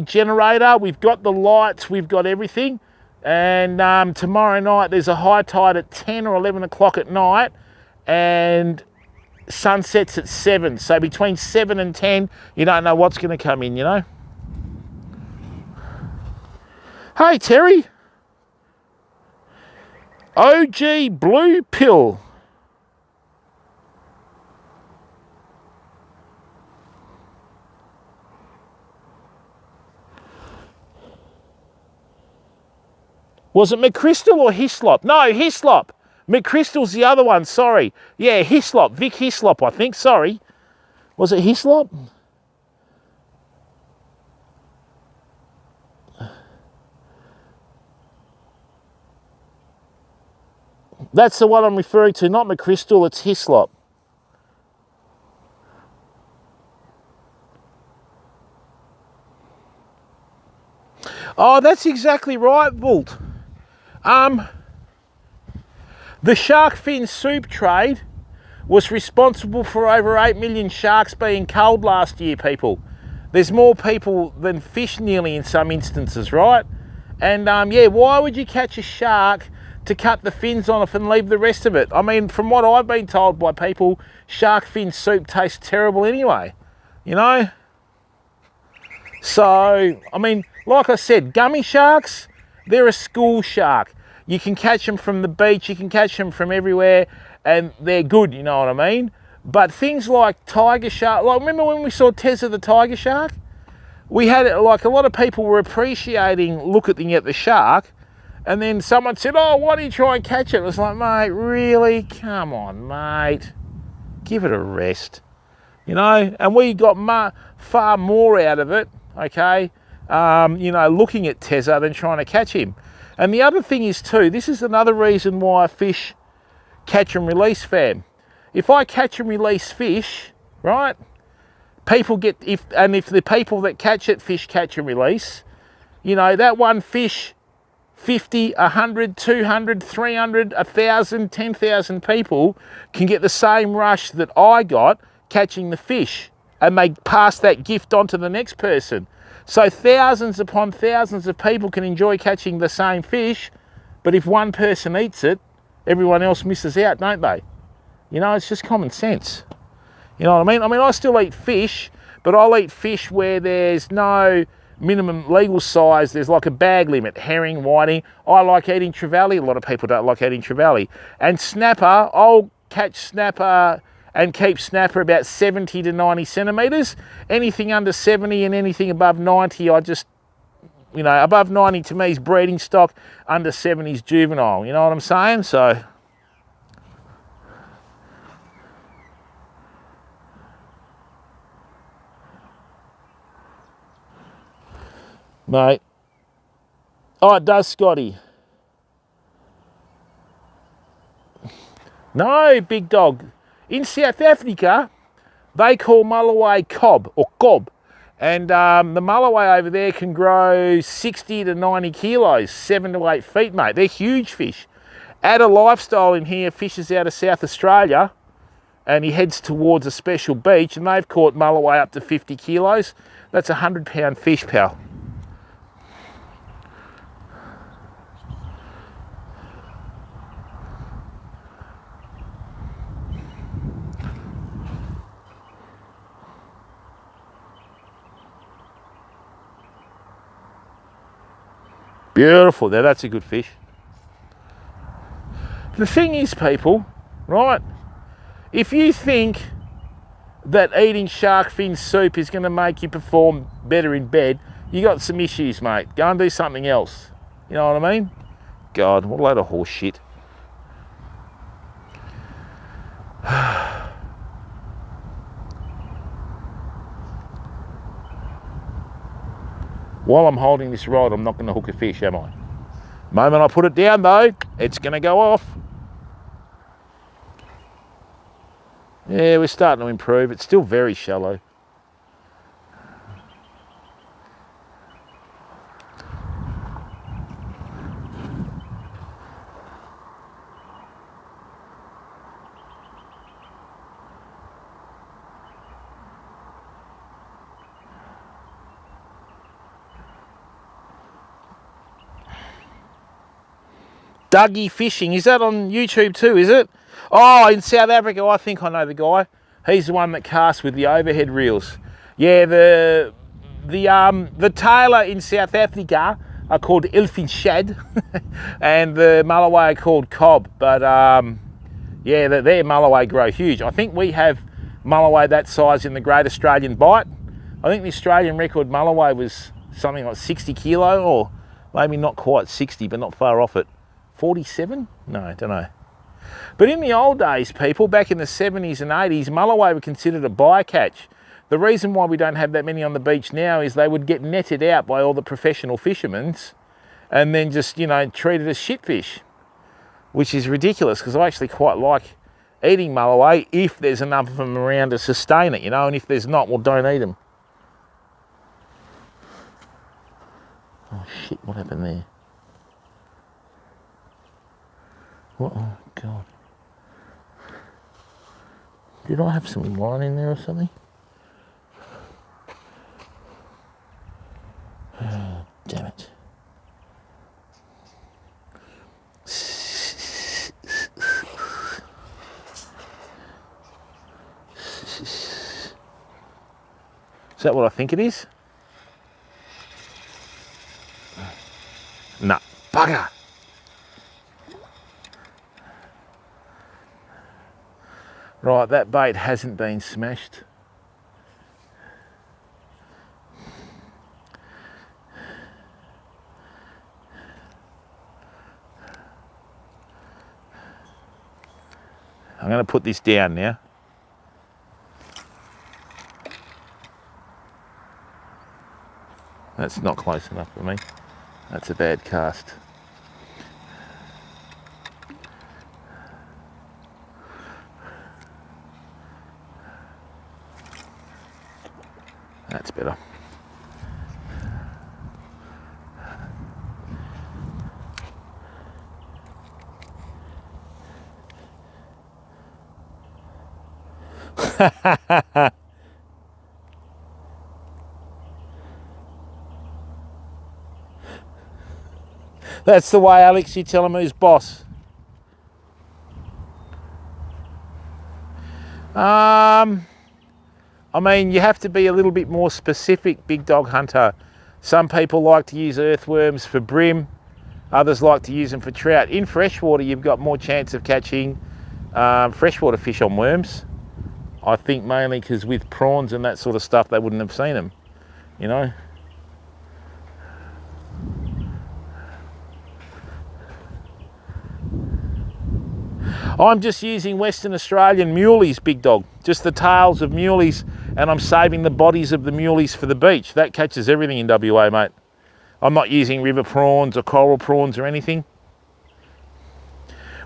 S1: generator, we've got the lights, we've got everything. And tomorrow night, there's a high tide at 10 or 11 o'clock at night, and sunsets at 7. So between 7 and 10, you don't know what's going to come in, you know. Hey, Terry. OG Blue Pill. Was it McChrystal or Hislop? No, Hislop. McChrystal's the other one, sorry. Yeah, Hislop, Vic Hislop, I think, sorry. Was it Hislop? That's the one I'm referring to, not McChrystal, it's Hislop. Oh, that's exactly right, Bolt. The shark fin soup trade was responsible for over 8 million sharks being culled last year, people. There's more people than fish nearly in some instances, right? And yeah, why would you catch a shark to cut the fins off and leave the rest of it? I mean, from what I've been told by people, shark fin soup tastes terrible anyway, you know? So, I mean, like I said, gummy sharks, they're a school shark. You can catch them from the beach, you can catch them from everywhere, and they're good, you know what I mean? But things like tiger shark, like remember when we saw Tezza the tiger shark? We had it, like a lot of people were appreciating looking at the shark, and then someone said, oh, why do you try and catch it? It was like, mate, really? Come on, mate. Give it a rest. You know, and we got far more out of it, okay, you know, looking at Tezza than trying to catch him. And the other thing is too, this is another reason why I fish catch and release, fam. If I catch and release fish, right, people get, if the people that catch it, fish catch and release, you know, that one fish, 50, 100, 200, 300, 1,000, 10,000 people can get the same rush that I got catching the fish, and they pass that gift on to the next person. So thousands upon thousands of people can enjoy catching the same fish, but if one person eats it, everyone else misses out, don't they? You know, it's just common sense. You know what I mean? I mean, I still eat fish, but I'll eat fish where there's no minimum legal size. There's like a bag limit, herring, whiting. I like eating trevally. A lot of people don't like eating trevally. And snapper, I'll catch snapper and keep snapper about 70 to 90 centimetres. Anything under 70 and anything above 90, I just, you know, above 90 to me is breeding stock, under 70 is juvenile, you know what I'm saying? So, mate. Oh, it does, Scotty. No, big dog. In South Africa, they call mulloway cob or cob. And the mulloway over there can grow 60 to 90 kilos, 7 to 8 feet, mate. They're huge fish. Add a lifestyle in here, fishes out of South Australia, and he heads towards a special beach, and they've caught mulloway up to 50 kilos. That's a 100-pound fish, pal. Beautiful. Now that's a good fish. The thing is, people, right, if you think that eating shark fin soup is going to make you perform better in bed, you got some issues, mate. Go and do something else. You know what I mean? God, what a load of horse shit. While I'm holding this rod, I'm not going to hook a fish, am I? The moment I put it down though, it's going to go off. Yeah, we're starting to improve. It's still very shallow. Dougie Fishing, is that on YouTube too, is it? Oh, in South Africa, I think I know the guy. He's the one that casts with the overhead reels. Yeah, the tailor in South Africa are called Elfin and the Mulloway are called Cob. But yeah, their Mulloway grow huge. I think we have Mulloway that size in the Great Australian Bight. I think the Australian record Mulloway was something like 60 kilo, or maybe not quite 60, but not far off it. 47? No, I don't know. But in the old days, people, back in the 70s and 80s, Mulloway were considered a bycatch. The reason why we don't have that many on the beach now is they would get netted out by all the professional fishermen and then just, you know, treated as shitfish, which is ridiculous, because I actually quite like eating Mulloway if there's enough of them around to sustain it, you know, and if there's not, well, don't eat them. Oh shit, what happened there? What? Oh God. Did I have some line in there or something? Oh, damn it. Is that what I think it is? Nah, bugger. Right, that bait hasn't been smashed. I'm going to put this down now. That's not close enough for me. That's a bad cast. That's better. That's the way, Alex, you tell him who's boss. I mean, you have to be a little bit more specific, Big Dog Hunter. Some people like to use earthworms for bream. Others like to use them for trout. In freshwater, you've got more chance of catching freshwater fish on worms. I think mainly because with prawns and that sort of stuff, they wouldn't have seen them, you know. I'm just using Western Australian muleys, Big Dog. Just the tails of muleys, and I'm saving the bodies of the muleys for the beach. That catches everything in WA, mate. I'm not using river prawns or coral prawns or anything.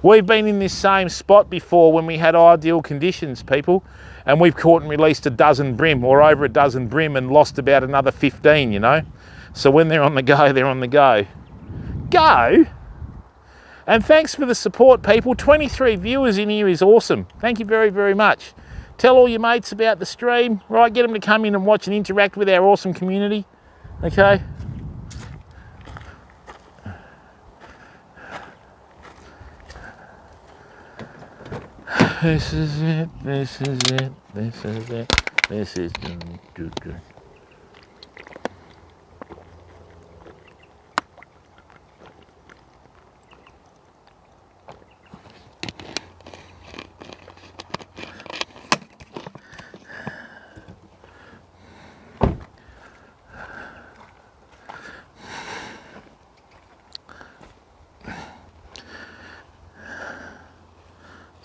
S1: We've been in this same spot before when we had ideal conditions, people, and we've caught and released a dozen bream or over a dozen bream and lost about another 15, you know. So when they're on the go, they're on the go. Go? And thanks for the support, people. 23 viewers in here is awesome. Thank you very, very much. Tell all your mates about the stream, right? Get them to come in and watch and interact with our awesome community, okay? This is it, this is it, this is it, this is it.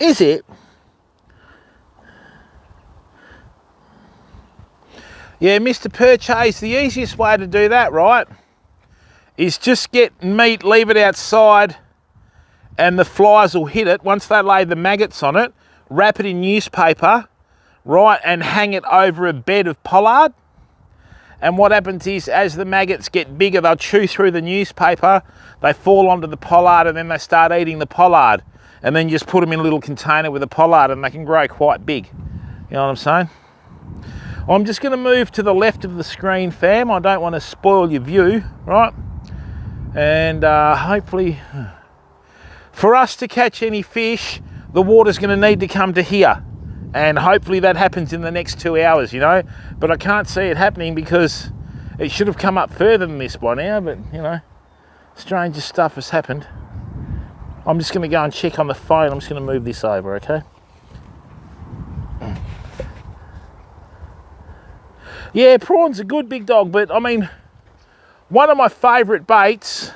S1: Is it? Yeah, Mr. Purchase, the easiest way to do that, right, is just get meat, leave it outside, and the flies will hit it. Once they lay the maggots on it, wrap it in newspaper, right, and hang it over a bed of pollard. And what happens is, as the maggots get bigger, they'll chew through the newspaper, they fall onto the pollard, and then they start eating the pollard. And then you just put them in a little container with a pollard, and they can grow quite big. You know what I'm saying? I'm just going to move to the left of the screen, fam. I don't want to spoil your view, right? And hopefully, for us to catch any fish, the water's going to need to come to here. And hopefully that happens in the next 2 hours, you know. But I can't see it happening because it should have come up further than this by now. But, you know, stranger stuff has happened. I'm just going to go and check on the phone. I'm just going to move this over, okay? Yeah, prawns are good, big dog. But, I mean, one of my favourite baits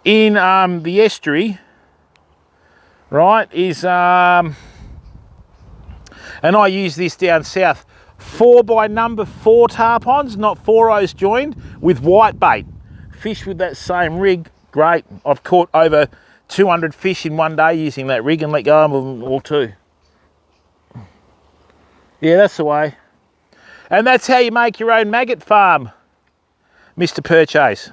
S1: in the estuary, right, is... and I use this down south, 4x4 tarpons, not 4O's joined, with white bait. Fish with that same rig, great. I've caught over 200 fish in one day using that rig and let go of them all too. Yeah, that's the way. And that's how you make your own maggot farm, Mr. Purchase.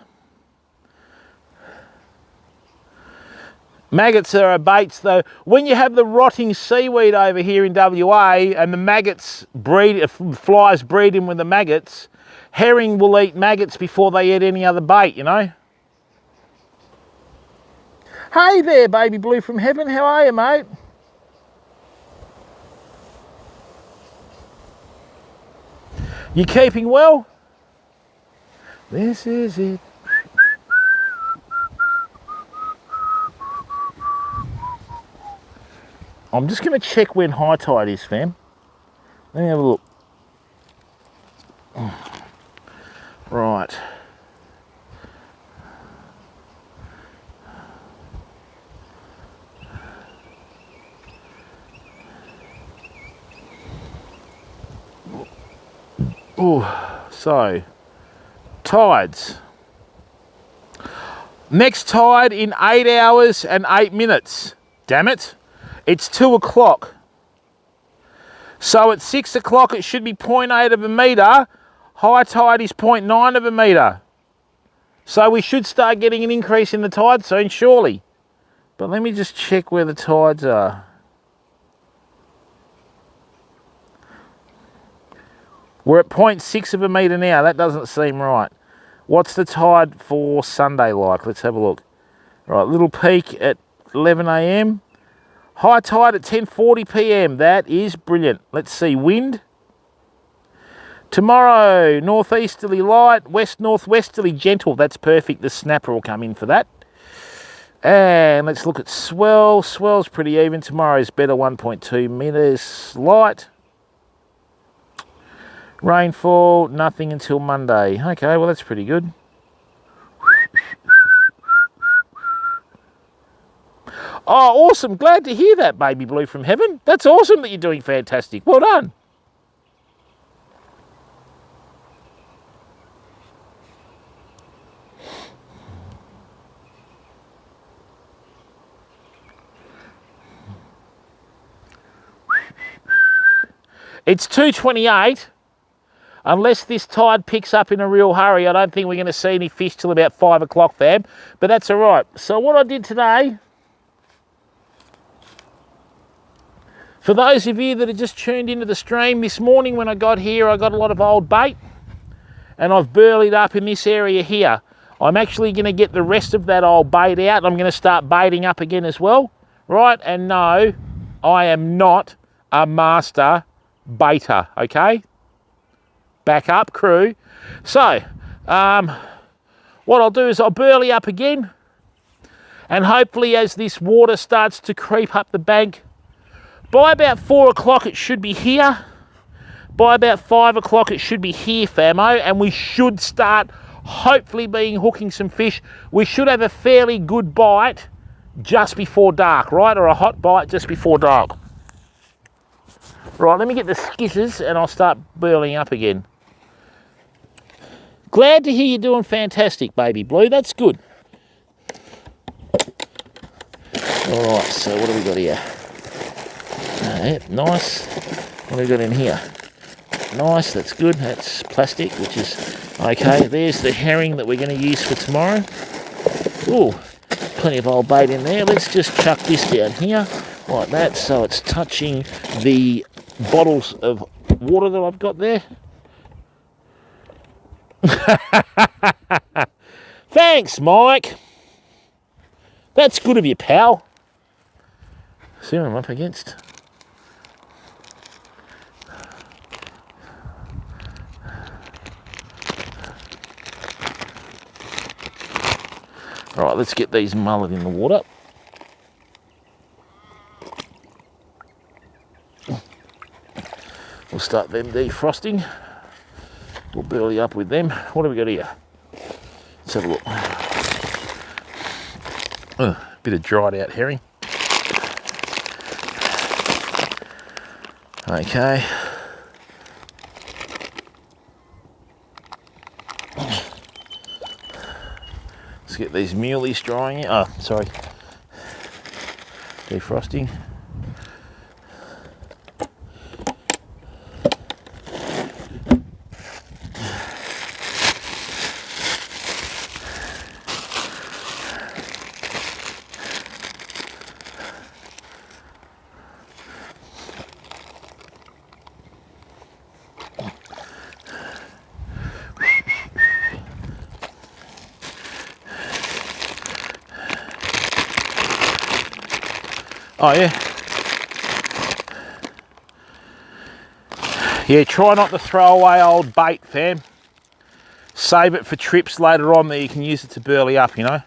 S1: Maggots are baits though. When you have the rotting seaweed over here in WA and the maggots breed, flies breed in with the maggots, herring will eat maggots before they eat any other bait, you know. Hey there, baby blue from heaven. How are you, mate? You keeping well? This is it. I'm just going to check when high tide is, fam. Let me have a look. Right. Oh, so tides. Next tide in 8 hours and 8 minutes. Damn it. It's 2 o'clock. So at 6 o'clock it should be 0.8 of a metre. High tide is 0.9 of a metre. So we should start getting an increase in the tide soon, surely. But let me just check where the tides are. We're at 0.6 of a metre now. That doesn't seem right. What's the tide for Sunday like? Let's have a look. Right, little peak at 11 a.m. High tide at 10:40 p.m. That is brilliant. Let's see, wind. Tomorrow, northeasterly light, west-northwesterly gentle. That's perfect. The snapper will come in for that. And let's look at swell. Swell's pretty even. Tomorrow's better, 1.2 metres light. Rainfall, nothing until Monday. Okay, well, that's pretty good. Oh, awesome. Glad to hear that, baby blue from heaven. That's awesome that you're doing fantastic. Well done. It's 2:28. Unless this tide picks up in a real hurry, I don't think we're going to see any fish till about 5 o'clock, fam. But that's all right. So what I did today, for those of you that are just tuned into the stream, this morning when I got here, I got a lot of old bait. And I've burleyed up in this area here. I'm actually going to get the rest of that old bait out. I'm going to start baiting up again as well. Right? And no, I am not a master baiter, okay? Back up, crew. So, what I'll do is I'll burley up again, and hopefully as this water starts to creep up the bank, by about 4 o'clock it should be here. By about 5 o'clock it should be here, famo, and we should start hopefully hooking some fish. We should have a fairly good bite just before dark, right? Or a hot bite just before dark. Right, let me get the skitters and I'll start burling up again. Glad to hear you're doing fantastic, baby blue. That's good. All right, so what do we got here? Yep, nice. What do we got in here? Nice, that's good. That's plastic, which is okay. There's the herring that we're going to use for tomorrow. Ooh, plenty of old bait in there. Let's just chuck this down here like that so it's touching the bottles of water that I've got there. Thanks, Mike. That's good of you, pal. See what I'm up against? All right, let's get these mullet in the water. We'll start them defrosting. We'll burley up with them. What do we got here? Let's have a look. Bit of dried out herring. Okay. Let's get these muleys drying. Oh, sorry. Defrosting. Oh yeah. Yeah, try not to throw away old bait, fam. Save it for trips later on that you can use it to burley up, you know.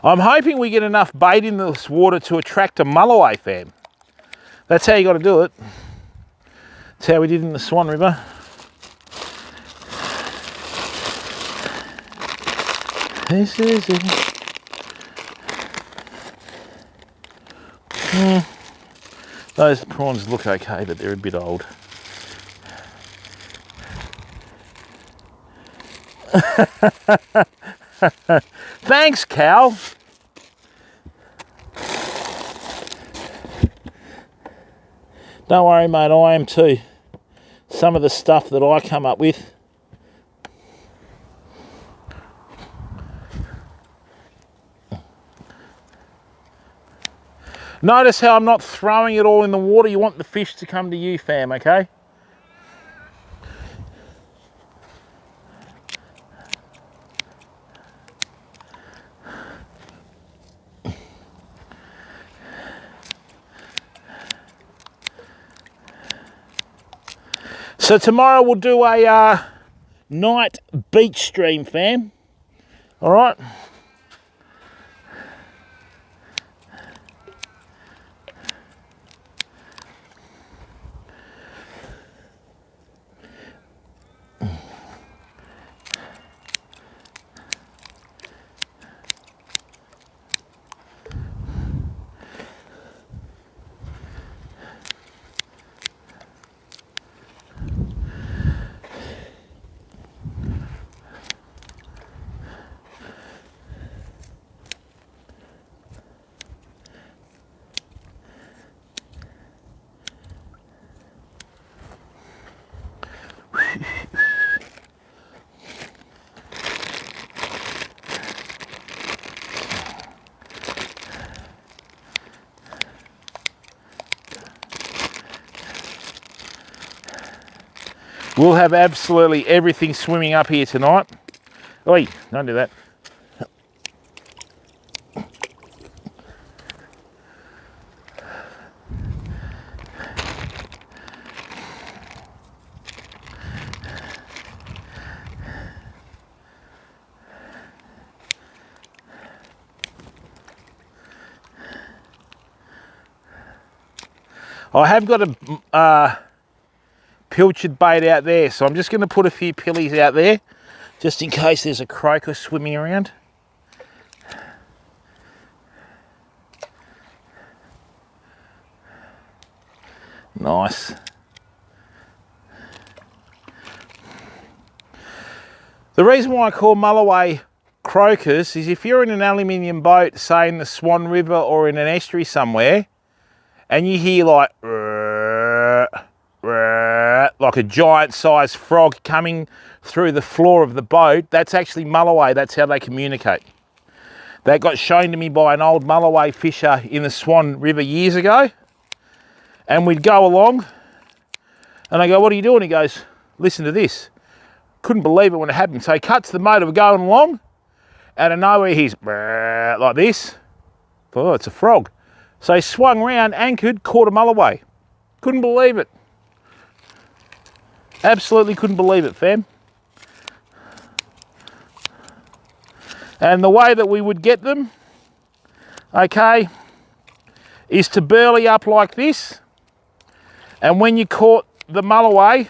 S1: I'm hoping we get enough bait in this water to attract a mulloway, fam. That's how you got to do it. That's how we did in the Swan River. This is it. Those prawns look okay, but they're a bit old. Thanks, Cal. Don't worry, mate, I am too. Some of the stuff that I come up with. Notice how I'm not throwing it all in the water. You want the fish to come to you, fam, okay? So tomorrow we'll do a night beach stream, fam. All right? We'll have absolutely everything swimming up here tonight. Oi, don't do that. I have got a pilchard bait out there, so I'm just going to put a few pillies out there just in case there's a croaker swimming around. Nice. The reason why I call mulloway crocus is if you're in an aluminium boat, say in the Swan River or in an estuary somewhere, and you hear like a giant sized frog coming through the floor of the boat, that's actually mulloway. That's how they communicate. That got shown to me by an old mulloway fisher in the Swan River years ago. And we'd go along and I go, what are you doing? He goes, listen to this. Couldn't believe it when it happened. So he cuts the motor, we're going along. Out of nowhere, he's like this. Oh, it's a frog. So he swung round, anchored, caught a mulloway. Couldn't believe it. Absolutely couldn't believe it, fam. And the way that we would get them, okay, is to burley up like this. And when you caught the mulloway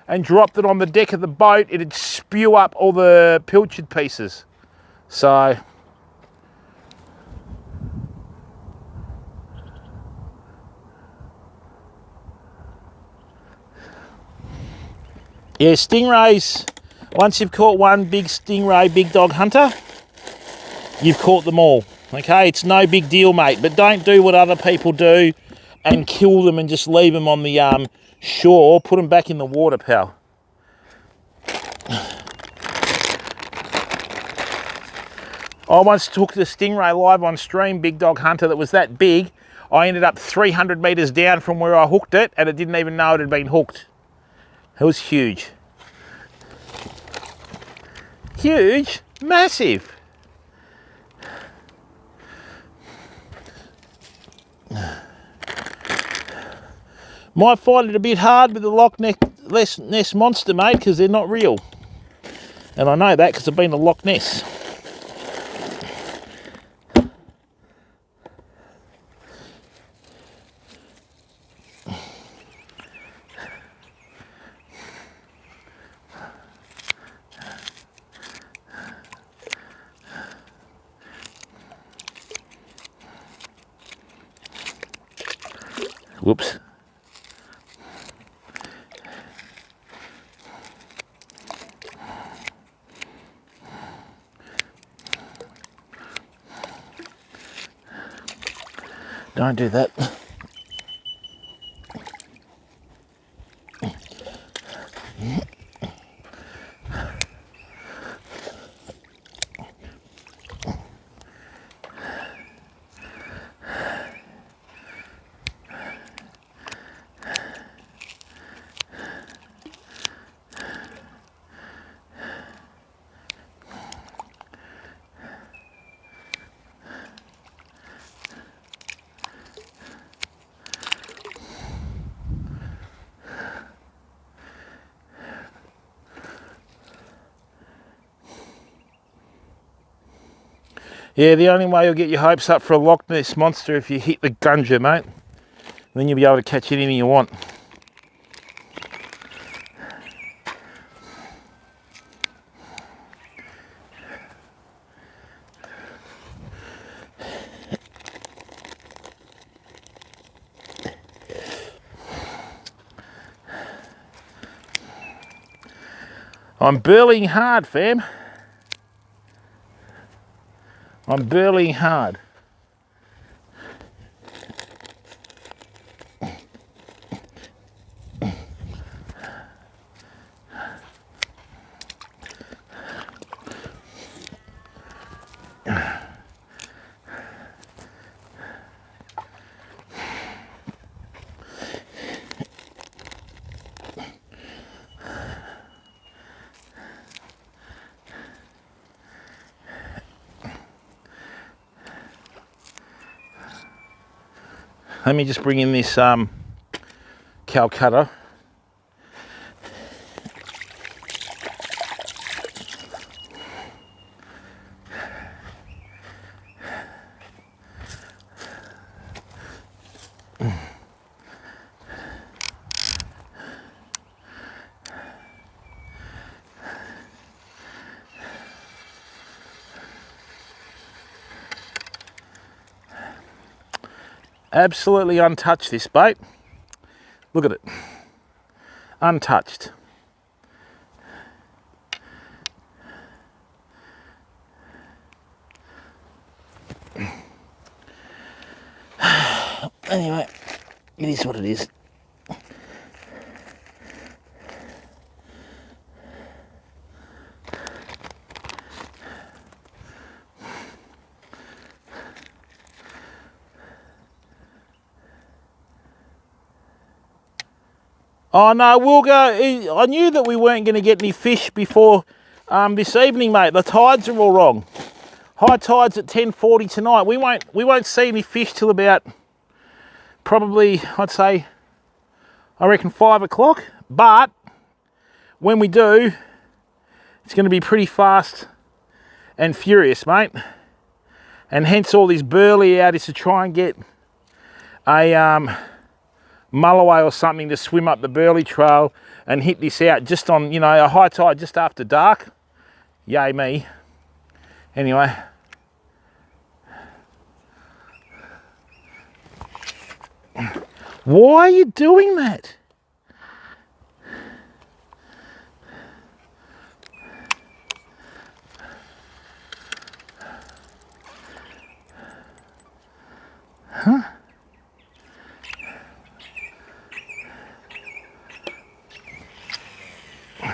S1: and dropped it on the deck of the boat, it'd spew up all the pilchard pieces. So, yeah, stingrays, once you've caught one big stingray, big dog hunter, you've caught them all. Okay, it's no big deal, mate, but don't do what other people do and kill them and just leave them on the shore. Put them back in the water, pal. I once took the stingray live on stream, big dog hunter, that was that big. I ended up 300 metres down from where I hooked it and it didn't even know it had been hooked. It was huge. Huge, massive. Might find it a bit hard with the Loch Ness monster, mate, because they're not real. And I know that because I've been to Loch Ness. Whoops. Don't do that. Yeah, the only way you'll get your hopes up for a Loch Ness monster if you hit the gunja, mate. Then you'll be able to catch anything you want. I'm burleying hard, fam. I'm burleying hard. Let me just bring in this Calcutta. Absolutely untouched, this bait. Look at it. Untouched. Anyway, it is what it is. Oh no, we'll go. I knew that we weren't going to get any fish before this evening, mate. The tides are all wrong. High tides at 10:40 tonight. We won't see any fish till about probably, I'd say, I reckon 5 o'clock. But when we do, it's going to be pretty fast and furious, mate. And hence all this Burley out is to try and get a mulloway or something to swim up the Burley trail and hit this out just on, you know, a high tide just after dark. Yay me. Anyway. Why are you doing that? Huh?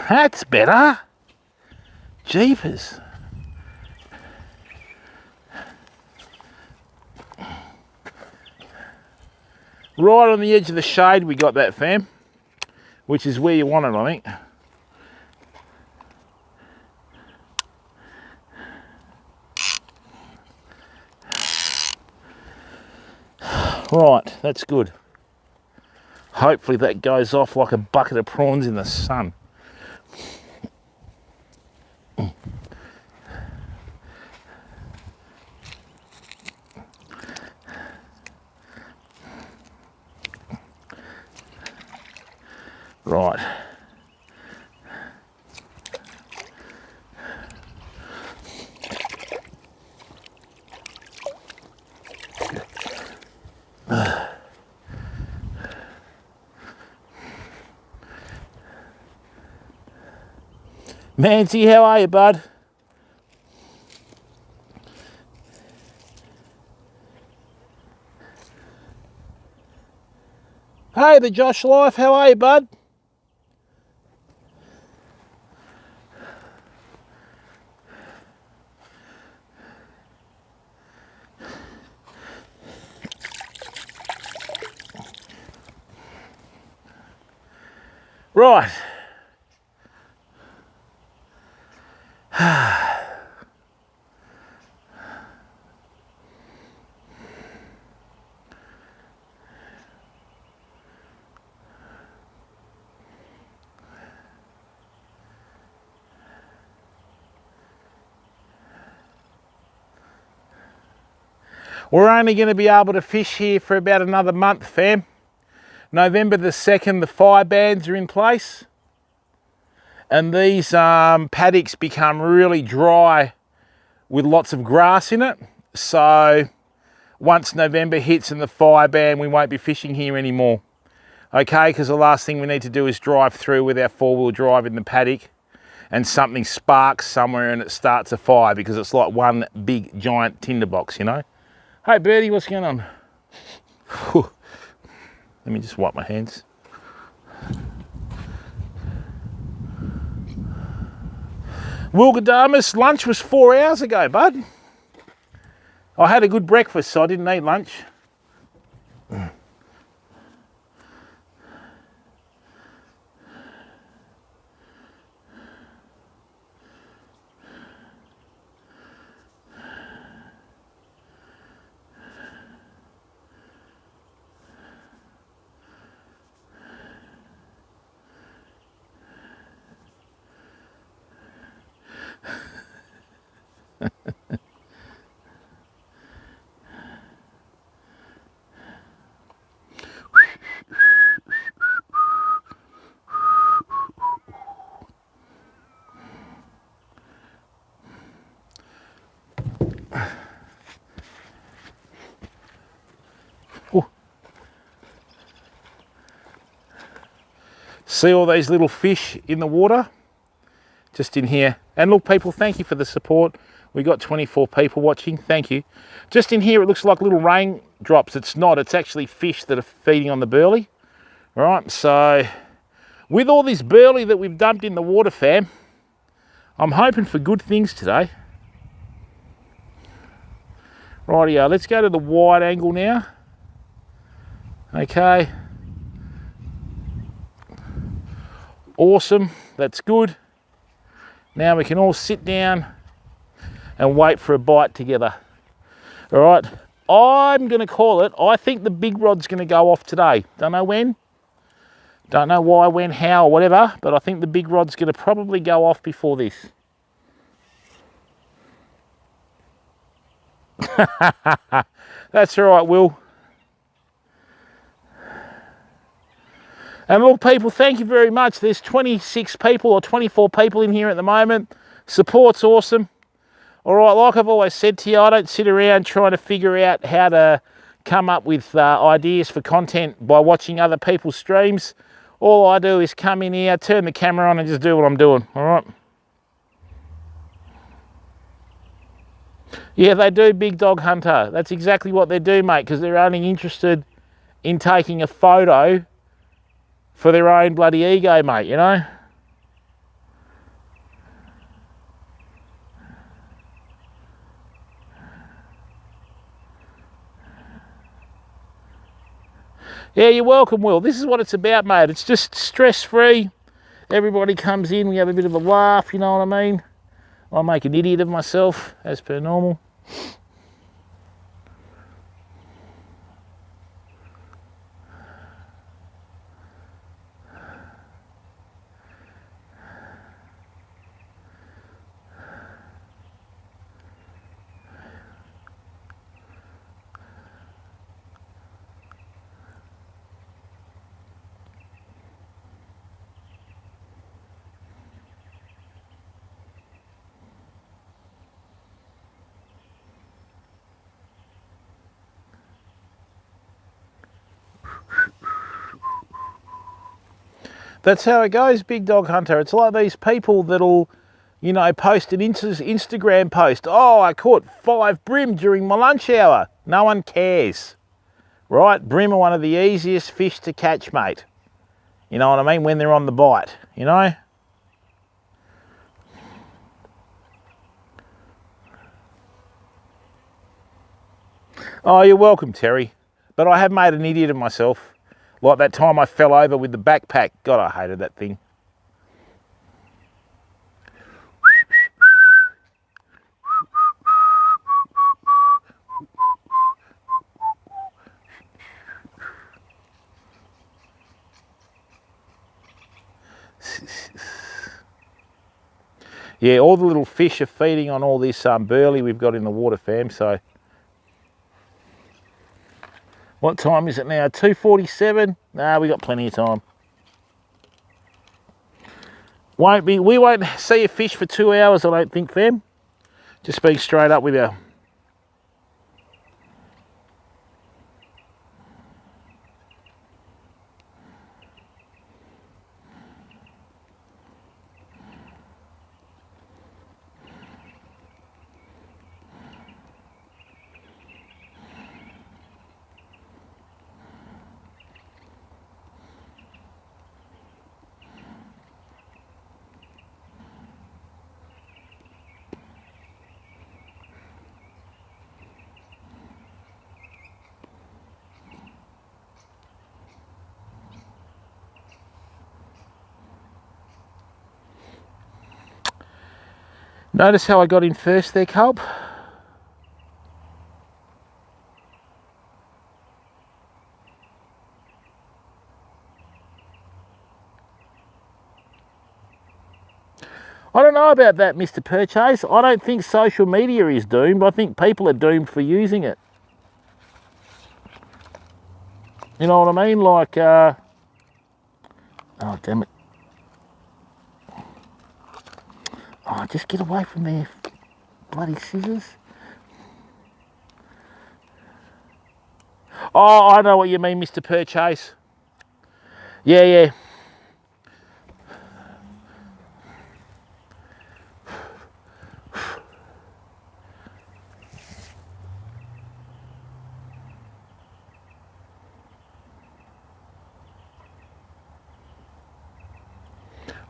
S1: That's better. Jeepers. Right on the edge of the shade we got that, fam, which is where you want it, I think. Right, that's good. Hopefully that goes off like a bucket of prawns in the sun. Right. Mancy, how are you, bud? Hey, the Josh Life, how are you, bud? Right. We're only going to be able to fish here for about another month, fam. November the 2nd, the fire bans are in place. And these paddocks become really dry with lots of grass in it. So once November hits and the fire ban, we won't be fishing here anymore. Okay, because the last thing we need to do is drive through with our four-wheel drive in the paddock and something sparks somewhere and it starts a fire because it's like one big giant tinderbox, you know. Hey Birdie, what's going on? Let me just wipe my hands. Wilgadamus, lunch was 4 hours ago, bud. I had a good breakfast, so I didn't eat lunch. See all these little fish in the water? Just in here. And look, people, thank you for the support. We got 24 people watching. Thank you. Just in here, it looks like little raindrops. It's not. It's actually fish that are feeding on the burley. All right, so with all this burley that we've dumped in the water, fam, I'm hoping for good things today. Rightio, let's go to the wide angle now. Okay. Awesome, that's good. Now we can all sit down and wait for a bite together. All right, I'm gonna call it. I think the big rod's gonna go off today. Don't know when, don't know why, when, how, or whatever, but I think the big rod's gonna probably go off before this. That's all right, Will. And look, people, thank you very much. There's 26 people or 24 people in here at the moment. Support's awesome. All right, like I've always said to you, I don't sit around trying to figure out how to come up with ideas for content by watching other people's streams. All I do is come in here, turn the camera on and just do what I'm doing, all right? Yeah, they do, Big Dog Hunter. That's exactly what they do, mate, because they're only interested in taking a photo for their own bloody ego, mate, you know? Yeah, you're welcome, Will. This is what it's about, mate. It's just stress-free. Everybody comes in, we have a bit of a laugh, you know what I mean? I make an idiot of myself, as per normal. That's how it goes, Big Dog Hunter. It's like these people that'll, you know, post an Instagram post. Oh, I caught 5 bream during my lunch hour. No one cares, right? Bream are one of the easiest fish to catch, mate. You know what I mean? When they're on the bite, you know? Oh, you're welcome, Terry. But I have made an idiot of myself. Like that time I fell over with the backpack. God, I hated that thing. Yeah, all the little fish are feeding on all this burley we've got in the water, fam, so. What time is it now? 2:47? Nah, we got plenty of time. We won't see a fish for 2 hours, I don't think, fam. Just being straight up with you. Notice how I got in first there, Culp? I don't know about that, Mr. Purchase. I don't think social media is doomed. I think people are doomed for using it. You know what I mean? Like, oh, damn it. Oh, just get away from there, bloody scissors. Oh, I know what you mean, Mr. Purchase. Yeah.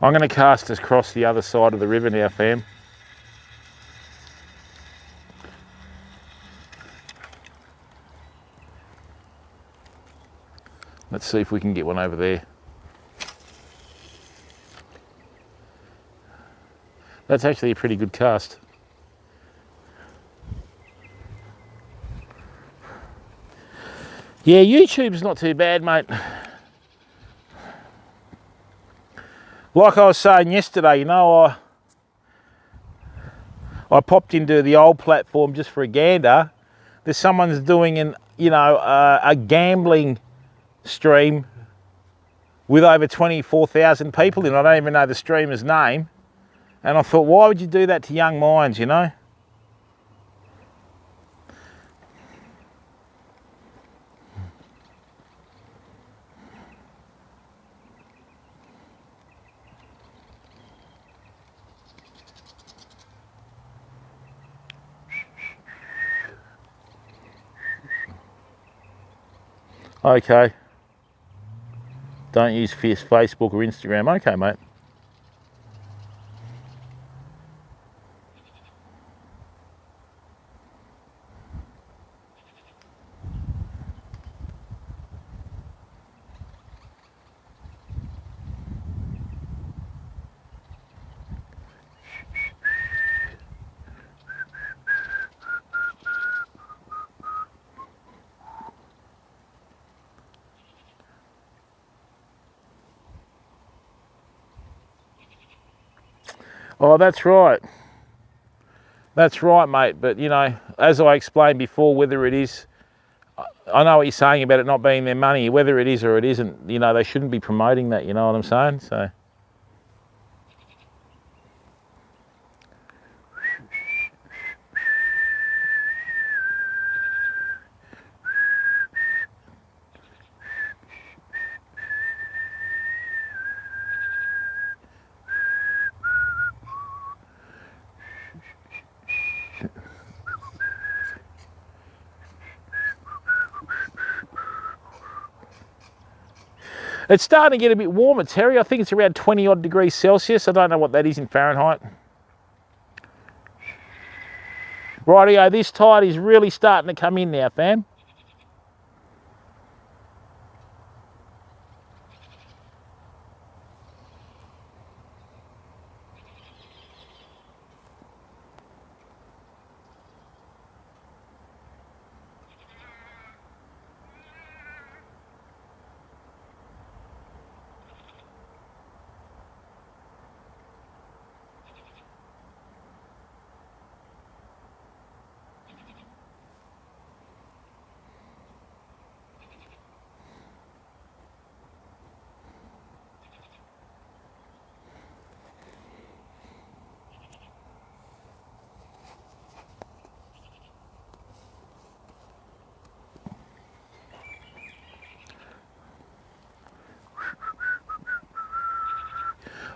S1: I'm going to cast us across the other side of the river now, fam. Let's see if we can get one over there. That's actually a pretty good cast. Yeah, YouTube's not too bad, mate. Like I was saying yesterday, you know, I popped into the old platform just for a gander. There's someone's doing a gambling stream with over 24,000 people in. I don't even know the streamer's name. And I thought, why would you do that to young minds, you know? Okay. Don't use Facebook or Instagram. Okay, mate. Oh, that's right. That's right, mate. But, you know, as I explained before, whether it is, I know what you're saying about it not being their money, whether it is or it isn't, you know, they shouldn't be promoting that, you know what I'm saying? So. It's starting to get a bit warmer, Terry. I think it's around 20 odd degrees Celsius. I don't know what that is in Fahrenheit. Rightio, this tide is really starting to come in now, fam.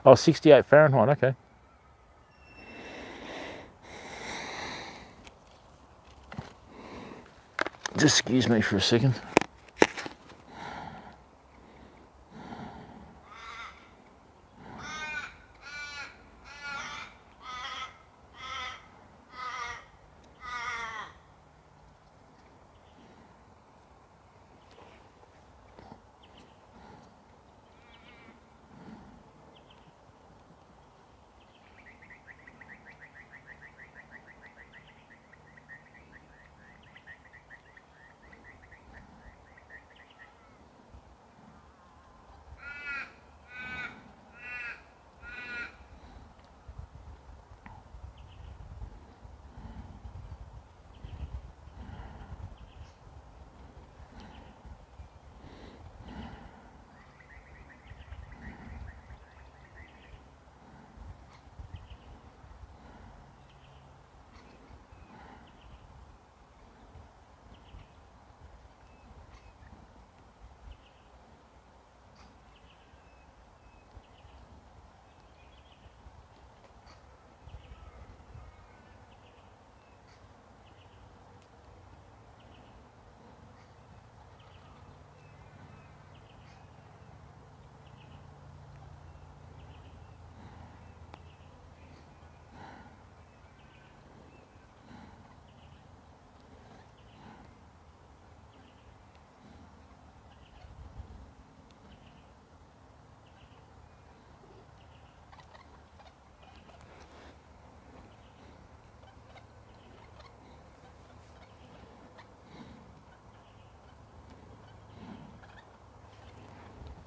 S1: Oh, 68 Fahrenheit, okay. Just excuse me for a second.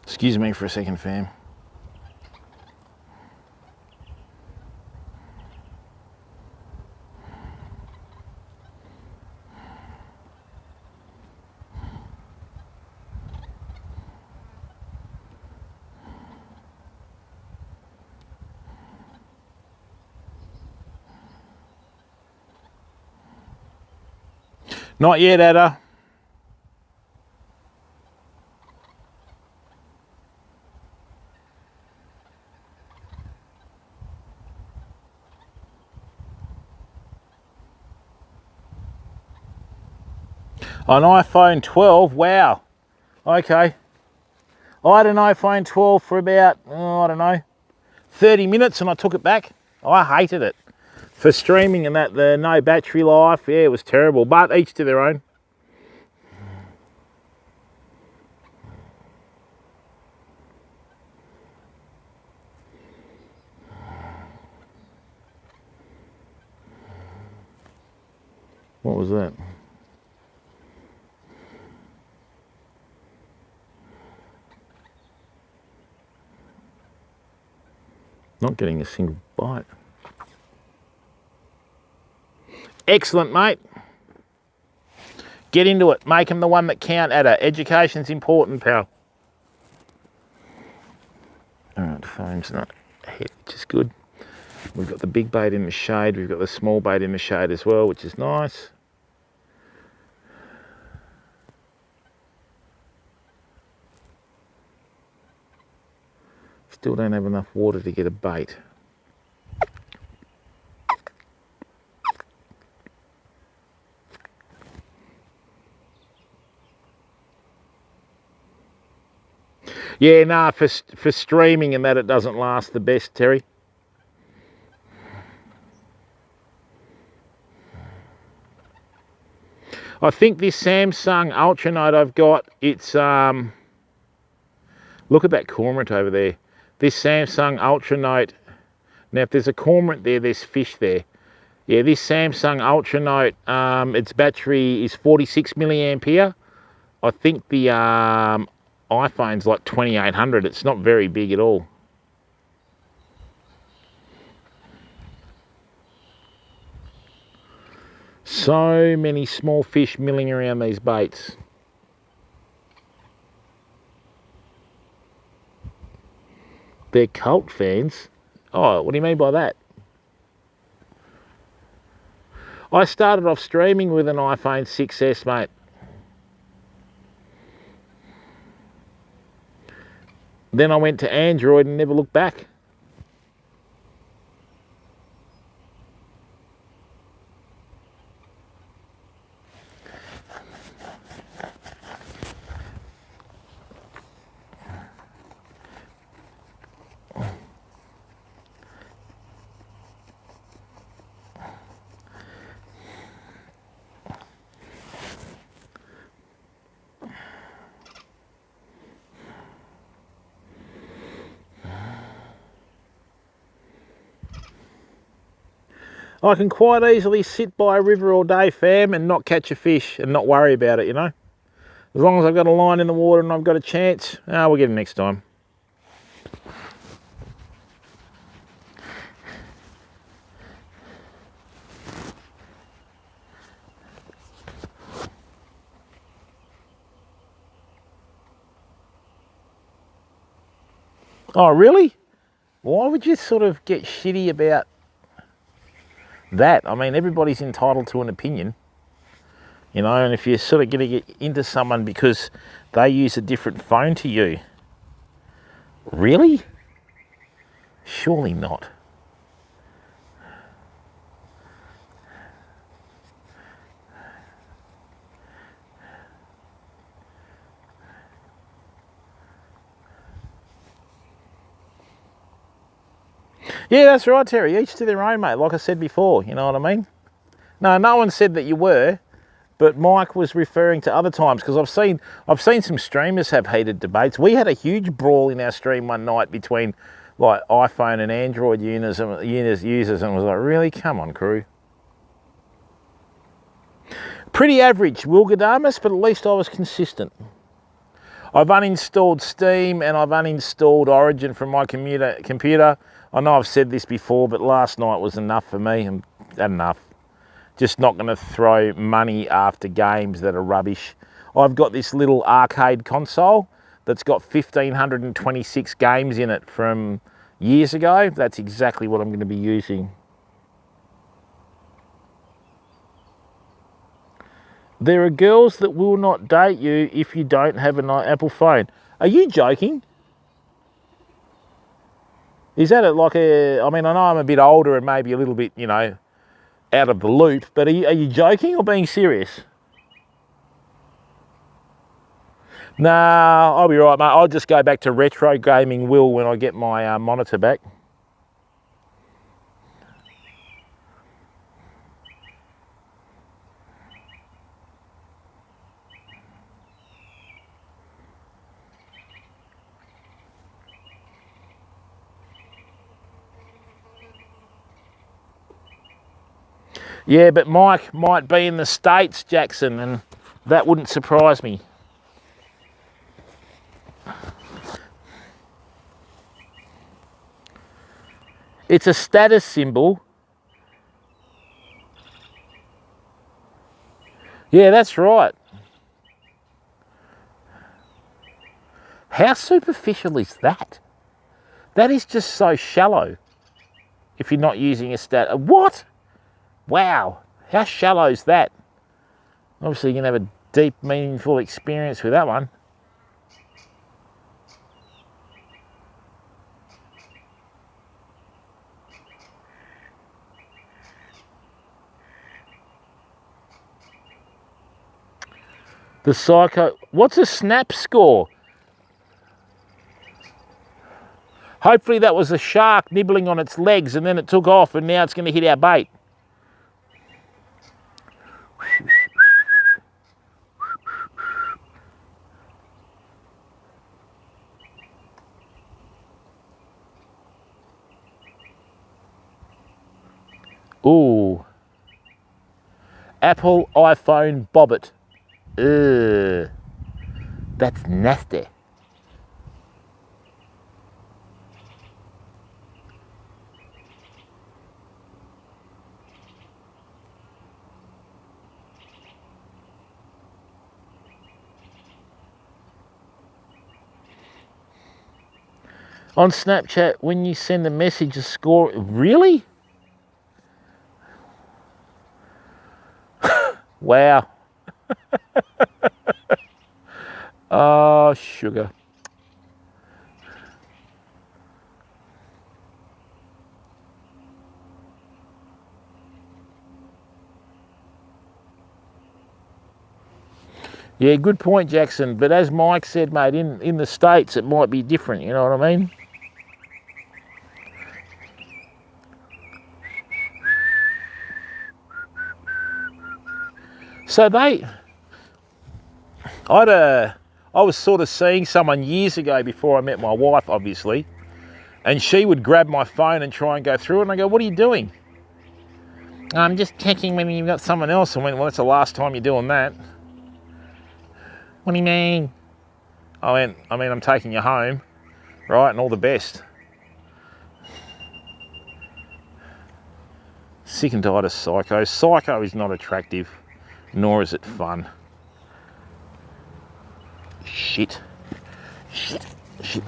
S1: Excuse me for a second, fam. Not yet, Ada. An iPhone 12, wow. Okay. I had an iPhone 12 for about, I don't know, 30 minutes and I took it back. I hated it. For streaming and that, the no battery life, yeah, it was terrible, but each to their own. What was that? Not getting a single bite. Excellent, mate. Get into it. Make them the one that count, Ada. Education's important, pal. All right, foam's not hit, which is good. We've got the big bait in the shade. We've got the small bait in the shade as well, which is nice. Still don't have enough water to get a bait. Yeah, nah, for streaming and that, it doesn't last the best, Terry. I think this Samsung Ultra Note I've got, it's, look at that cormorant over there. This Samsung Ultra Note, now if there's a cormorant there, there's fish there. Yeah, this Samsung Ultra Note, its battery is 46 milliampere. I think the iPhone's like 2800. It's not very big at all. So many small fish milling around these baits. They're cult fans. Oh, what do you mean by that? I started off streaming with an iPhone 6S, mate. Then I went to Android and never looked back. I can quite easily sit by a river all day, fam, and not catch a fish and not worry about it, you know. As long as I've got a line in the water and I've got a chance, we'll get it next time. Oh, really? Why would you sort of get shitty about that? I mean, everybody's entitled to an opinion, you know, and if you're sort of going to get into someone because they use a different phone to you, really? Surely not. Yeah, that's right, Terry. Each to their own, mate. Like I said before, you know what I mean? No one said that you were, but Mike was referring to other times because I've seen some streamers have heated debates. We had a huge brawl in our stream one night between like iPhone and Android users, and it was like, really? Come on, crew. Pretty average, Will Gadamus, but at least I was consistent. I've uninstalled Steam and I've uninstalled Origin from my computer. I know I've said this before, but last night was enough for me. And enough. Just not going to throw money after games that are rubbish. I've got this little arcade console that's got 1,526 games in it from years ago. That's exactly what I'm going to be using. There are girls that will not date you if you don't have an Apple phone. Are you joking? Is that like a, I mean, I know I'm a bit older and maybe a little bit, you know, out of the loop, but are you joking or being serious? Nah, I'll be right, mate. I'll just go back to retro gaming, Will, when I get my monitor back. Yeah, but Mike might be in the States, Jackson, and that wouldn't surprise me. It's a status symbol. Yeah, that's right. How superficial is that? That is just so shallow if you're not using a stat. What? Wow, how shallow is that? Obviously, you're going to have a deep, meaningful experience with that one. The Psycho, what's a snap score? Hopefully that was a shark nibbling on its legs and then it took off and now it's going to hit our bait. Ooh. Apple iPhone bobbit. Ugh. That's nasty. On Snapchat, when you send a message, a score, really? Wow. Oh, sugar. Yeah, good point, Jackson. But as Mike said, mate, in the States, it might be different, you know what I mean? So I was sort of seeing someone years ago before I met my wife, obviously, and she would grab my phone and try and go through it, and I go, what are you doing? I'm just checking when you've got someone else. I went, well, that's the last time you're doing that. What do you mean? I mean, I'm taking you home, right, and all the best. Sick and tired of Psycho. Psycho is not attractive, nor is it fun. Shit. Shit. Shit.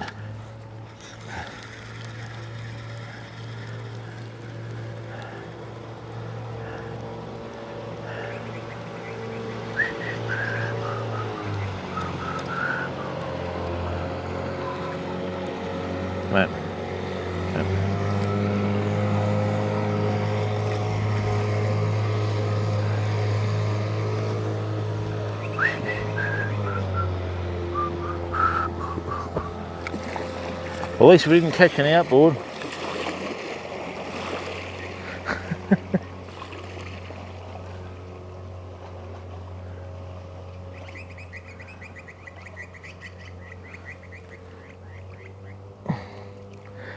S1: Right. Yep. Well, at least we didn't catch an outboard.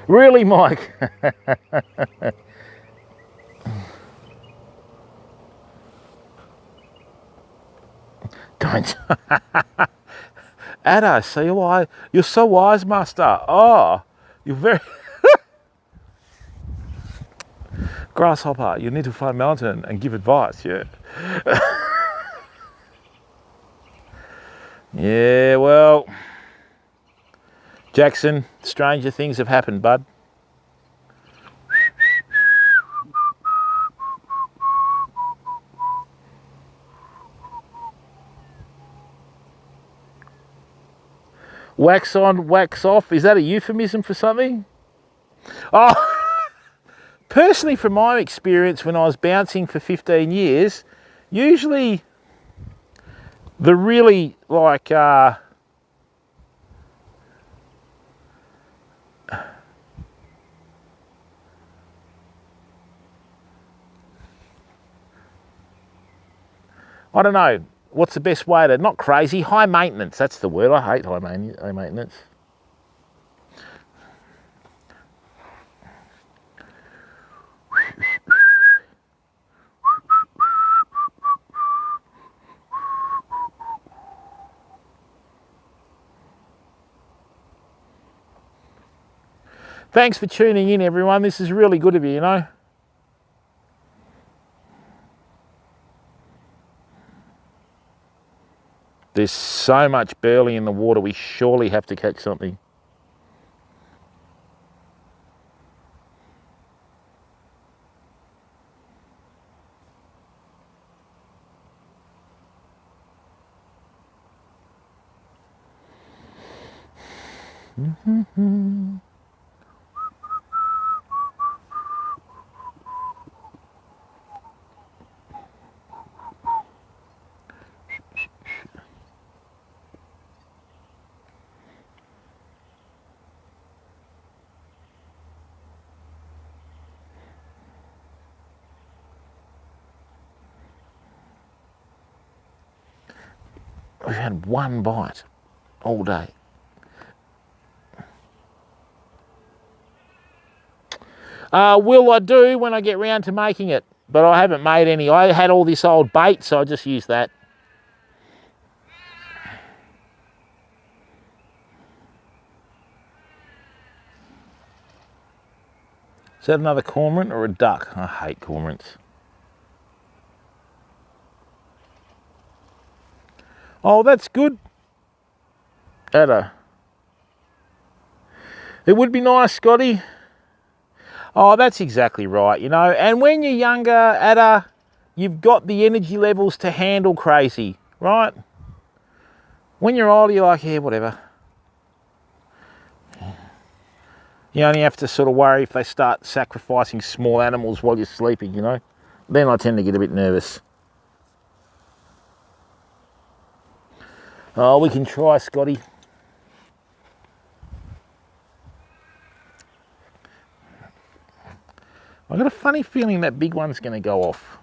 S1: Really, Mike? Don't. Ada, see why? You're so wise, master. Oh, you're very... Grasshopper, you need to find mountain and give advice, yeah. Yeah, well, Jackson, stranger things have happened, bud. Wax on, wax off, is that a euphemism for something? Oh, personally from my experience when I was bouncing for 15 years, usually the really like, I don't know, what's the best way to, not crazy, high maintenance, that's the word. I hate high maintenance. Thanks for tuning in, everyone. This is really good of you, you know. There's so much burley in the water, we surely have to catch something. We've had one bite all day. Will I do when I get round to making it, but I haven't made any. I had all this old bait, so I just used that. Is that another cormorant or a duck? I hate cormorants. Oh, that's good. Ada. It would be nice, Scotty. Oh, that's exactly right, you know. And when you're younger, Ada, you've got the energy levels to handle crazy, right? When you're older, you're like, yeah, whatever. You only have to sort of worry if they start sacrificing small animals while you're sleeping, you know. Then I tend to get a bit nervous. Oh, we can try, Scotty. I've got a funny feeling that big one's going to go off.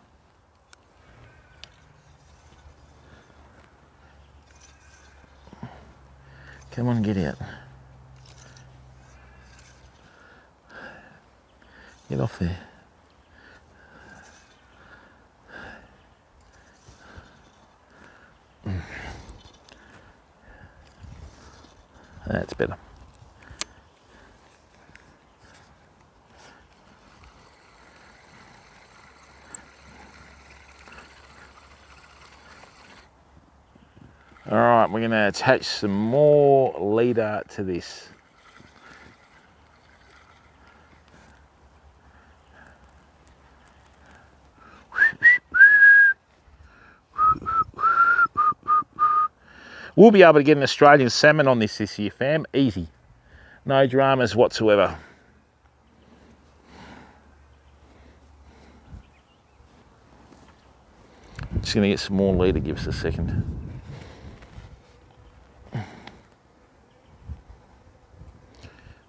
S1: Come on, get out. Get off there. That's better. All right, we're going to attach some more leader to this. We'll be able to get an Australian salmon on this year, fam. Easy. No dramas whatsoever. Just going to get some more leader, give us a second.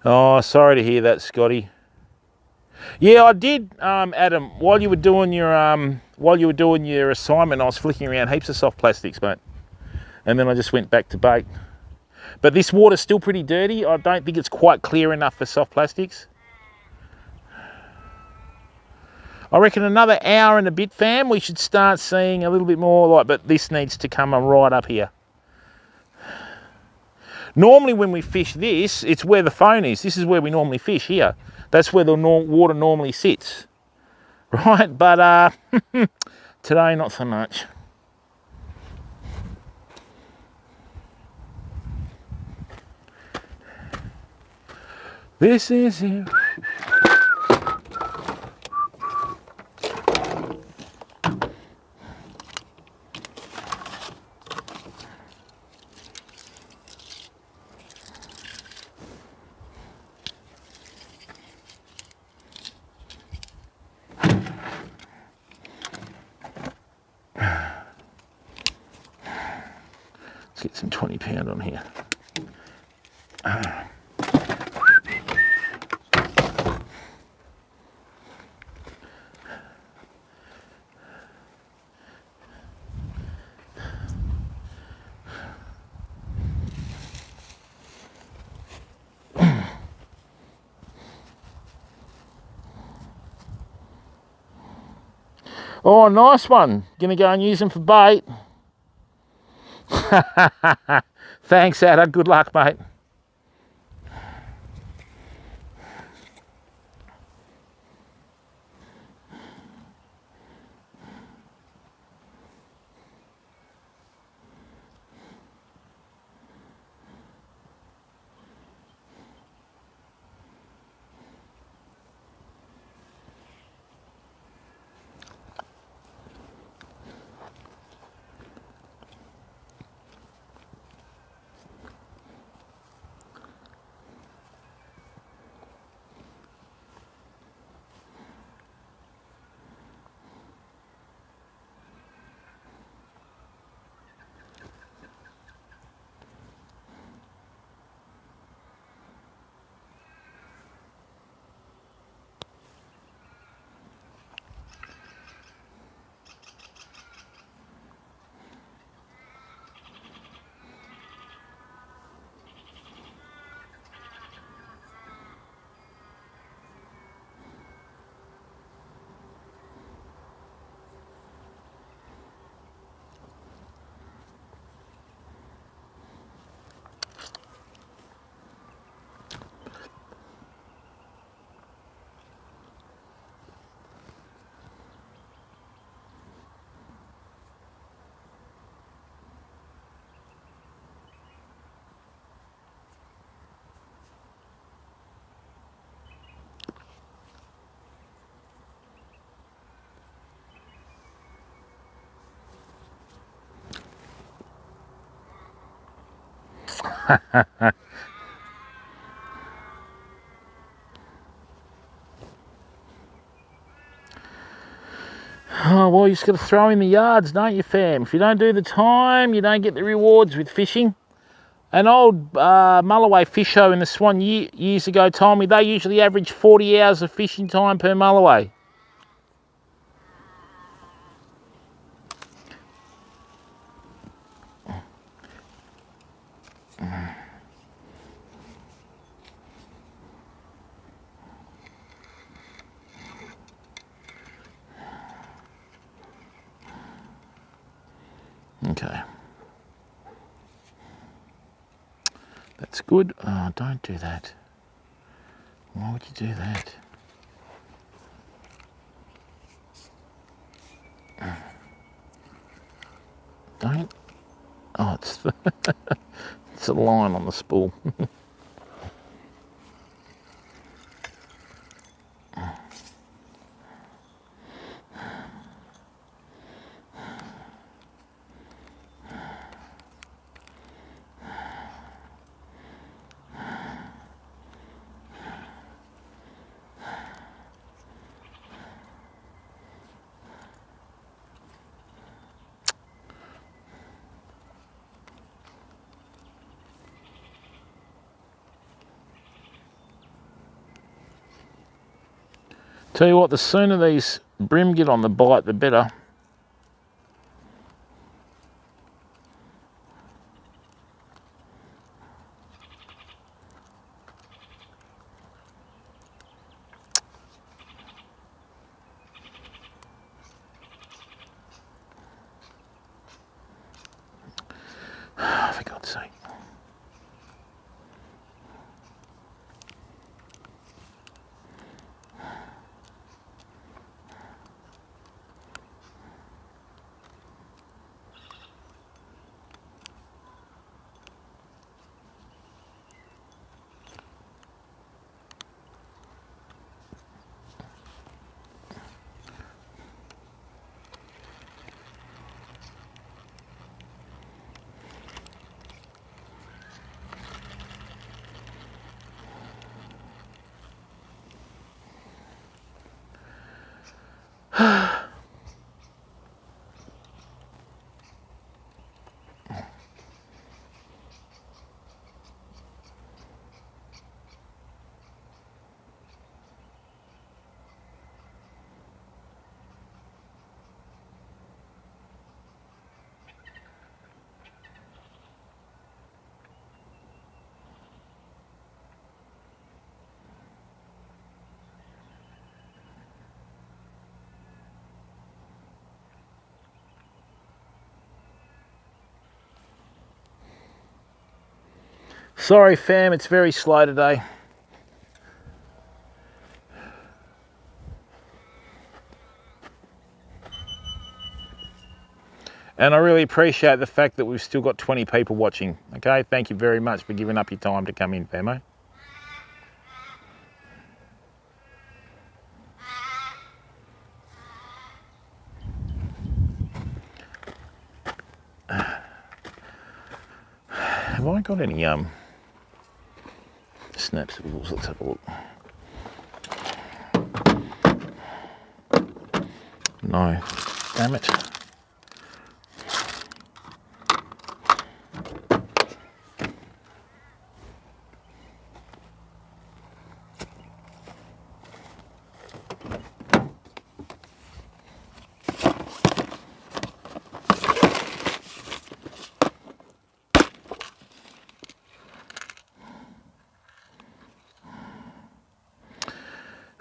S1: Oh, sorry to hear that, Scotty. Yeah, I did, Adam. While you were doing your assignment, I was flicking around heaps of soft plastics, mate. And then I just went back to bait. But this water's still pretty dirty. I don't think it's quite clear enough for soft plastics. I reckon another hour and a bit, fam, we should start seeing a little bit more light, but this needs to come right up here. Normally when we fish this, it's where the phone is. This is where we normally fish here. That's where the water normally sits, right? But today, not so much. This is it. Let's get some 20 pound on here. Oh, nice one. Gonna go and use them for bait. Thanks, Ada. Good luck, mate. Oh, well, you just got to throw in the yards, don't you, fam? If you don't do the time, you don't get the rewards with fishing. An old mulloway fisho in the Swan years ago told me they usually average 40 hours of fishing time per mulloway. Okay. That's good. Oh, don't do that. Why would you do that? Don't. Oh, it's it's a line on the spool. Tell you what, the sooner these brim get on the bite, the better. For God's sake. Sorry fam, it's very slow today. And I really appreciate the fact that we've still got 20 people watching. Okay, thank you very much for giving up your time to come in, famo. Have I got any snaps? Let's have a look. No, damn it.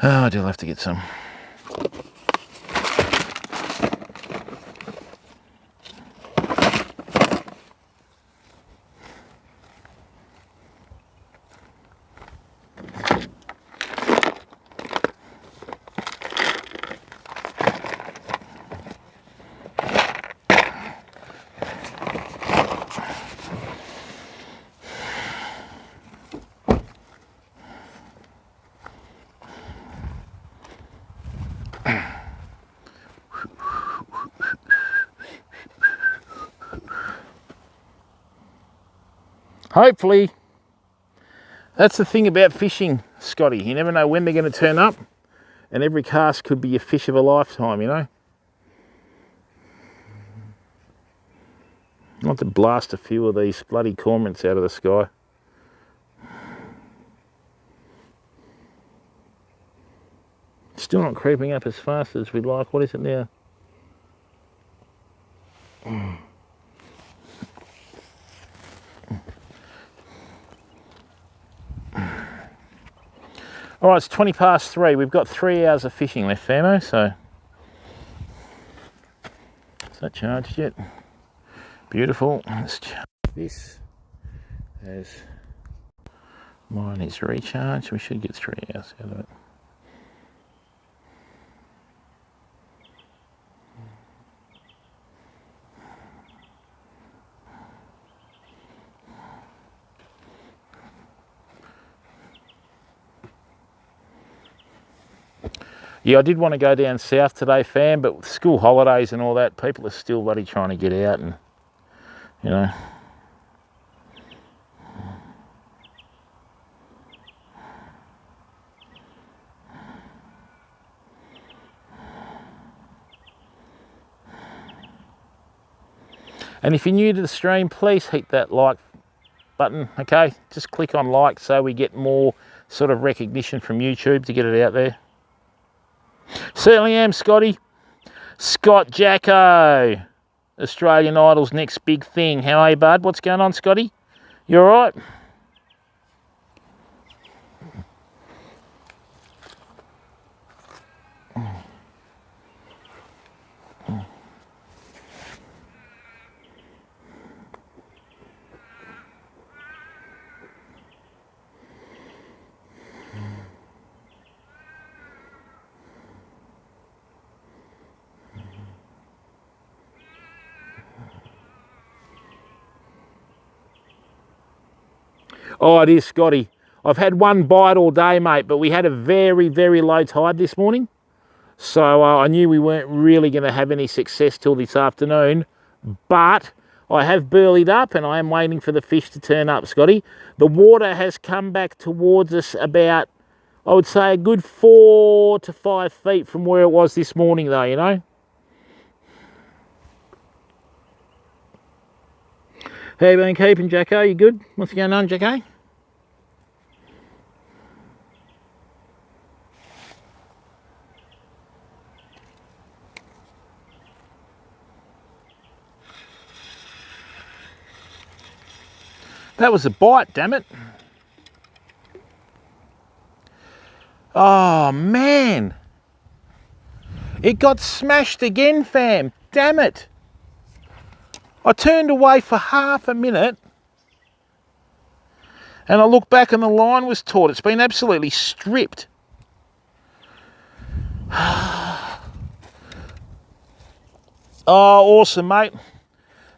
S1: Oh, I do have to get some. Hopefully. That's the thing about fishing, Scotty. You never know when they're going to turn up, and every cast could be a fish of a lifetime, you know. I'd like to blast a few of these bloody cormorants out of the sky. Still not creeping up as fast as we'd like. What is it now? All right, it's 20 past 3. We've got 3 hours of fishing left, famo, so. Is that charged yet? Beautiful. Let's charge this as mine is recharged. We should get 3 hours out of it. Yeah, I did want to go down south today, fam, but with school holidays and all that, people are still bloody trying to get out and, you know. And if you're new to the stream, please hit that like button, okay? Just click on like so we get more sort of recognition from YouTube to get it out there. Certainly am, Scotty. Scott Jacko, Australian Idol's next big thing. How are you, bud? What's going on, Scotty? You all right? Oh, it is, Scotty. I've had one bite all day, mate, but we had a very, very low tide this morning. So I knew we weren't really going to have any success till this afternoon. But I have burleyed up and I am waiting for the fish to turn up, Scotty. The water has come back towards us about, I would say, a good 4 to 5 feet from where it was this morning, though, you know. How you been keeping, Jacko? You good? What's going on, Jacko? That was a bite, damn it. Oh, man. It got smashed again, fam. Damn it. I turned away for half a minute And I look back and the line was taut. It's been absolutely stripped. Oh, awesome, mate.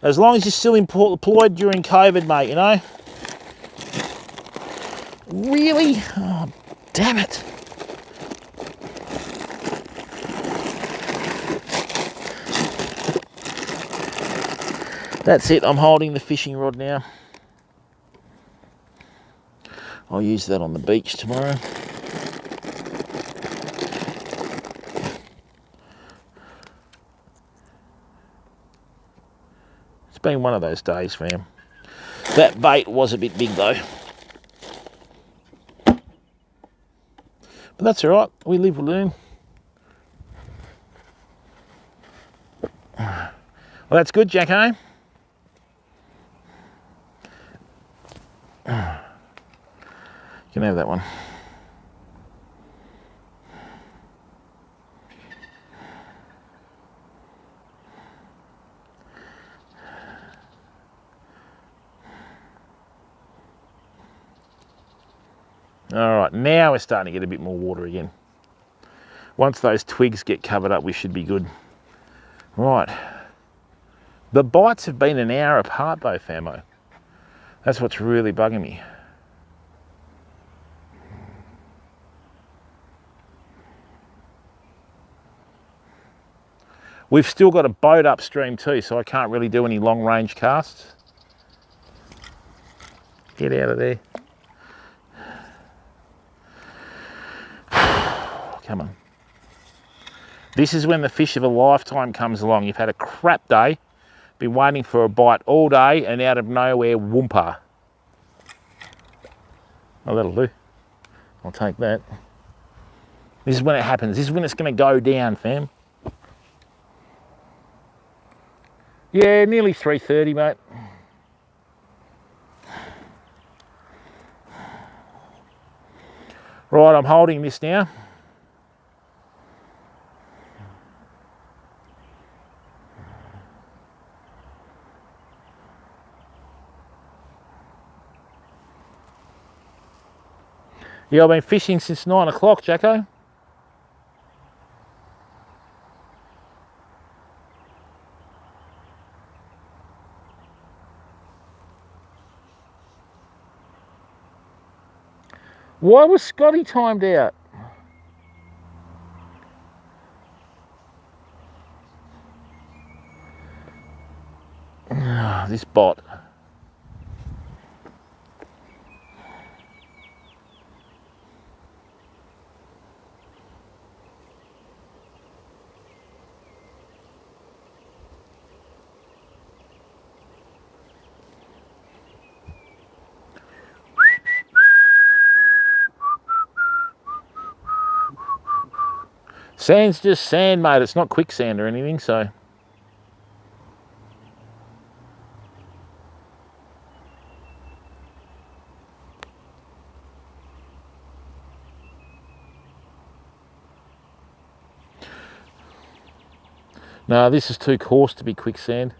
S1: As long as you're still employed during COVID, mate, you know. Really? Oh, damn it. That's it. I'm holding the fishing rod now. I'll use that on the beach tomorrow. It's been one of those days, fam. That bait was a bit big though. But that's all right. We live, we learn. Well, that's good, Jacko. You can have that one. All right, now we're starting to get a bit more water again. Once those twigs get covered up, we should be good. Right. The bites have been an hour apart though, famo. That's what's really bugging me. We've still got a boat upstream too, so I can't really do any long range casts. Get out of there. Come on. This is when the fish of a lifetime comes along. You've had a crap day, been waiting for a bite all day, and out of nowhere, whoompa. Oh, that'll do. I'll take that. This is when it happens. This is when it's going to go down, fam. Yeah, nearly 3:30, mate. Right, I'm holding this now. Yeah, I've been fishing since 9 o'clock, Jacko. Why was Scotty timed out? This bot. Sand's just sand, mate. It's not quicksand or anything, so. No, this is too coarse to be quicksand.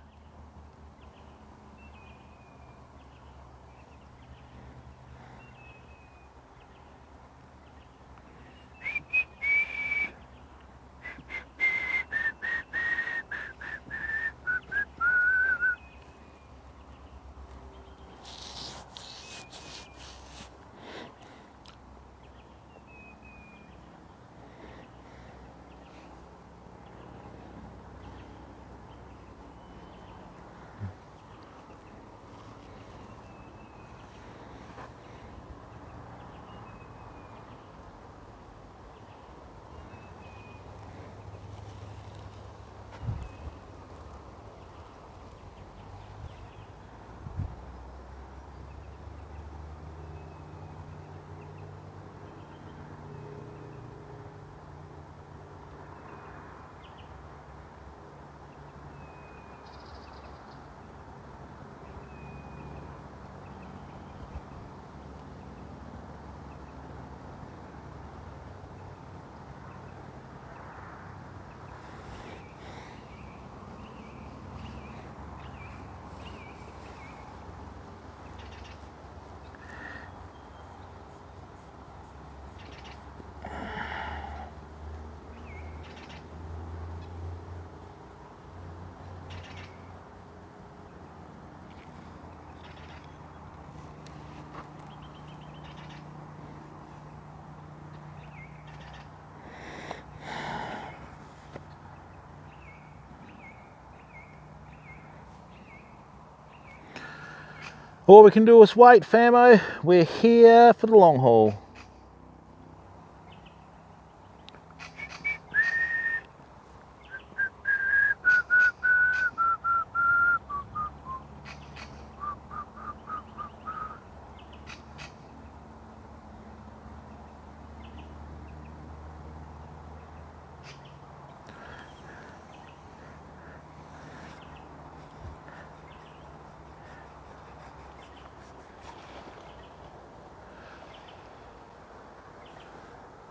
S1: All we can do is wait, famo. We're here for the long haul.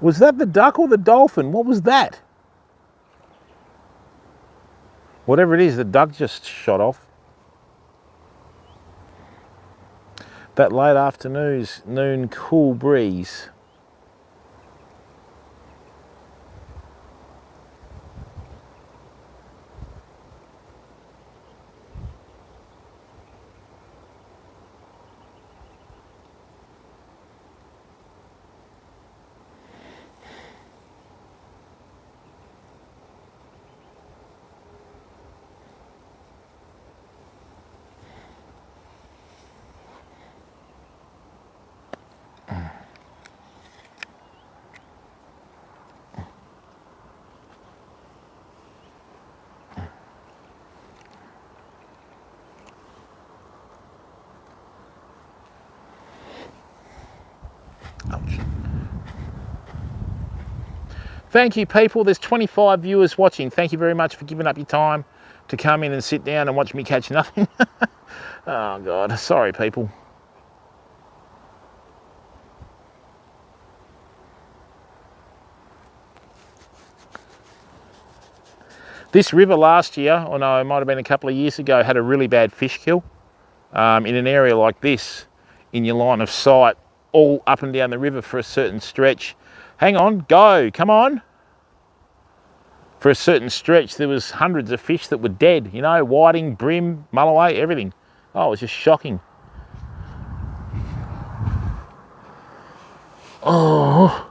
S1: Was that the duck or the dolphin? What was that? Whatever it is, the duck just shot off. That late afternoon cool breeze. Ouch. Thank you, people. There's 25 viewers watching. Thank you very much for giving up your time to come in and sit down and watch me catch nothing. Oh, God. Sorry, people. This river last year, or no, it might have been a couple of years ago, had a really bad fish kill. In an area like this, in your line of sight, all up and down the river for a certain stretch. Hang on, go, come on. For a certain stretch, there was hundreds of fish that were dead, you know, whiting, brim, mulloway, everything. Oh, it was just shocking. Oh.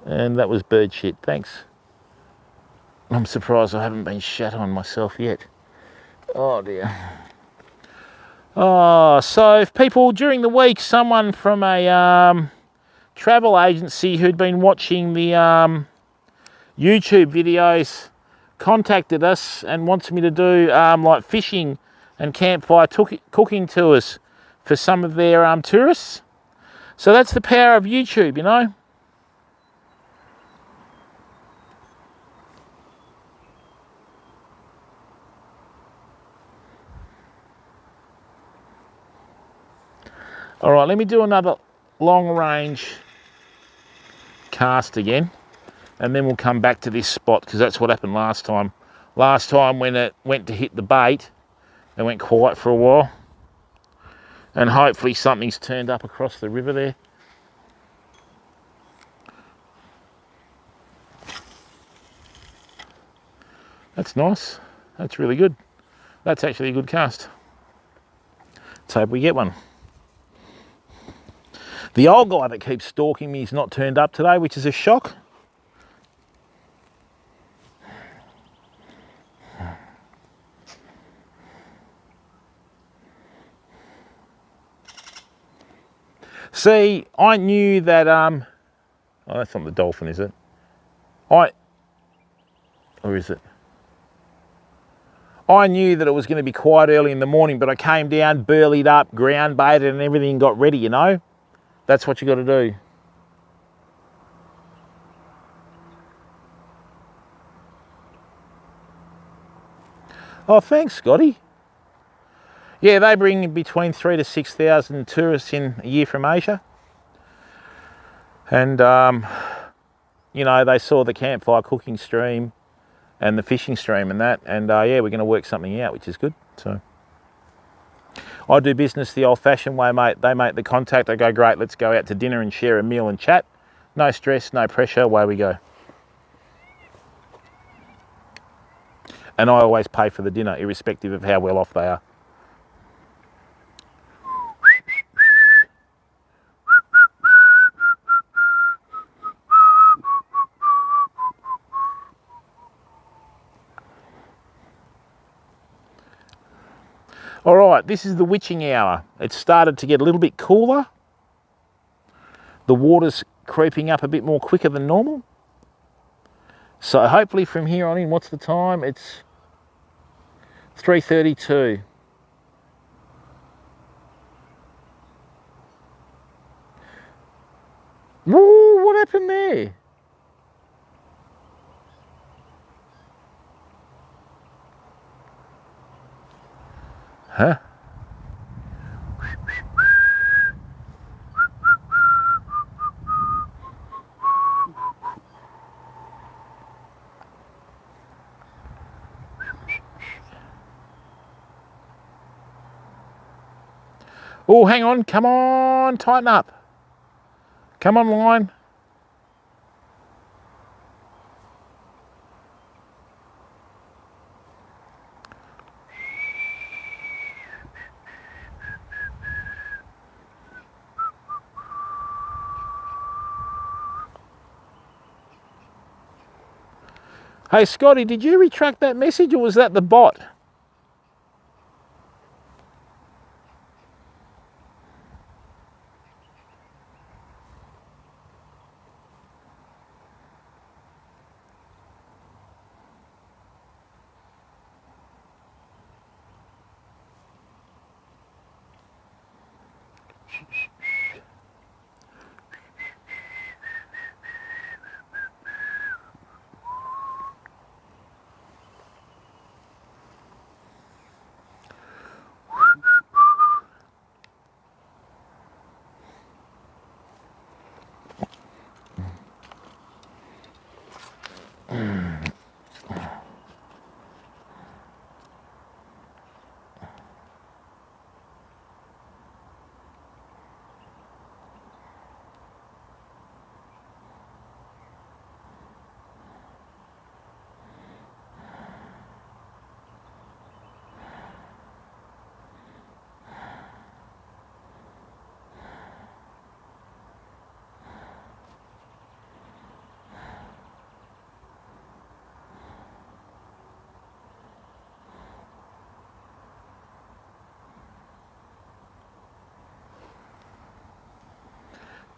S1: And that was bird shit, thanks. I'm surprised I haven't been shat on myself yet. Oh dear. Oh, so if people during the week, someone from a travel agency who'd been watching the YouTube videos contacted us and wants me to do like fishing and campfire cooking tours for some of their tourists. So that's the power of YouTube, you know. All right, let me do another long range cast again, and then we'll come back to this spot because that's what happened last time. Last time when it went to hit the bait, it went quiet for a while, and hopefully something's turned up across the river there. That's nice. That's really good. That's actually a good cast. Let's hope we get one. The old guy that keeps stalking me is not turned up today, which is a shock. See, I knew that, oh, that's not the dolphin, is it? Or is it? I knew that it was going to be quite early in the morning, but I came down, burleyed up, ground baited and everything got ready, you know? That's what you got to do. Oh, thanks, Scotty. Yeah, they bring between 3,000 to 6,000 tourists in a year from Asia. And, you know, they saw the campfire cooking stream and the fishing stream and that. And, yeah, we're going to work something out, which is good. So I do business the old-fashioned way, mate. They make the contact. I go, great, let's go out to dinner and share a meal and chat. No stress, no pressure, away we go. And I always pay for the dinner, irrespective of how well off they are. All right, this is the witching hour. It's started to get a little bit cooler. The water's creeping up a bit more quicker than normal. So hopefully from here on in, what's the time? It's 3:32. Whoa, what happened there? Huh? Oh, hang on, come on, tighten up. Come on, line. Hey, Scotty, did you retract that message or was that the bot?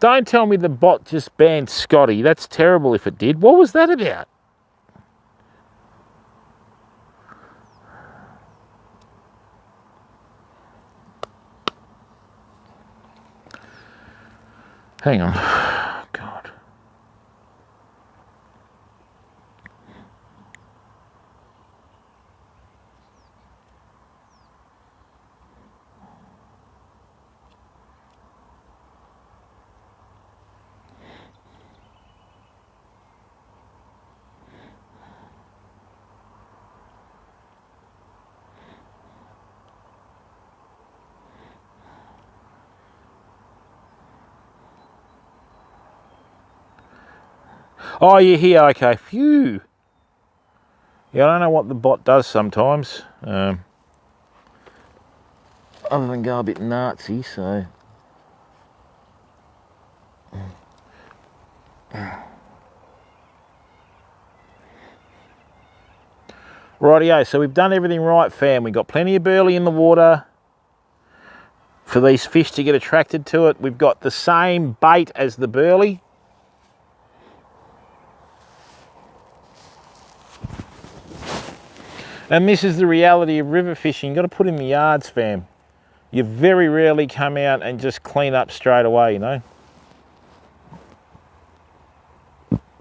S1: Don't tell me the bot just banned Scotty. That's terrible if it did. What was that about? Hang on. God. Oh, you're here. Okay. Phew. Yeah, I don't know what the bot does sometimes. Other than go a bit Nazi, so. Rightio, so we've done everything right, fam. We've got plenty of burley in the water for these fish to get attracted to it. We've got the same bait as the burley. And this is the reality of river fishing. You've got to put in the yards, fam. You very rarely come out and just clean up straight away, you know.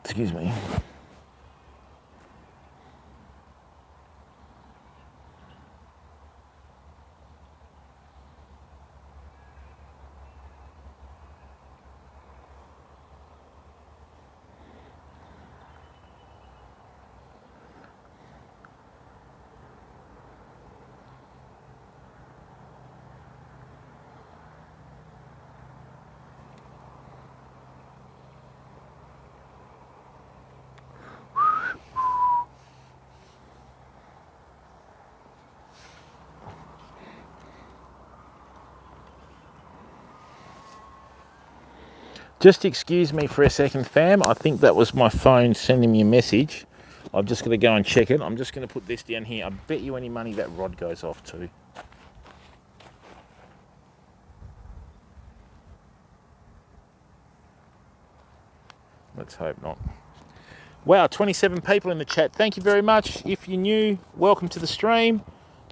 S1: Excuse me. Just excuse me for a second, fam. I think that was my phone sending me a message. I'm just going to go and check it. I'm just going to put this down here. I bet you any money that rod goes off too. Let's hope not. Wow, 27 people in the chat. Thank you very much. If you're new, welcome to the stream.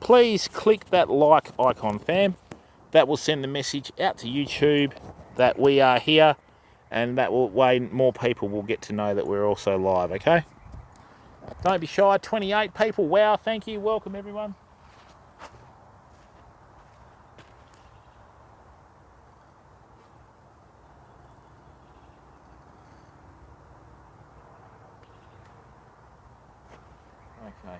S1: Please click that like icon, fam. That will send the message out to YouTube that we are here, and that way more people will get to know that we're also live, okay? Don't be shy. 28 people. Wow, thank you. Welcome, everyone. Okay.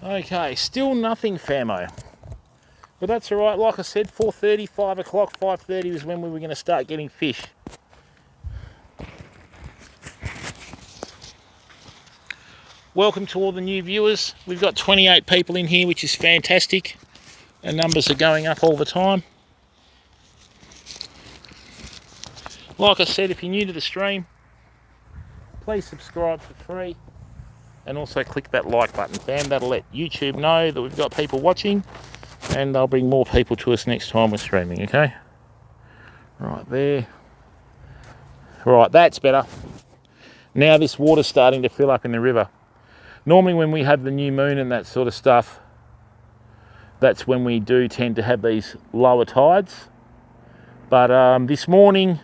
S1: Okay, still nothing, famo. But that's all right. Like I said, 4:30, 5 o'clock, 5:30 was when we were going to start getting fish. Welcome to all the new viewers. We've got 28 people in here, which is fantastic. And numbers are going up all the time. Like I said, if you're new to the stream, please subscribe for free. And also click that like button, fam. That'll let YouTube know that we've got people watching, and they'll bring more people to us next time we're streaming, okay? Right there. Right, that's better. Now this water's starting to fill up in the river. Normally when we have the new moon and that sort of stuff, that's when we do tend to have these lower tides. But this morning,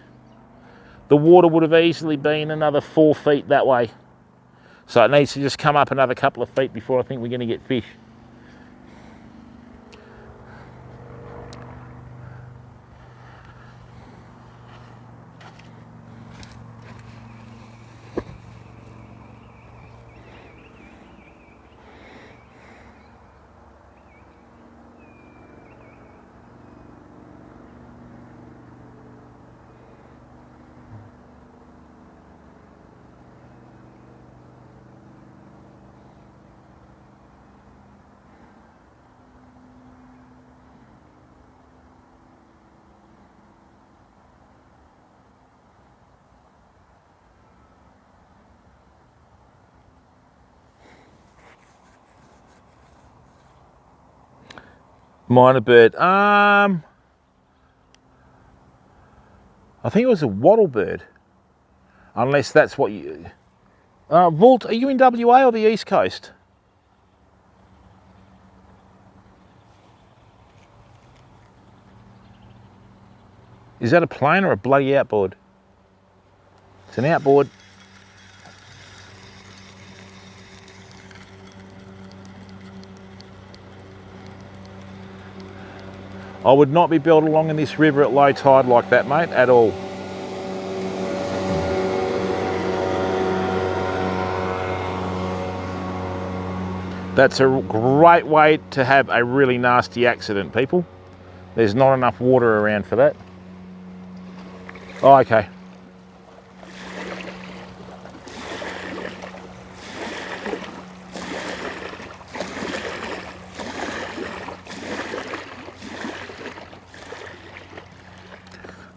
S1: the water would have easily been another 4 feet that way. So it needs to just come up another couple of feet before I think we're going to get fish. Minor bird. I think it was a wattle bird. Unless that's what you... Vault, are you in WA or the East Coast? Is that a plane or a bloody outboard? It's an outboard. I would not be built along in this river at low tide like that, mate, at all. That's a great way to have a really nasty accident, people. There's not enough water around for that. Oh, okay.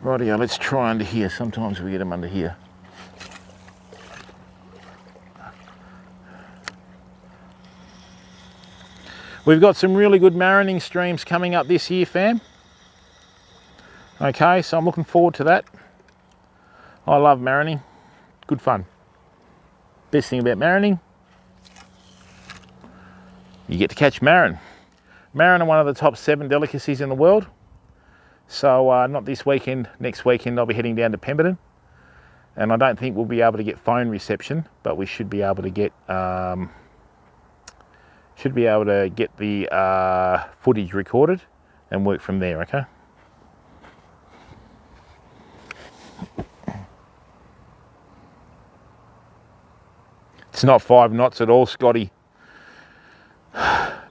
S1: Rightio, let's try under here. Sometimes we get them under here. We've got some really good marining streams coming up this year, fam. Okay, so I'm looking forward to that. I love marining. Good fun. Best thing about marining, you get to catch marron. Marron are one of the top 7 delicacies in the world. So not this weekend, next weekend I'll be heading down to Pemberton. And I don't think we'll be able to get phone reception, but we should be able to get the footage recorded and work from there, okay? It's not 5 knots at all, Scotty.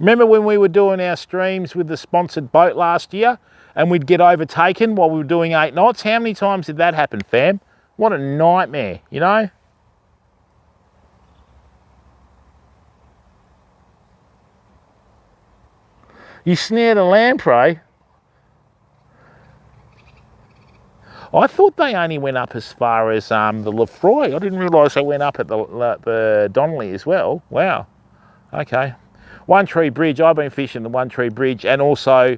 S1: Remember when we were doing our streams with the sponsored boat last year and we'd get overtaken while we were doing 8 knots? How many times did that happen, fam? What a nightmare, you know? You snared a lamprey? I thought they only went up as far as the Lefroy. I didn't realise they went up at the Donnelly as well. Wow. Okay. One Tree Bridge. I've been fishing the One Tree Bridge and also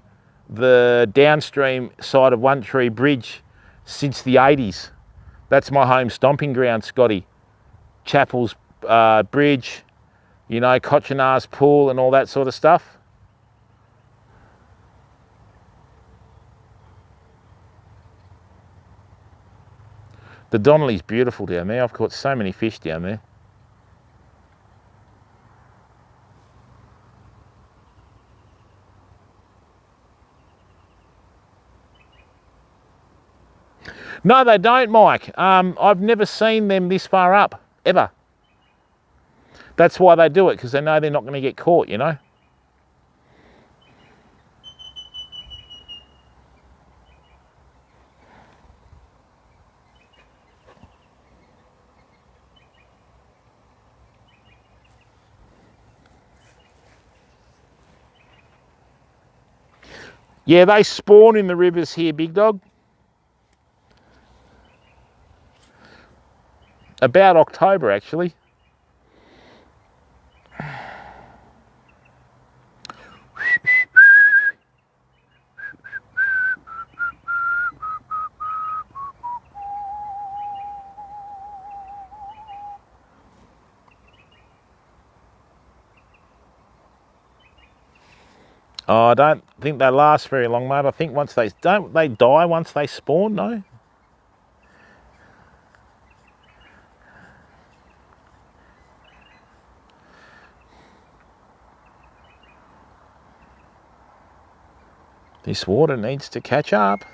S1: the downstream side of One Tree Bridge since the 80s. That's my home stomping ground, Scotty. Chapel's Bridge, you know, Cochinar's Pool and all that sort of stuff. The Donnelly's beautiful down there. I've caught so many fish down there. No, they don't, Mike. I've never seen them this far up, ever. That's why they do it, because they know they're not going to get caught, you know. Yeah, they spawn in the rivers here, big dog. About October, actually. Oh, I don't think they last very long, mate. I think once they die once they spawn, no? This water needs to catch up.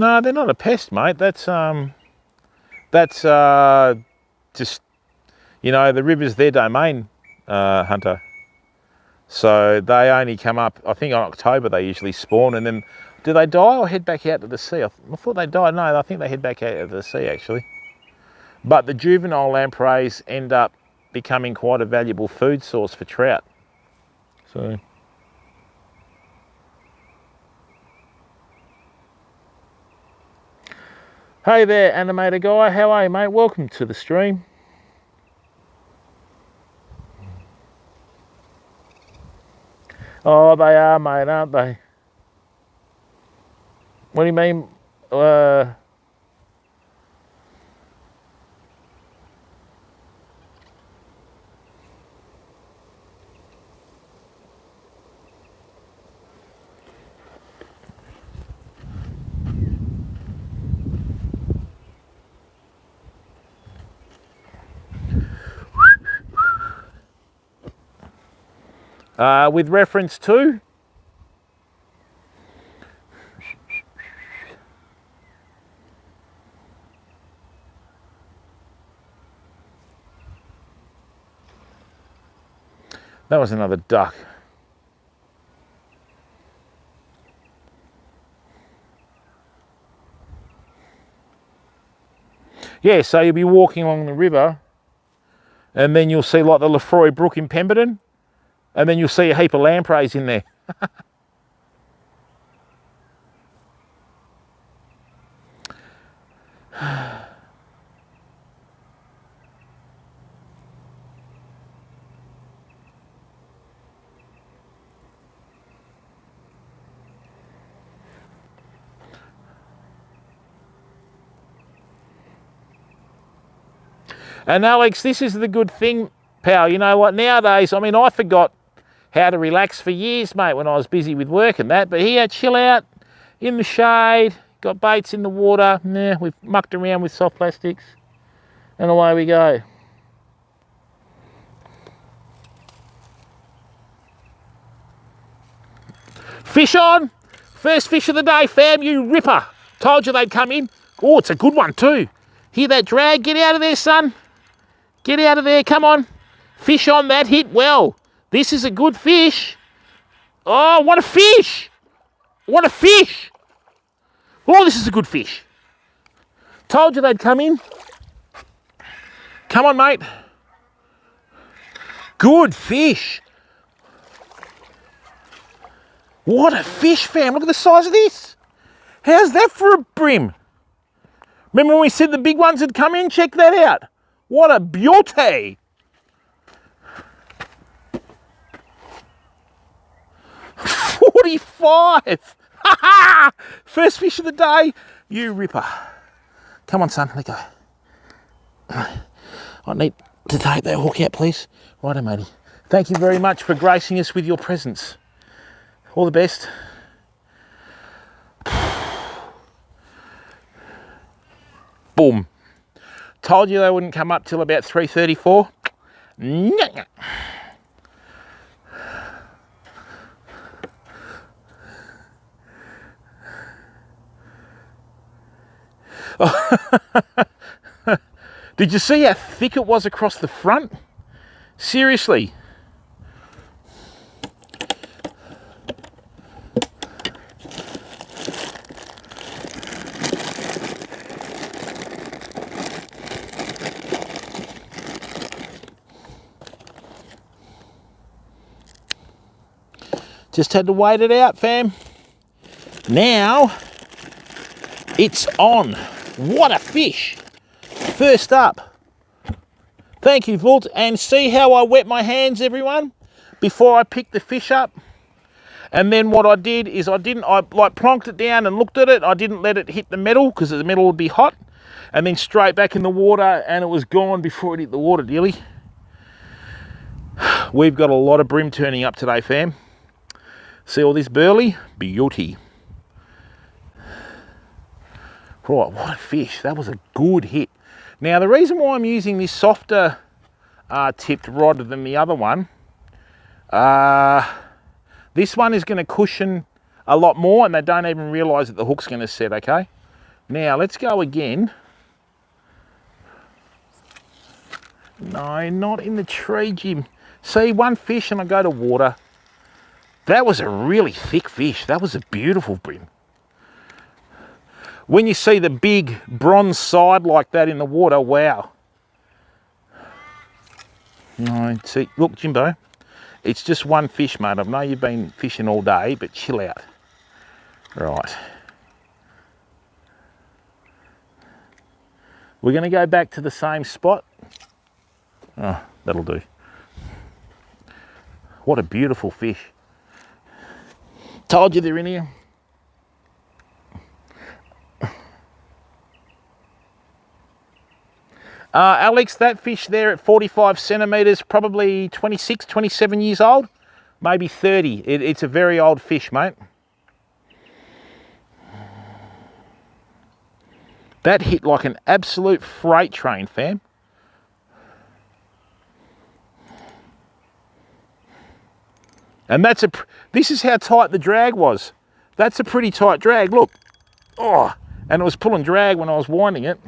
S1: No, they're not a pest, mate. That's just, you know, the river's their domain, Hunter. So they only come up, I think on October they usually spawn, and then, do they die or head back out to the sea? I thought they died. No, I think they head back out to the sea, actually. But the juvenile lampreys end up becoming quite a valuable food source for trout. So... Hey there, animator guy. How are you, mate? Welcome to the stream. Oh, they are, mate, aren't they? What do you mean? With reference to? That was another duck. Yeah, so you'll be walking along the river and then you'll see like the Lefroy Brook in Pemberton and then you'll see a heap of lampreys in there. And Alex, this is the good thing, pal. You know what, nowadays, I mean, I forgot how to relax for years, mate, when I was busy with work and that. But here, chill out in the shade, got baits in the water. Yeah, we've mucked around with soft plastics and away we go. Fish on. First fish of the day, fam, you ripper. Told you they'd come in. Oh, it's a good one too. Hear that drag? Get out of there, son. Get out of there, come on. Fish on, that hit well. This is a good fish. Oh, what a fish. What a fish. Oh, this is a good fish. Told you they'd come in. Come on, mate. Good fish. What a fish, fam. Look at the size of this. How's that for a brim? Remember when we said the big ones had come in? Check that out. What a beauty. $45. First fish of the day. You ripper. Come on, son. Let go. I need to take that hook out, please. Righto, matey. Thank you very much for gracing us with your presence. All the best. Boom. Told you they wouldn't come up till about 3:34. Did you see how thick it was across the front? Seriously. Just had to wait it out, fam. Now, it's on. What a fish. First up. Thank you, Vult. And see how I wet my hands, everyone, before I picked the fish up? And then what I did is I like plonked it down and looked at it. I didn't let it hit the metal because the metal would be hot. And then straight back in the water and it was gone before it hit the water, dearly. We've got a lot of brim turning up today, fam. See all this burley? Beauty. Right, what a fish. That was a good hit. Now, the reason why I'm using this softer tipped rod than the other one, this one is going to cushion a lot more and they don't even realise that the hook's going to set, okay? Now, let's go again. No, not in the tree, Jim. See, one fish and I go to water. That was a really thick fish. That was a beautiful brim. When you see the big bronze side like that in the water, wow. No, see, look, Jimbo, it's just one fish, mate. I know you've been fishing all day, but chill out. Right. We're going to go back to the same spot. Oh, that'll do. What a beautiful fish. Told you they're in here. Alex, that fish there at 45 centimetres, probably 26, 27 years old, maybe 30. It's a very old fish, mate. That hit like an absolute freight train, fam. And this is how tight the drag was. That's a pretty tight drag, look. Oh, and it was pulling drag when I was winding it.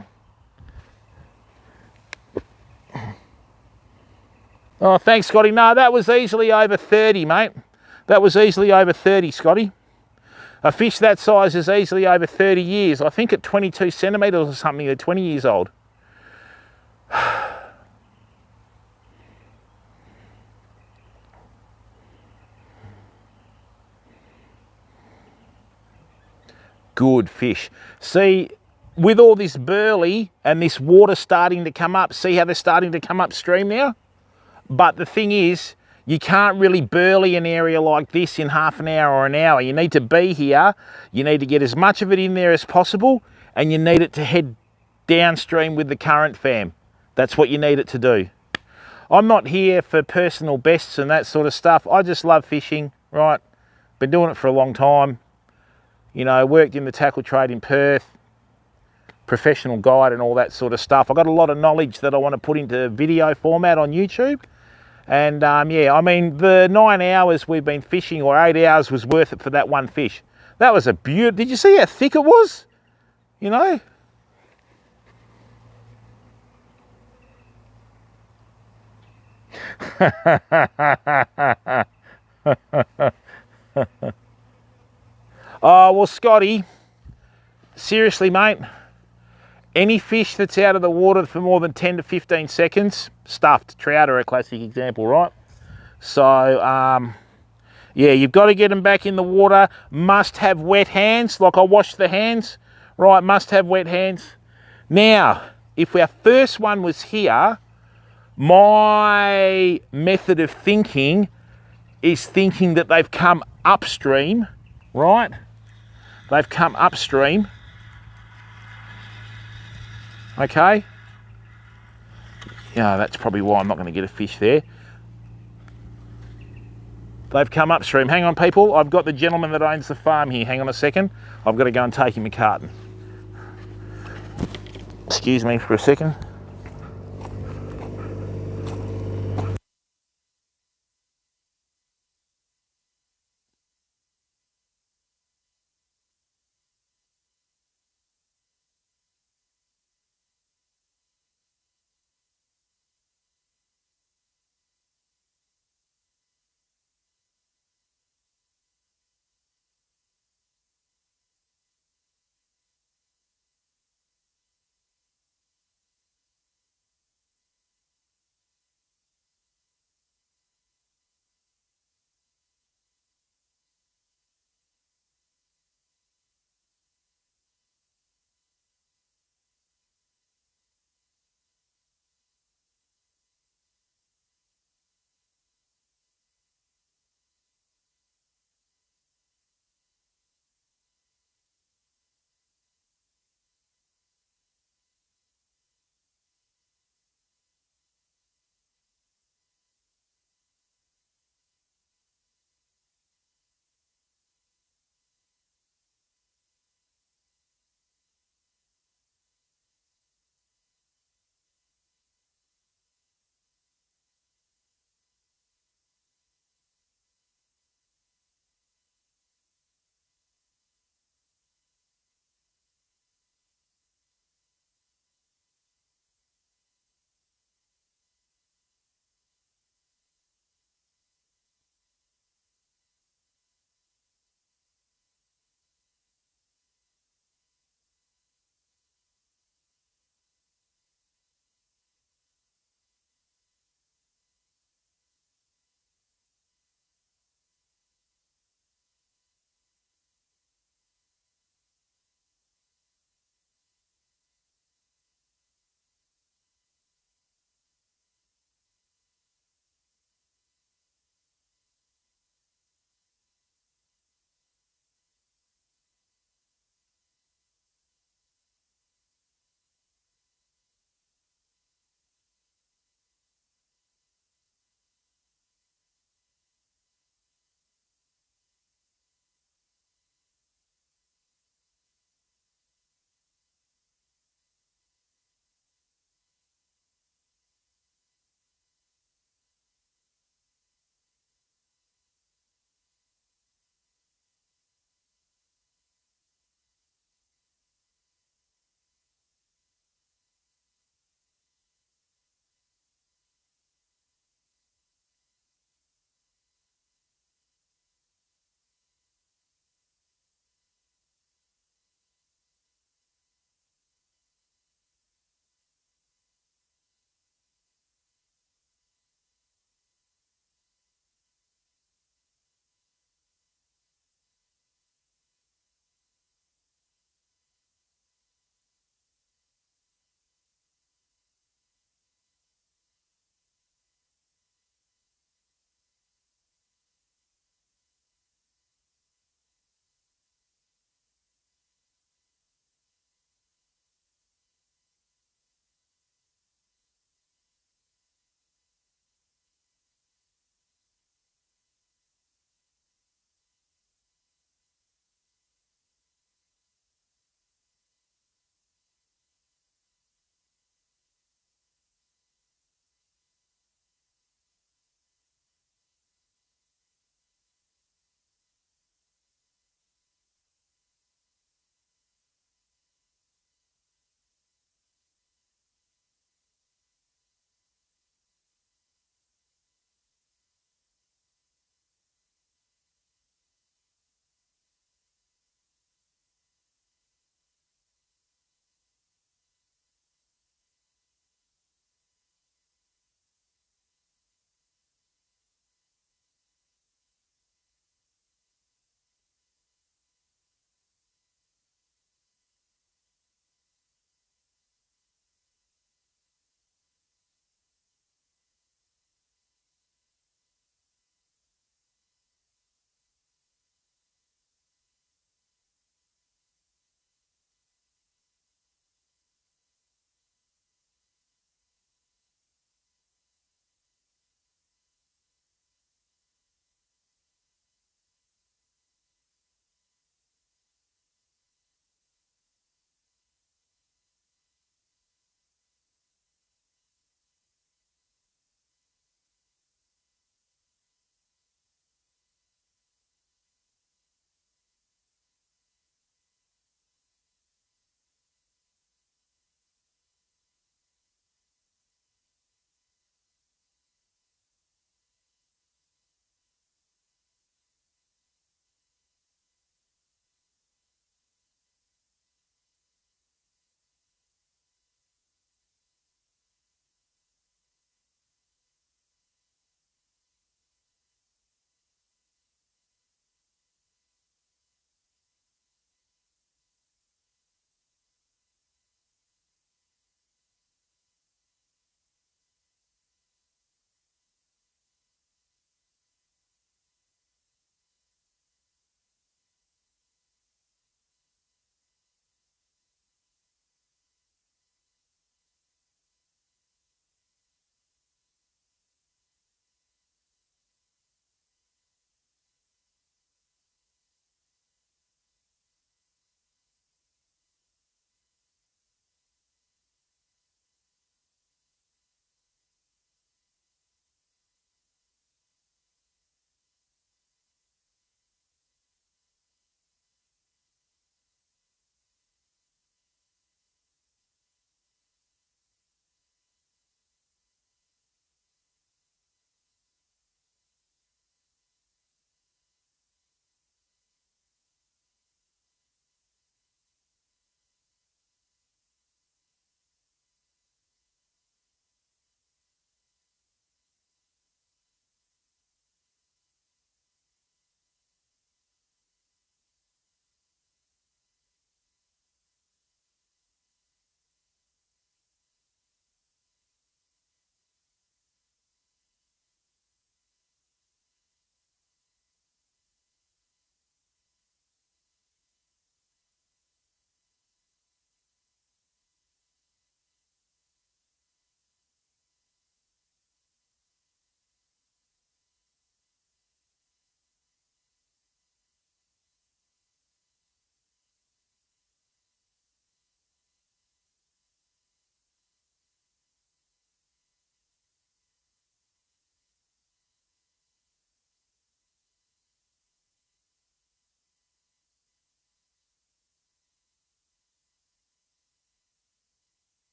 S1: Oh, thanks, Scotty. No, that was easily over 30, mate. That was easily over 30, Scotty. A fish that size is easily over 30 years. I think at 22 centimetres or something, they're 20 years old. Good fish. See, with all this burley and this water starting to come up, see how they're starting to come upstream now? But the thing is, you can't really burley an area like this in half an hour or an hour. You need to be here, you need to get as much of it in there as possible, and you need it to head downstream with the current, fam. That's what you need it to do. I'm not here for personal bests and that sort of stuff. I just love fishing, right? Been doing it for a long time. You know, worked in the tackle trade in Perth, professional guide and all that sort of stuff. I've got a lot of knowledge that I want to put into video format on YouTube. And yeah, I mean, the 9 hours we've been fishing, or 8 hours, was worth it for that one fish. That was a beaut. Did you see how thick it was? You know? Oh, well, Scotty, seriously, mate, any fish that's out of the water for more than 10 to 15 seconds, stuffed. Trout are a classic example, right? So, yeah, you've got to get them back in the water. Must have wet hands, like I washed the hands, right? Must have wet hands. Now, if our first one was here, my method of thinking is thinking that they've come upstream, right? They've come upstream. Okay. Yeah, that's probably why I'm not going to get a fish there. They've come upstream. Hang on, people. I've got the gentleman that owns the farm here. Hang on a second. I've got to go and take him a carton. Excuse me for a second.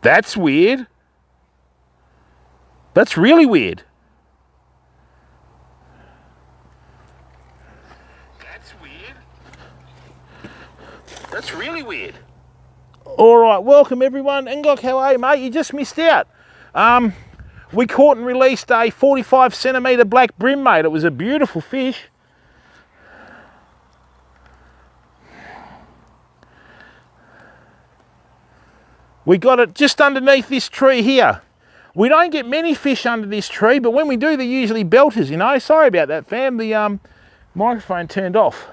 S1: That's weird. That's really weird. That's weird. That's really weird. All right, welcome everyone. Engok, how are you, mate? You just missed out. We caught and released a 45 centimetre black brim, mate. It was a beautiful fish. We got it just underneath this tree here. We don't get many fish under this tree, but when we do, they're usually belters, you know. Sorry about that, fam. The microphone turned off.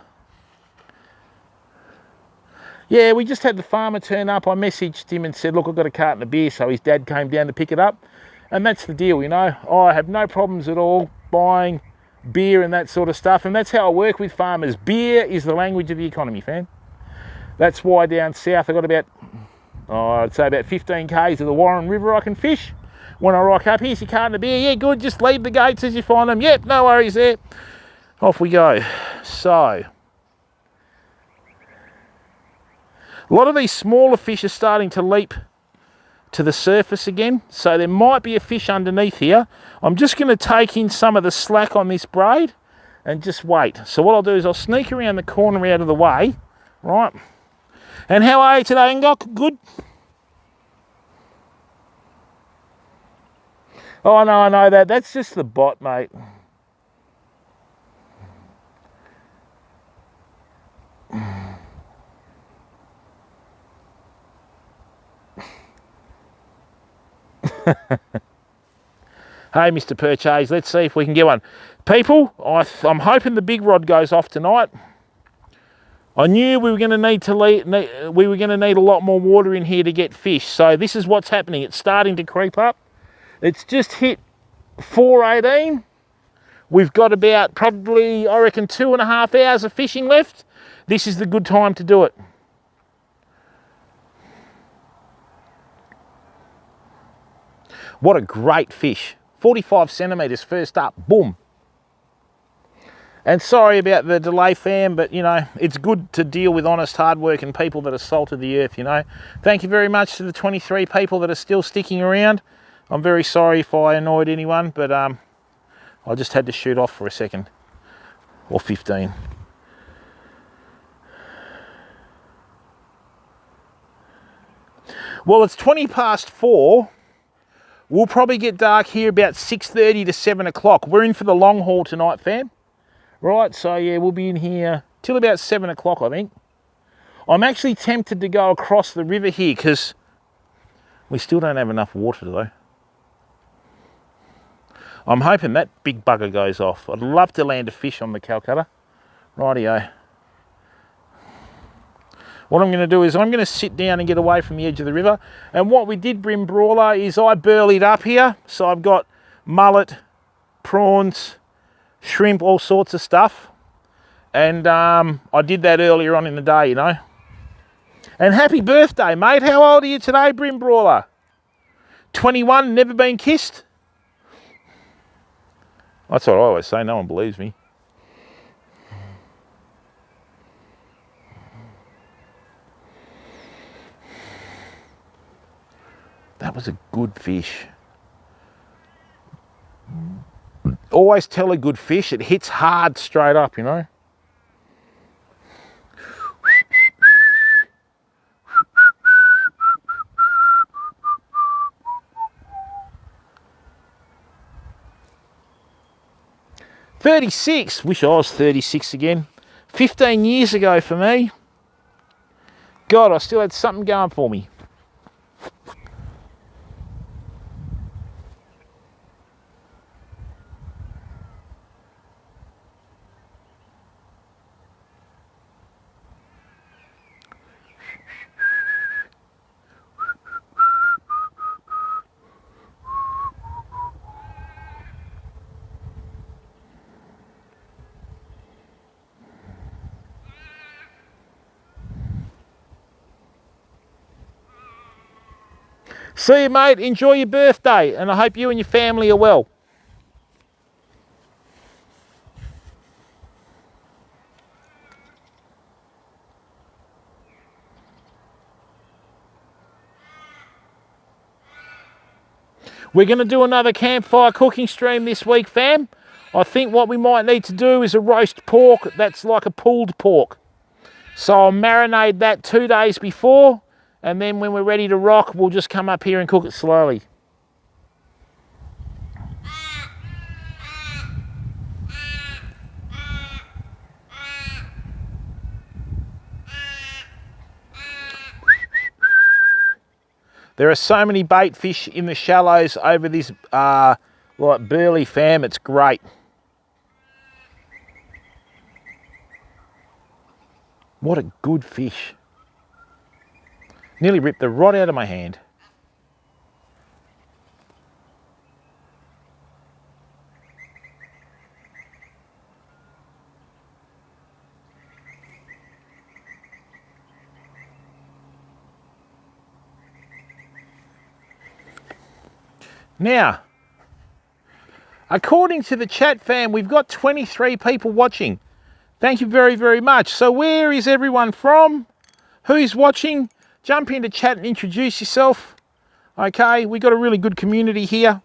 S1: Yeah, we just had the farmer turn up. I messaged him and said, look, I've got a carton of beer, so his dad came down to pick it up. And that's the deal, you know. I have no problems at all buying beer and that sort of stuff, and that's how I work with farmers. Beer is the language of the economy, fam. That's why down south I've got about, I'd say about 15 k's of the Warren River I can fish. When I rock up, here's your carton of beer. Yeah, good, just leave the gates as you find them. Yep, no worries there. Off we go. So, a lot of these smaller fish are starting to leap to the surface again, so there might be a fish underneath here. I'm just going to take in some of the slack on this braid and just wait. So what I'll do is I'll sneak around the corner out of the way, right? And how are you today, Engok? Good? Oh, no, I know that. That's just the bot, mate. Hey, Mr. Purchase, let's see if we can get one. People, I'm hoping the big rod goes off tonight. I knew we were going to need a lot more water in here to get fish. So this is what's happening. It's starting to creep up. It's just hit 4:18. We've got about probably, I reckon, 2.5 hours of fishing left. This is the good time to do it. What a great fish. 45 centimetres first up, boom. And sorry about the delay, fam, but, you know, it's good to deal with honest, hard-working people that are salt of the earth, you know. Thank you very much to the 23 people that are still sticking around. I'm very sorry if I annoyed anyone, but I just had to shoot off for a second, or 15. Well, it's 20 past 4. We'll probably get dark here about 6:30 to 7 o'clock. We're in for the long haul tonight, fam. Right, so yeah, we'll be in here till about 7 o'clock, I think. I'm actually tempted to go across the river here because we still don't have enough water though. I'm hoping that big bugger goes off. I'd love to land a fish on the Calcutta. Rightio. What I'm going to do is I'm going to sit down and get away from the edge of the river. And what we did bring Brawler is I burleyed up here. So I've got mullet, prawns, shrimp, all sorts of stuff. And I did that earlier on in the day, you know. And happy birthday, mate. How old are you today, Brim Brawler? 21, never been kissed? That's what I always say. No one believes me. That was a good fish. Always tell a good fish, it hits hard straight up, you know. $36. Wish I was 36 again. 15 years ago for me. God, I still had something going for me. See you, mate. Enjoy your birthday, and I hope you and your family are well. We're going to do another campfire cooking stream this week, fam. I think what we might need to do is a roast pork that's like a pulled pork. So I'll marinate that 2 days before, and then when we're ready to rock, we'll just come up here and cook it slowly. There are so many bait fish in the shallows over this like Burley fam, it's great. What a good fish. Nearly ripped the rod out of my hand. Now, according to the chat fam, we've got 23 people watching. Thank you very, very much. So where is everyone from? Who's watching? Jump into chat and introduce yourself. Okay, we've got a really good community here.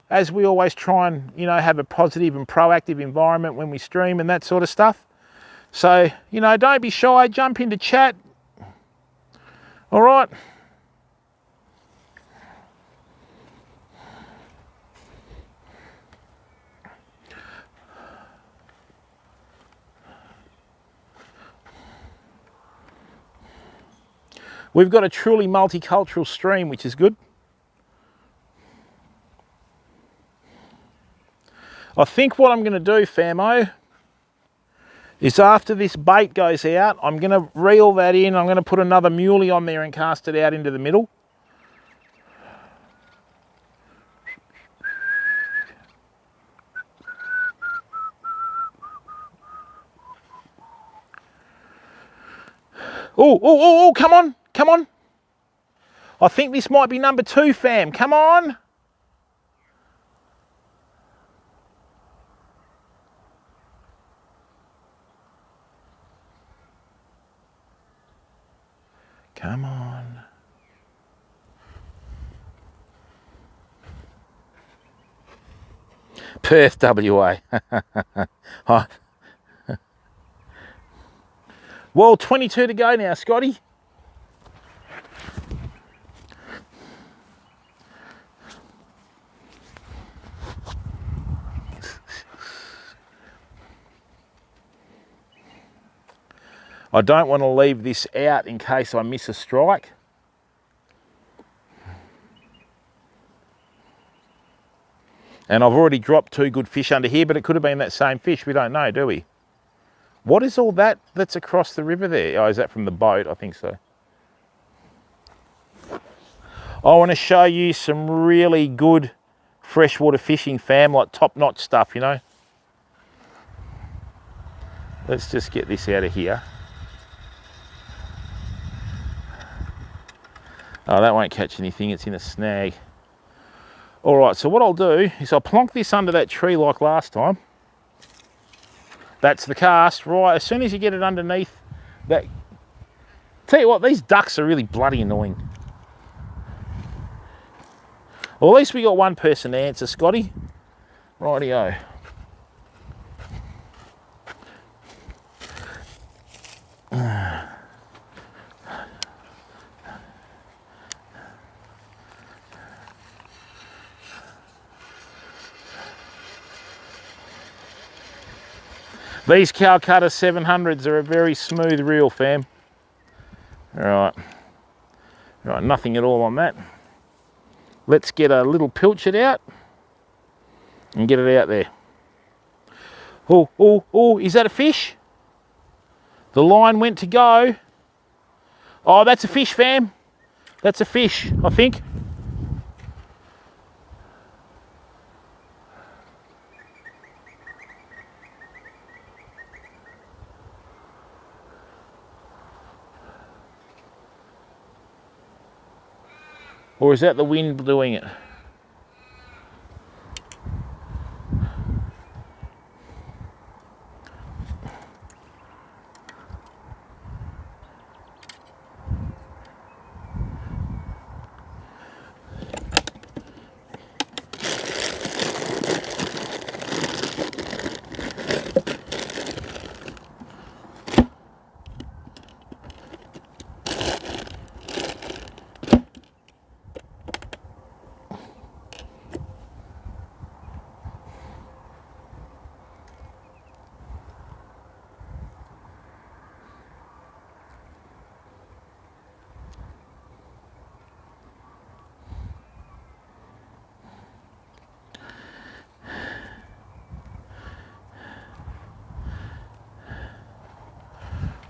S1: As we always try and, you know, have a positive and proactive environment when we stream and that sort of stuff. So, you know, don't be shy, jump into chat. All right. We've got a truly multicultural stream, which is good. I think what I'm going to do, famo, is after this bait goes out, I'm going to reel that in. I'm going to put another muley on there and cast it out into the middle. Oh, come on, come on. I think this might be number 2, fam. Come on. Come on. Perth, WA. Well, 22 to go now, Scotty. I don't want to leave this out in case I miss a strike. And I've already dropped 2 good fish under here, but it could have been that same fish. We don't know, do we? What is all that that's across the river there? Oh, is that from the boat? I think so. I want to show you some really good freshwater fishing, fam, like top-notch stuff, you know. Let's just get this out of here. Oh, that won't catch anything, it's in a snag. All right, so what I'll do is I'll plonk this under that tree like last time. That's the cast, right? As soon as you get it underneath that... Tell you what, these ducks are really bloody annoying. Well, at least we got one person to answer, Scotty. Rightio. These Calcutta 700s are a very smooth reel, fam. All right, nothing at all on that. Let's get a little pilchard out and get it out there. Oh, is that a fish? The line went to go. Oh, that's a fish, fam. That's a fish, I think. Or is that the wind doing it?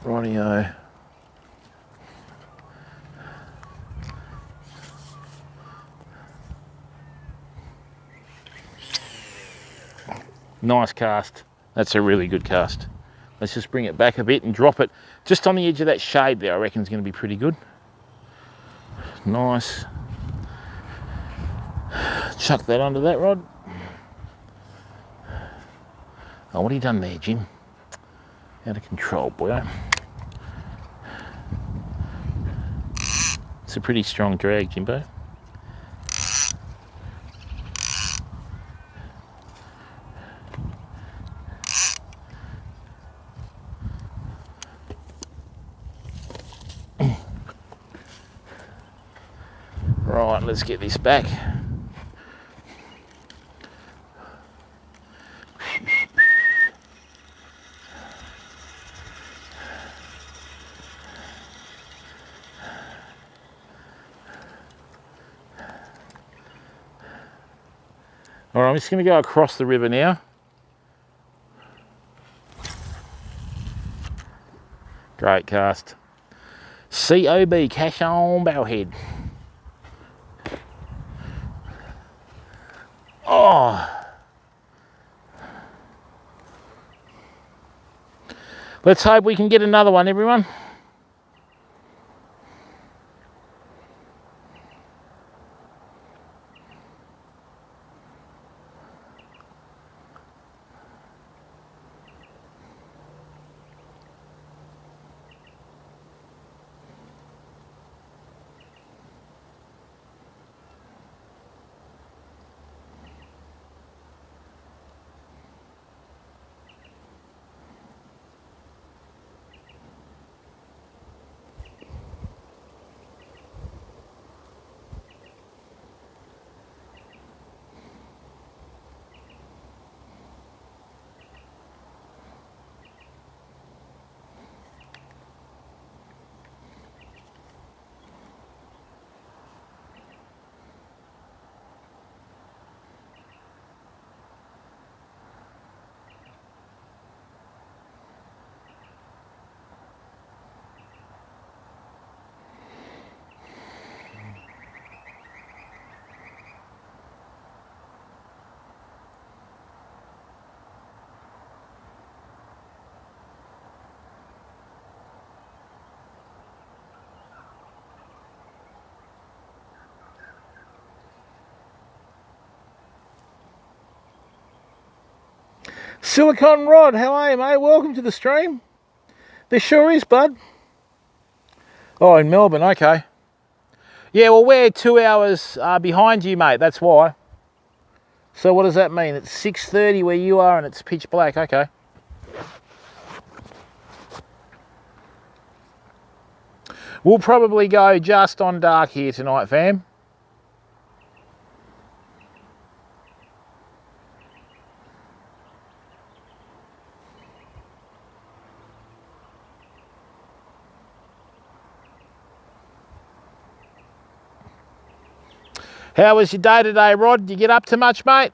S1: Rightio. Nice cast. That's a really good cast. Let's just bring it back a bit and drop it just on the edge of that shade there. I reckon is going to be pretty good. Nice. Chuck that under that rod. Oh, what have you done there, Jim? Out of control, boy. It's a pretty strong drag, Jimbo. Right, let's get this back. All right, I'm just going to go across the river now. Great cast. COB, cash on barrelhead. Oh. Let's hope we can get another one, everyone. Silicon Rod, how are you, mate? Welcome to the stream. There sure is, bud. Oh, in Melbourne, okay. Yeah, well, we're 2 hours behind you, mate, that's why. So what does that mean? It's 6:30 where you are and it's pitch black, okay. We'll probably go just on dark here tonight, fam. How was your day today, Rod? Did you get up to much, mate?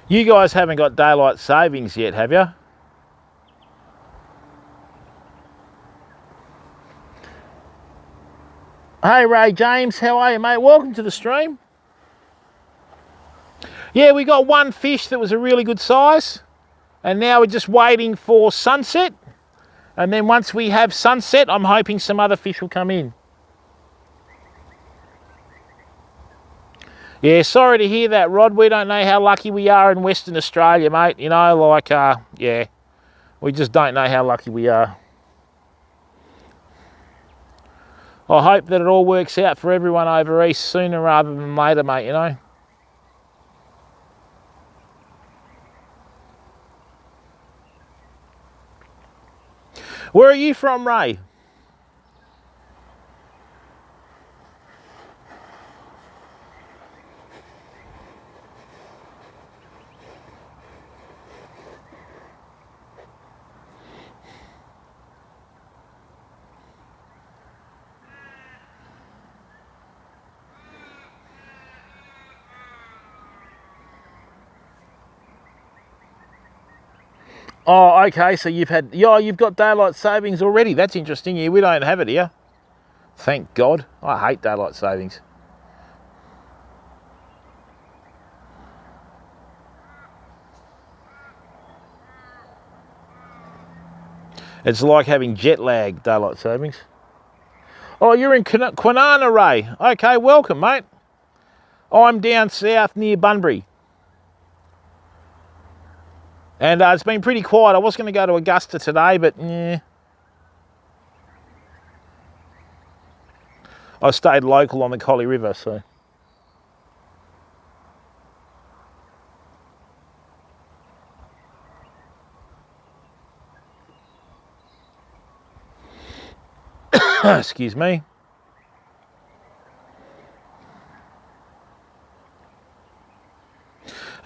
S1: You guys haven't got daylight savings yet, have you? Hey Ray James, how are you, mate? Welcome to the stream. Yeah, we got one fish that was a really good size, and now we're just waiting for sunset, And then once we have sunset, I'm hoping some other fish will come in. Yeah, sorry to hear that, Rod. We don't know how lucky we are in Western Australia, mate. You know, like, yeah, we just don't know how lucky we are. I hope that it all works out for everyone over east sooner rather than later, mate, you know. Where are you from, Ray? Oh, okay, so you've got daylight savings already. That's interesting. Yeah, we don't have it here. Thank God. I hate daylight savings. It's like having jet lag, daylight savings. Oh, you're in Kwinana, Ray. Okay, welcome, mate. I'm down south near Bunbury. And it's been pretty quiet. I was going to go to Augusta today, but yeah. I stayed local on the Collie River, so. Excuse me.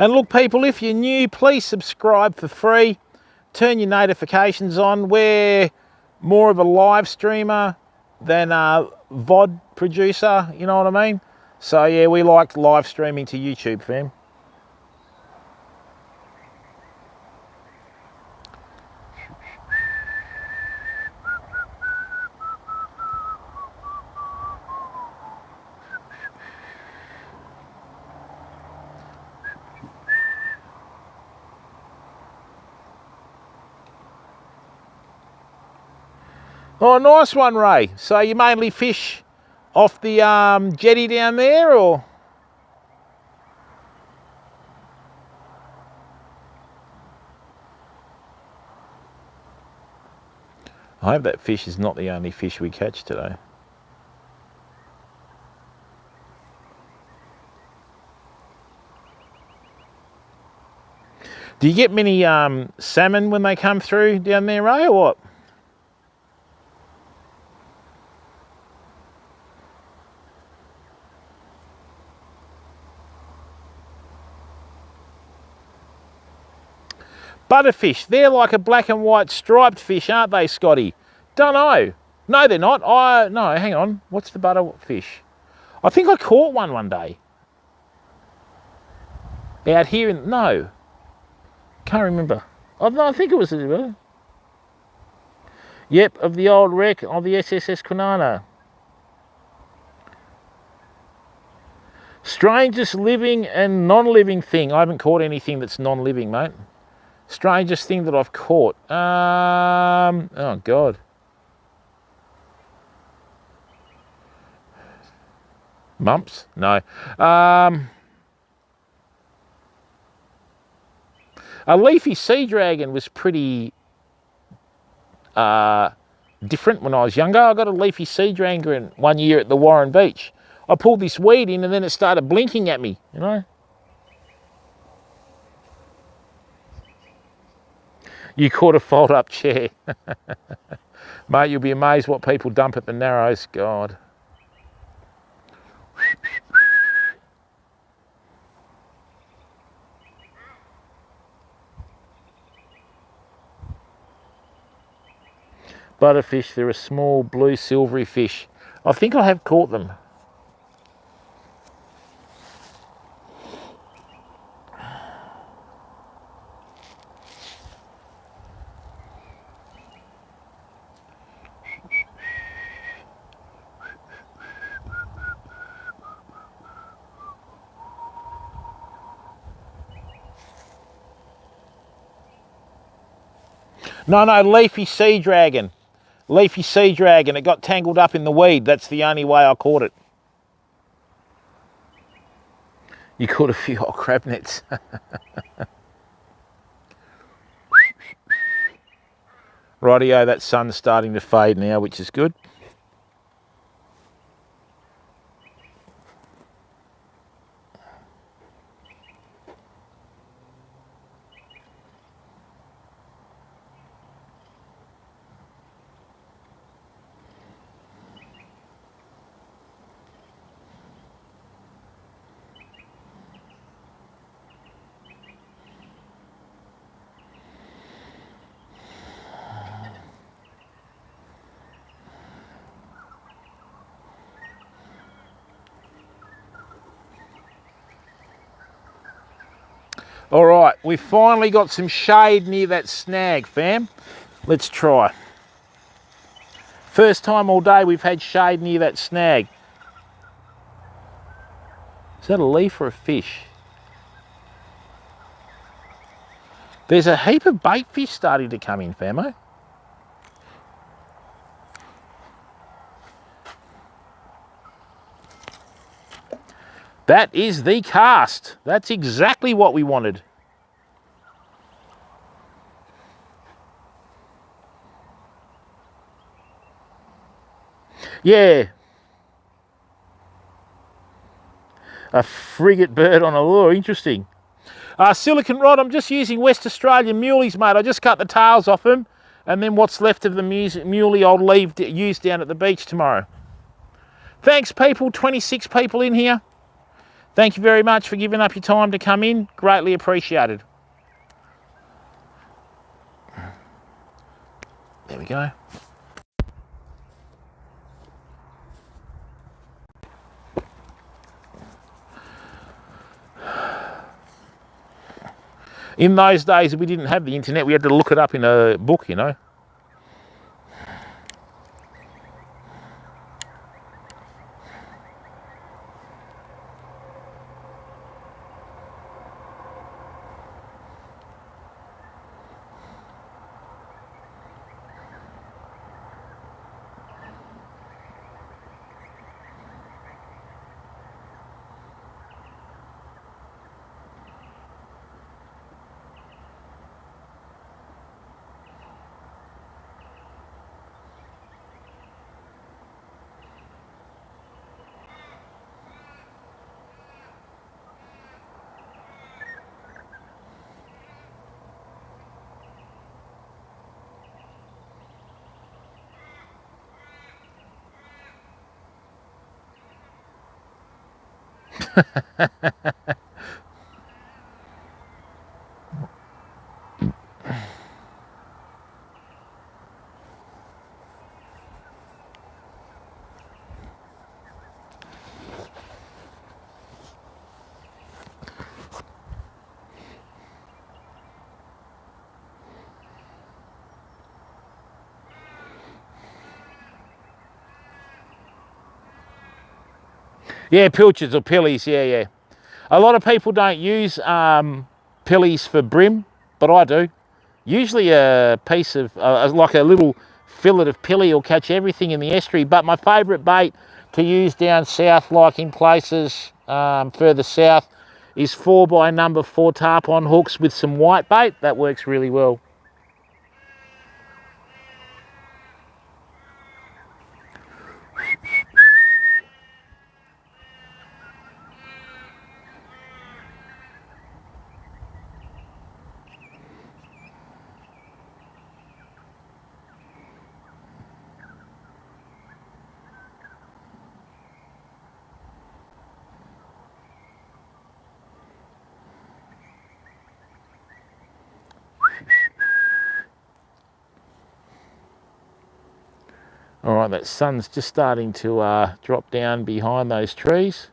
S1: And look, people, if you're new, please subscribe for free. Turn your notifications on. We're more of a live streamer than a VOD producer, you know what I mean? So yeah, we like live streaming to YouTube, fam. Oh, nice one, Ray. So you mainly fish off the jetty down there, or? I hope that fish is not the only fish we catch today. Do you get many salmon when they come through down there, Ray, or what? Butterfish, they're like a black and white striped fish, aren't they, Scotty? Don't know. No, they're not. No, hang on. What's the butterfish? I think I caught one day. Out here in, no. Can't remember. Oh, no, I think it was, yep, of the old wreck of the SSS Kwinana. Strangest living and non-living thing. I haven't caught anything that's non-living, mate. Strangest thing that I've caught. Oh, God. Mumps? No. A leafy sea dragon was pretty different when I was younger. I got a leafy sea dragon one year at the Warren Beach. I pulled this weed in and then it started blinking at me, you know. You caught a fold-up chair. Mate, you'll be amazed what people dump at the Narrows. God. Butterfish, they're a small blue silvery fish. I think I have caught them. No, leafy sea dragon. Leafy sea dragon. It got tangled up in the weed. That's the only way I caught it. You caught a few old crab nets. Rightio, that sun's starting to fade now, which is good. All right, we've finally got some shade near that snag, fam. Let's try. First time all day we've had shade near that snag. Is that a leaf or a fish? There's a heap of bait fish starting to come in, famo. That is the cast. That's exactly what we wanted. Yeah. A frigate bird on a lure, interesting. Silicon rod, I'm just using West Australian muleys, mate. I just cut the tails off them, and then what's left of the muley I'll use down at the beach tomorrow. Thanks, people. 26 people in here. Thank you very much for giving up your time to come in. Greatly appreciated. There we go. In those days, we didn't have the internet. We had to look it up in a book, you know. Yeah, pilchards or pillies, yeah. A lot of people don't use pillies for brim, but I do. Usually a piece of, like a little fillet of pilly will catch everything in the estuary, but my favourite bait to use down south, like in places further south, is 4x4 tarpon hooks with some white bait. That works really well. All right, that sun's just starting to drop down behind those trees.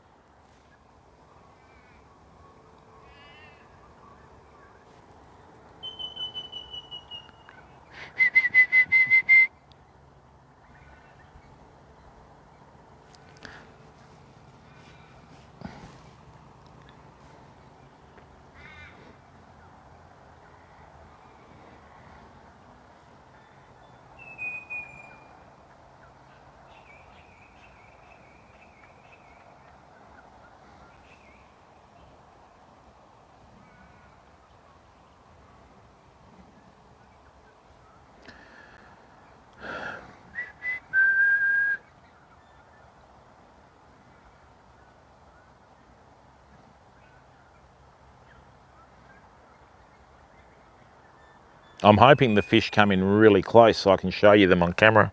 S1: I'm hoping the fish come in really close so I can show you them on camera.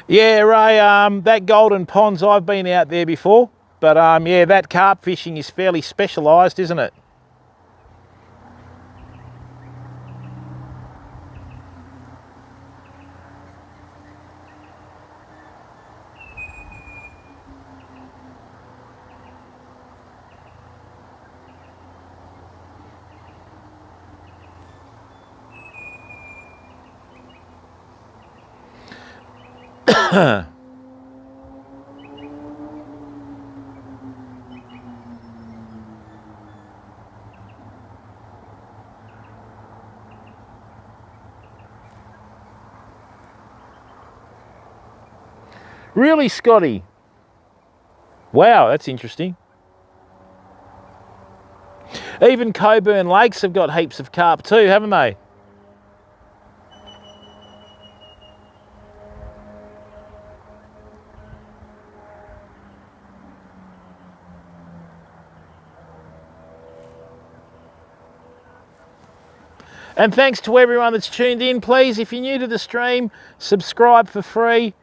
S1: Yeah, Ray, that Golden Ponds, I've been out there before, but yeah, that carp fishing is fairly specialised, isn't it? Really, Scotty? Wow, that's interesting. Even Coburn Lakes have got heaps of carp too, haven't they? And thanks to everyone that's tuned in. Please, if you're new to the stream, subscribe for free.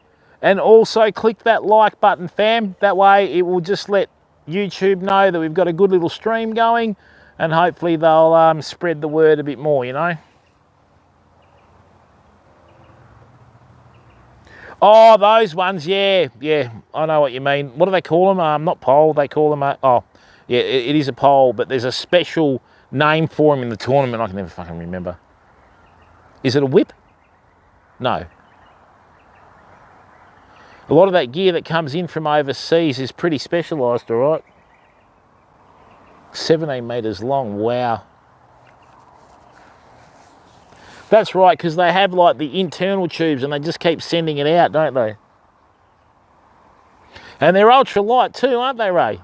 S1: And also click that like button, fam. That way it will just let YouTube know that we've got a good little stream going. And hopefully they'll spread the word a bit more, you know. Oh, those ones, yeah, I know what you mean. What do they call them? Not pole, they call them, oh, yeah, it is a pole, but there's a special name for them in the tournament. I can never fucking remember. Is it a whip? No. A lot of that gear that comes in from overseas is pretty specialised, all right? 17 metres long, wow. That's right, because they have like the internal tubes and they just keep sending it out, don't they? And they're ultra light too, aren't they, Ray?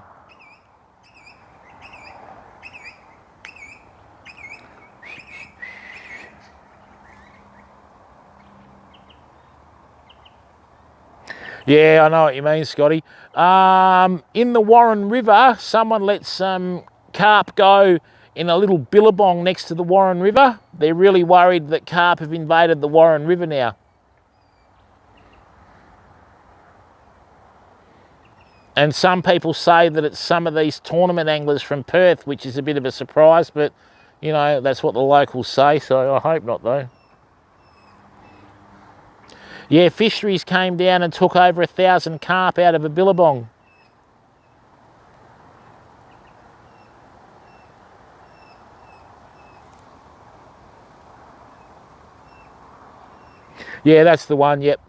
S1: Yeah, I know what you mean, Scotty. In the Warren River, someone let some carp go in a little billabong next to the Warren River. They're really worried that carp have invaded the Warren River now. And some people say that it's some of these tournament anglers from Perth, which is a bit of a surprise, but, you know, that's what the locals say, so I hope not, though. Yeah, fisheries came down and took over 1,000 carp out of a billabong. Yeah, that's the one, yep.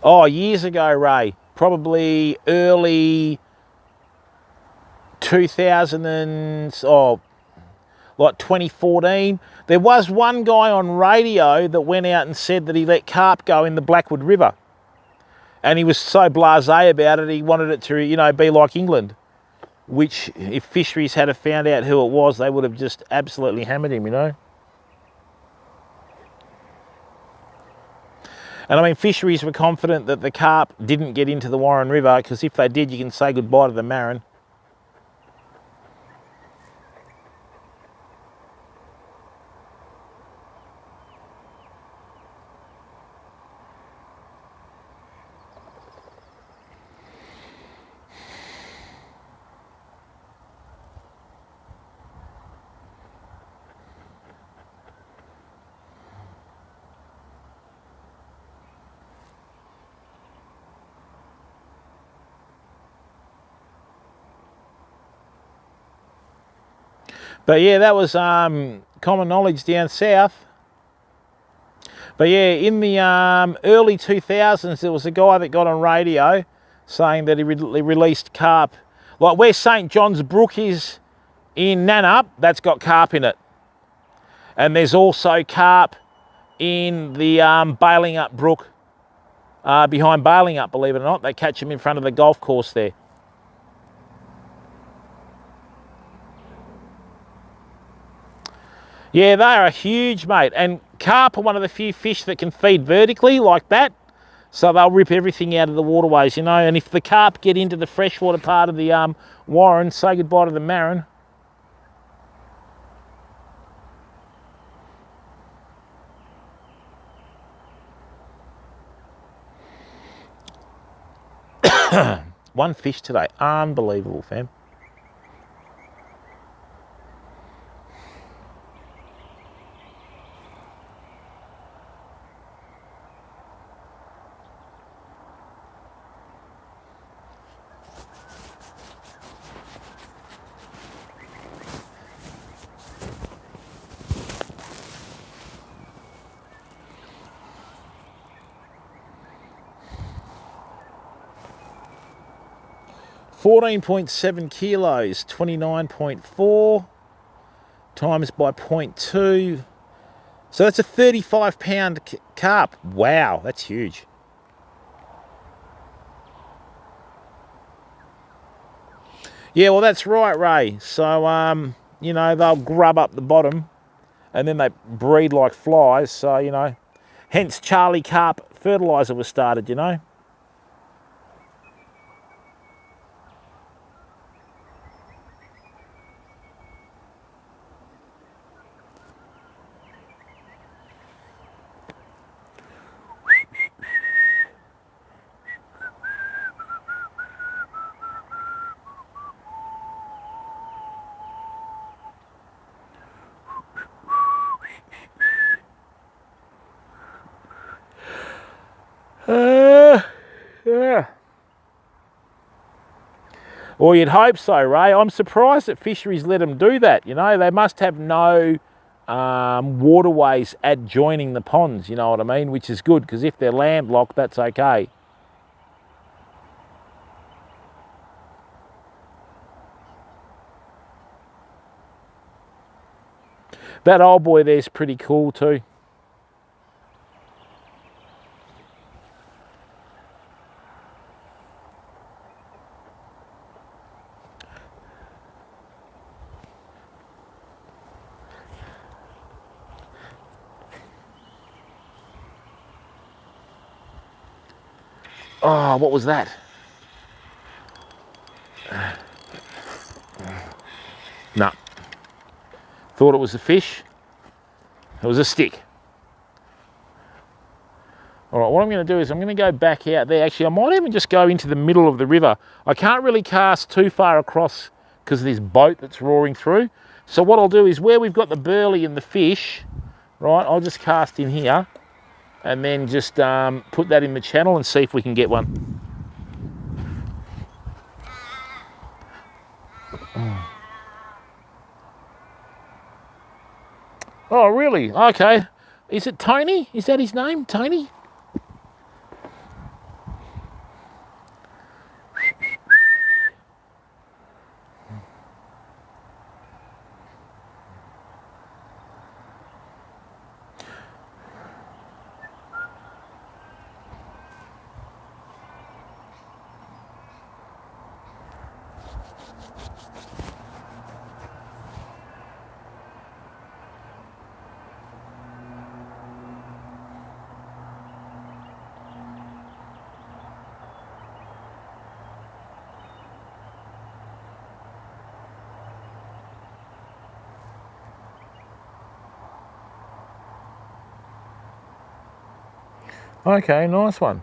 S1: Oh, years ago, Ray, probably early 2000 and, like 2014, there was one guy on radio that went out and said that he let carp go in the Blackwood River. And he was so blasé about it, he wanted it to, you know, be like England. Which, if fisheries had have found out who it was, they would have just absolutely hammered him, you know. And I mean, fisheries were confident that the carp didn't get into the Warren River, because if they did, you can say goodbye to the marron. But yeah, that was common knowledge down south. But yeah, in the early 2000s, there was a guy that got on radio saying that he released carp. Like where St. John's Brook is in Nannup, that's got carp in it. And there's also carp in the Bailing Up Brook, behind Bailing Up, believe it or not. They catch them in front of the golf course there. Yeah, they are huge, mate. And carp are one of the few fish that can feed vertically like that. So they'll rip everything out of the waterways, you know. And if the carp get into the freshwater part of the Warren, say goodbye to the marron. One fish today. Unbelievable, fam. $14.7 kilos, 29.4 times by 0.2. So that's a 35-pound carp. Wow, that's huge. Yeah, well, that's right, Ray. So, you know, they'll grub up the bottom and then they breed like flies. So, you know, hence Charlie Carp fertilizer was started, you know. Yeah. Well, you'd hope so, Ray. I'm surprised that fisheries let them do that. You know, they must have no waterways adjoining the ponds, you know what I mean, which is good, because if they're landlocked, that's okay. That old boy there's pretty cool too. Oh, what was that? No. Thought it was a fish. It was a stick. All right, what I'm going to do is I'm going to go back out there. Actually, I might even just go into the middle of the river. I can't really cast too far across because of this boat that's roaring through. So what I'll do is where we've got the burley and the fish, right, I'll just cast in here and then just put that in the channel and see if we can get one. Oh, really? Okay. Is it Tony? Is that his name, Tony? Okay, nice one.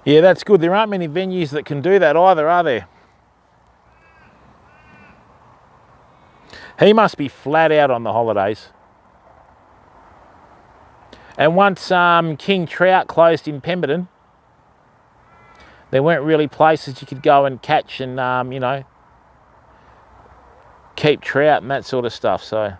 S1: Yeah, that's good. There aren't many venues that can do that either, are there? He must be flat out on the holidays. And once King Trout closed in Pemberton, there weren't really places you could go and catch and, you know, keep trout and that sort of stuff, so.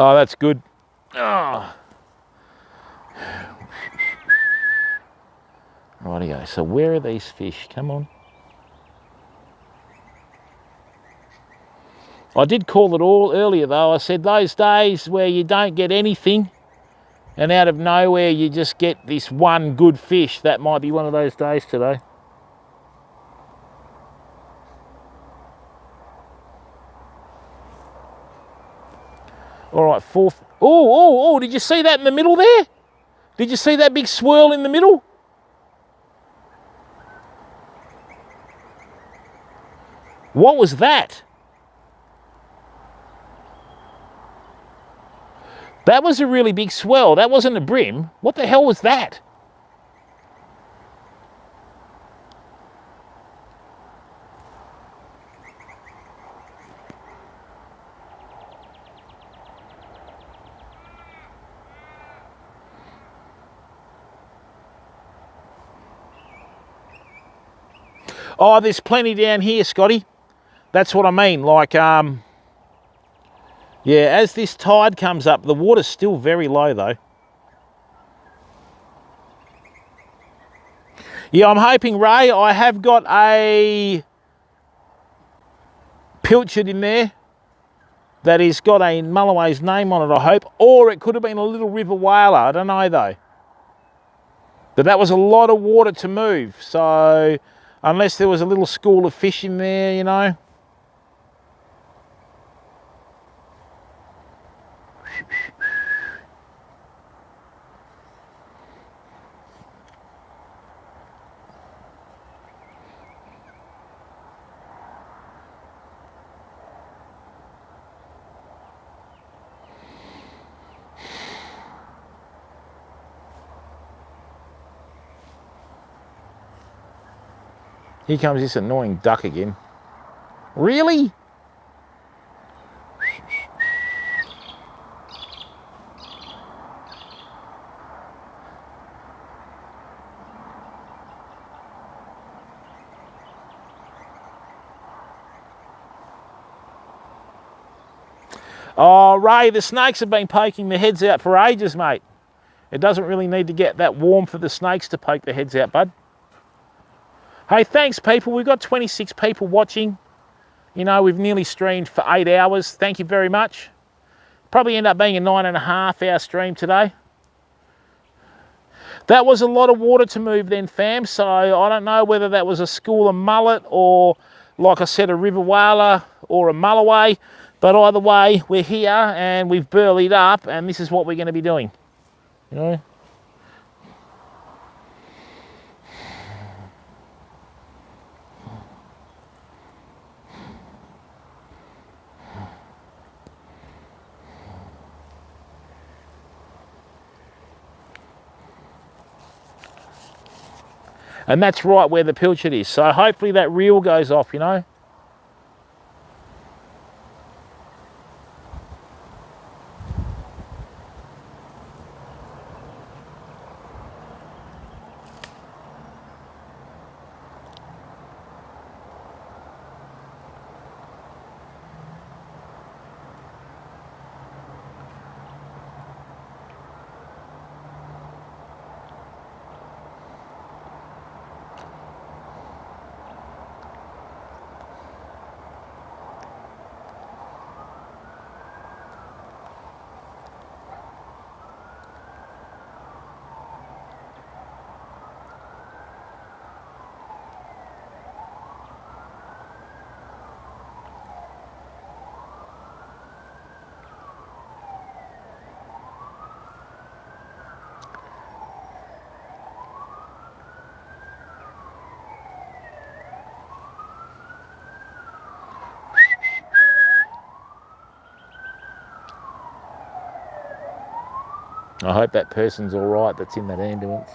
S1: Oh, that's good. Oh. Rightio, so where are these fish? Come on. I did call it all earlier though. I said those days where you don't get anything and out of nowhere you just get this one good fish, that might be one of those days today. All right, fourth. Oh, did you see that in the middle there? Did you see that big swirl in the middle? What was that? That was a really big swell. That wasn't a brim. What the hell was that? Oh, there's plenty down here, Scotty. That's what I mean. Like, yeah, as this tide comes up, the water's still very low though. Yeah, I'm hoping, Ray, I have got a pilchard in there that has got a Mulloway's name on it, I hope. Or it could have been a little river whaler. I don't know though. But that was a lot of water to move. So unless there was a little school of fish in there, you know. Here comes this annoying duck again. Really? Oh, Ray, the snakes have been poking their heads out for ages, mate. It doesn't really need to get that warm for the snakes to poke their heads out, bud. Hey, thanks, people. We've got 26 people watching. You know, we've nearly streamed for 8 hours. Thank you very much. Probably end up being a 9.5-hour stream today. That was a lot of water to move then, fam. So I don't know whether that was a school of mullet or, like I said, a river whaler or a mulloway. But either way, we're here and we've burleyed up and this is what we're going to be doing. You know? And that's right where the pilchard is. So hopefully that reel goes off, you know. I hope that person's all right that's in that ambulance.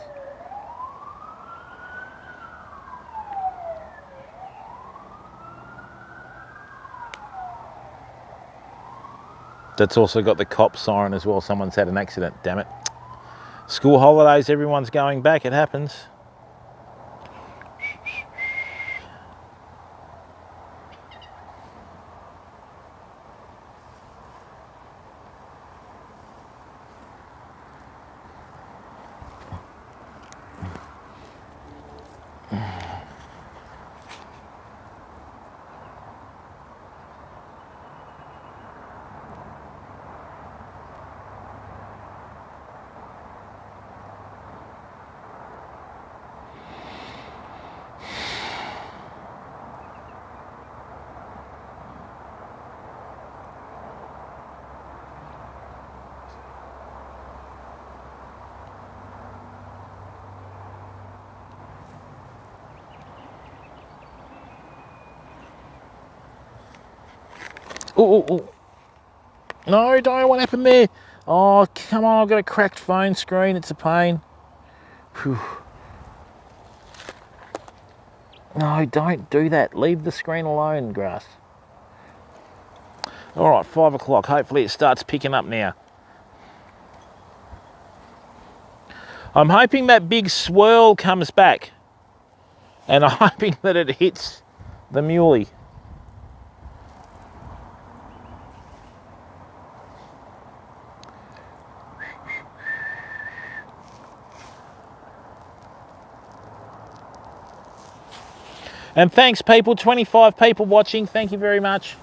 S1: That's also got the cop siren as well. Someone's had an accident, damn it. School holidays, everyone's going back, it happens. Oh. No, don't, what happened there? Oh, come on, I've got a cracked phone screen, it's a pain. Whew. No, don't do that. Leave the screen alone, grass. All right, 5 o'clock. Hopefully it starts picking up now. I'm hoping that big swirl comes back. And I'm hoping that it hits the muley. And thanks people, 25 people watching, thank you very much.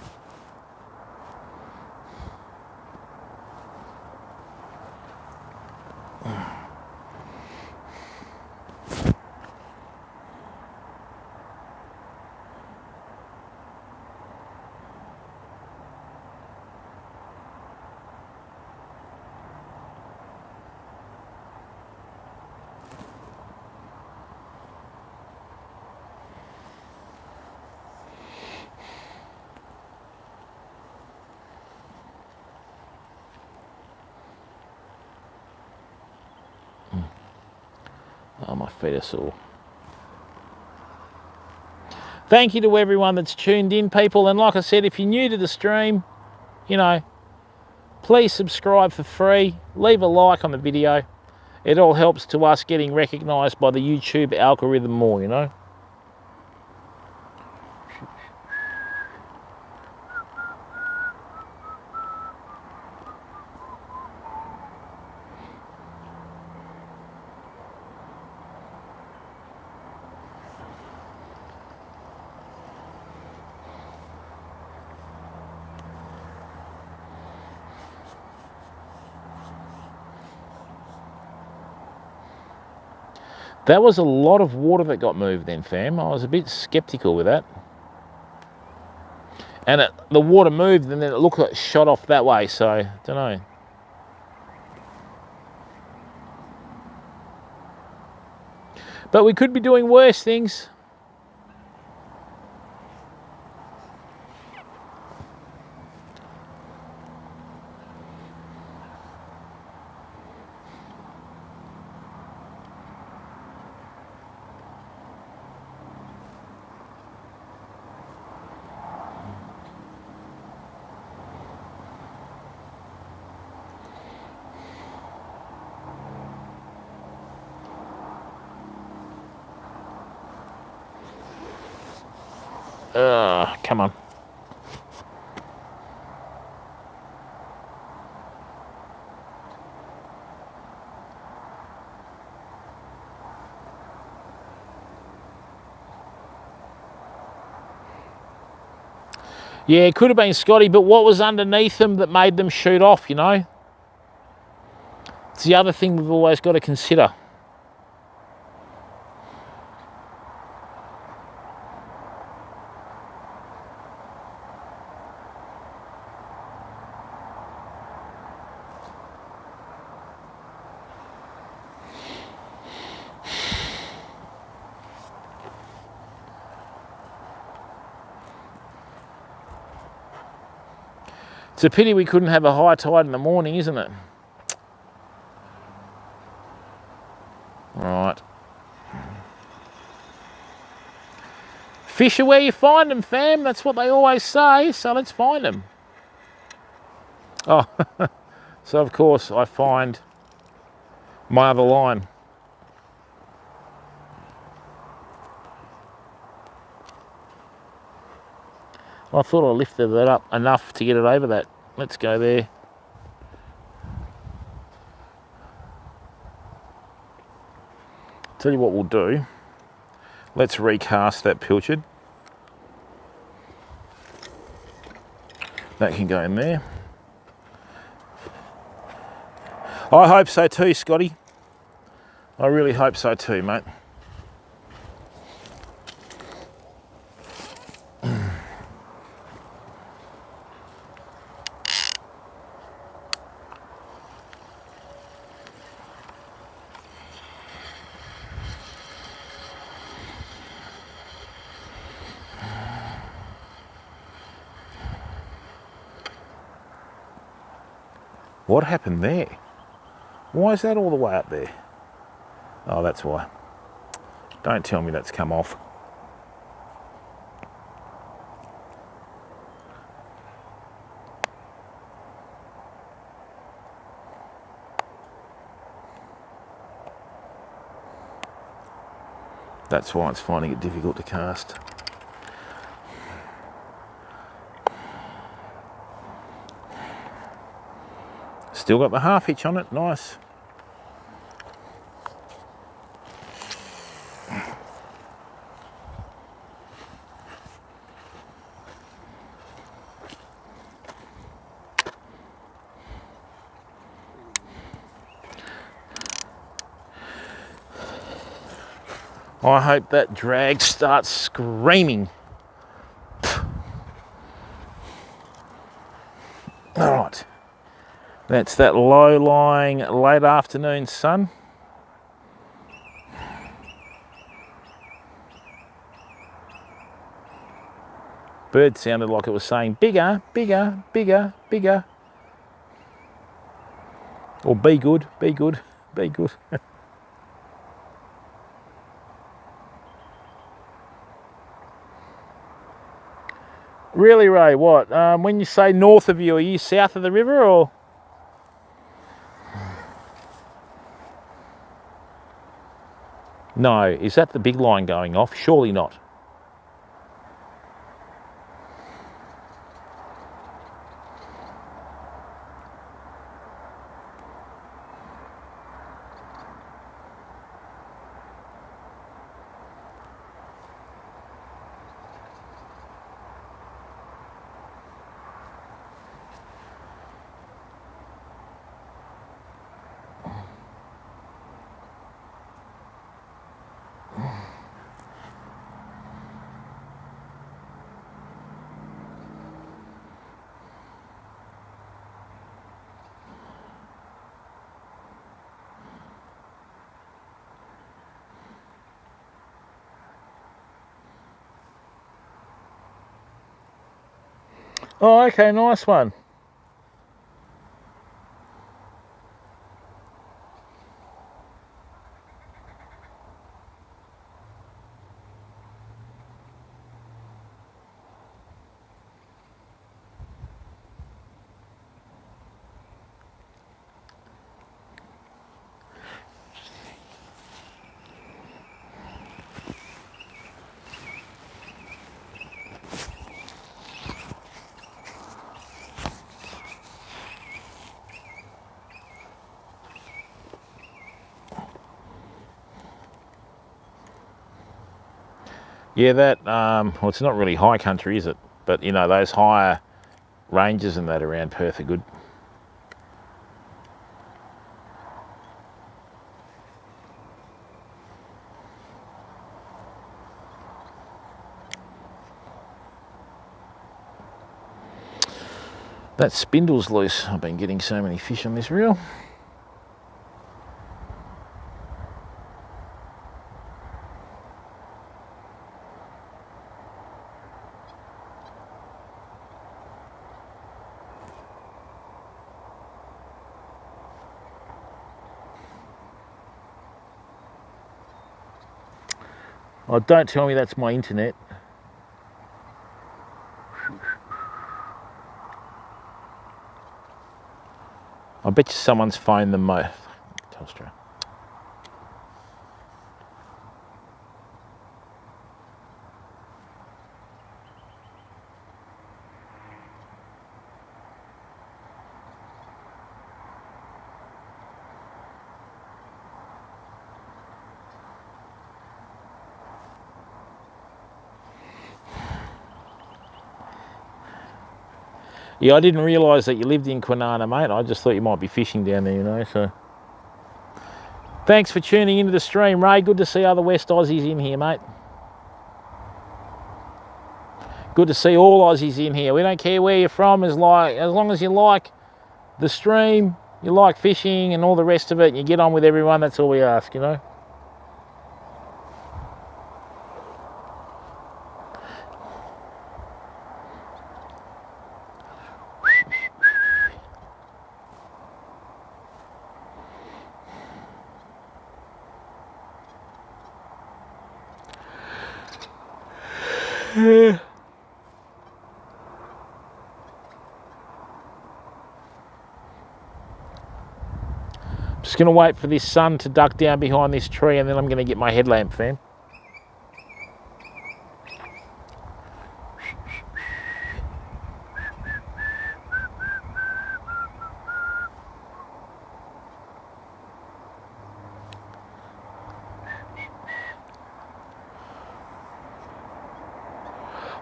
S1: Oh, my feet are sore. Thank you to everyone that's tuned in, people. And like I said, if you're new to the stream, you know, please subscribe for free. Leave a like on the video. It all helps to us getting recognised by the YouTube algorithm more, you know. That was a lot of water that got moved then, fam. I was a bit sceptical with that. And the water moved and then it looked like it shot off that way, so I don't know. But we could be doing worse things. Come on. Yeah, it could have been Scotty, but what was underneath them that made them shoot off, you know? It's the other thing we've always got to consider. It's a pity we couldn't have a high tide in the morning, isn't it? Fish are where you find them, fam. That's what they always say, so let's find them. Oh, so of course I find my other line. I thought I lifted it up enough to get it over that. Let's go there. Tell you what we'll do. Let's recast that pilchard. That can go in there. I hope so too, Scotty. I really hope so too, mate. What happened there? Why is that all the way up there? Oh, that's why. Don't tell me that's come off. That's why it's finding it difficult to cast. Still got the half hitch on it, nice. I hope that drag starts screaming. All right. That's that low-lying late afternoon sun. Bird sounded like it was saying bigger, bigger, bigger, bigger. Or be good, be good, be good. Really, Ray, what? When you say north of you, are you south of the river or? No, is that the big line going off? Surely not. Oh, okay, nice one. Yeah, that, well, it's not really high country, is it? But, you know, those higher ranges and that around Perth are good. That spindle's loose. I've been getting so many fish on this reel. Oh, don't tell me that's my internet. I bet you someone's phoned them both. Telstra. Yeah, I didn't realise that you lived in Kwinana, mate. I just thought you might be fishing down there, you know, so. Thanks for tuning into the stream, Ray. Good to see other West Aussies in here, mate. Good to see all Aussies in here. We don't care where you're from, as long as you like the stream, you like fishing and all the rest of it, and you get on with everyone, that's all we ask, you know. Just going to wait for this sun to duck down behind this tree, and then I'm going to get my headlamp, fam.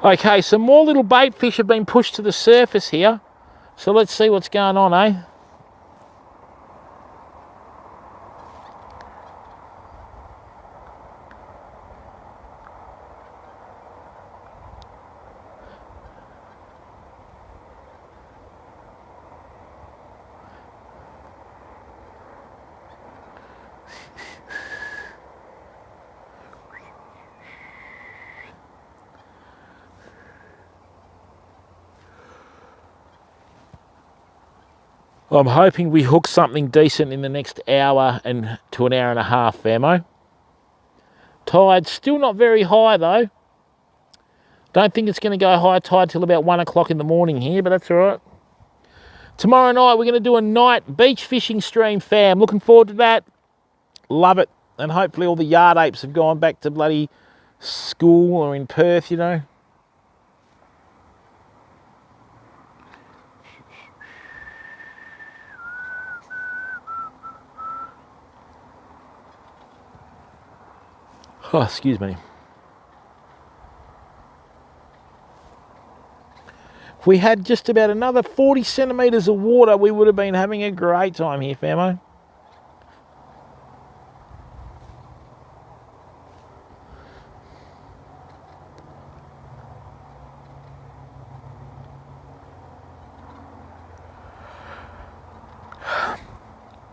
S1: Okay, some more little bait fish have been pushed to the surface here. So let's see what's going on, eh? I'm hoping we hook something decent in the next hour and to an hour and a half, famo. Tide still not very high though. Don't think it's going to go high tide till about 1 o'clock in the morning here, but that's all right. Tomorrow night we're going to do a night beach fishing stream, fam. Looking forward to that. Love it. And hopefully all the yard apes have gone back to bloody school or in Perth, you know. Oh, excuse me. If we had just about another 40 centimetres of water, we would have been having a great time here, famo.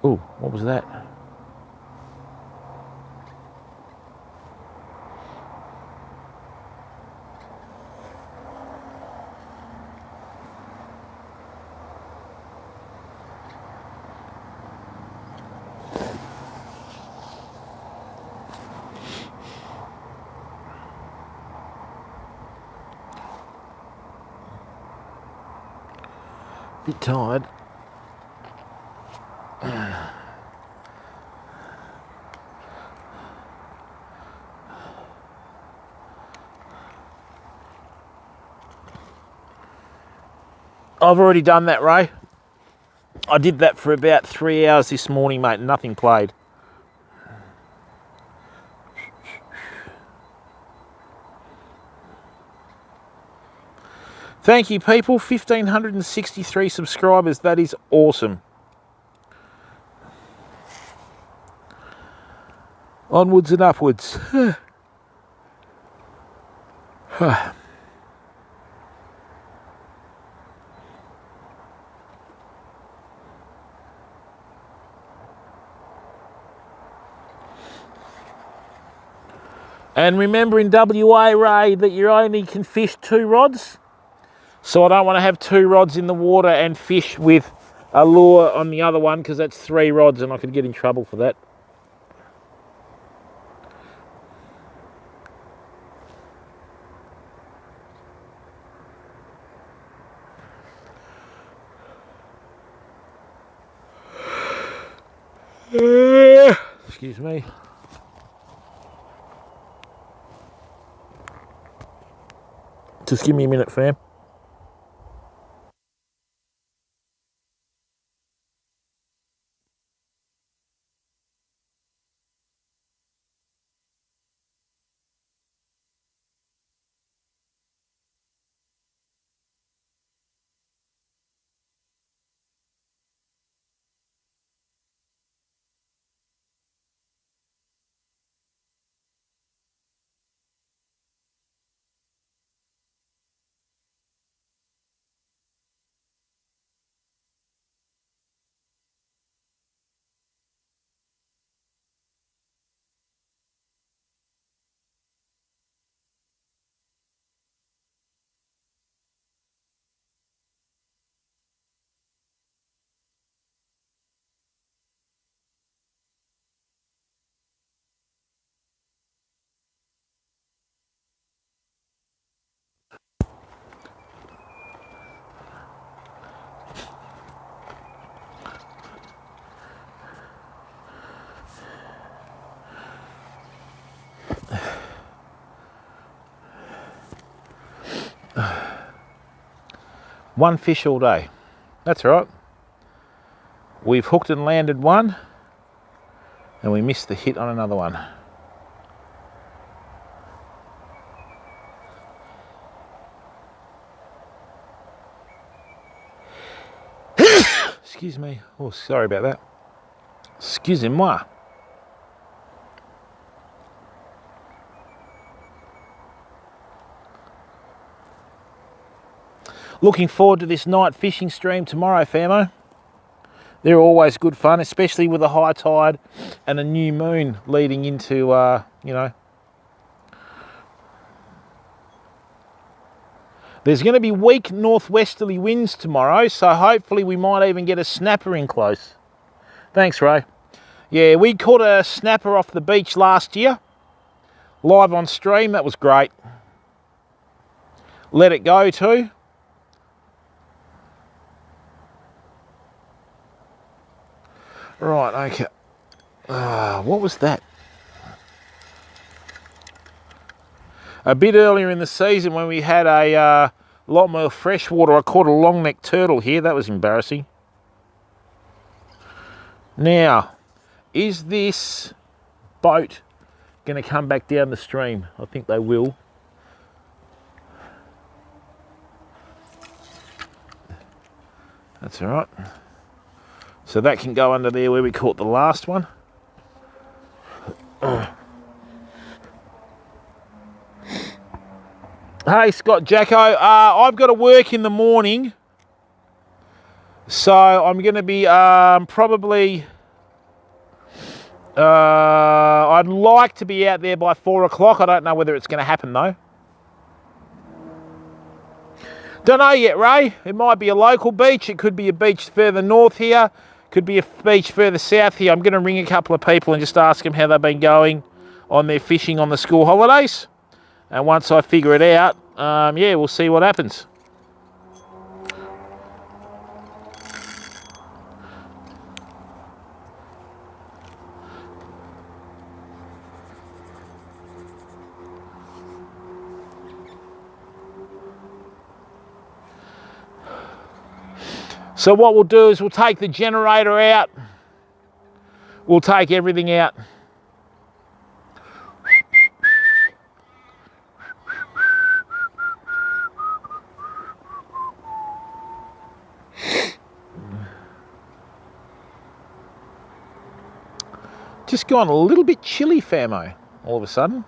S1: Oh, what was that? Bit tired. I've already done that, Ray. I did that for about 3 hours this morning, mate. Nothing played. Thank you, people. 1,563 subscribers. That is awesome. Onwards and upwards. And remember in WA, Ray, that you only can fish 2 rods. So I don't want to have 2 rods in the water and fish with a lure on the other one, because that's 3 rods and I could get in trouble for that. Excuse me. Just give me a minute, fam. One fish all day. That's right. We've hooked and landed one, and we missed the hit on another one. Excuse me. Oh, sorry about that. Excusez-moi. Looking forward to this night fishing stream tomorrow, famo. They're always good fun, especially with a high tide and a new moon leading into, you know. There's going to be weak northwesterly winds tomorrow, so hopefully we might even get a snapper in close. Thanks, Ray. Yeah, we caught a snapper off the beach last year, live on stream. That was great. Let it go too. Right, okay. What was that? A bit earlier in the season when we had a lot more fresh water, I caught a long-necked turtle here. That was embarrassing. Now, is this boat going to come back down the stream? I think they will. That's all right. So that can go under there where we caught the last one. Hey, Scott Jacko. I've got to work in the morning. So I'm going to be probably... I'd like to be out there by 4 o'clock. I don't know whether it's going to happen though. Don't know yet, Ray. It might be a local beach. It could be a beach further north here. Could be a beach further south here. I'm going to ring a couple of people and just ask them how they've been going on their fishing on the school holidays. And once I figure it out, yeah, we'll see what happens. So what we'll do is we'll take the generator out. We'll take everything out. Just gone a little bit chilly, famo, all of a sudden.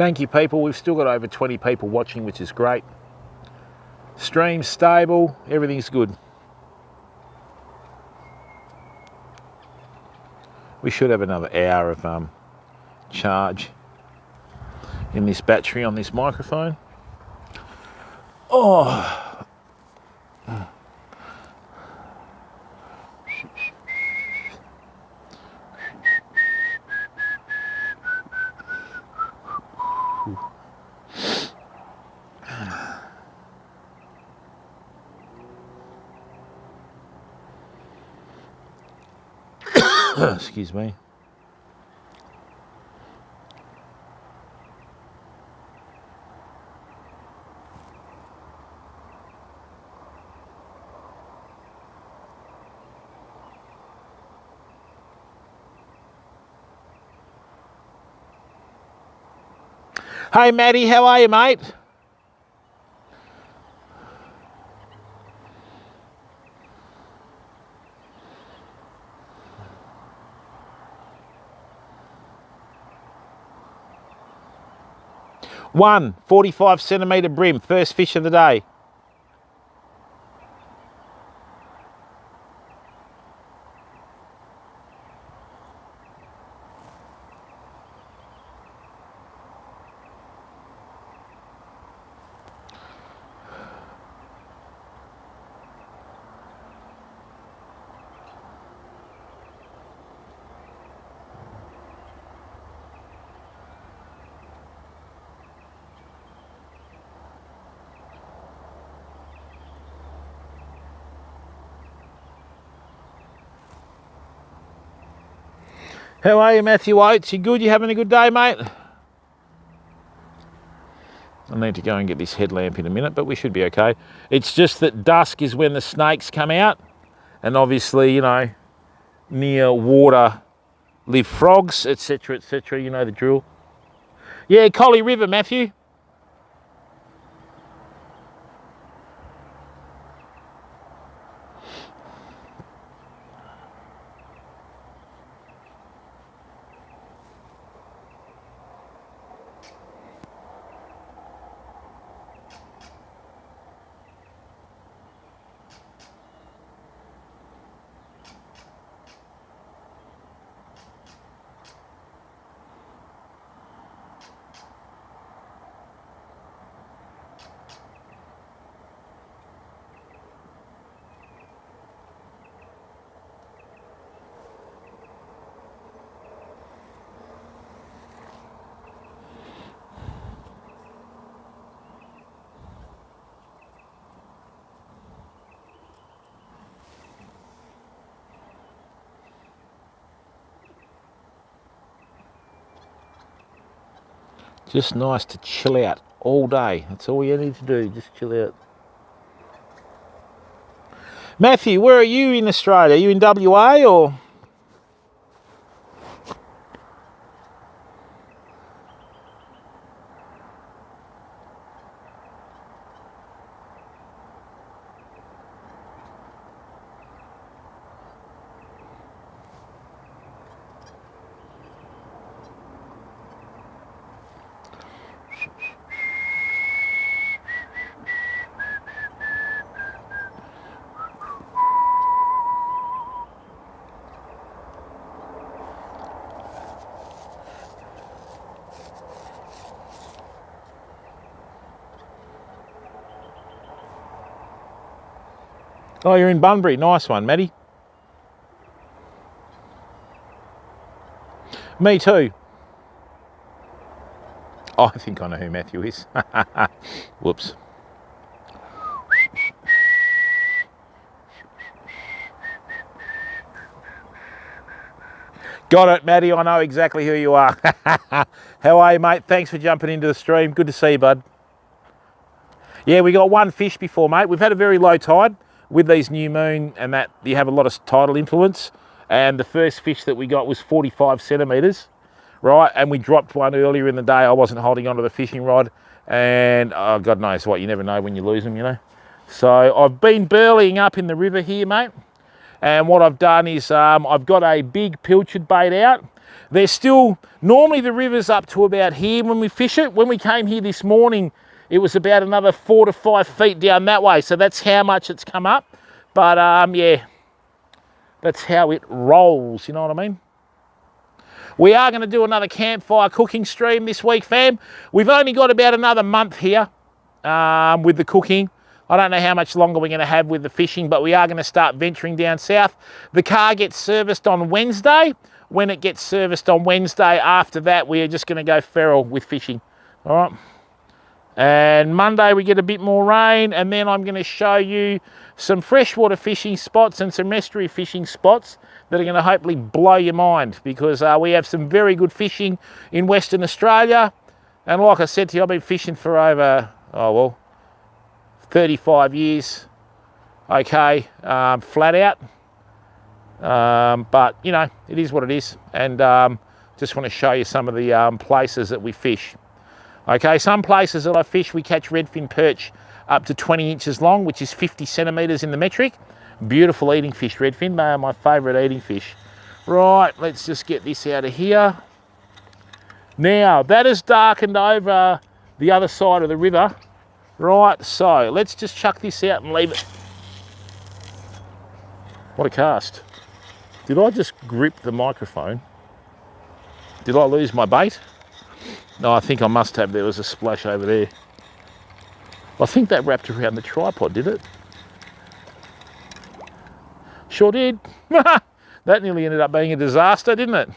S1: Thank you, people. We've still got over 20 people watching, which is great. Stream's stable, everything's good. We should have another hour of charge in this battery on this microphone. Oh. Excuse me. Hey Matty, how are you, mate? One 45-centimetre brim, first fish of the day. How are you, Matthew Oates? You good? You having a good day, mate? I need to go and get this headlamp in a minute, but we should be okay. It's just that dusk is when the snakes come out, and obviously, you know, near water live frogs, etc., etc. You know the drill. Yeah, Collie River, Matthew. Just nice to chill out all day. That's all you need to do, just chill out. Matthew, where are you in Australia? Are you in WA or? Oh, you're in Bunbury. Nice one, Matty. Me too. Oh, I think I know who Matthew is. Whoops. Got it, Matty. I know exactly who you are. How are you, mate? Thanks for jumping into the stream. Good to see you, bud. Yeah, we got one fish before, mate. We've had a very low tide. With these new moon and that, you have a lot of tidal influence. And the first fish that we got was 45 centimetres, right? And we dropped one earlier in the day. I wasn't holding onto the fishing rod. And oh, God knows what, you never know when you lose them, you know. So I've been burleying up in the river here, mate. And what I've done is I've got a big pilchard bait out. There's still, normally the river's up to about here when we fish it. When we came here this morning, it was about another 4 to 5 feet down that way. So that's how much it's come up. But yeah, that's how it rolls, you know what I mean? We are going to do another campfire cooking stream this week, fam. We've only got about another month here with the cooking. I don't know how much longer we're going to have with the fishing, but we are going to start venturing down south. The car gets serviced on Wednesday. When it gets serviced on Wednesday, after that, we are just going to go feral with fishing. All right. And Monday we get a bit more rain, and then I'm going to show you some freshwater fishing spots and some estuary fishing spots that are going to hopefully blow your mind, because we have some very good fishing in Western Australia. And like I said to you, I've been fishing for over, 35 years, okay, flat out. But, you know, it is what it is. And just want to show you some of the places that we fish. Okay, some places that I fish, we catch redfin perch up to 20 inches long, which is 50 centimetres in the metric. Beautiful eating fish, redfin. They are my favourite eating fish. Right, let's just get this out of here. Now, that has darkened over the other side of the river. Right, so let's just chuck this out and leave it. What a cast. Did I just grip the microphone? Did I lose my bait? No, I think I must have. There was a splash over there. I think that wrapped around the tripod, did it? Sure did. That nearly ended up being a disaster, didn't it?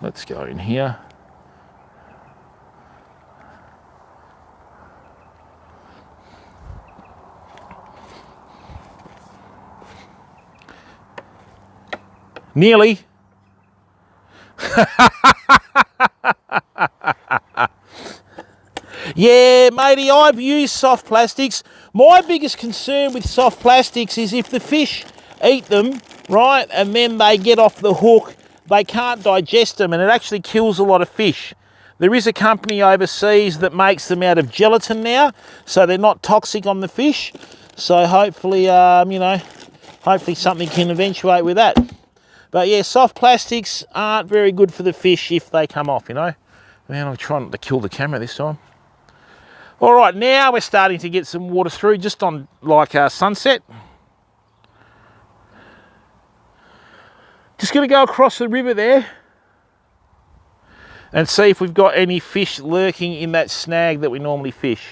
S1: Let's go in here. Nearly. Yeah, matey, I've used soft plastics. My biggest concern with soft plastics is if the fish eat them, right, and then they get off the hook, they can't digest them, and it actually kills a lot of fish. There is a company overseas that makes them out of gelatin now, so they're not toxic on the fish. So hopefully, you know, hopefully something can eventuate with that. But yeah, soft plastics aren't very good for the fish if they come off, you know. Man, I'm trying not to kill the camera this time. All right, now we're starting to get some water through just on like sunset. Just going to go across the river there and see if we've got any fish lurking in that snag that we normally fish.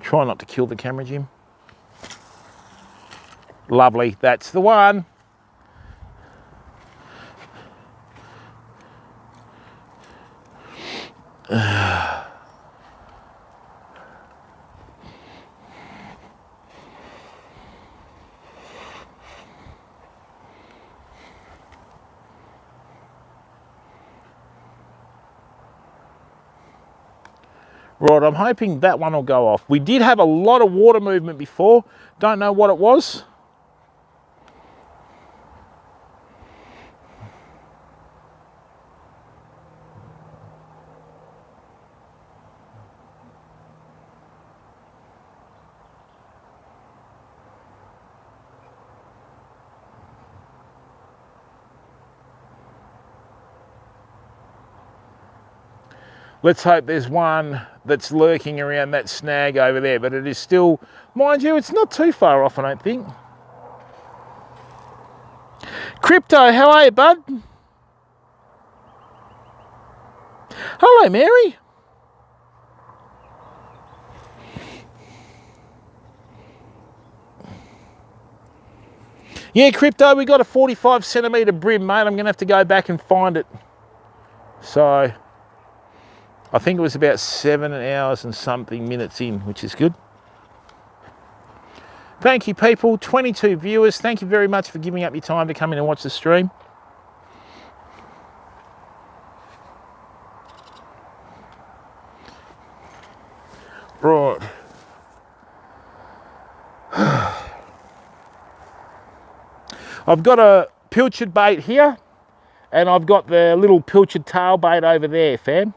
S1: Try not to kill the camera, Jim. Lovely, that's the one. Right, I'm hoping that one will go off. We did have a lot of water movement before. Don't know what it was. Let's hope there's one that's lurking around that snag over there, but it is still, mind you, it's not too far off, I don't think. Crypto, how are you, bud? Hello, Mary. Yeah, Crypto, we got a 45 centimetre brim, mate. I'm going to have to go back and find it. So I think it was about 7 hours and something minutes in, which is good. Thank you, people. 22 viewers. Thank you very much for giving up your time to come in and watch the stream. Right. I've got a pilchard bait here, and I've got the little pilchard tail bait over there, fam.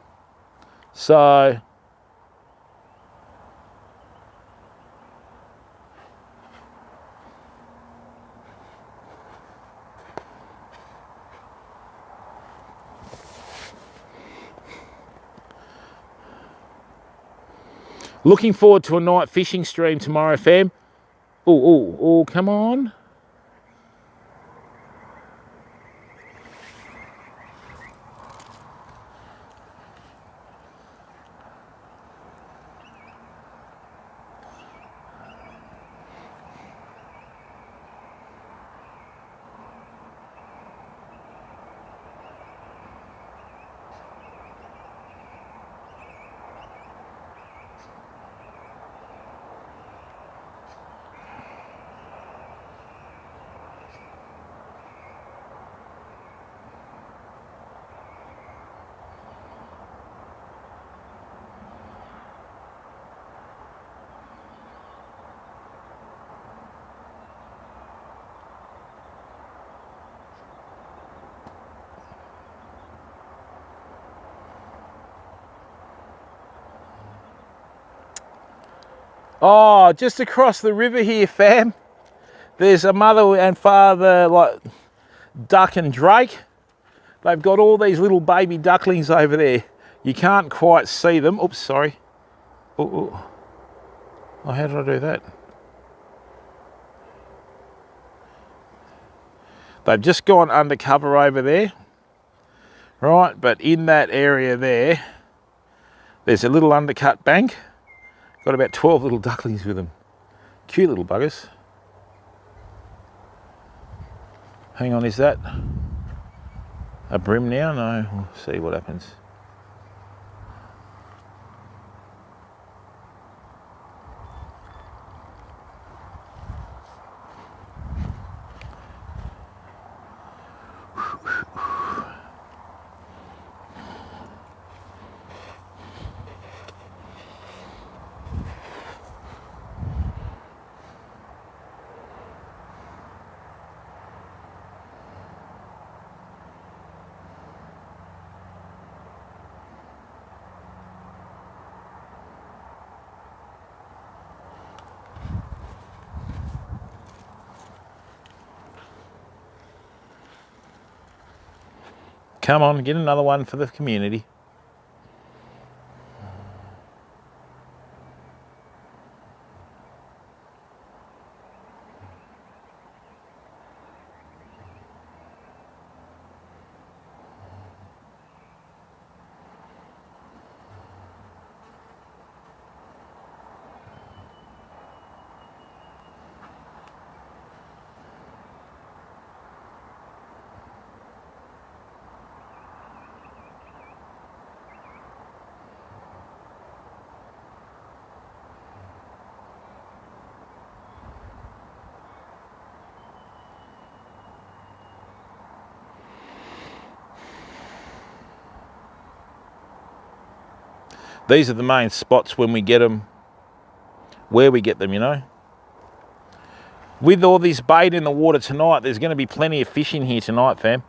S1: So looking forward to a night fishing stream tomorrow, fam. Oh, come on. Oh, just across the river here, fam. There's a mother and father, like duck and drake. They've got all these little baby ducklings over there. You can't quite see them. Oops, sorry. Oh, how did I do that? They've just gone undercover over there. Right, but in that area there, there's a little undercut bank. Got about 12 little ducklings with them. Cute little buggers. Hang on, is that a brim now? No, we'll see what happens. Come on, get another one for the community. These are the main spots when we get them, where we get them, you know. With all this bait in the water tonight, there's going to be plenty of fish in here tonight, fam.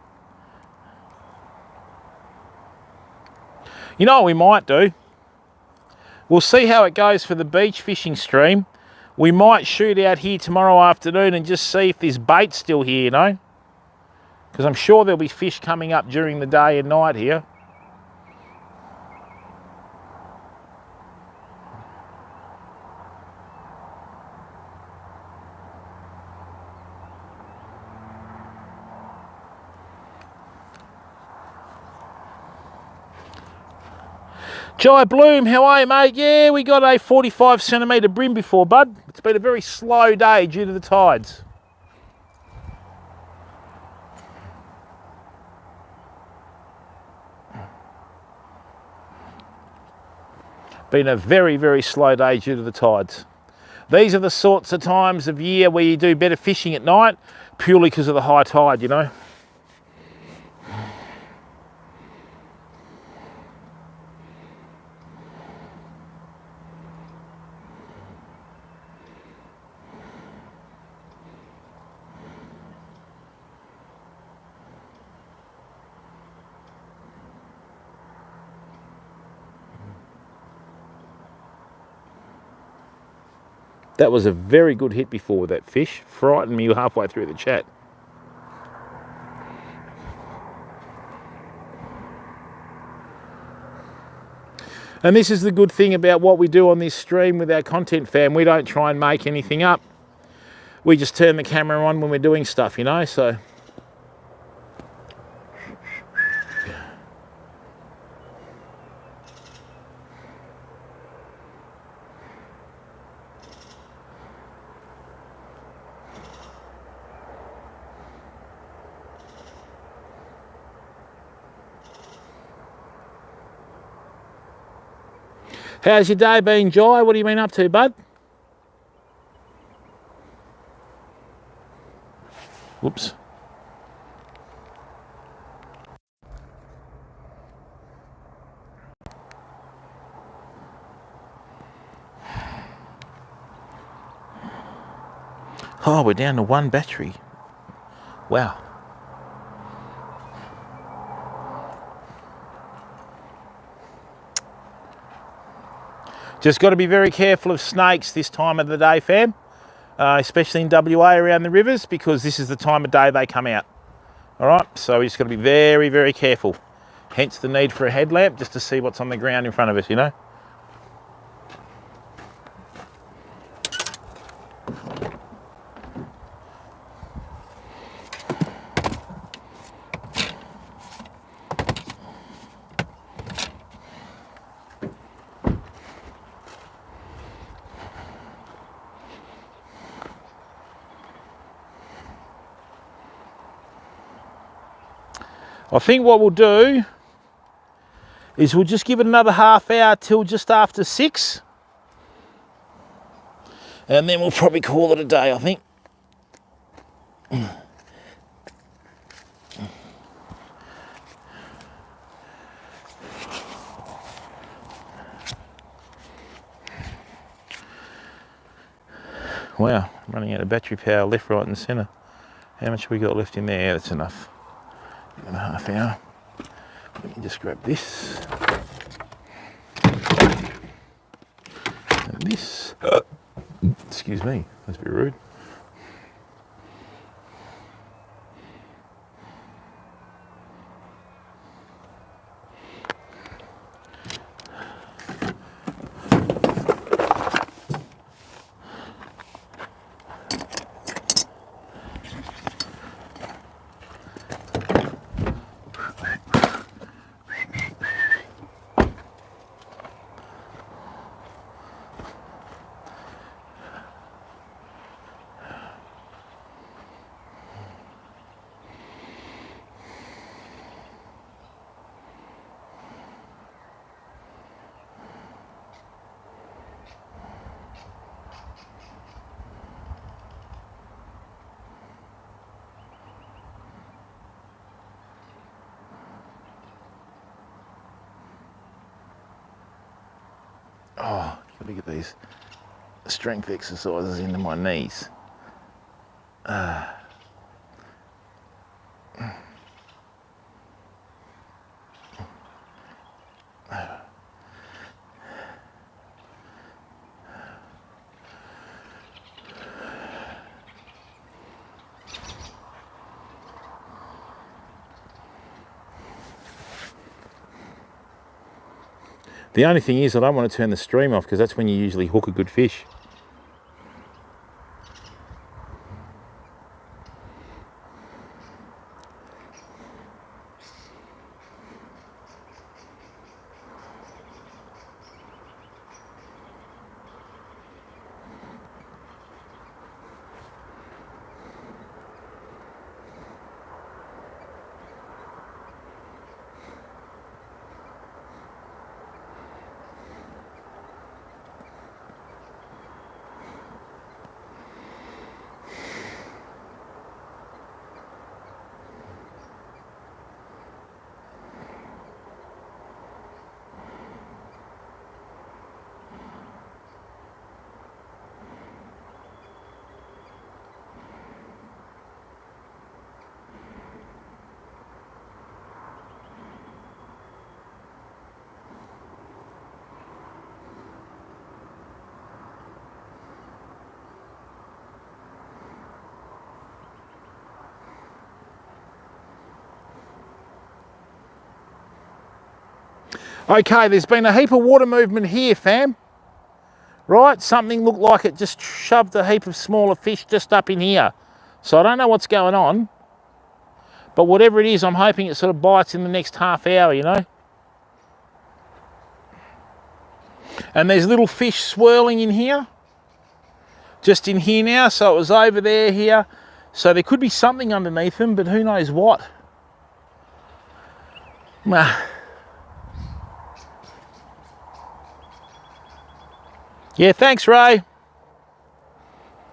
S1: You know what we might do? We'll see how it goes for the beach fishing stream. We might shoot out here tomorrow afternoon and just see if there's bait still here, you know. Because I'm sure there'll be fish coming up during the day and night here. Jai Bloom, how are you, mate? Yeah, we got a 45 centimetre brim before, bud. It's been a very slow day due to the tides. Been a very, very slow day due to the tides. These are the sorts of times of year where you do better fishing at night, purely because of the high tide, you know. That was a very good hit before, that fish. Frightened me halfway through the chat. And this is the good thing about what we do on this stream with our content, fam. We don't try and make anything up. We just turn the camera on when we're doing stuff, you know, so. How's your day been, Jai? What have you been up to, bud? Whoops. Oh, we're down to one battery. Wow. Just got to be very careful of snakes this time of the day, fam. Especially in WA around the rivers, because this is the time of day they come out. All right, so we just got to be very, very careful. Hence the need for a headlamp, just to see what's on the ground in front of us, you know. I think what we'll do is we'll just give it another half hour till just after 6. And then we'll probably call it a day, I think. Wow, running out of battery power left, right and centre. How much have we got left in there? Yeah, that's enough. In a half hour. Let me just grab this. And this. Excuse me, that's a bit rude. Oh, look at these strength exercises into my knees. The only thing is I don't want to turn the stream off, because that's when you usually hook a good fish. Okay, there's been a heap of water movement here, fam. Right, something looked like it just shoved a heap of smaller fish just up in here. So I don't know what's going on, but whatever it is, I'm hoping it sort of bites in the next half hour, you know. And there's little fish swirling in here, just in here now. So it was over there here. So there could be something underneath them, but who knows what. Yeah, thanks, Ray.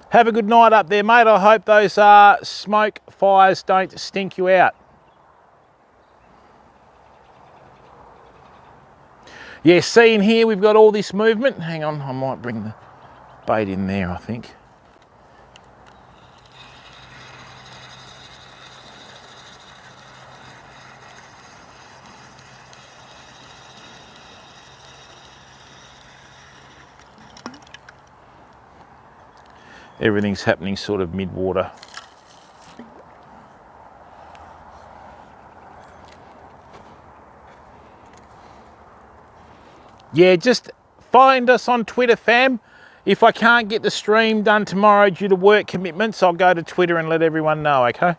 S1: Have a good night up there, mate. I hope those smoke fires don't stink you out. Yeah, see in here we've got all this movement. Hang on, I might bring the bait in there, I think. Everything's happening sort of mid-water. Yeah, just find us on Twitter, fam. If I can't get the stream done tomorrow due to work commitments, I'll go to Twitter and let everyone know, okay?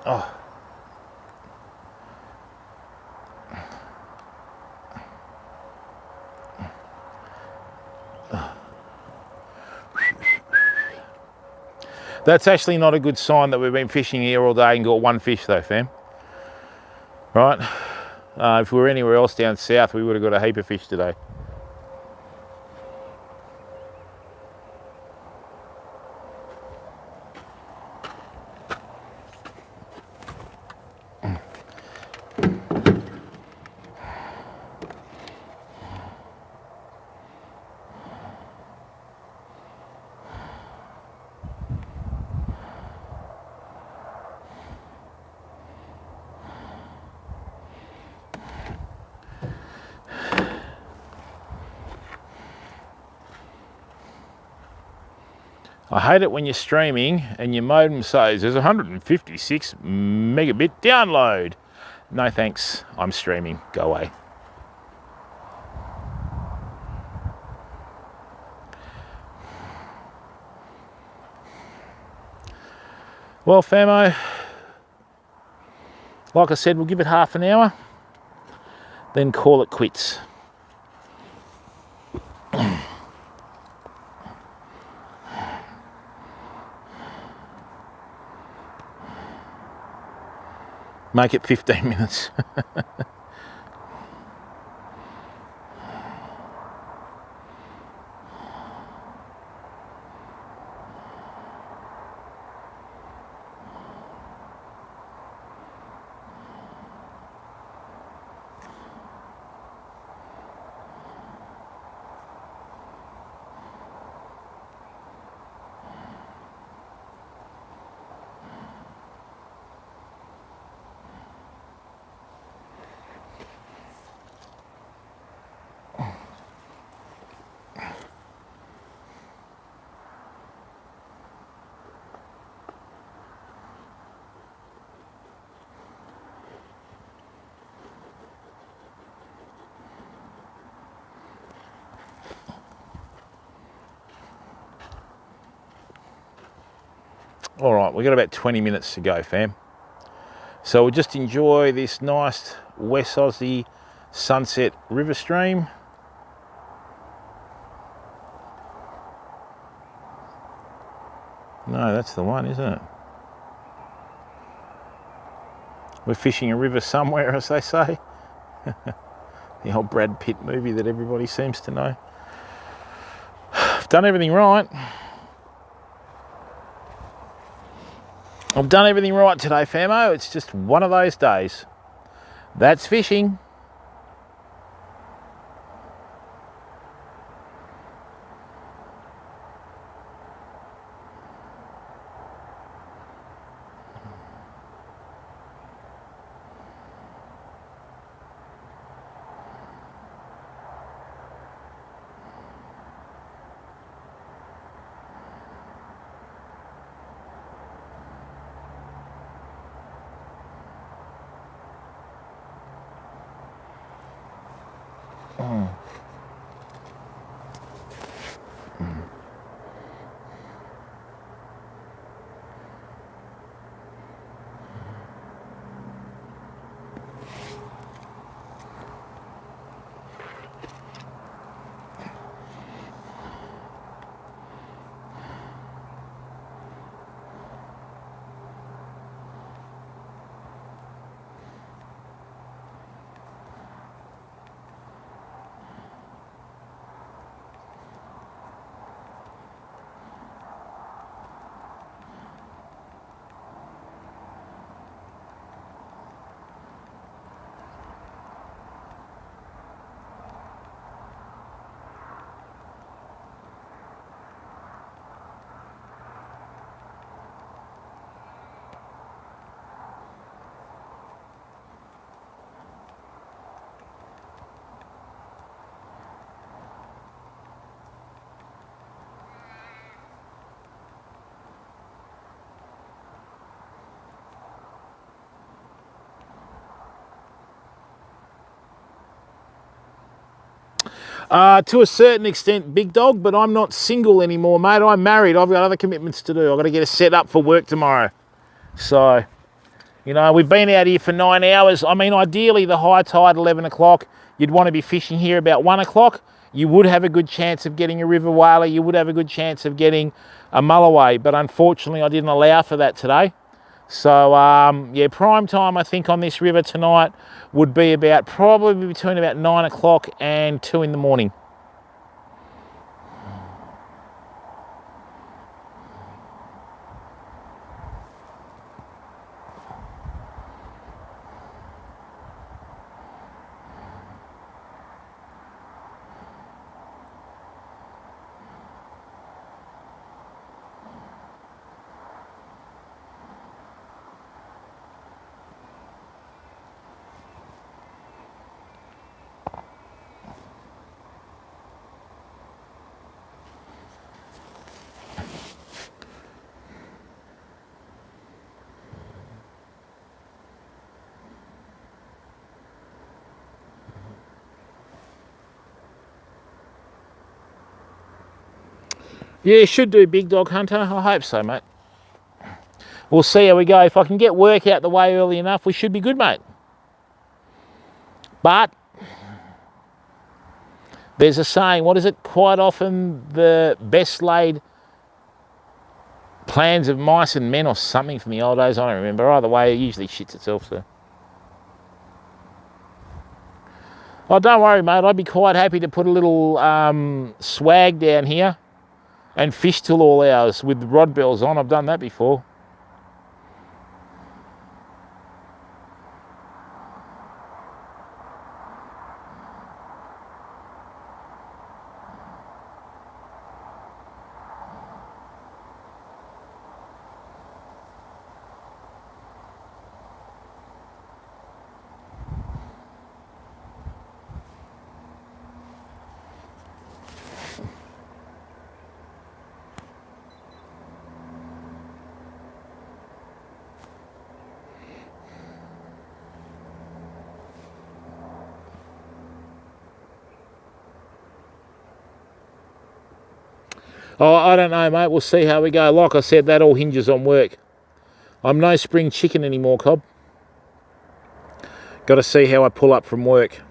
S1: Oh. That's actually not a good sign that we've been fishing here all day and got one fish though, fam. Right? If we were anywhere else down south, we would have got a heap of fish today. I hate it when you're streaming and your modem says there's 156 megabit download. No thanks, I'm streaming, go away. Well, famo, like I said, we'll give it half an hour, then call it quits. Make it 15 minutes. All right, we've got about 20 minutes to go, fam. So we'll just enjoy this nice West Aussie sunset river stream. No, that's the one, isn't it? We're fishing a river somewhere, as they say. The old Brad Pitt movie that everybody seems to know. I've done everything right. I've done everything right today, famo. It's just one of those days. That's fishing. To a certain extent, big dog, but I'm not single anymore, mate. I'm married. I've got other commitments to do. I've got to get a set up for work tomorrow. So, you know, we've been out here for 9 hours. I mean, ideally, the high tide, 11 o'clock, you'd want to be fishing here about 1 o'clock. You would have a good chance of getting a river whaler. You would have a good chance of getting a mulloway, but unfortunately, I didn't allow for that today. So, yeah, prime time, I think, on this river tonight would be about probably between about 9 o'clock and 2 in the morning. Yeah, should do, big dog hunter. I hope so, mate. We'll see how we go. If I can get work out the way early enough, we should be good, mate. But there's a saying, what is it? Quite often the best laid plans of mice and men or something from the old days, I don't remember. Either way, it usually shits itself, so. Oh, don't worry, mate. I'd be quite happy to put a little swag down here and fish till all hours with rod bells on. I've done that before. Oh, I don't know, mate. We'll see how we go. Like I said, that all hinges on work. I'm no spring chicken anymore, Cobb. Got to see how I pull up from work.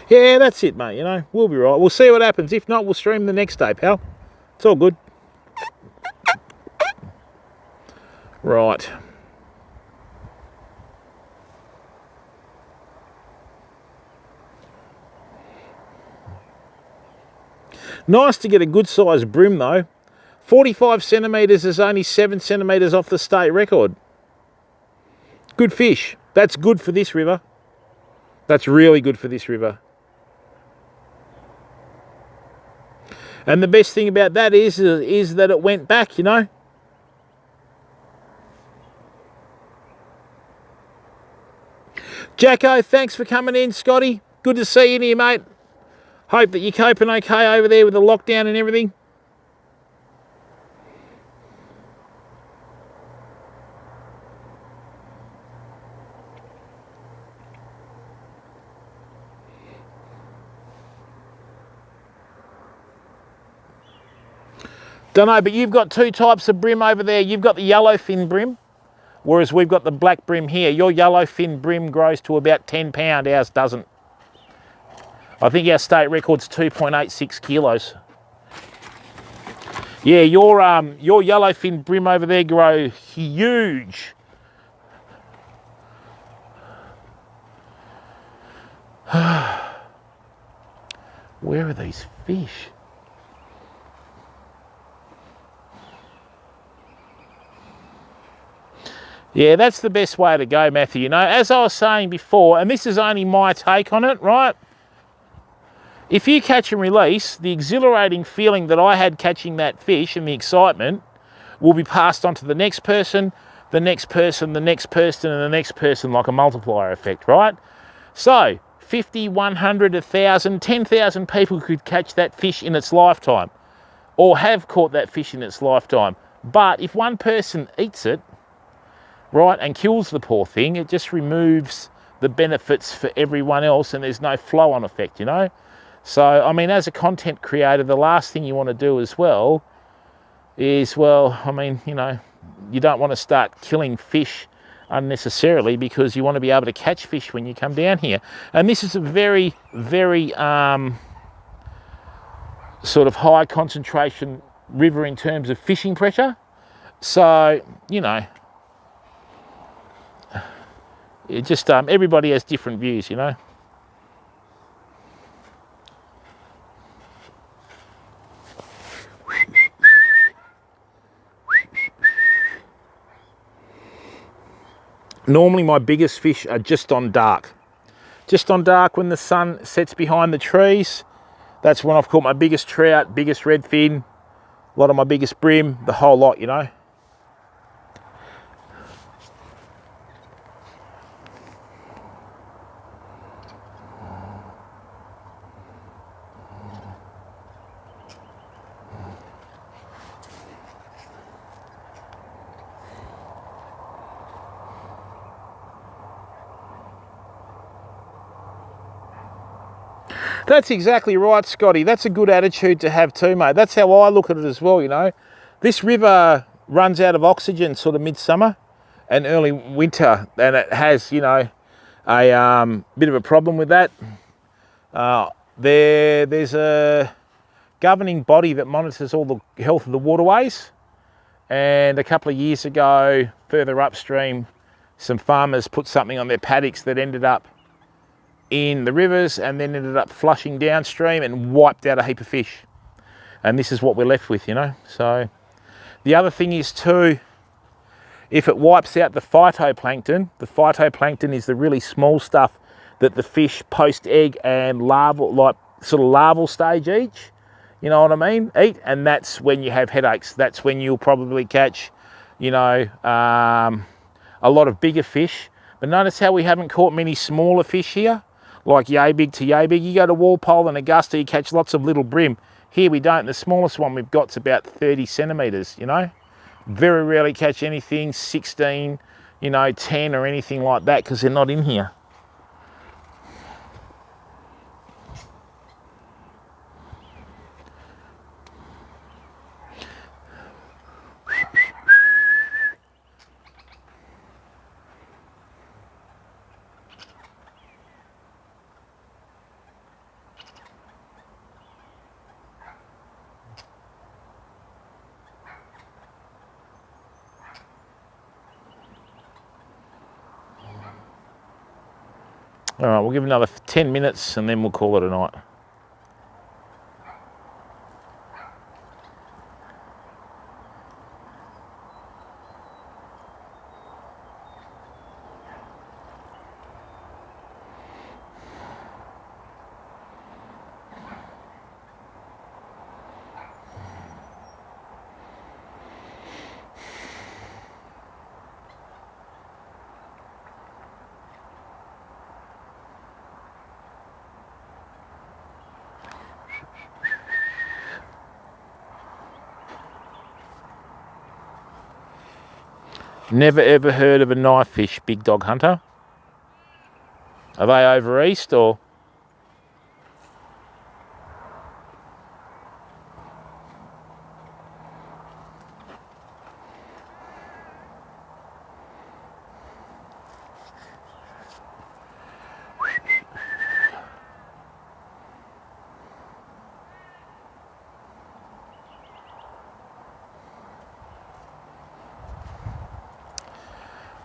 S1: Yeah, that's it, mate, you know. We'll be right. We'll see what happens. If not, we'll stream the next day, pal. It's all good. Right. Nice to get a good sized brim, though. 45 centimetres is only 7 centimetres off the state record. Good fish. That's good for this river. That's really good for this river. And the best thing about that is that it went back, you know. Jacko, thanks for coming in, Scotty. Good to see you here, mate. Hope that you're coping okay over there with the lockdown and everything. Don't know, but you've got two types of brim over there. You've got the yellowfin brim, whereas we've got the black brim here. Your yellowfin brim grows to about 10 pound, ours doesn't. I think our state record's 2.86 kilos. Yeah, your yellowfin brim over there grow huge. Where are these fish? Yeah, that's the best way to go, Matthew. You know, as I was saying before, and this is only my take on it, right? If you catch and release, the exhilarating feeling that I had catching that fish and the excitement will be passed on to the next person, the next person, the next person, and the next person, like a multiplier effect, right? So 50, 100, 1,000, 10,000 people could catch that fish in its lifetime or have caught that fish in its lifetime. But if one person eats it, right, and kills the poor thing, it just removes the benefits for everyone else and there's no flow-on effect, you know? So, I mean, as a content creator, the last thing you want to do as well is, well, I mean, you know, you don't want to start killing fish unnecessarily because you want to be able to catch fish when you come down here. And this is a very, very sort of high concentration river in terms of fishing pressure. So, you know, it just, everybody has different views, you know. Normally my biggest fish are just on dark. Just on dark when the sun sets behind the trees. That's when I've caught my biggest trout, biggest redfin, a lot of my biggest brim, the whole lot, you know. That's exactly right, Scotty. That's a good attitude to have too, mate. That's how I look at it as well, you know. This river runs out of oxygen sort of midsummer and early winter, and it has, you know, a bit of a problem with that. There's a governing body that monitors all the health of the waterways, and a couple of years ago, further upstream, some farmers put something on their paddocks that ended up in the rivers and then ended up flushing downstream and wiped out a heap of fish. And this is what we're left with, you know. So the other thing is too, if it wipes out the phytoplankton is the really small stuff that the fish post egg and larval, like sort of larval stage each, you know what I mean, eat, and that's when you have headaches. That's when you'll probably catch, you know, a lot of bigger fish. But notice how we haven't caught many smaller fish here, like yay big to yay big. You go to Walpole and Augusta, you catch lots of little brim. Here we don't. The smallest one we've got's about 30 centimetres, you know. Very rarely catch anything 16, you know, 10 or anything like that because they're not in here. All right, we'll give another 10 minutes and then we'll call it a night. Never ever heard of a knife fish, big dog hunter? Are they over east or?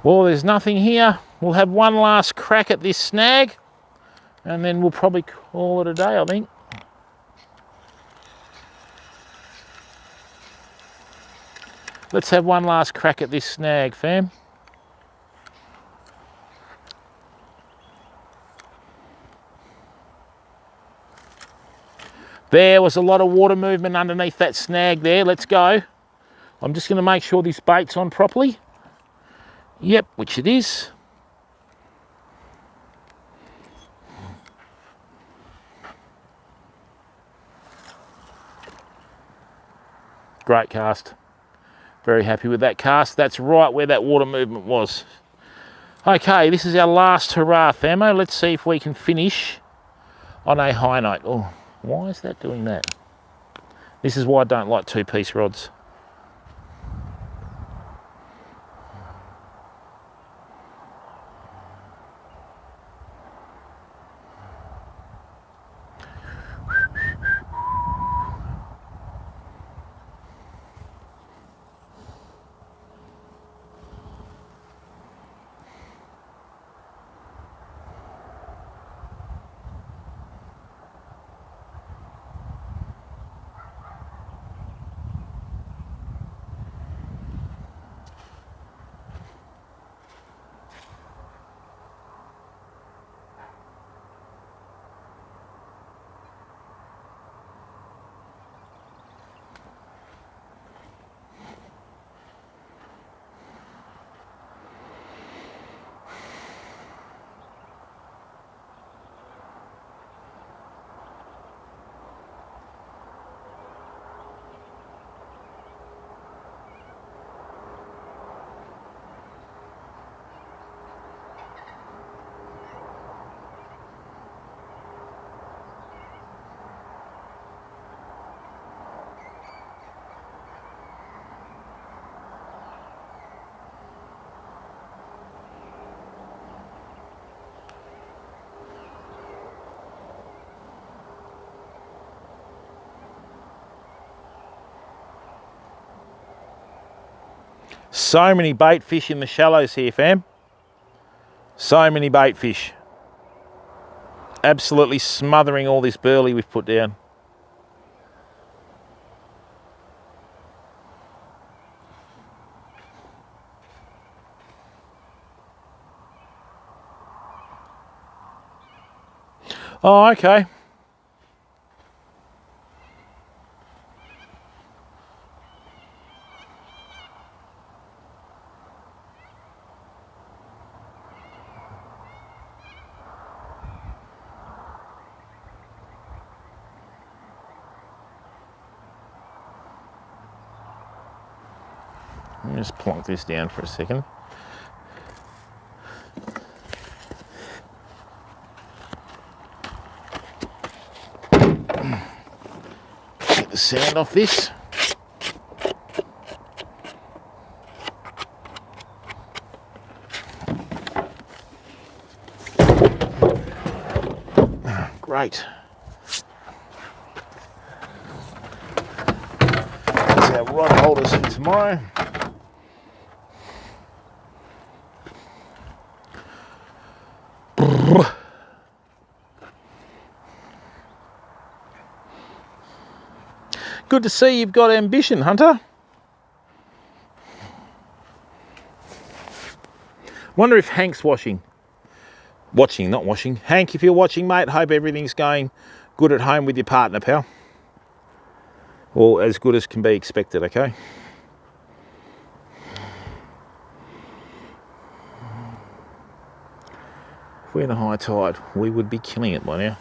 S1: Well, there's nothing here. We'll have one last crack at this snag and then we'll probably call it a day, I think. Let's have one last crack at this snag, fam. There was a lot of water movement underneath that snag there. Let's go. I'm just going to make sure this bait's on properly. Yep, which it is. Great cast. Very happy with that cast. That's right where that water movement was. Okay, this is our last hurrah, famo. Let's see if we can finish on a high note. Oh, why is that doing that? This is why I don't like two-piece rods. So many bait fish in the shallows here, fam. So many bait fish. Absolutely smothering all this burley we've put down. Oh, okay. Let me just plonk this down for a second. Get the sand off this. Great. That's our rod holders for tomorrow. Good to see you've got ambition, Hunter. Wonder if Hank's watching, not washing. Hank, if you're watching, mate, hope everything's going good at home with your partner, pal. Or as good as can be expected, okay? If we're in a high tide, we would be killing it by now.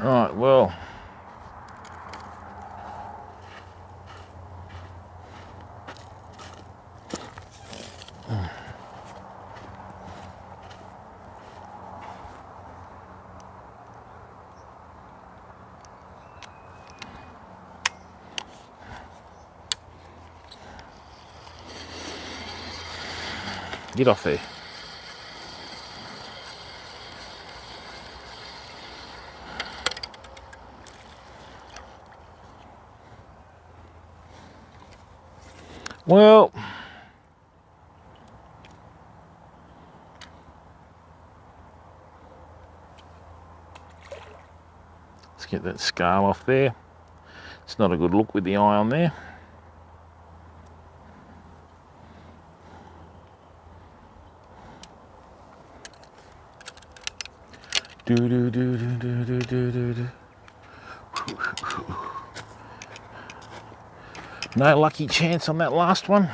S1: Right, well, get off there. Well, let's get that scale off there. It's not a good look with the eye on there. Do do do do do do do do do. No lucky chance on that last one.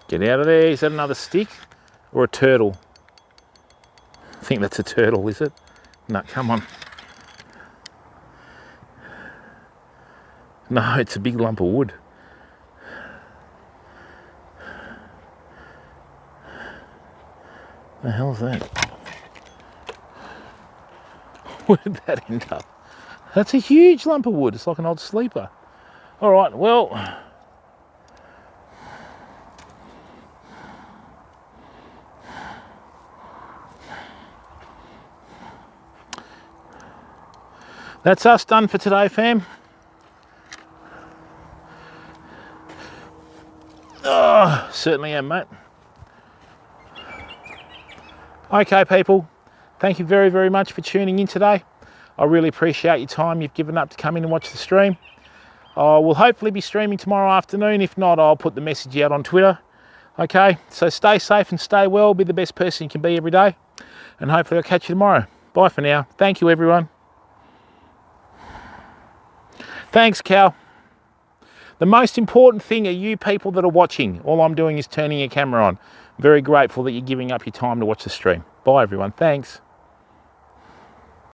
S1: Get out of there. Is that another stick or a turtle? I think that's a turtle, is it? No, come on. No, it's a big lump of wood. The hell's that? Where did that end up? That's a huge lump of wood. It's like an old sleeper. All right, well, that's us done for today, fam. Oh, certainly am, mate. Okay, people, thank you very, very much for tuning in today. I really appreciate your time you've given up to come in and watch the stream. I will hopefully be streaming tomorrow afternoon. If not, I'll put the message out on Twitter. Okay, so stay safe and stay well. Be the best person you can be every day. And hopefully I'll catch you tomorrow. Bye for now. Thank you, everyone. Thanks, Cal. The most important thing are you people that are watching. All I'm doing is turning your camera on. Very grateful that you're giving up your time to watch the stream. Bye, everyone. Thanks.